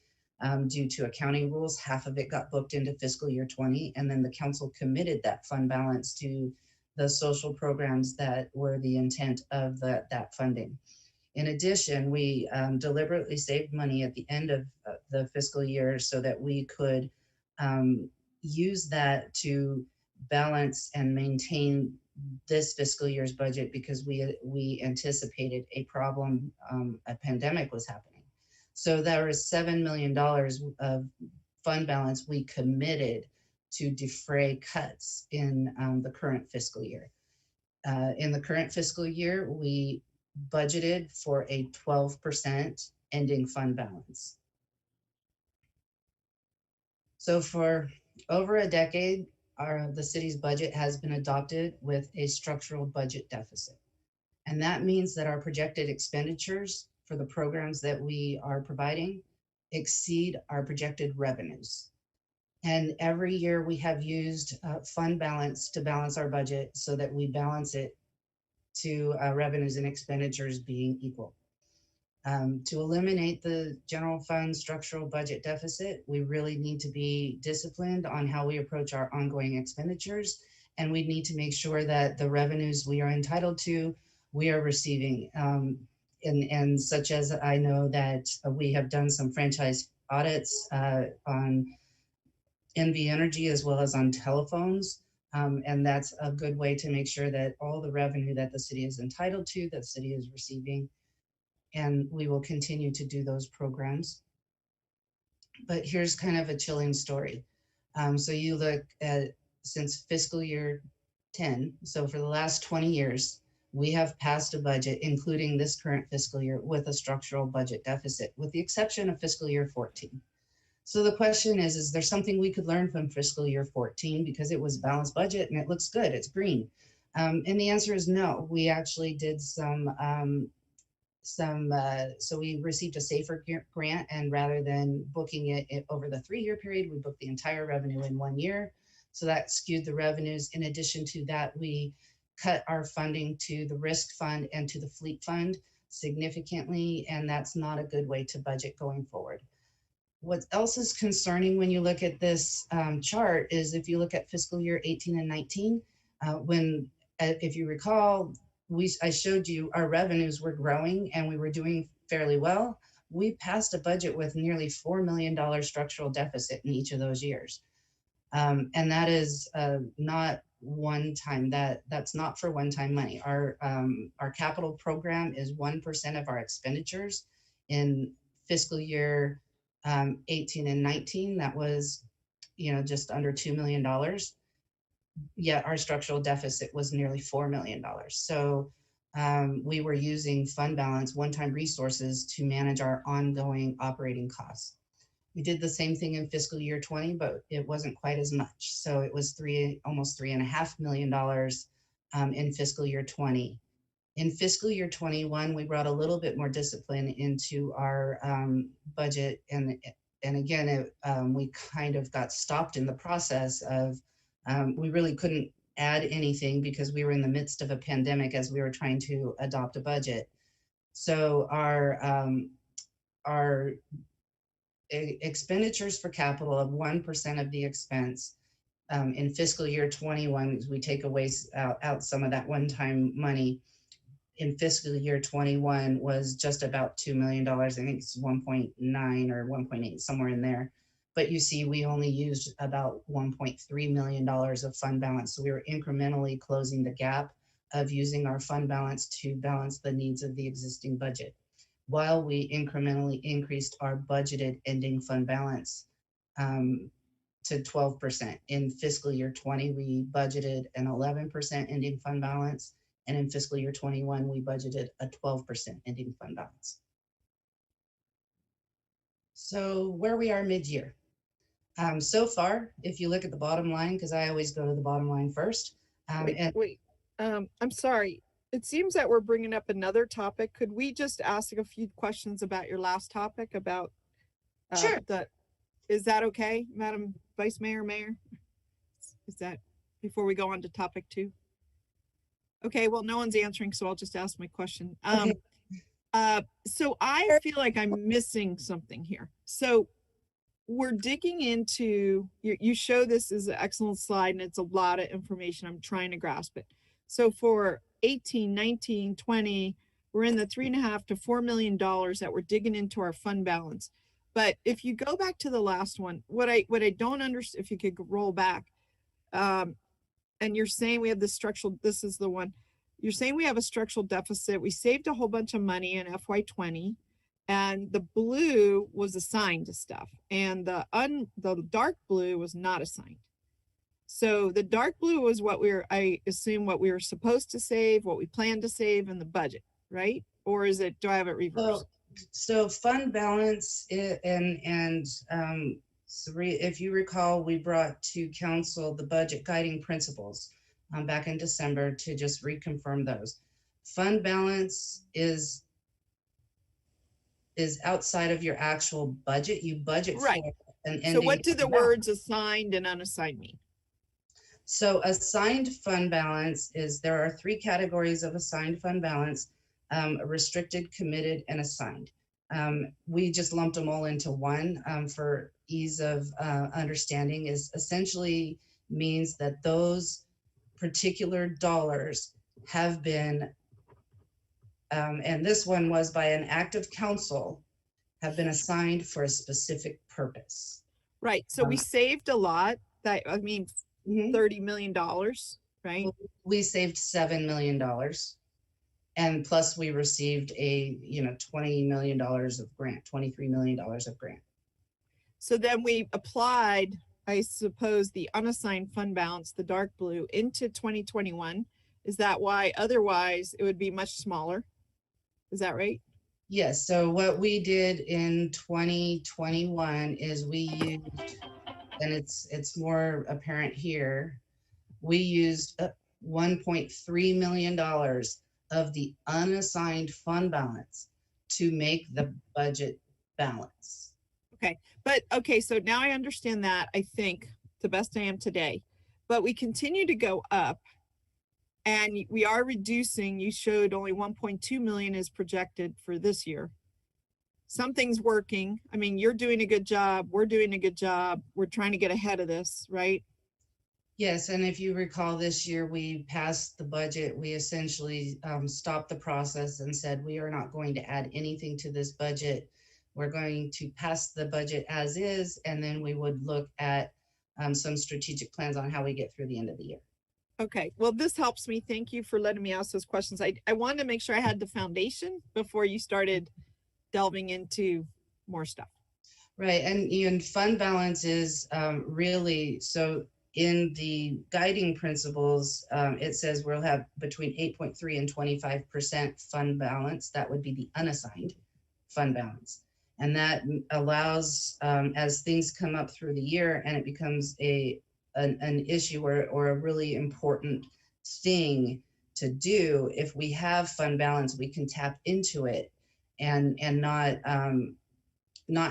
due to accounting rules. Half of it got booked into fiscal year 20, and then the council committed that fund balance to the social programs that were the intent of that funding. In addition, we deliberately saved money at the end of the fiscal year so that we could use that to balance and maintain this fiscal year's budget because we anticipated a problem, a pandemic was happening. So there was $7 million of fund balance we committed to defray cuts in the current fiscal year. In the current fiscal year, we budgeted for a 12% ending fund balance. So for over a decade, the city's budget has been adopted with a structural budget deficit. And that means that our projected expenditures for the programs that we are providing exceed our projected revenues. And every year we have used fund balance to balance our budget so that we balance it to revenues and expenditures being equal. To eliminate the general fund structural budget deficit, we really need to be disciplined on how we approach our ongoing expenditures. And we need to make sure that the revenues we are entitled to, we are receiving. And such as I know that we have done some franchise audits on NV Energy as well as on telephones. And that's a good way to make sure that all the revenue that the city is entitled to, that the city is receiving, and we will continue to do those programs. But here's kind of a chilling story. So you look at since fiscal year 10, so for the last 20 years, we have passed a budget, including this current fiscal year, with a structural budget deficit, with the exception of fiscal year 14. So the question is there something we could learn from fiscal year 14 because it was a balanced budget and it looks good, it's green? And the answer is no. We actually did so we received a SAFER grant, and rather than booking it over the 3-year period, we booked the entire revenue in 1 year. So that skewed the revenues. In addition to that, we cut our funding to the risk fund and to the fleet fund significantly, and that's not a good way to budget going forward. What else is concerning when you look at this chart is if you look at fiscal year 18 and 19, if you recall, I showed you our revenues were growing and we were doing fairly well. We passed a budget with nearly $4 million structural deficit in each of those years. And that is not one time, that's not for one-time money. Our capital program is 1% of our expenditures. In fiscal year 18 and 19, that was just under $2 million. Yet our structural deficit was nearly $4 million. So we were using fund balance, one-time resources to manage our ongoing operating costs. We did the same thing in fiscal year 20, but it wasn't quite as much. So it was almost $3.5 million in fiscal year 20. In fiscal year 21, we brought a little bit more discipline into our budget. And again, we kind of got stopped in the process of we really couldn't add anything because we were in the midst of a pandemic as we were trying to adopt a budget. So our our expenditures for capital of 1% of the expense. In fiscal year 21, we take away out some of that one-time money. In fiscal year 21 was just about $2 million. I think it's 1.9 or 1.8, somewhere in there. But you see, we only used about $1.3 million of fund balance. So we were incrementally closing the gap of using our fund balance to balance the needs of the existing budget, while we incrementally increased our budgeted ending fund balance to 12%. In fiscal year 20, we budgeted an 11% ending fund balance. And in fiscal year 21, we budgeted a 12% ending fund balance. So where we are mid-year. So far, if you look at the bottom line, because I always go to the bottom line first. I'm sorry. It seems that we're bringing up another topic. Could we just ask a few questions about your last topic about sure. Is that okay, Madam Vice Mayor, Mayor? Is that before we go on to topic 2? Okay, well, no one's answering, so I'll just ask my question. Okay. So I feel like I'm missing something here. So we're digging into, you show this is an excellent slide and it's a lot of information. I'm trying to grasp it. So for 18, 19, 20, we're in the $3.5 to $4 million that we're digging into our fund balance. But if you go back to the last one, what I don't understand, if you could roll back, and you're saying we have this structural, this is the one, you're saying we have a structural deficit. We saved a whole bunch of money in FY20, and the blue was assigned to stuff, and the dark blue was not assigned. So the dark blue was what I assume what we were supposed to save, what we planned to save in the budget, right? Or is it, do I have it reversed? So fund balance if you recall, we brought to council the budget guiding principles back in December to just reconfirm those. Fund balance is outside of your actual budget. You budget right. for an ending. So what do the words assigned and unassigned mean? So assigned fund balance is, there are 3 categories of assigned fund balance: restricted, committed, and assigned. We just lumped them all into one for ease of understanding. Is essentially means that those particular dollars have been, and this one was by an act of council, have been assigned for a specific purpose. Right. So we saved a lot. That, I mean, $30 million, right? We saved $7 million. And plus we received a, $20 million of grant, $23 million of grant. So then we applied, I suppose, the unassigned fund balance, the dark blue, into 2021. Is that why? Otherwise it would be much smaller. Is that right? Yes. So what we did in 2021 is we used, and it's more apparent here, we used $1.3 million of the unassigned fund balance to make the budget balance. Okay. But okay, so now I understand that, I think, the best I am today. But we continue to go up, and we are reducing. You showed only 1.2 million is projected for this year. Something's working. I mean, you're doing a good job. We're doing a good job. We're trying to get ahead of this, right? Yes, and if you recall, this year we passed the budget. We essentially stopped the process and said, we are not going to add anything to this budget. We're going to pass the budget as is, and then we would look at some strategic plans on how we get through the end of the year. Okay, well, this helps me. Thank you for letting me ask those questions. I wanted to make sure I had the foundation before you started delving into more stuff. Right, and fund balance is really, so in the guiding principles, it says we'll have between 8.3 and 25% fund balance. That would be the unassigned fund balance. And that allows, as things come up through the year and it becomes an issue or a really important thing to do, if we have fund balance, we can tap into it and not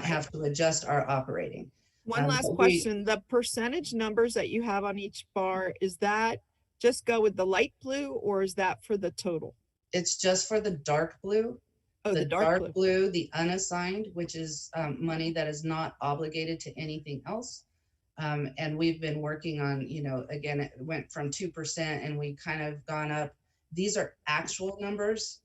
have to adjust our operating. One last question. The percentage numbers that you have on each bar, is that just go with the light blue, or is that for the total? It's just for the dark blue. Oh, the dark blue, the unassigned, which is money that is not obligated to anything else. And we've been working on, you know, again, it went from 2% and we kind of gone up. These are actual numbers.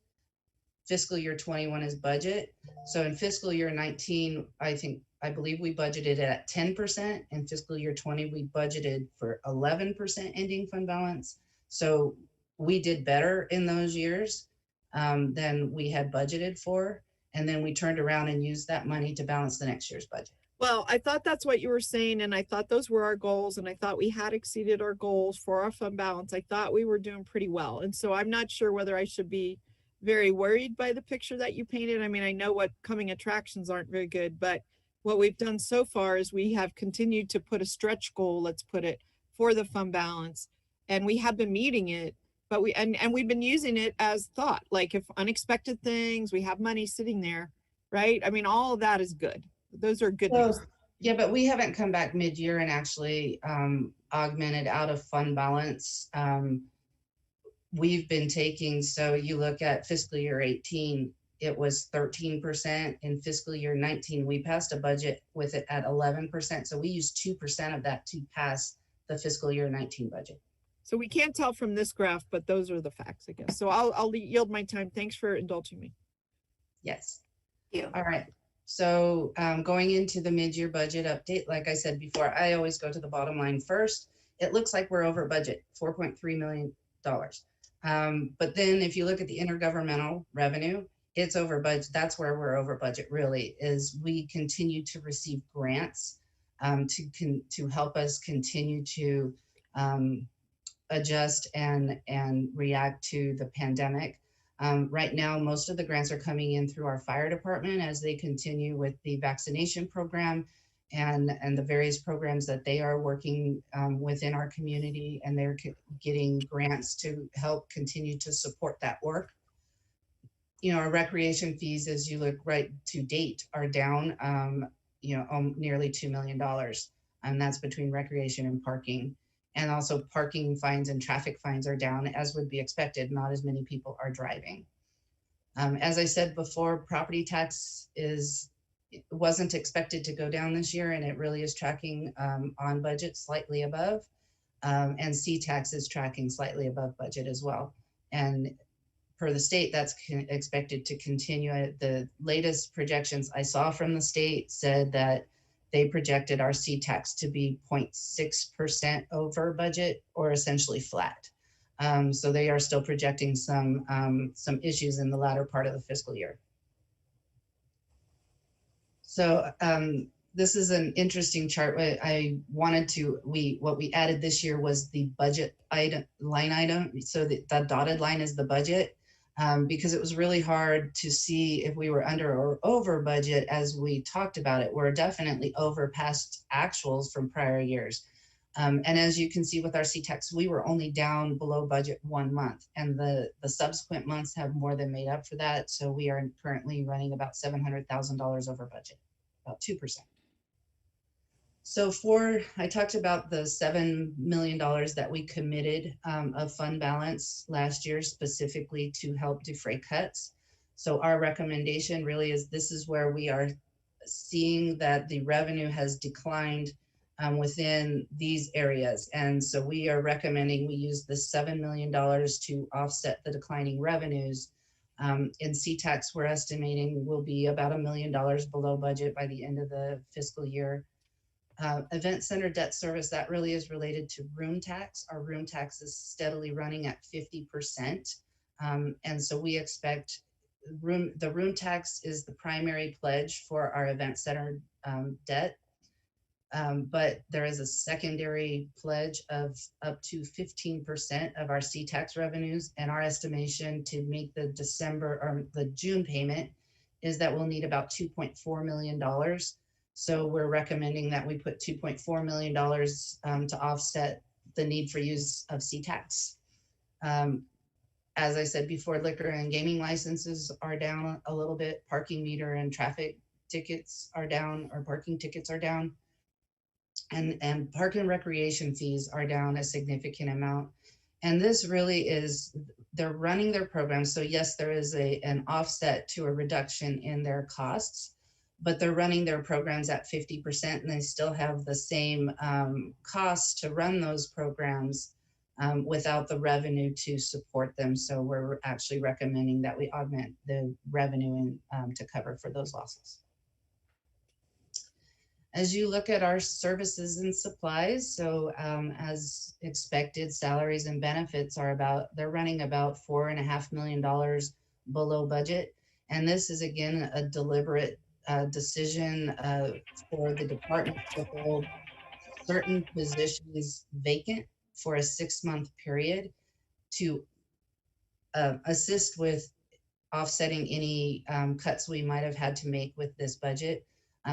Fiscal year 21 is budget. So in fiscal year 19, I believe we budgeted at 10%. In fiscal year 20, we budgeted for 11% ending fund balance. So we did better in those years than we had budgeted for. And then we turned around and used that money to balance the next year's budget. Well, I thought that's what you were saying, and I thought those were our goals, and I thought we had exceeded our goals for our fund balance. I thought we were doing pretty well. And so I'm not sure whether I should be very worried by the picture that you painted. I mean, I know what coming attractions aren't very good, but what we've done so far is we have continued to put a stretch goal, let's put it, for the fund balance. And we have been meeting it, but we've been using it as thought, like if unexpected things, we have money sitting there, right? I mean, all of that is good. Those are good news. Yeah, but we haven't come back mid-year and actually augmented out of fund balance. We've been taking, so you look at fiscal year 18, it was 13%. In fiscal year 19, we passed a budget with it at 11%. So we used 2% of that to pass the fiscal year 19 budget. So we can't tell from this graph, but those are the facts, I guess. So I'll yield my time. Thanks for indulging me. Yes. All right. So going into the mid-year budget update, like I said before, I always go to the bottom line first. It looks like we're over budget, $4.3 million. But then if you look at the intergovernmental revenue, it's over budget. That's where we're over budget really, is we continue to receive grants to help us continue to adjust and react to the pandemic. Right now, most of the grants are coming in through our fire department as they continue with the vaccination program and the various programs that they are working within our community, and they're getting grants to help continue to support that work. You know, our recreation fees, as you look right to date, are down, nearly $2 million. And that's between recreation and parking. And also parking fines and traffic fines are down, as would be expected. Not as many people are driving. As I said before, property tax wasn't expected to go down this year, and it really is tracking on budget slightly above. And C-tax is tracking slightly above budget as well. And per the state, that's expected to continue. The latest projections I saw from the state said that they projected our C-tax to be 0.6% over budget, or essentially flat. So they are still projecting some issues in the latter part of the fiscal year. So this is an interesting chart. What we added this year was the budget line item. So the dotted line is the budget. Because it was really hard to see if we were under or over budget as we talked about it. We're definitely over past actuals from prior years. And as you can see with our C-tax, we were only down below budget 1 month, and the subsequent months have more than made up for that. So we are currently running about $700,000 over budget, about 2%. So I talked about the $7 million that we committed of fund balance last year, specifically to help defray cuts. So our recommendation really is, this is where we are seeing that the revenue has declined within these areas. And so we are recommending we use the $7 million to offset the declining revenues. In C-tax, we're estimating will be about $1 million below budget by the end of the fiscal year. Event center debt service, that really is related to room tax. Our room tax is steadily running at 50%. And so we expect the room tax is the primary pledge for our event center debt. But there is a secondary pledge of up to 15% of our C-tax revenues. And our estimation to make the June payment is that we'll need about $2.4 million. So we're recommending that we put $2.4 million to offset the need for use of C-tax. As I said before, liquor and gaming licenses are down a little bit. Parking meter and traffic tickets are down, or parking tickets are down. And park and recreation fees are down a significant amount. And this really is they're running their programs. So yes, there is an offset to a reduction in their costs, but they're running their programs at 50% and they still have the same costs to run those programs without the revenue to support them. So we're actually recommending that we augment the revenue to cover for those losses. As you look at our services and supplies, so as expected, salaries and benefits they're running about $4.5 million below budget. And this is again, a deliberate decision for the department to hold certain positions vacant for a 6-month period to assist with offsetting any cuts we might have had to make with this budget.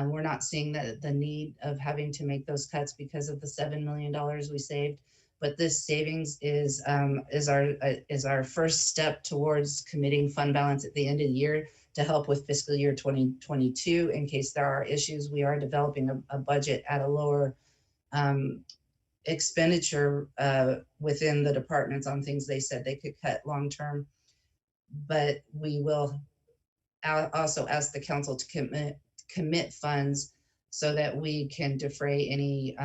We're not seeing the need of having to make those cuts because of the $7 million we saved, but this savings is our first step towards committing fund balance at the end of the year to help with fiscal year 2022. In case there are issues, we are developing a budget at a lower expenditure within the departments on things they said they could cut long term. But we will also ask the council to commit funds so that we can defray any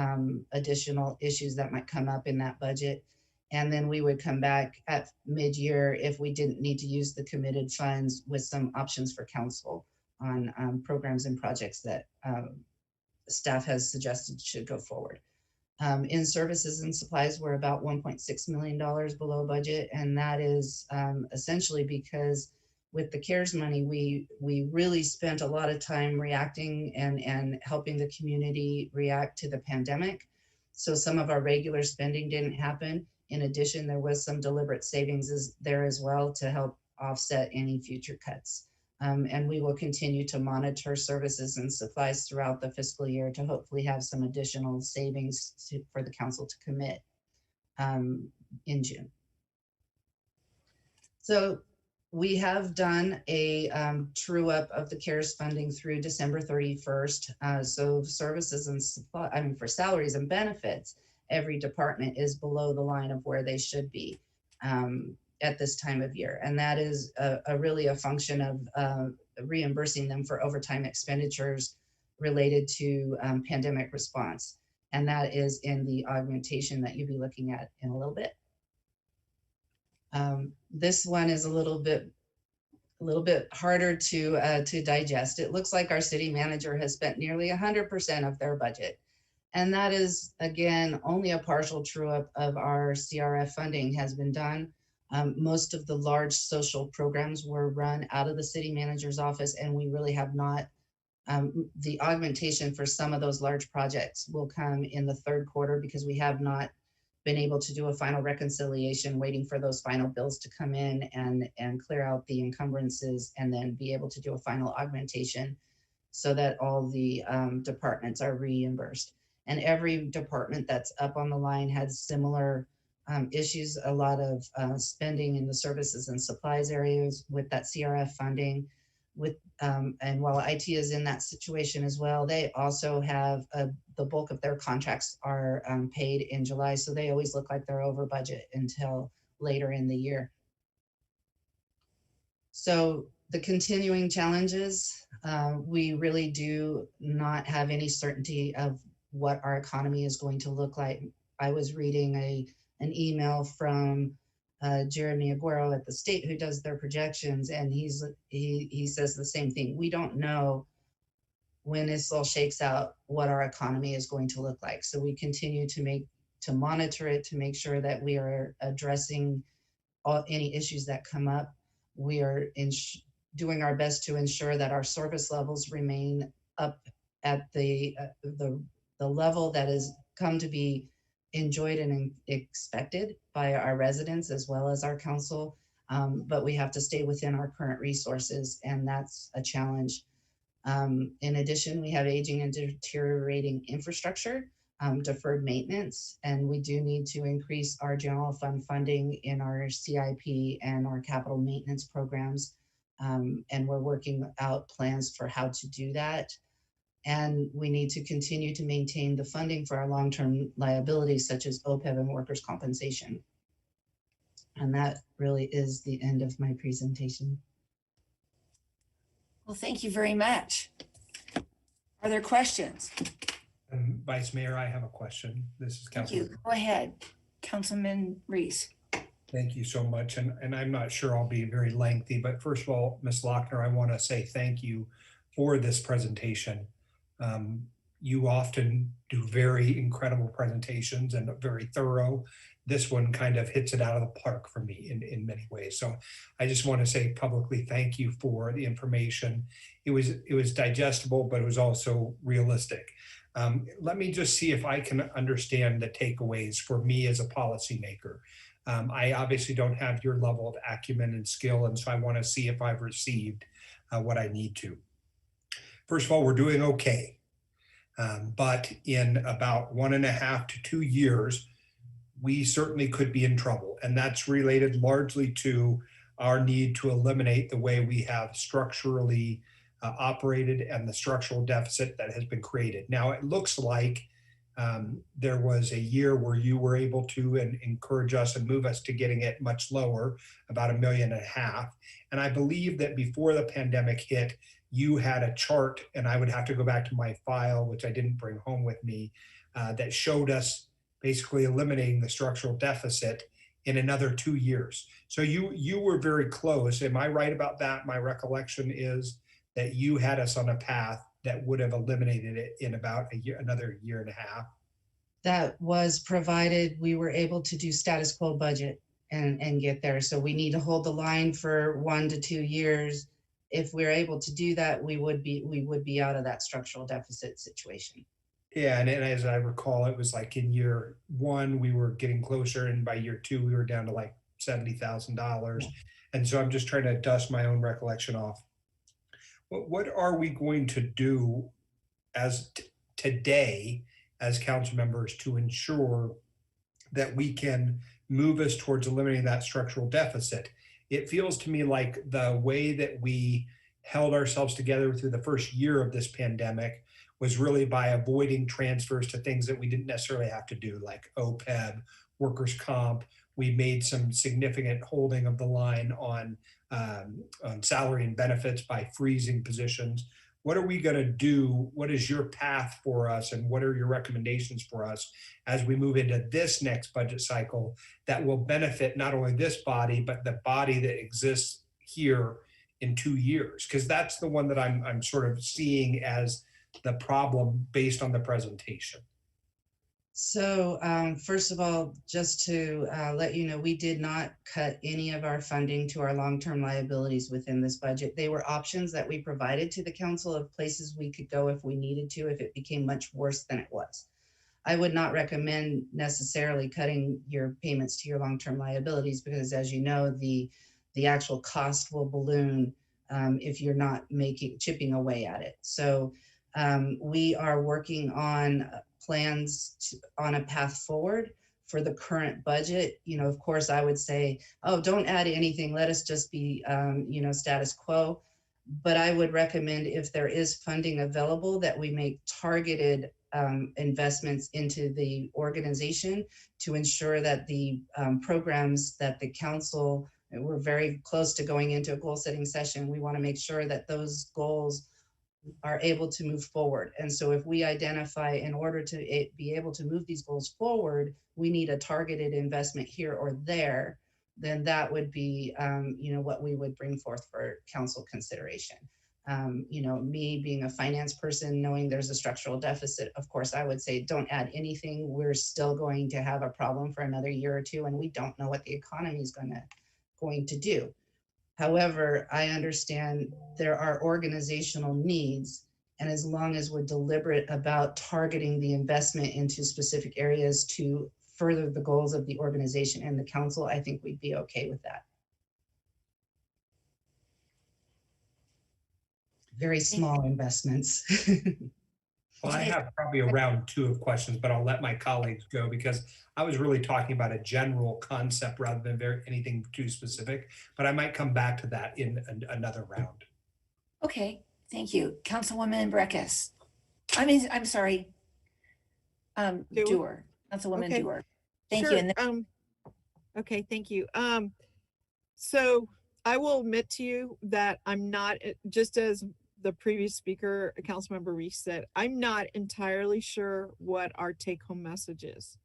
additional issues that might come up in that budget. And then we would come back at mid-year if we didn't need to use the committed funds with some options for council on programs and projects that staff has suggested should go forward. In services and supplies, we're about $1.6 million below budget. And that is essentially because with the CARES money, we really spent a lot of time reacting and helping the community react to the pandemic. So some of our regular spending didn't happen. In addition, there was some deliberate savings there as well to help offset any future cuts. And we will continue to monitor services and supplies throughout the fiscal year to hopefully have some additional savings for the council to commit in June. So we have done a true up of the CARES funding through December 31st. So services and supply, for salaries and benefits, every department is below the line of where they should be at this time of year. And that is really a function of reimbursing them for overtime expenditures related to pandemic response. And that is in the augmentation that you'll be looking at in a little bit. This one is a little bit harder to digest. It looks like our city manager has spent nearly 100% of their budget. And that is, again, only a partial true up of our CRF funding has been done. Most of the large social programs were run out of the city manager's office, and we really have not. The augmentation for some of those large projects will come in the third quarter because we have not been able to do a final reconciliation, waiting for those final bills to come in and clear out the encumbrances, and then be able to do a final augmentation so that all the departments are reimbursed. And every department that's up on the line has similar issues, a lot of spending in the services and supplies areas with that CRF funding. And while IT is in that situation as well, they also have the bulk of their contracts are paid in July. So they always look like they're over budget until later in the year. So the continuing challenges, we really do not have any certainty of what our economy is going to look like. I was reading an email from Jeremy Aguero at the state who does their projections, and he says the same thing. We don't know when this all shakes out what our economy is going to look like. So we continue to monitor it to make sure that we are addressing any issues that come up. We are doing our best to ensure that our service levels remain up at the level that has come to be enjoyed and expected by our residents as well as our council. But we have to stay within our current resources, and that's a challenge. In addition, we have aging and deteriorating infrastructure, deferred maintenance, and we do need to increase our general fund funding in our CIP and our capital maintenance programs. And we're working out plans for how to do that. And we need to continue to maintain the funding for our long-term liabilities, such as OPEB and workers' compensation. And that really is the end of my presentation. Well, thank you very much. Are there questions? Vice Mayor, I have a question. This is Thank you. Councilman. Go ahead, Councilman Reese. Thank you so much. And I'm not sure I'll be very lengthy, but first of all, Ms. Lochner, I want to say thank you for this presentation. You often do very incredible presentations and very thorough. This one kind of hits it out of the park for me in many ways. So I just want to say publicly thank you for the information. It was digestible, but it was also realistic. Let me just see if I can understand the takeaways for me as a policymaker. I obviously don't have your level of acumen and skill, and so I want to see if I've received what I need to. First of all, we're doing okay. But in about 1.5 to 2 years, we certainly could be in trouble. And that's related largely to our need to eliminate the way we have structurally operated and the structural deficit that has been created. Now, it looks like there was a year where you were able to encourage us and move us to getting it much lower, about 1.5 million. And I believe that before the pandemic hit, you had a chart, and I would have to go back to my file, which I didn't bring home with me, that showed us basically eliminating the structural deficit in another 2 years. So you were very close. Am I right about that? My recollection is that you had us on a path that would have eliminated it in about another 1.5 years. That was provided we were able to do status quo budget and get there. So we need to hold the line for 1 to 2 years. If we're able to do that, we would be out of that structural deficit situation. Yeah, and as I recall, it was like in year 1, we were getting closer, and by year 2, we were down to like $70,000. And so I'm just trying to dust my own recollection off. What are we going to do as today as council members to ensure that we can move us towards eliminating that structural deficit? It feels to me like the way that we held ourselves together through the first year of this pandemic was really by avoiding transfers to things that we didn't necessarily have to do, like OPEB, workers' comp. We made some significant holding of the line on salary and benefits by freezing positions. What are we going to do? What is your path for us, and what are your recommendations for us as we move into this next budget cycle that will benefit not only this body, but the body that exists here in 2 years? Because that's the one that I'm sort of seeing as the problem based on the presentation. So first of all, just to let you know, we did not cut any of our funding to our long-term liabilities within this budget. They were options that we provided to the council of places we could go if we needed to, if it became much worse than it was. I would not recommend necessarily cutting your payments to your long-term liabilities, because as you know, the actual cost will balloon if you're not chipping away at it. So we are working on plans on a path forward for the current budget. You know, of course, I would say, oh, don't add anything. Let us just be, status quo. But I would recommend, if there is funding available, that we make targeted investments into the organization to ensure that the programs that the council, we're very close to going into a goal setting session. We want to make sure that those goals are able to move forward. And so if we identify, in order to be able to move these goals forward, we need a targeted investment here or there, then that would be, what we would bring forth for council consideration. Me being a finance person, knowing there's a structural deficit, of course, I would say don't add anything. We're still going to have a problem for another year or two, and we don't know what the economy is going to do. However, I understand there are organizational needs, and as long as we're deliberate about targeting the investment into specific areas to further the goals of the organization and the council, I think we'd be okay with that. Very small investments. Well, I have probably a round 2 of questions, but I'll let my colleagues go, because I was really talking about a general concept rather than anything too specific, but I might come back to that in another round. Okay, thank you. Councilwoman Breckus. I'm sorry. Dewar. Councilwoman Okay. Dewar. Thank Sure. you. And then Okay, thank you. So I will admit to you that I'm not, just as the previous speaker, Councilmember Reese said, I'm not entirely sure what our take-home message is.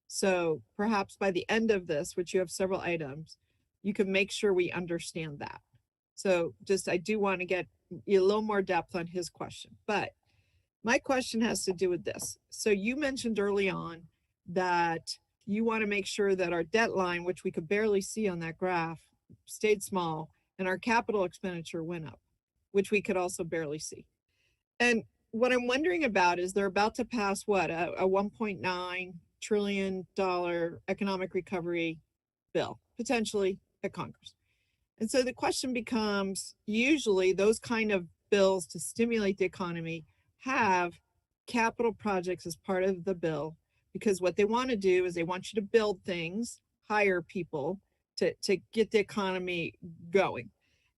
So perhaps by the end of this, which you have several items, you can make sure we understand that. So just, I do want to get a little more depth on his question, but my question has to do with this. So you mentioned early on that you want to make sure that our debt line, which we could barely see on that graph, stayed small, and our capital expenditure went up, which we could also barely see. And what I'm wondering about is they're about to pass what, a $1.9 trillion economic recovery bill, potentially at Congress. And so the question becomes, usually those kind of bills to stimulate the economy have capital projects as part of the bill, because what they want to do is they want you to build things, hire people to get the economy going.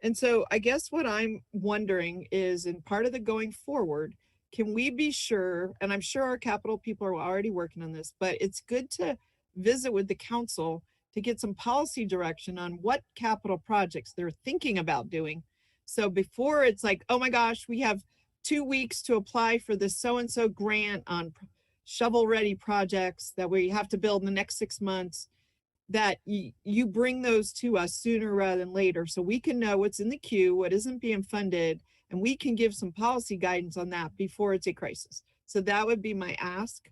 And so I guess what I'm wondering is, in part of the going forward, can we be sure, and I'm sure our capital people are already working on this, but it's good to visit with the council to get some policy direction on what capital projects they're thinking about doing. So before it's like, oh my gosh, we have 2 weeks to apply for this so-and-so grant on shovel-ready projects that we have to build in the next 6 months, that you bring those to us sooner rather than later, so we can know what's in the queue, what isn't being funded, and we can give some policy guidance on that before it's a crisis. So that would be my ask,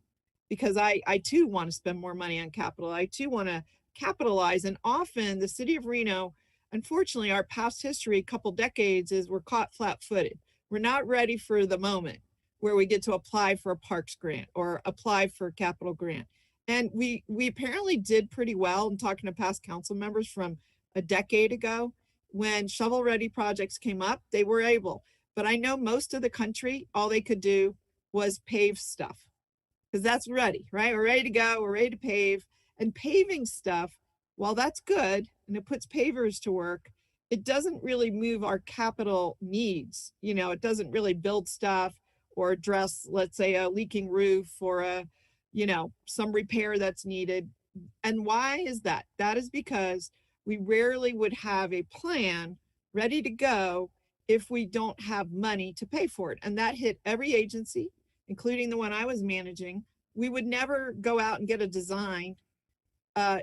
because I too want to spend more money on capital. I too want to capitalize. And often the city of Reno, unfortunately, our past history, a couple decades, is we're caught flat-footed. We're not ready for the moment where we get to apply for a parks grant or apply for a capital grant. And we apparently did pretty well. I'm talking to past council members from a decade ago. When shovel-ready projects came up, they were able. But I know most of the country, all they could do was pave stuff, because that's ready, right? We're ready to go, we're ready to pave. And paving stuff, while that's good, and it puts pavers to work, it doesn't really move our capital needs. You know, it doesn't really build stuff or address, let's say, a leaking roof or a, you know, some repair that's needed. And why is that? That is because we rarely would have a plan ready to go if we don't have money to pay for it. And that hit every agency, including the one I was managing. We would never go out and get a design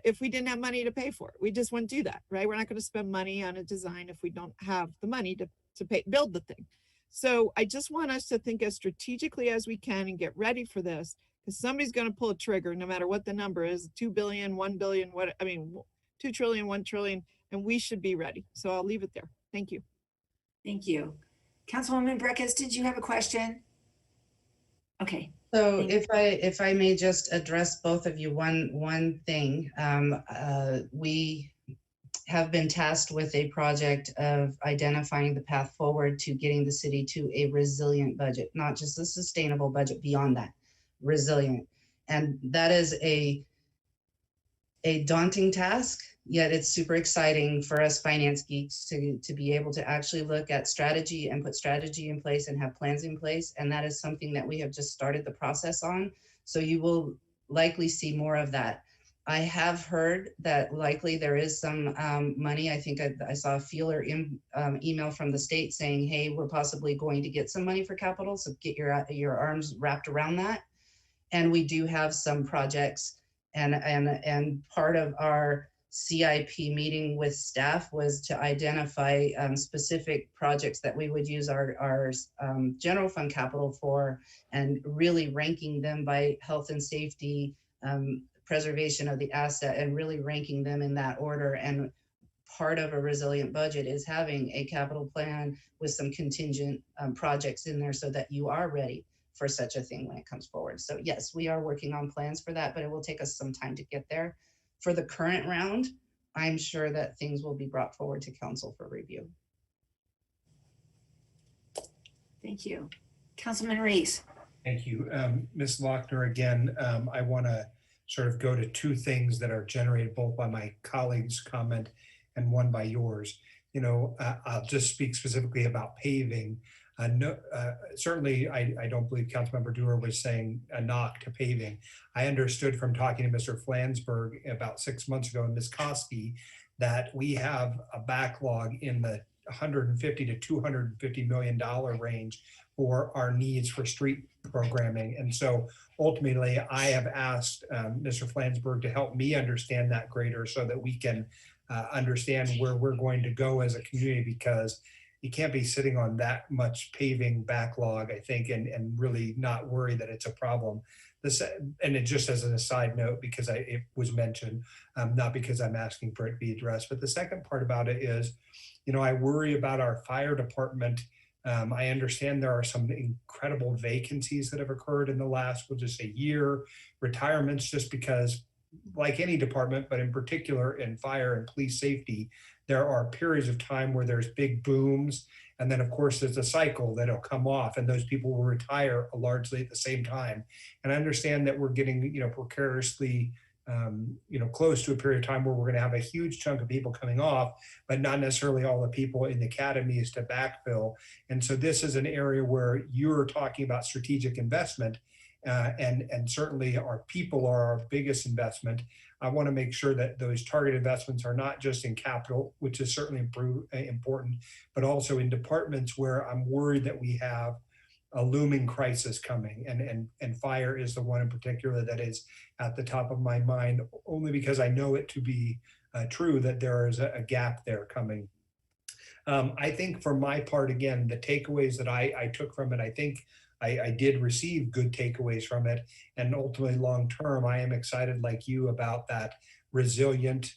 if we didn't have money to pay for it. We just wouldn't do that, right? We're not going to spend money on a design if we don't have the money to build the thing. So I just want us to think as strategically as we can and get ready for this, because somebody's going to pull a trigger no matter what the number is, 2 billion, 1 billion, 2 trillion, 1 trillion, and we should be ready. So I'll leave it there. Thank you. Thank you. Councilwoman Breckus, did you have a question? Okay. So if I may just address both of you one thing, we have been tasked with a project of identifying the path forward to getting the city to a resilient budget, not just a sustainable budget, beyond that, resilient. And that is a daunting task, yet it's super exciting for us finance geeks to be able to actually look at strategy and put strategy in place and have plans in place. And that is something that we have just started the process on. So you will likely see more of that. I have heard that likely there is some money. I think I saw a feeler email from the state saying, hey, we're possibly going to get some money for capital. So get your arms wrapped around that. And we do have some projects, and part of our CIP meeting with staff was to identify specific projects that we would use our general fund capital for, and really ranking them by health and safety, preservation of the asset, and really ranking them in that order. And part of a resilient budget is having a capital plan with some contingent projects in there so that you are ready for such a thing when it comes forward. So yes, we are working on plans for that, but it will take us some time to get there. For the current round, I'm sure that things will be brought forward to council for review. Thank you. Councilman Reese. Thank you. Ms. Lochner, again, I want to sort of go to two things that are generated both by my colleague's comment and one by yours. You know, I'll just speak specifically about paving. No, certainly, I don't believe Councilmember Dewar was saying a knock to paving. I understood from talking to Mr. Flansburgh about 6 months ago and Ms. Koski that we have a backlog in the 150 to $250 million range for our needs for street programming. And so ultimately, I have asked Mr. Flansburgh to help me understand that greater so that we can understand where we're going to go as a community, because you can't be sitting on that much paving backlog, I think, and really not worry that it's a problem. And it just as an aside note, because it was mentioned, not because I'm asking for it to be addressed, but the second part about it is, I worry about our fire department. I understand there are some incredible vacancies that have occurred in the last, we'll just say, year, retirements, just because, like any department, but in particular in fire and police safety, there are periods of time where there's big booms. And then, of course, there's a cycle that'll come off and those people will retire largely at the same time. And I understand that we're getting, precariously, close to a period of time where we're going to have a huge chunk of people coming off, but not necessarily all the people in the academies to backfill. And so this is an area where you're talking about strategic investment. And certainly our people are our biggest investment. I want to make sure that those target investments are not just in capital, which is certainly important, but also in departments where I'm worried that we have a looming crisis coming. And fire is the one in particular that is at the top of my mind, only because I know it to be true that there is a gap there coming. I think for my part, again, the takeaways that I took from it, I think I did receive good takeaways from it. And ultimately, long term, I am excited like you about that resilient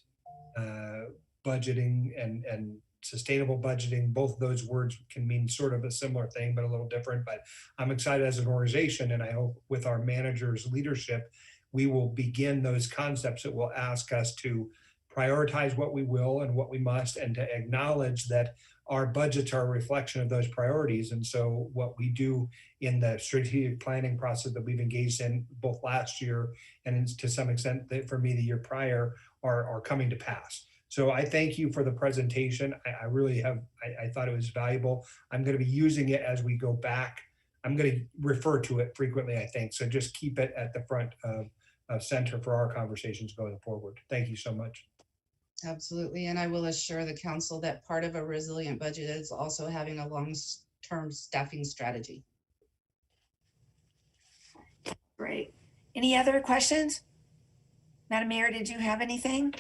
budgeting and sustainable budgeting. Both of those words can mean sort of a similar thing, but a little different. But I'm excited as an organization, and I hope with our managers' leadership, we will begin those concepts that will ask us to prioritize what we will and what we must, and to acknowledge that our budgets are a reflection of those priorities. And so what we do in the strategic planning process that we've engaged in both last year and to some extent for me the year prior are coming to pass. So I thank you for the presentation. I really have, I thought it was valuable. I'm going to be using it as we go back. I'm going to refer to it frequently, I think. So just keep it at the front of center for our conversations going forward. Thank you so much. Absolutely. And I will assure the council that part of a resilient budget is also having a long-term staffing strategy. Great. Any other questions? Madam Mayor, did you have anything?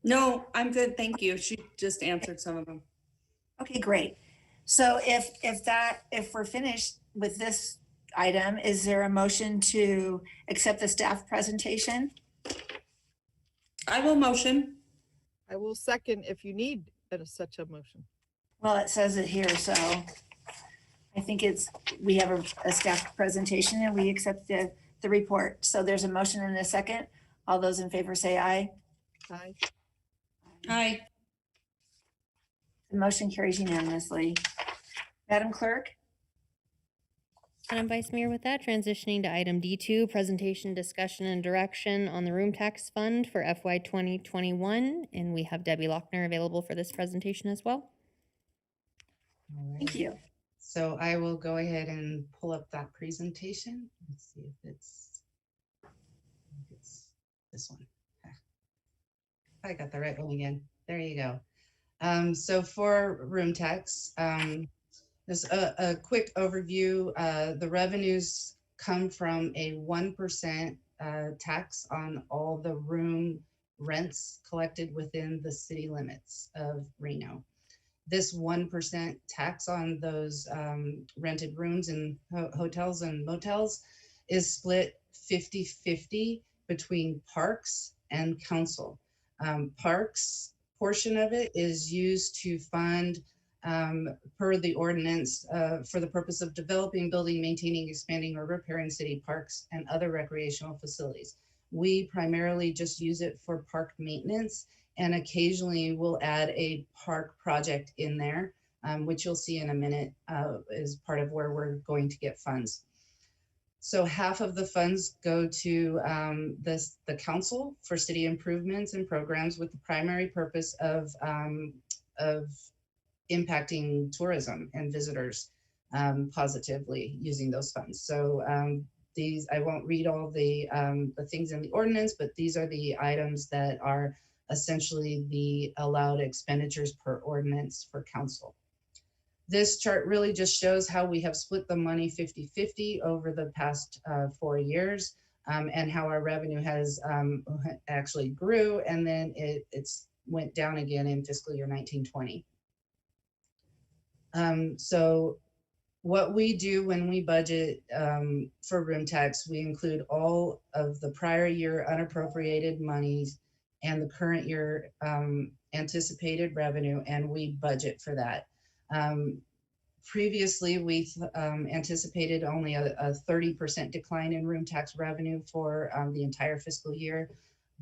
No, I'm good. Thank you. She just answered some of them. Okay, great. So if we're finished with this item, is there a motion to accept the staff presentation? I will motion. I will second if you need such a motion. Well, it says it here, so I think we have a staff presentation and we accept the report. So there's a motion and a second. All those in favor say aye. Aye. Aye. The motion carries unanimously. Madam Clerk? Madam Vice Mayor, with that, transitioning to item D2, presentation, discussion, and direction on the room tax fund for FY 2021. And we have Debbie Lochner available for this presentation as well. Thank you. So I will go ahead and pull up that presentation. Let's see if it's this one. I got the right one again. There you go. So for room tax, just a quick overview. The revenues come from a 1% tax on all the room rents collected within the city limits of Reno. This 1% tax on those rented rooms in hotels and motels is split 50-50 between parks and council. Parks portion of it is used to fund per the ordinance for the purpose of developing, building, maintaining, expanding, or repairing city parks and other recreational facilities. We primarily just use it for park maintenance, and occasionally we'll add a park project in there, which you'll see in a minute is part of where we're going to get funds. So half of the funds go to the council for city improvements and programs with the primary purpose of impacting tourism and visitors. positively using those funds. So these, I won't read all the things in the ordinance, but these are the items that are essentially the allowed expenditures per ordinance for council. This chart really just shows how we have split the money 50-50 over the past 4 years, and how our revenue has actually grew, and then it's went down again in fiscal year 1920. So what we do when we budget for room tax, we include all of the prior year unappropriated monies and the current year anticipated revenue, and we budget for that. Previously, we anticipated only a 30% decline in room tax revenue for the entire fiscal year.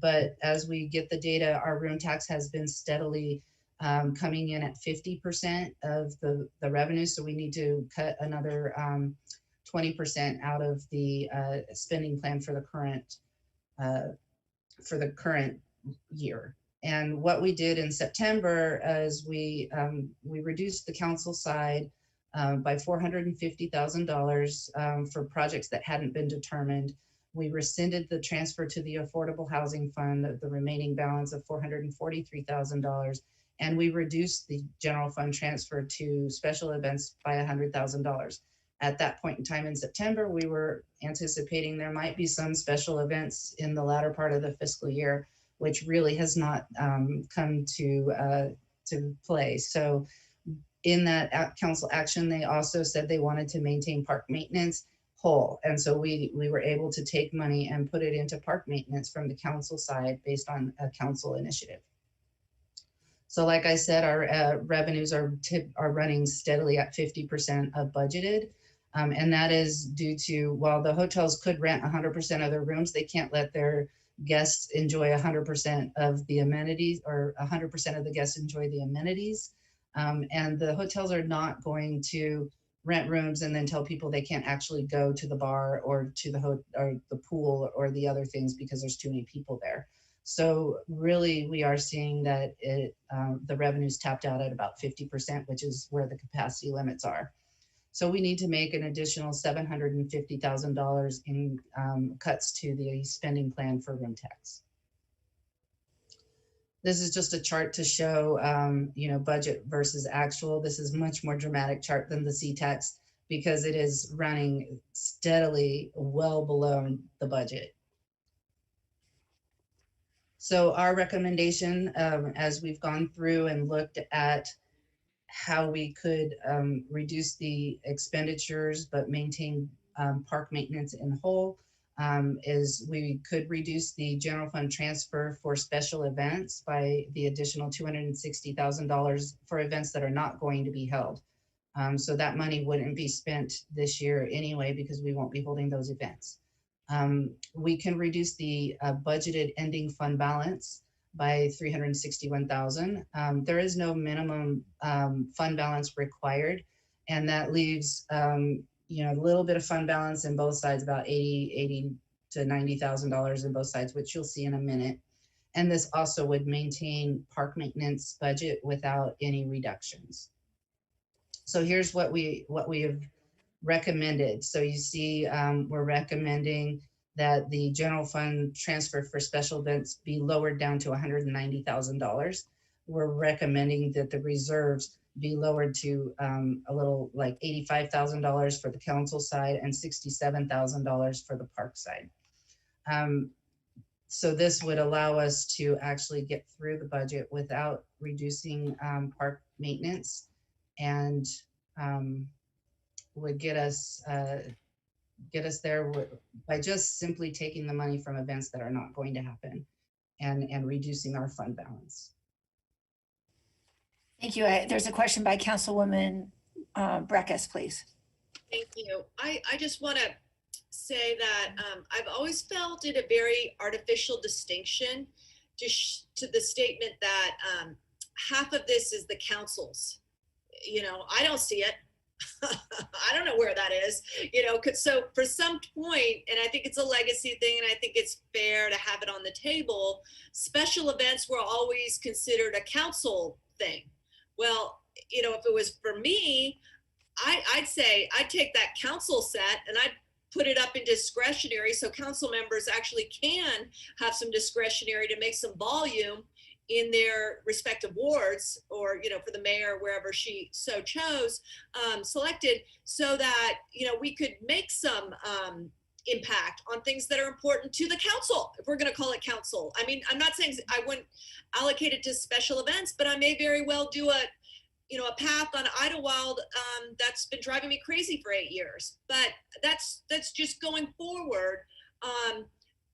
But as we get the data, our room tax has been steadily coming in at 50% of the revenue. So we need to cut another 20% out of the spending plan for the current year. And what we did in September is we reduced the council side by $450,000 for projects that hadn't been determined. We rescinded the transfer to the Affordable Housing Fund, the remaining balance of $443,000, and we reduced the general fund transfer to special events by $100,000. At that point in time in September, we were anticipating there might be some special events in the latter part of the fiscal year, which really has not come to play. So in that council action, they also said they wanted to maintain park maintenance whole. And so we were able to take money and put it into park maintenance from the council side based on a council initiative. So like I said, our revenues are running steadily at 50% of budgeted. And that is due to, while the hotels could rent 100% of their rooms, they can't let their guests enjoy 100% of the amenities, or 100% of the guests enjoy the amenities. And the hotels are not going to rent rooms and then tell people they can't actually go to the bar or to the pool or the other things because there's too many people there. So really, we are seeing that the revenue's tapped out at about 50%, which is where the capacity limits are. So we need to make an additional $750,000 in cuts to the spending plan for room tax. This is just a chart to show, budget versus actual. This is much more dramatic chart than the C-tax because it is running steadily well below the budget. So our recommendation, as we've gone through and looked at how we could reduce the expenditures but maintain park maintenance in whole, is we could reduce the general fund transfer for special events by the additional $260,000 for events that are not going to be held. So that money wouldn't be spent this year anyway because we won't be holding those events. We can reduce the budgeted ending fund balance by $361,000. There is no minimum fund balance required, and that leaves a little bit of fund balance in both sides, about $80,000 to $90,000 in both sides, which you'll see in a minute. And this also would maintain park maintenance budget without any reductions. So here's what we have recommended. So you see, we're recommending that the general fund transfer for special events be lowered down to $190,000. We're recommending that the reserves be lowered to a little like $85,000 for the council side and $67,000 for the park side. So this would allow us to actually get through the budget without reducing park maintenance, and would get us there by just simply taking the money from events that are not going to happen and reducing our fund balance. Thank you. There's a question by Councilwoman Breckus, please. Thank you. I just want to say that I've always felt it a very artificial distinction to the statement that half of this is the council's. I don't see it. I don't know where that is, so for some point, and I think it's a legacy thing, and I think it's fair to have it on the table, special events were always considered a council thing. Well, if it was for me, I'd say I'd take that council set and I'd put it up in discretionary so council members actually can have some discretionary to make some volume in their respective wards, or, you know, for the mayor, wherever she so chose, selected, so that, you know, we could make some impact on things that are important to the council, if we're going to call it council. I mean, I'm not saying I wouldn't allocate it to special events, but I may very well do a, you know, a path on Idlewild that's been driving me crazy for 8 years. But that's just going forward.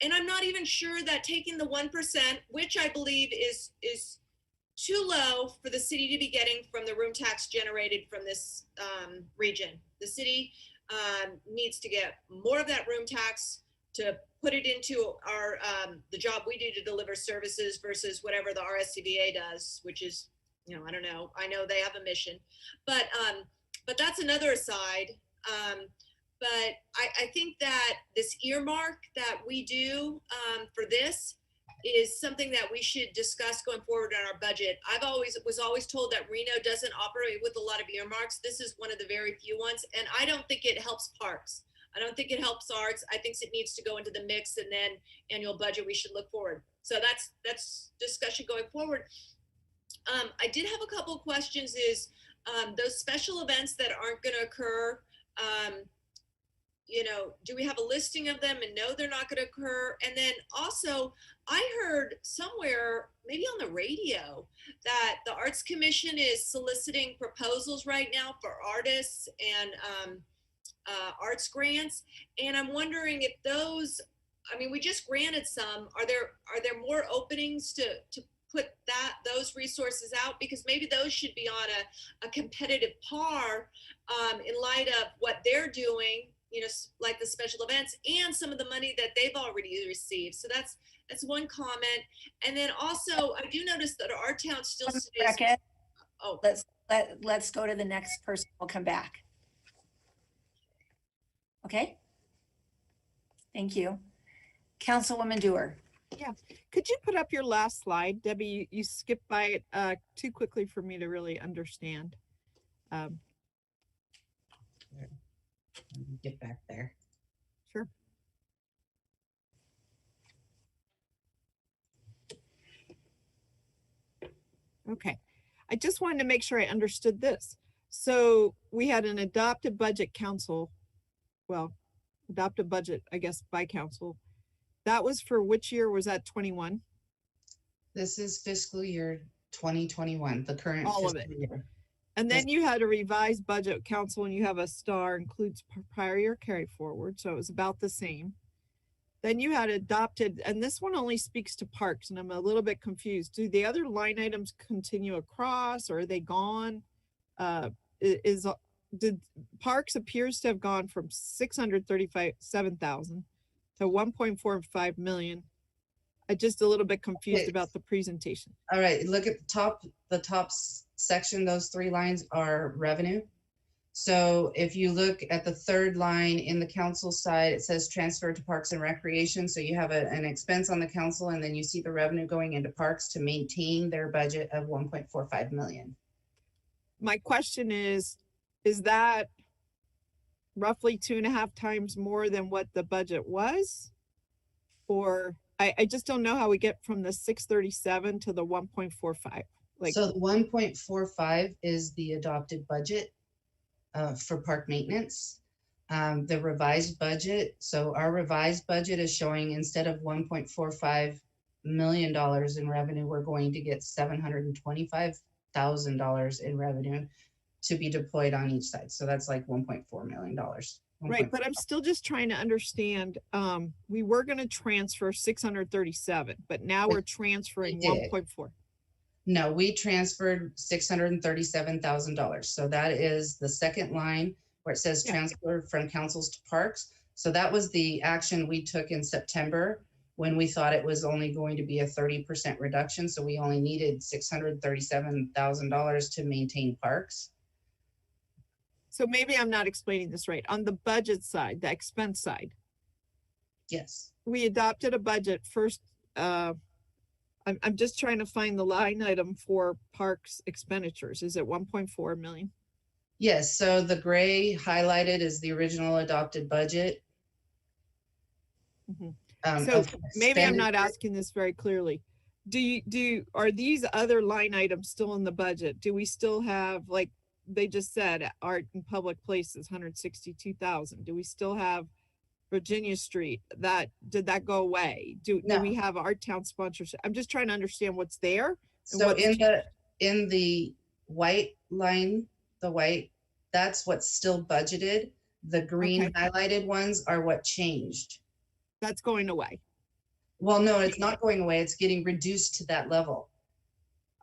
And I'm not even sure that taking the 1%, which I believe is too low for the city to be getting from the room tax generated from this region. The city needs to get more of that room tax to put it into our the job we do to deliver services versus whatever the RSCBA does, which is, you know, I don't know. I know they have a mission, but that's another aside. But I think that this earmark that we do for this is something that we should discuss going forward on our budget. Was always told that Reno doesn't operate with a lot of earmarks. This is one of the very few ones, and I don't think it helps parks. I don't think it helps arts. I think it needs to go into the mix, and then annual budget, we should look forward. So that's discussion going forward. I did have a couple of questions. Is those special events that aren't going to occur, you know, do we have a listing of them and no, they're not going to occur? And then also, I heard somewhere, maybe on the radio, that the Arts Commission is soliciting proposals right now for artists and arts grants. And I'm wondering if those, I mean, we just granted some. Are there more openings to put those resources out? Because maybe those should be on a competitive par in light of what they're doing, you know, like the special events and some of the money that they've already received. So that's one comment. And then also, I do notice that our town still stays. Oh, Let's go to the next person. We'll come back. Okay. Thank you. Councilwoman Dewar. Yeah. Could you put up your last slide, Debbie? You skipped by it too quickly for me to really understand. Get back there. Sure. Okay. I just wanted to make sure I understood this. So we had an adopted budget council, well, adopted budget, I guess, by council. That was for which year? Was that 21? This is fiscal year 2021, the current all of it. Year. And then you had a revised budget council, and you have a star, includes prior year carry forward. So it was about the same. Then you had adopted, and this one only speaks to parks, and I'm a little bit confused. Do the other line items continue across, or are they gone? Did parks appears to have gone from 637,000 to 1.45 million. I'm just a little bit confused about the presentation. All right, look at the top section. Those three lines are revenue. So if you look at the third line in the council side, it says transfer to parks and recreation. So you have an expense on the council, and then you see the revenue going into parks to maintain their budget of 1.45 million. My question is that roughly 2.5 times more than what the budget was? Or I just don't know how we get from the 637 to the 1.45. Like, so the 1.45 is the adopted budget for park maintenance. The revised budget, so our revised budget is showing, instead of $1.45 million in revenue, we're going to get $725,000 in revenue to be deployed on each side. So that's like $1.4 million. Right, but I'm still just trying to understand. We were going to transfer 637, but now we're transferring 1.4. No, we transferred $637,000. So that is the second line where it says transfer from councils to parks. So that was the action we took in September when we thought it was only going to be a 30% reduction. So we only needed $637,000 to maintain parks. So maybe I'm not explaining this right. On the budget side, the expense side. Yes. We adopted a budget first. I'm just trying to find the line item for parks expenditures. Is it 1.4 million? Yes, so the gray highlighted is the original adopted budget. So of maybe I'm expended- not asking this very clearly. Are these other line items still in the budget? Do we still have, like they just said, art in public places, 162,000? Do we still have Virginia Street? Did that go away? Do we have Art Town sponsorship? I'm just trying to understand what's there. And So what's in the white line, that's what's still budgeted. The green highlighted ones are what changed. That's going away. Well, no, it's not going away. It's getting reduced to that level.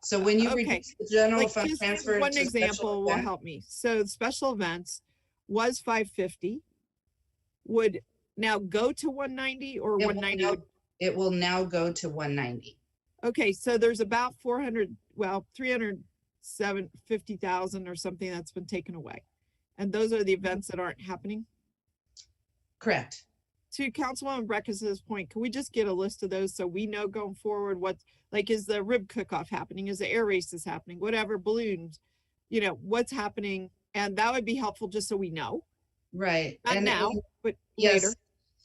So when you reduce the general Like, fund just transfer one to special example will event- help me. So special events was 550, would now go to 190 or It will 190? now- It will now go to 190. Okay, so there's about 350,000 or something that's been taken away. And those are the events that aren't happening? Correct. To Councilwoman Breckus's point, can we just get a list of those so we know going forward what, like, is the rib cook-off happening? Is the air races happening? Whatever, balloons, what's happening? And that would be helpful just so we know. Right. Not now, but yes, later.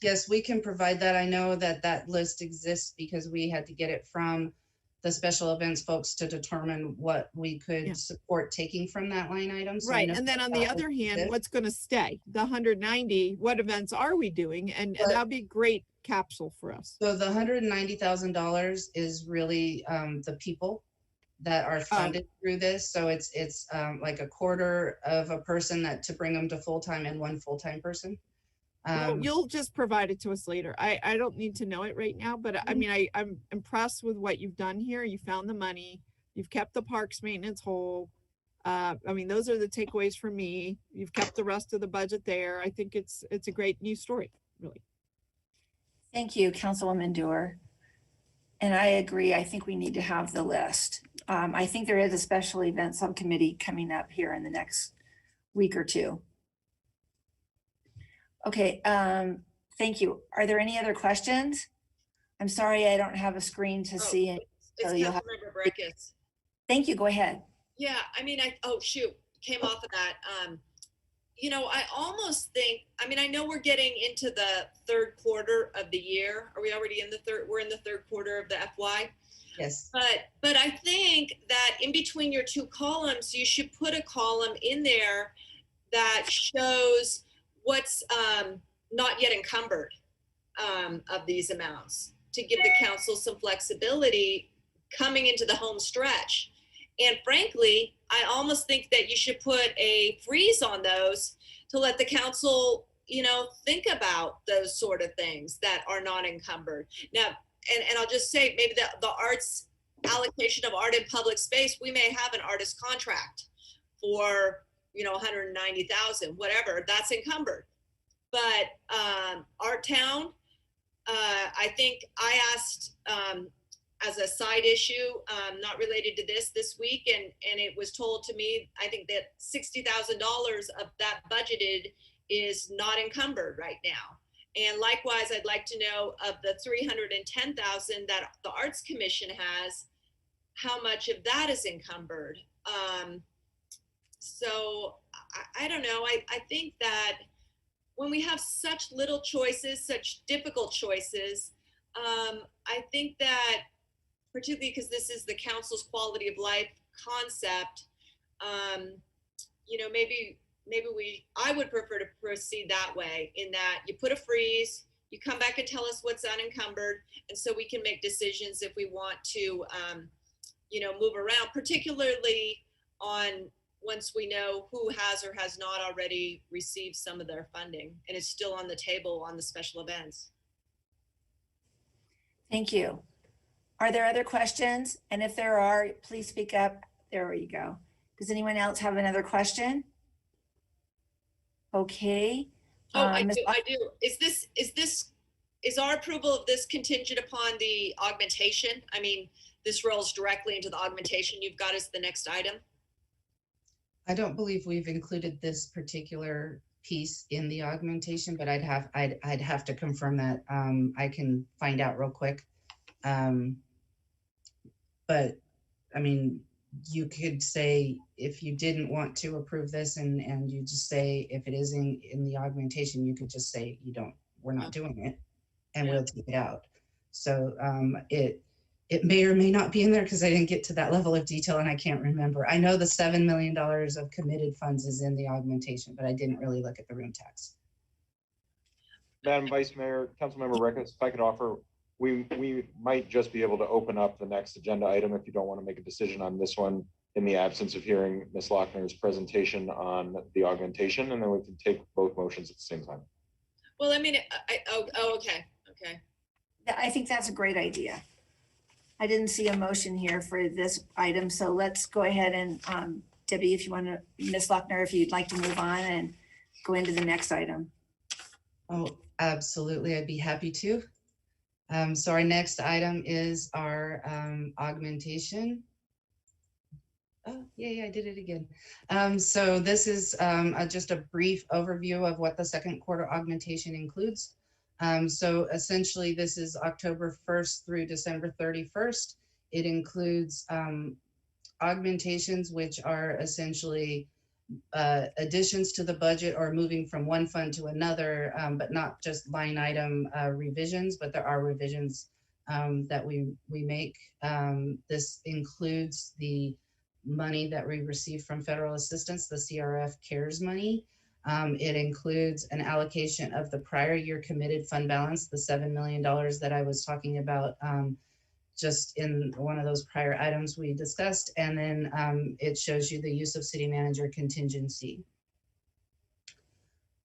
yes, we can provide that. I know that list exists because we had to get it from the special events folks to determine what we could support taking from that line item. So I Right, know and then on the that other list hand, exists. what's gonna stay? The 190, what events are we doing? And that'd be a great capsule for us. So the $190,000 is really the people that are funded through this. So it's like a quarter of a person to bring them to full-time and one full-time person. Well, you'll just provide it to us later. I don't need to know it right now, but I mean, I'm impressed with what you've done here. You found the money, you've kept the parks maintenance whole. I mean, those are the takeaways for me. You've kept the rest of the budget there. I think it's a great news story, really. Thank you, Councilwoman Dewar. And I agree. I think we need to have the list. I think there is a special event subcommittee coming up here in the next week or two. Okay, thank you. Are there any other questions? I'm sorry, I don't have a screen to see it. It's so you'll have- Councilmember Breckus. Thank you, go ahead. Yeah, I mean, oh shoot, came off of that. I almost think, I know we're getting into the third quarter of the year. Are we already in the third? We're in the third quarter of the FY. Yes. But I think that in between your two columns, you should put a column in there that shows what's not yet encumbered of these amounts to give the council some flexibility coming into the home stretch. And frankly, I almost think that you should put a freeze on those to let the council, think about those sort of things that are not encumbered. Now, and I'll just say maybe the arts allocation of art in public space, we may have an artist contract for 190,000, whatever, that's encumbered. But Art Town, I think I asked as a side issue, not related to this week, and it was told to me, I think that $60,000 of that budgeted is not encumbered right now. And likewise, I'd like to know of the $310,000 that the Arts Commission has, how much of that is encumbered? So I don't know. I think that when we have such little choices, such difficult choices, I think that particularly because this is the council's quality of life concept, I would prefer to proceed that way, in that you put a freeze, you come back and tell us what's unencumbered, and so we can make decisions if we want to, move around, particularly on once we know who has or has not already received some of their funding and is still on the table on the special events. Thank you. Are there other questions? And if there are, please speak up. There you go. Does anyone else have another question? Okay. I do. Is our approval of this contingent upon the augmentation? I mean, this rolls directly into the augmentation you've got as the next item. I don't believe we've included this particular piece in the augmentation, but I'd have to confirm that. I can find out real quick. But I mean, you could say, if you didn't want to approve this and you just say, if it is in the augmentation, you could just say, we're not doing it, and we'll take it out. So it may or may not be in there because I didn't get to that level of detail and I can't remember. I know the $7 million of committed funds is in the augmentation, but I didn't really look at the room tax. Madam Vice Mayor, Councilmember Reckes, if I could offer, we might just be able to open up the next agenda item if you don't want to make a decision on this one in the absence of hearing Ms. Lochner's presentation on the augmentation, and then we can take both motions at the same time. Well, I mean, okay. I think that's a great idea. I didn't see a motion here for this item, so let's go ahead and Debbie, if you want to, Ms. Lochner, if you'd like to move on and go into the next item. Oh, absolutely. I'd be happy to. So our next item is our augmentation. Oh, yeah, I did it again. So this is just a brief overview of what the second quarter augmentation includes. So essentially, this is October 1st through December 31st. It includes augmentations, which are essentially additions to the budget or moving from one fund to another, but not just line item revisions, but there are revisions that we make. This includes the money that we receive from federal assistance, the CRF CARES money. It includes an allocation of the prior year committed fund balance, the $7 million that I was talking about just in one of those prior items we discussed. And then it shows you the use of city manager contingency.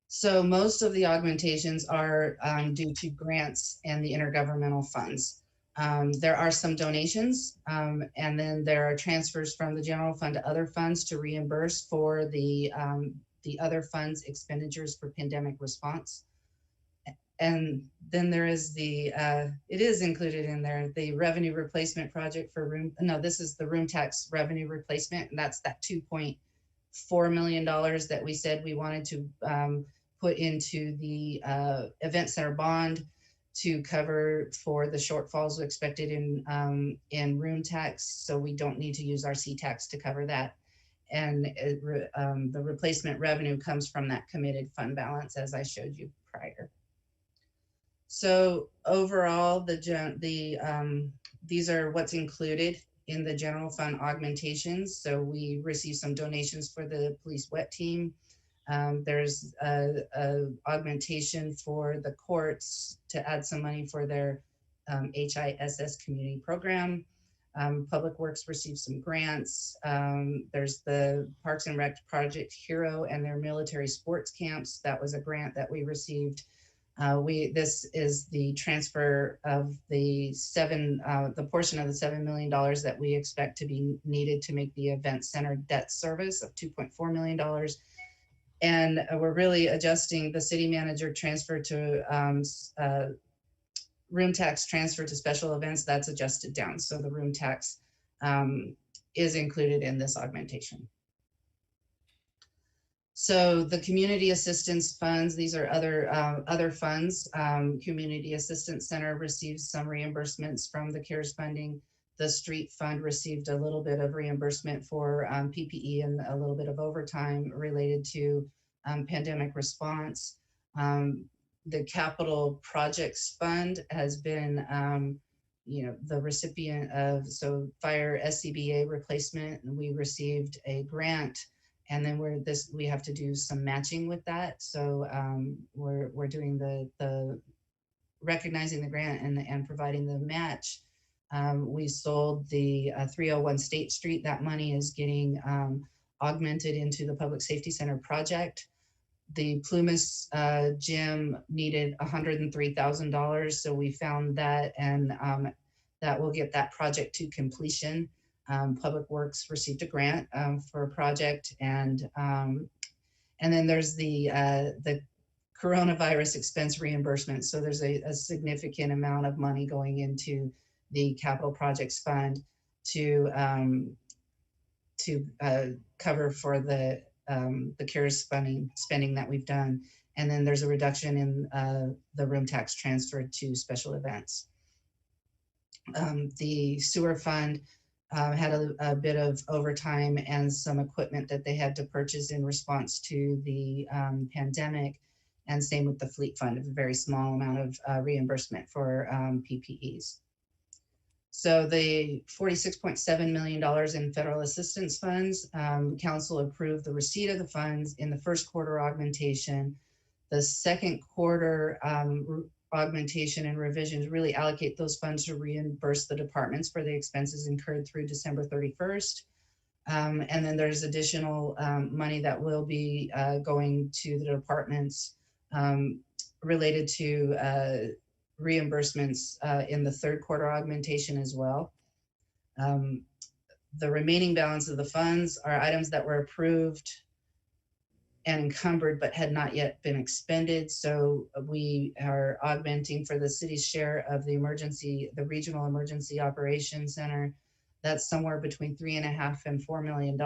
So most of the augmentations are due to grants and the intergovernmental funds. There are some donations, and then there are transfers from the general fund to other funds to reimburse for the other funds expenditures for pandemic response. And then there is it is included in there, the revenue replacement project for this is the room tax revenue replacement, and that's that $2.4 million that we said we wanted to put into the event center bond to cover for the shortfalls expected in room tax. So we don't need to use our C-tax to cover that. And the replacement revenue comes from that committed fund balance, as I showed you prior. So overall, these are what's included in the general fund augmentations. So we received some donations for the police wet team. There's a augmentation for the courts to add some money for their HISS community program. Public Works received some grants. There's the Parks and Rec Project Hero and their military sports camps. That was a grant that we received. This is the transfer of the portion of the $7 million that we expect to be needed to make the event center debt service of $2.4 million. And we're really adjusting the city manager transfer to room tax transfer to special events. That's adjusted down. So the room tax is included in this augmentation. So the community assistance funds, these are other funds. Community Assistance Center received some reimbursements from the CARES funding. The street fund received a little bit of reimbursement for PPE and a little bit of overtime related to pandemic response. The capital projects fund has been the recipient of fire SCBA replacement, and we received a grant. And then we have to do some matching with that. So we're doing the recognizing the grant and providing the match. We sold the 301 State Street. That money is getting augmented into the Public Safety Center project. The Plumas gym needed $103,000. So we found that, and that will get that project to completion. Public Works received a grant for a project, and then there's the coronavirus expense reimbursement. So there's a significant amount of money going into the capital projects fund to cover for the CARES spending that we've done. And then there's a reduction in the room tax transfer to special events. The sewer fund had a bit of overtime and some equipment that they had to purchase in response to the pandemic. And same with the fleet fund, a very small amount of reimbursement for PPEs. So the $46.7 million in federal assistance funds, council approved the receipt of the funds in the first quarter augmentation. The second quarter augmentation and revisions really allocate those funds to reimburse the departments for the expenses incurred through December 31st. And then there's additional money that will be going to the departments related to reimbursements in the third quarter augmentation as well. The remaining balance of the funds are items that were approved and encumbered but had not yet been expended. So we are augmenting for the city's share of the regional emergency operations center. That's somewhere between $3.5 and $4 million.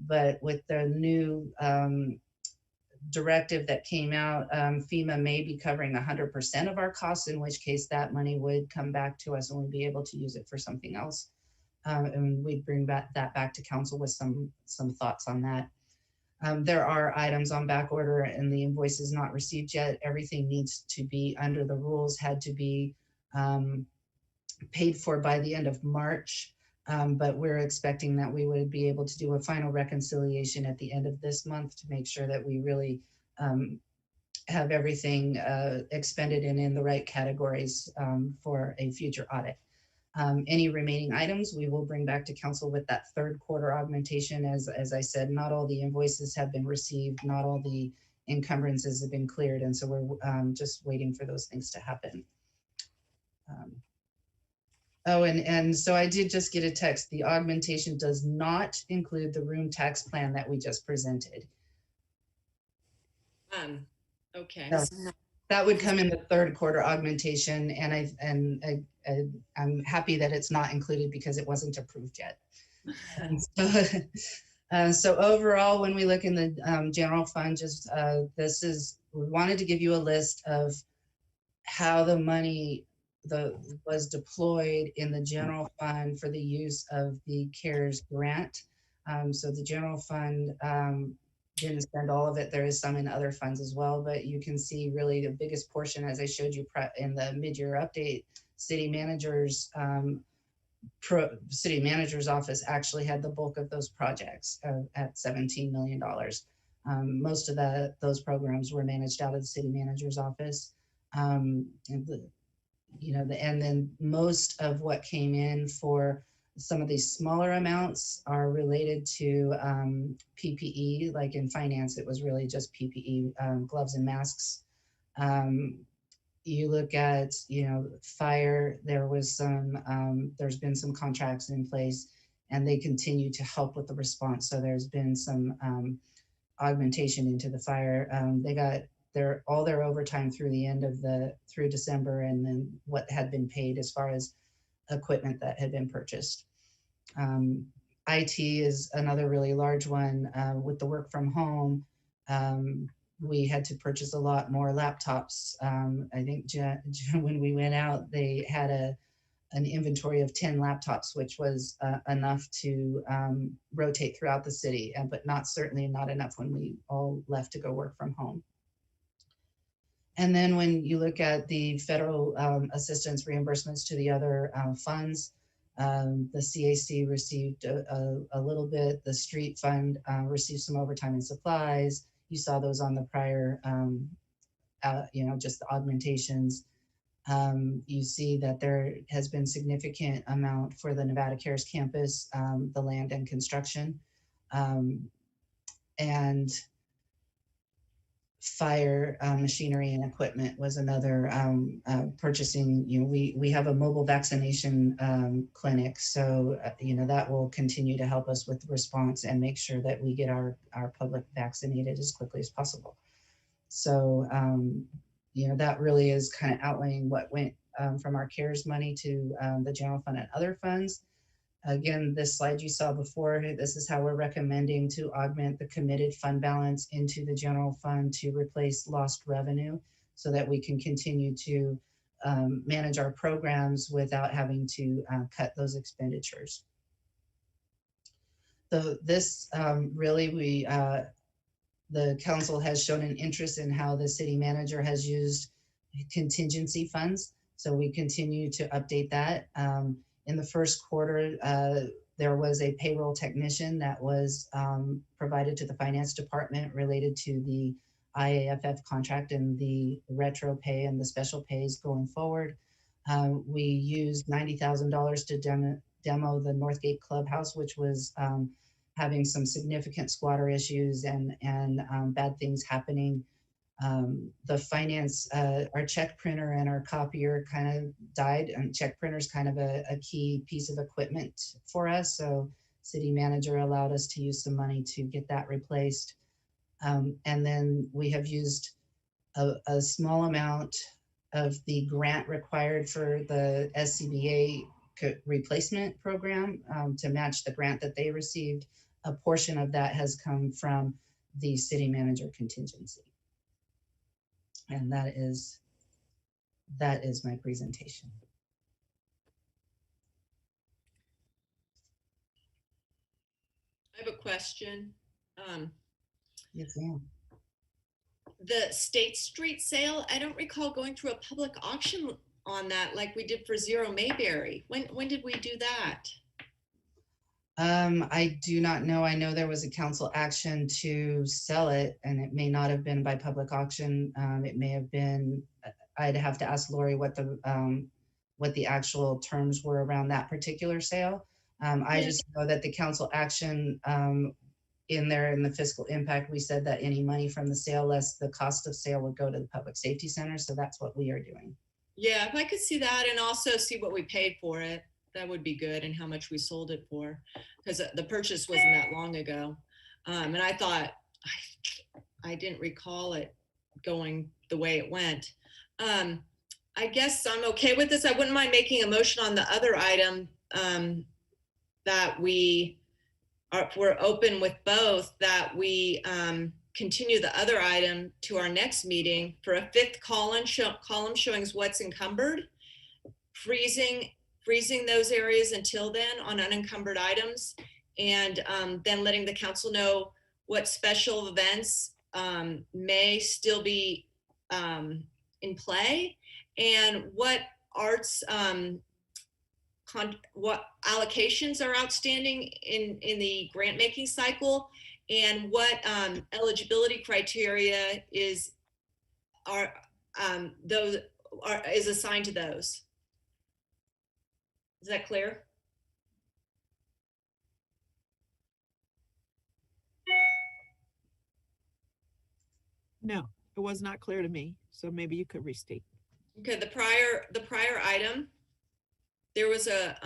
But with the new directive that came out, FEMA may be covering 100% of our costs, in which case that money would come back to us and we'd be able to use it for something else. And we'd bring that back to council with some thoughts on that. There are items on back order and the invoices not received yet. Everything needs to be under the rules, had to be paid for by the end of March. But we're expecting that we would be able to do a final reconciliation at the end of this month to make sure that we really have everything expended and in the right categories for a future audit. Any remaining items we will bring back to council with that third quarter augmentation. As I said, not all the invoices have been received, not all the encumbrances have been cleared, and so we're just waiting for those things to happen. Oh, and so I did just get a text. The augmentation does not include the room tax plan that we just presented. Okay. That would come in the third quarter augmentation, and I'm happy that it's not included because it wasn't approved yet. So overall, when we look in the general fund, just we wanted to give you a list of how the money was deployed in the general fund for the use of the CARES grant. So the general fund didn't spend all of it. There is some in other funds as well, but you can see really the biggest portion, as I showed you in the mid-year update, city manager's office actually had the bulk of those projects at $17 million. Most of those programs were managed out of the city manager's office. And then most of what came in for some of these smaller amounts are related to PPE, like in finance, it was really just PPE, gloves and masks. You look at, fire, there's been some contracts in place and they continue to help with the response. So there's been some augmentation into the fire. They got all their overtime through December, and then what had been paid as far as equipment that had been purchased. IT is another really large one. With the work from home, we had to purchase a lot more laptops. I think when we went out, they had an inventory of 10 laptops, which was enough to rotate throughout the city, but certainly not enough when we all left to go work from home. And then when you look at the federal assistance reimbursements to the other funds, the CAC received a little bit, the street fund received some overtime and supplies. You saw those on the prior, just the augmentations. You see that there has been significant amount for the Nevada Cares campus, the land and construction, and fire machinery and equipment was another purchasing. We have a mobile vaccination clinic, so that will continue to help us with the response and make sure that we get our public vaccinated as quickly as possible. So that really is kind of outlining what went from our CARES money to the general fund and other funds. Again, this slide you saw before, this is how we're recommending to augment the committed fund balance into the general fund to replace lost revenue so that we can continue to manage our programs without having to cut those expenditures. So this really, the council has shown an interest in how the city manager has used contingency funds. So we continue to update that. In the first quarter, there was a payroll technician that was provided to the finance department related to the IAFF contract and the retro pay and the special pays going forward. We used $90,000 to demo the Northgate Clubhouse, which was having some significant squatter issues and bad things happening. The finance, our check printer and our copier kind of died, and check printer is kind of a key piece of equipment for us. So city manager allowed us to use some money to get that replaced. And then we have used a small amount of the grant required for the SCBA replacement program to match the grant that they received. A portion of that has come from the city manager contingency. And that is my presentation. I have a question. Yes, ma'am. The State Street sale, I don't recall going through a public auction on that like we did for Zero Mayberry. When did we do that? I do not know. I know there was a council action to sell it, and it may not have been by public auction. It may have been, I'd have to ask Lori what the actual terms were around that particular sale. I just know that the council action in there in the fiscal impact, we said that any money from the sale less the cost of sale would go to the public safety center. So that's what we are doing. Yeah, if I could see that and also see what we paid for it, that would be good, and how much we sold it for, because the purchase wasn't that long ago. And I thought, I didn't recall it going the way it went. I guess I'm okay with this. I wouldn't mind making a motion on the other item that we are, if we're open with both, that we continue the other item to our next meeting for a fifth column showing what's encumbered, freezing those areas until then on unencumbered items, and then letting the council know what special events may still be in play, and what arts, what allocations are outstanding in the grant making cycle, and what eligibility criteria is assigned to those. Is that clear? No, it was not clear to me. So maybe you could restate. Okay, the prior item, there was a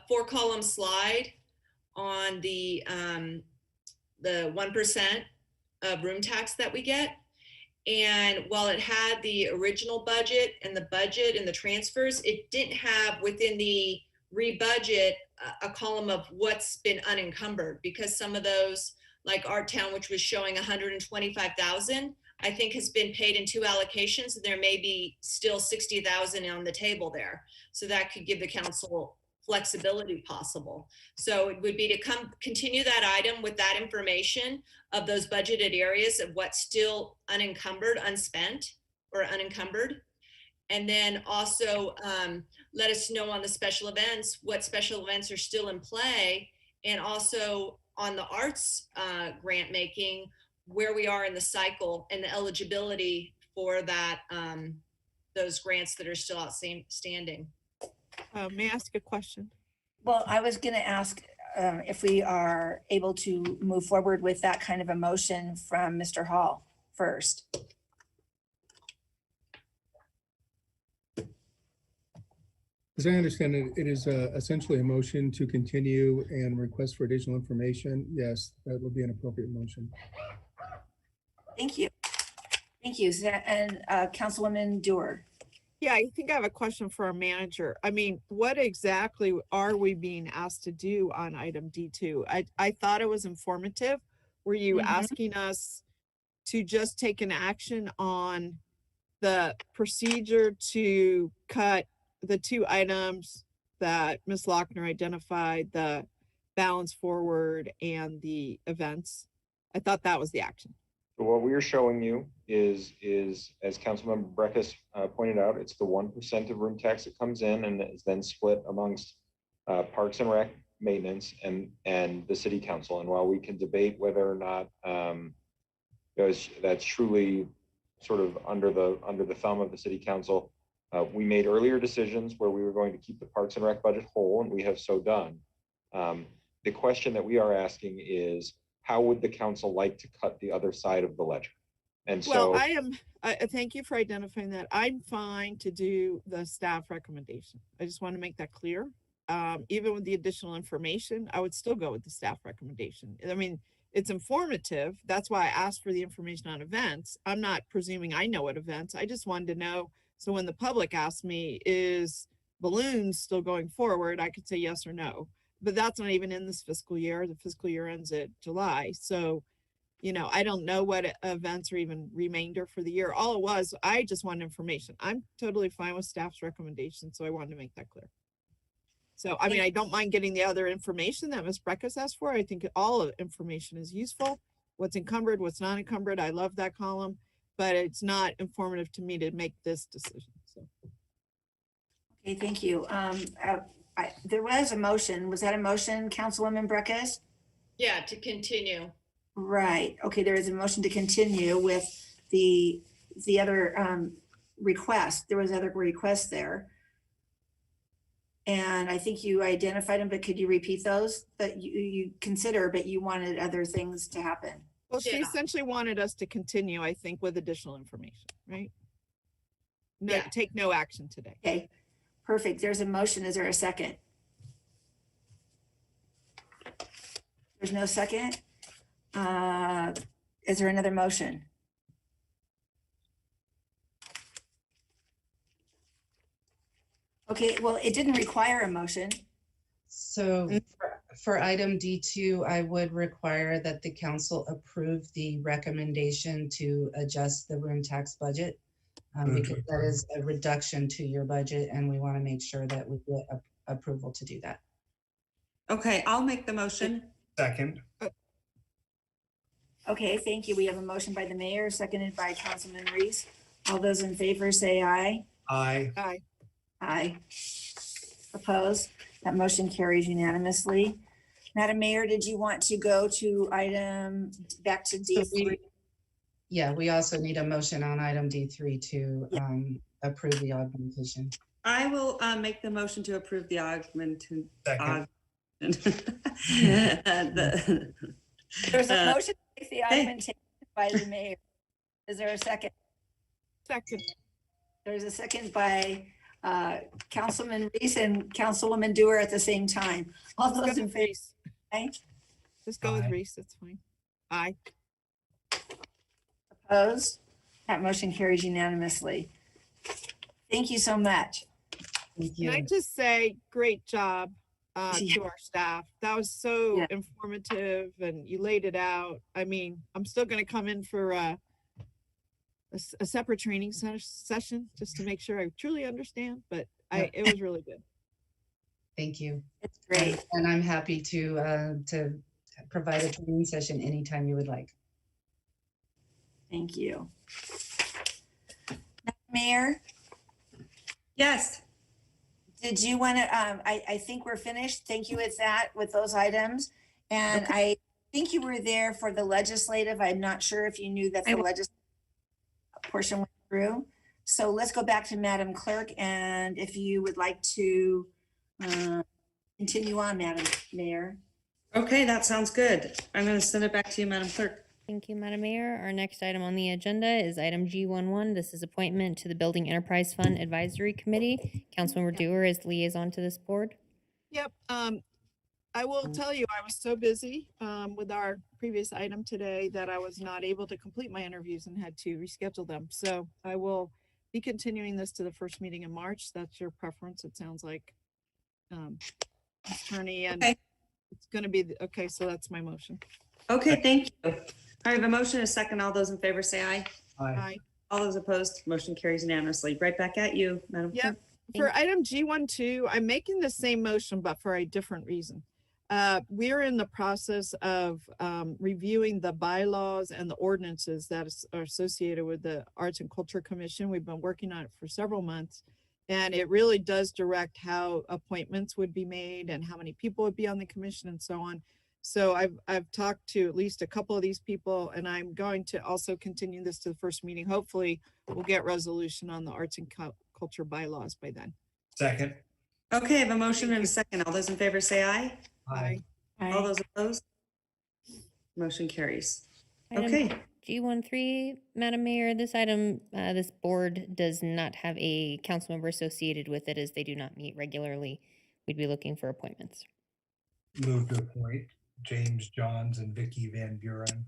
4-column slide on the 1% of room tax that we get. And while it had the original budget and the transfers, it didn't have within the rebudget a column of what's been unencumbered, because some of those, like Art Town, which was showing 125,000, I think has been paid in 2 allocations, and there may be still 60,000 on the table there. So that could give the council flexibility possible. So it would be to continue that item with that information of those budgeted areas of what's still unencumbered, unspent, or unencumbered. And then also let us know on the special events, what special events are still in play, and also on the arts grant making, where we are in the cycle and the eligibility for that, those grants that are still outstanding. May I ask a question? Well, I was going to ask if we are able to move forward with that kind of a motion from Mr. Hall first. As I understand it, it is essentially a motion to continue and request for additional information. Yes, that would be an appropriate motion. Thank you. Thank you. And Councilwoman Dewar. Yeah, I think I have a question for our manager. I mean, what exactly are we being asked to do on item D2? I thought it was informative. Were you asking us to just take an action on the procedure to cut the 2 items that Ms. Lochner identified, the Balance Forward and the events. I thought that was the action. So what we are showing you is as Councilmember Breckus pointed out, it's the 1% of room tax that comes in and is then split amongst Parks and Rec maintenance and the city council. And while we can debate whether or not that's truly sort of under the thumb of the city council, we made earlier decisions where we were going to keep the Parks and Rec budget whole, and we have so done. The question that we are asking is, how would the council like to cut the other side of the ledger? And so, Well, thank you for identifying that. I'm fine to do the staff recommendation. I just want to make that clear. Even with the additional information, I would still go with the staff recommendation. I mean, it's informative. That's why I asked for the information on events. I'm not presuming I know what events. I just wanted to know. So when the public asked me, is balloons still going forward, I could say yes or no. But that's not even in this fiscal year. The fiscal year ends at July. So, you know, I don't know what events are even remainder for the year. All it was, I just wanted information. I'm totally fine with staff's recommendation. So I wanted to make that clear. So, I mean, I don't mind getting the other information that Ms. Breckus asked for. I think all of information is useful. What's encumbered, what's not encumbered. I love that column, but it's not informative to me to make this decision. So. Okay, thank you. There was a motion. Was that a motion, Councilwoman Breckus? Yeah, to continue. Right. Okay, there is a motion to continue with the other request. There was other requests there. And I think you identified them, but could you repeat those that you consider, but you wanted other things to happen? Well, she essentially wanted us to continue, I think, with additional information, right? No, take no action today. Okay, perfect. There's a motion. Is there a second? There's no second. Is there another motion? Okay, well, it didn't require a motion. So for item D2, I would require that the council approve the recommendation to adjust the room tax budget, because that is a reduction to your budget, and we want to make sure that we get approval to do that. Okay, I'll make the motion. Second. Okay, thank you. We have a motion by the mayor, seconded by Councilman Reese. All those in favor say aye. Aye. Aye. Aye. Opposed? That motion carries unanimously. Madam Mayor, did you want to go to back to D3? Yeah, we also need a motion on item D3 to approve the augmentation. I will make the motion to approve the augmentation. There's a motion to make the augmentation by the mayor. Is there a second? Second. There's a second by Councilman Reese and Councilwoman Dewar at the same time. All those in favor? Aye. Just go with Reese, that's fine. Aye. Opposed? That motion carries unanimously. Thank you so much. Thank Can I just say, great job to our staff. That was so informative, and you laid it out. I mean, I'm still going to come in for a separate training session just to make sure I truly understand, but it was really good. Thank you. It's great. And I'm happy to provide a training session anytime you would like. Thank you. Mayor? Yes. Did you want to, I think we're finished. Thank you with those items. And I think you were there for the legislative. I'm not sure if you knew that the legislative portion went through. So let's go back to Madam Clerk, and if you would like to continue on, Madam Mayor. Okay, that sounds good. I'm going to send it back to you, Madam Clerk. Thank you, Madam Mayor. Our next item on the agenda is item G11. This is appointment to the Building Enterprise Fund Advisory Committee. Councilmember Dewar is liaison to this board. Yep. I will tell you, I was so busy with our previous item today that I was not able to complete my interviews and had to reschedule them. So I will be continuing this to the first meeting in March. That's your preference. It sounds like, attorney, and it's going to be, okay, so that's my motion. Okay, thank you. I have a motion and a second. All those in favor say aye. Aye. All those opposed, motion carries unanimously. Right back at you, Madam Clerk. For item G12, I'm making the same motion, but for a different reason. We're in the process of reviewing the bylaws and the ordinances that are associated with the Arts and Culture Commission. We've been working on it for several months, and it really does direct how appointments would be made and how many people would be on the commission and so on. So I've talked to at least a couple of these people, and I'm going to also continue this to the first meeting. Hopefully we'll get resolution on the arts and culture bylaws by then. Second. Okay, I have a motion and a second. All those in favor say aye. Aye. All those opposed? Motion carries. Item Okay. G13, Madam Mayor, this item, this board does not have a council member associated with it as they do not meet regularly. We'd be looking for appointments. Move to appoint James Johns and Vicky Van Buren.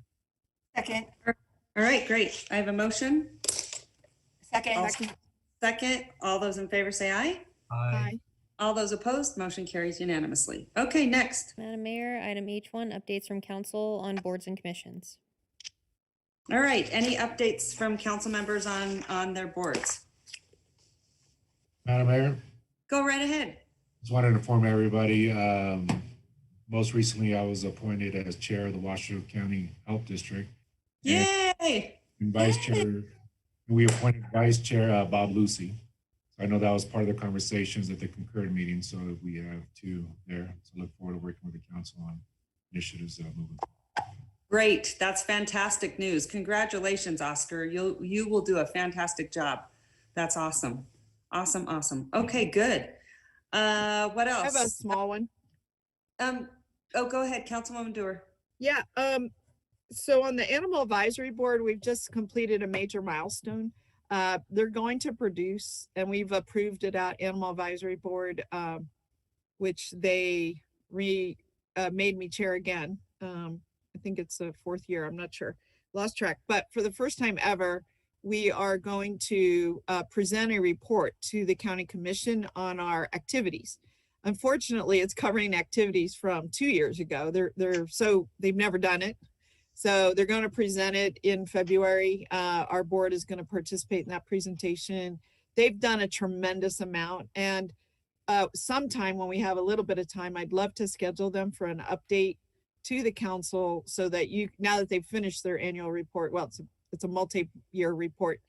Second. All right, great. I have a motion. Second. Second. All those in favor say aye. Aye. All those opposed, motion carries unanimously. Okay, next. Madam Mayor, item H1, updates from council on boards and commissions. All right, any updates from council members on their boards? Madam Mayor, Go right ahead. just wanted to inform everybody, most recently I was appointed as chair of the Washoe County Health District. Yay! And vice chair, we appointed vice chair Bob Lucy. I know that was part of the conversations at the concurrent meeting, so we have two there. So look forward to working with the council on initiatives moving. Great, that's fantastic news. Congratulations, Oscar. You will do a fantastic job. That's awesome. Awesome, awesome. Okay, good. What else? I have a small one. Oh, go ahead, Councilwoman Dewar. Yeah, so on the Animal Advisory Board, we've just completed a major milestone. They're going to produce, and we've approved it at Animal Advisory Board, which they made me chair again. I think it's the fourth year, I'm not sure, lost track. But for the first time ever, we are going to present a report to the County Commission on our activities. Unfortunately, it's covering activities from 2 years ago. They've never done it. So they're going to present it in February. Our board is going to participate in that presentation. They've done a tremendous amount. And sometime when we have a little bit of time, I'd love to schedule them for an update to the council so that now that they've finished their annual report, well, it's a multi-year report,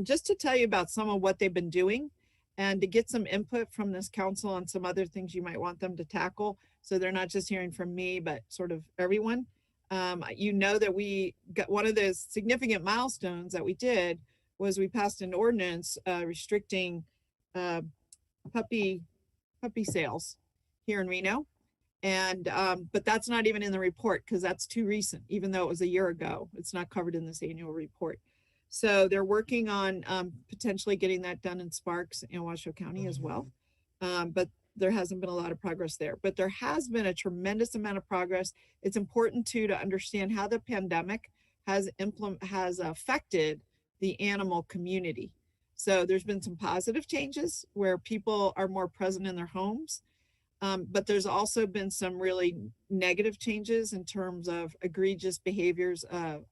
just to tell you about some of what they've been doing and to get some input from this council on some other things you might want them to tackle. So they're not just hearing from me, but sort of everyone. You know that we got one of the significant milestones that we did was we passed an ordinance restricting puppy sales here in Reno. And but that's not even in the report because that's too recent, even though it was a year ago. It's not covered in this annual report. So they're working on potentially getting that done in Sparks and Washoe County as well. But there hasn't been a lot of progress there, but there has been a tremendous amount of progress. It's important too to understand how the pandemic has affected the animal community. So there's been some positive changes where people are more present in their homes. But there's also been some really negative changes in terms of egregious behaviors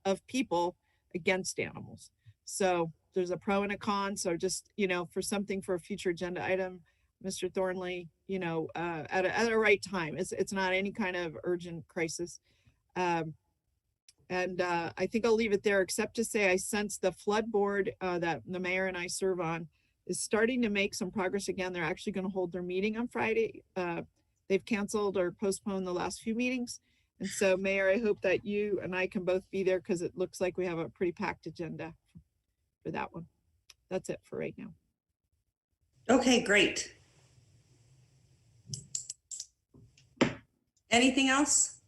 of people against animals. So there's a pro and a con. So just, for something for a future agenda item, Mr. Thornley, at a right time. It's not any kind of urgent crisis. And I think I'll leave it there, except to say I sense the flood board that the mayor and I serve on is starting to make some progress again. They're actually going to hold their meeting on Friday. They've canceled or postponed the last few meetings. And so, Mayor, I hope that you and I can both be there because it looks like we have a pretty packed agenda for that one. That's it for right now. Okay, great. Anything else?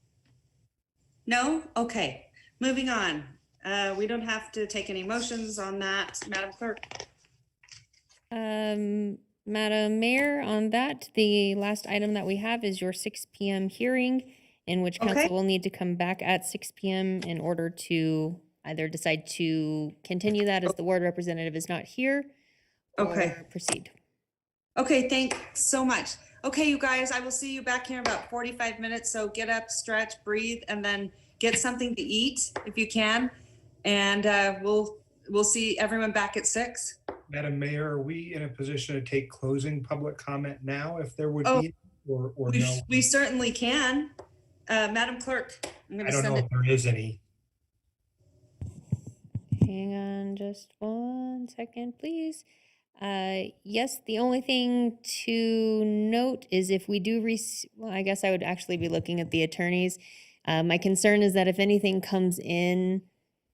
No? Okay, moving on. We don't have to take any motions on that, Madam Clerk. Madam Mayor, on that, the last item that we have is your 6 p.m. hearing, in which council will need to come back at 6 p.m. in order to either decide to continue that as the ward representative is not here, or proceed. Okay, thanks so much. Okay, you guys, I will see you back here in about 45 minutes. So get up, stretch, breathe, and then get something to eat if you can. And we'll see everyone back at 6. Madam Mayor, are we in a position to take closing public comment now if there would be? or We, no? we certainly can. Madam Clerk, I'm I gonna don't know send if it. there is any. Hang on just 1 second, please. Yes, the only thing to note is if we do well, I guess I would actually be looking at the attorneys. My concern is that if anything comes in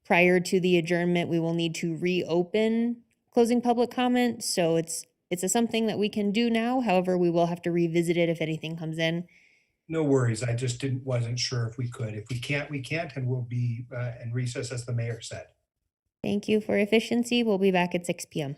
prior to the adjournment, we will need to reopen closing public comment. So it's something that we can do now. However, we will have to revisit it if anything comes in. No worries. I just wasn't sure if we could. If we can't, we can't, and we'll be in recess as the mayor said. Thank you for efficiency. We'll be back at 6 p.m.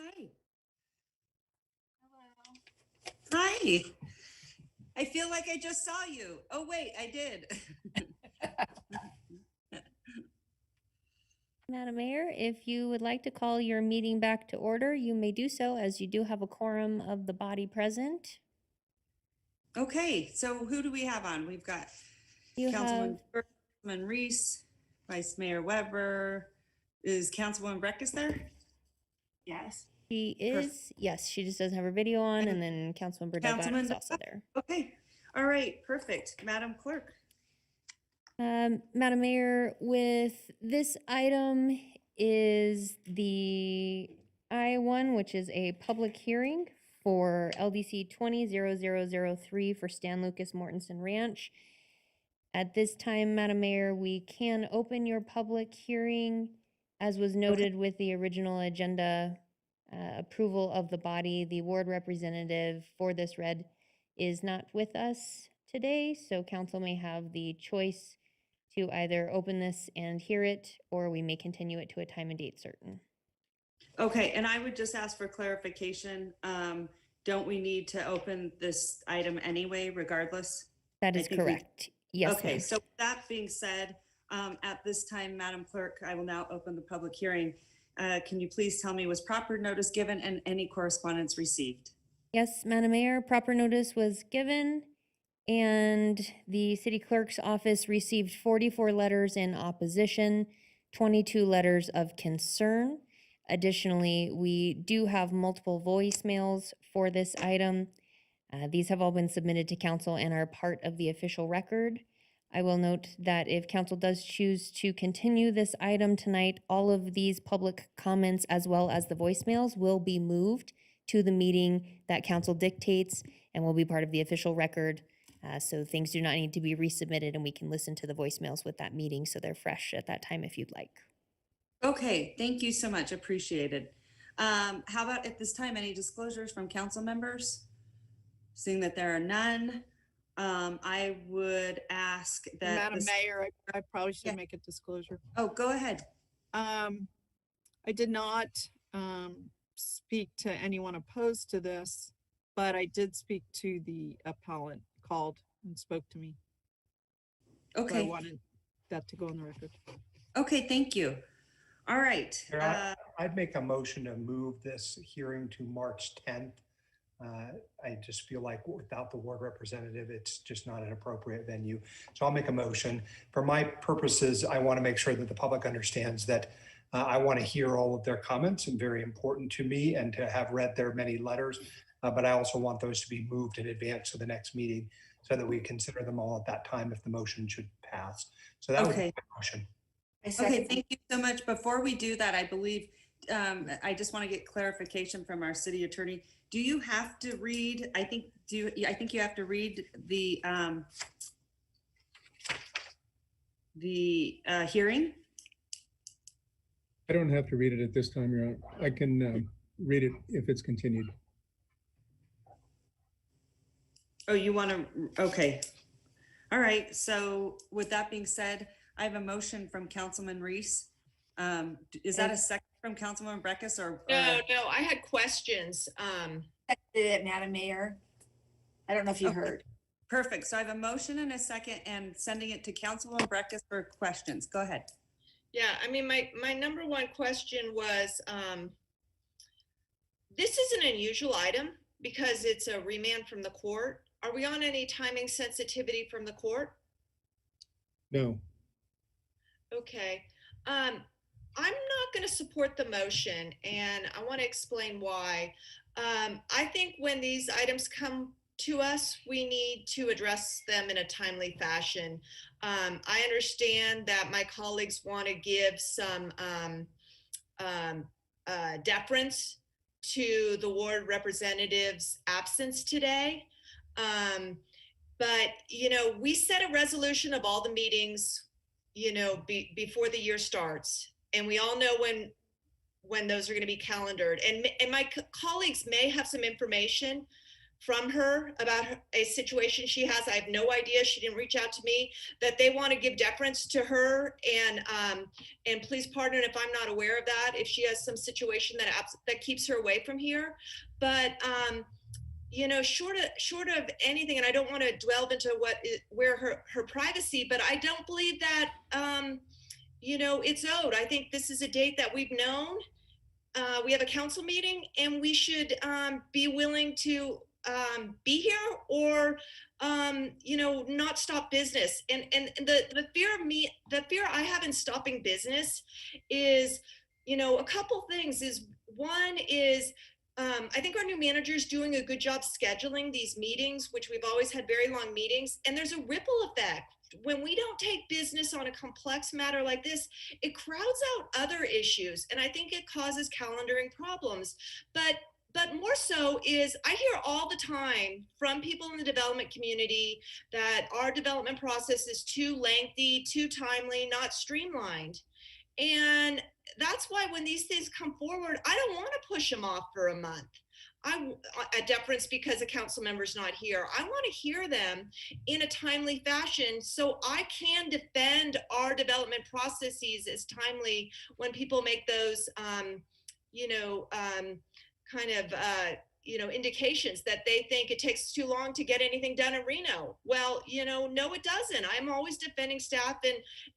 Hi. Hi. I feel like I just saw you. Oh, wait, I did. Madam Mayor, if you would like to call your meeting back to order, you may do so, as you do have a quorum of the body present. Okay, so who do we have on? We've got You Councilman have, Burke, Councilman Reese, Vice Mayor Weber. Is Councilwoman Breckus there? Yes. she is, yes, she just doesn't have her video on, and then Councilman Burdette Councilman is also there. Okay, all right, perfect. Madam Clerk. Madam Mayor, with this item is the I-1, which is a public hearing for LDC 200003 for Stan Lucas Mortensen Ranch. At this time, Madam Mayor, we can open your public hearing. As was noted with the original agenda approval of the body, the ward representative for this red is not with us today, so council may have the choice to either open this and hear it, or we may continue it to a time and date certain. Okay, and I would just ask for clarification. Don't we need to open this item anyway, regardless? That is correct. Yes, Okay, ma'am. so with that being said, at this time, Madam Clerk, I will now open the public hearing. Can you please tell me, was proper notice given and any correspondence received? Yes, Madam Mayor, proper notice was given, and the city clerk's office received 44 letters in opposition, 22 letters of concern. Additionally, we do have multiple voicemails for this item. These have all been submitted to council and are part of the official record. I will note that if council does choose to continue this item tonight, all of these public comments as well as the voicemails will be moved to the meeting that council dictates and will be part of the official record. So things do not need to be resubmitted, and we can listen to the voicemails with that meeting so they're fresh at that time if you'd like. Okay, thank you so much. Appreciated. How about at this time, any disclosures from council members? Seeing that there are none, I would ask that. Madam Mayor, I probably should make a disclosure. Oh, go ahead. I did not speak to anyone opposed to this, but I did speak to the appellant, called and spoke to me. So I Okay. wanted that to go on the record. Okay, thank you. All right. I'd make a motion to move this hearing to March 10th. I just feel like without the ward representative, it's just not an appropriate venue. So I'll make a motion. For my purposes, I want to make sure that the public understands that I want to hear all of their comments, and very important to me, and to have read their many letters. But I also want those to be moved in advance to the next meeting so that we consider them all at that time if the motion should pass. So that would be my motion. Okay, thank you so much. Before we do that, I believe, I just want to get clarification from our city attorney. Do you have to read, I think you have to read the hearing? I don't have to read it at this time, Your Honor. I can read it if it's continued. Oh, you want to, okay. All right, so with that being said, I have a motion from Councilman Reese. Is that a second from Councilwoman Breckus or? No, I had questions. Madam Mayor. I don't know if you heard. Perfect. So I have a motion and a second and sending it to Councilwoman Breckus for questions. Go ahead. Yeah, I mean, my number one question was, this is an unusual item because it's a remand from the court. Are we on any timing sensitivity from the court? No. Okay. I'm not going to support the motion, and I want to explain why. I think when these items come to us, we need to address them in a timely fashion. I understand that my colleagues want to give some deference to the ward representative's absence today. But, you know, we set a resolution of all the meetings, you know, before the year starts. And we all know when those are going to be calendared. And my colleagues may have some information from her about a situation she has. I have no idea. She didn't reach out to me. That they want to give deference to her, and please pardon if I'm not aware of that. If she has some situation that keeps her away from here, but you know, short of anything, and I don't want to delve into where her privacy, but I don't believe that you know, it's owed. I think this is a date that we've known. We have a council meeting, and we should be willing to be here, or you know, not stop business. And the fear I have in stopping business is, you know, a couple things. Is one is I think our new manager is doing a good job scheduling these meetings, which we've always had very long meetings, and there's a ripple effect. When we don't take business on a complex matter like this, it crowds out other issues, and I think it causes calendaring problems. But more so is I hear all the time from people in the development community that our development process is too lengthy, too timely, not streamlined. And that's why when these things come forward, I don't want to push them off for a month. A deference because a council member's not here. I want to hear them in a timely fashion so I can defend our development processes as timely when people make those, you know, kind of, you know, indications that they think it takes too long to get anything done in Reno. Well, you know, no, it doesn't. I'm always defending staff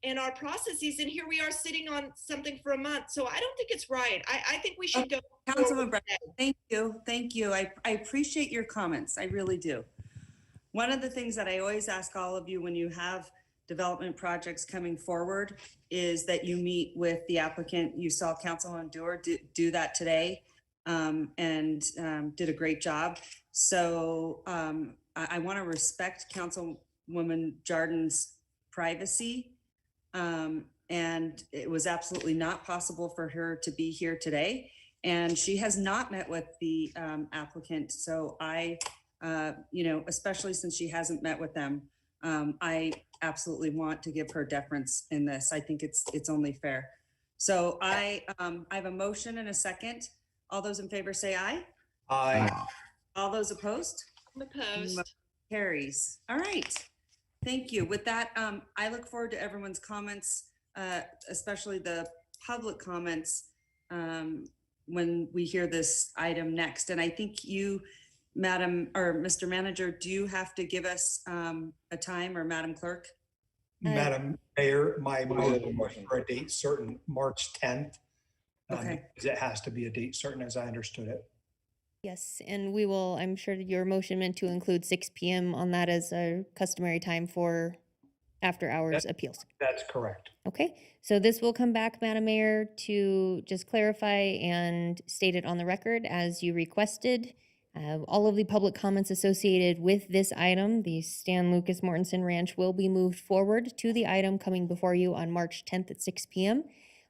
and our processes, and here we are sitting on something for a month. So I don't think it's right. I think we should go. Councilman Brown, thank you. Thank you. I appreciate your comments. I really do. One of the things that I always ask all of you when you have development projects coming forward is that you meet with the applicant. You saw Councilman Dewar do that today, and did a great job. So I want to respect Councilwoman Jardin's privacy. And it was absolutely not possible for her to be here today. And she has not met with the applicant. So I, you know, especially since she hasn't met with them, I absolutely want to give her deference in this. I think it's only fair. So I have a motion and a second. All those in favor say aye. Aye. All those opposed? I'm opposed. Carries. All right. Thank you. With that, I look forward to everyone's comments, especially the public comments, when we hear this item next. And I think you, Madam or Mr. Manager, do you have to give us a time, or Madam Clerk? Madam Mayor, my motion was for a date certain, March 10th. Okay. Because it has to be a date certain, as I understood it. Yes, and we will, I'm sure your motion meant to include 6 p.m. on that as a customary time for after hours appeals. That's correct. Okay, so this will come back, Madam Mayor, to just clarify and state it on the record as you requested. All of the public comments associated with this item, the Stan Lucas Mortensen Ranch, will be moved forward to the item coming before you on March 10th at 6 p.m.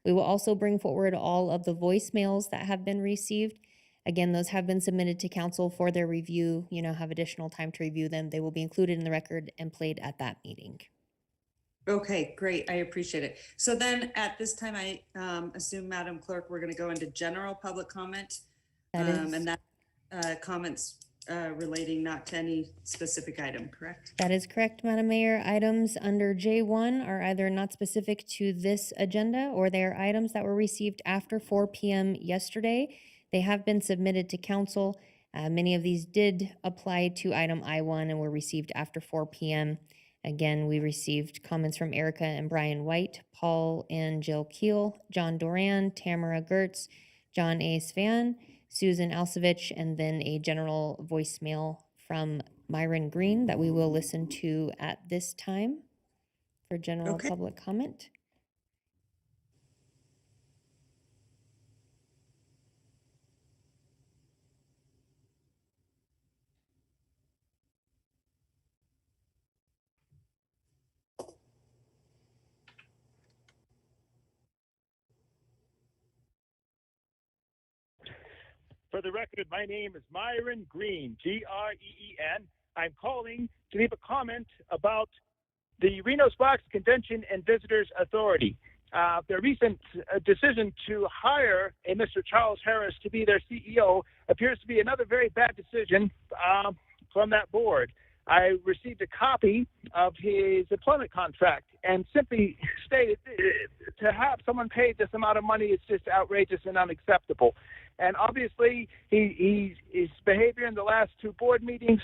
We will also bring forward all of the voicemails that have been received. Again, those have been submitted to council for their review. You now have additional time to review them. They will be included in the record and played at that meeting. Okay, great. I appreciate it. So then at this time, I assume, Madam Clerk, we're going to go into general public comment. And that comments relating not to any specific item, correct? That is correct, Madam Mayor. Items under J1 are either not specific to this agenda, or they are items that were received after 4 p.m. yesterday. They have been submitted to council. Many of these did apply to item I1 and were received after 4 p.m. Again, we received comments from Erica and Brian White, Paul and Jill Keel, John Doran, Tamara Gertz, John A. Svan, Susan Alcevich, and then a general voicemail from Myron Green that we will listen to at this time for general public comment. For the record, my name is Myron Green, Green. I'm calling to leave a comment about the Reno Sparks Convention and Visitors Authority. Their recent decision to hire a Mr. Charles Harris to be their CEO appears to be another very bad decision. from that board. I received a copy of his employment contract and simply stated to have someone pay this amount of money is just outrageous and unacceptable. And obviously, his behavior in the last 2 board meetings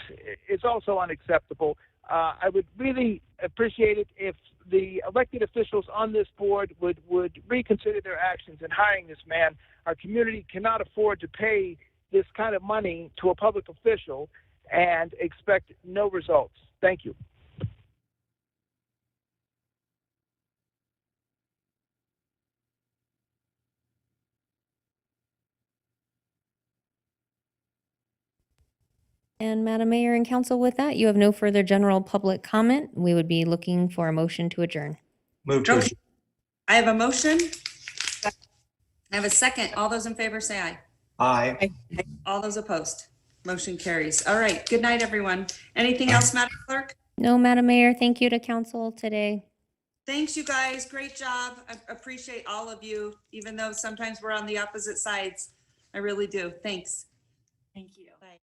is also unacceptable. I would really appreciate it if the elected officials on this board would reconsider their actions in hiring this man. Our community cannot afford to pay this kind of money to a public official and expect no results. Thank you. And Madam Mayor and Council, with that, you have no further general public comment. We would be looking for a motion to adjourn. Move to. Okay. I have a motion. I have a second. All those in favor say aye. Aye. All those opposed. Motion carries. All right. Good night, everyone. Anything else, Madam Clerk? No, Madam Mayor, thank you to Council today. Thanks, you guys. Great job. I appreciate all of you, even though sometimes we're on the opposite sides. I really do. Thanks. Thank you. Bye.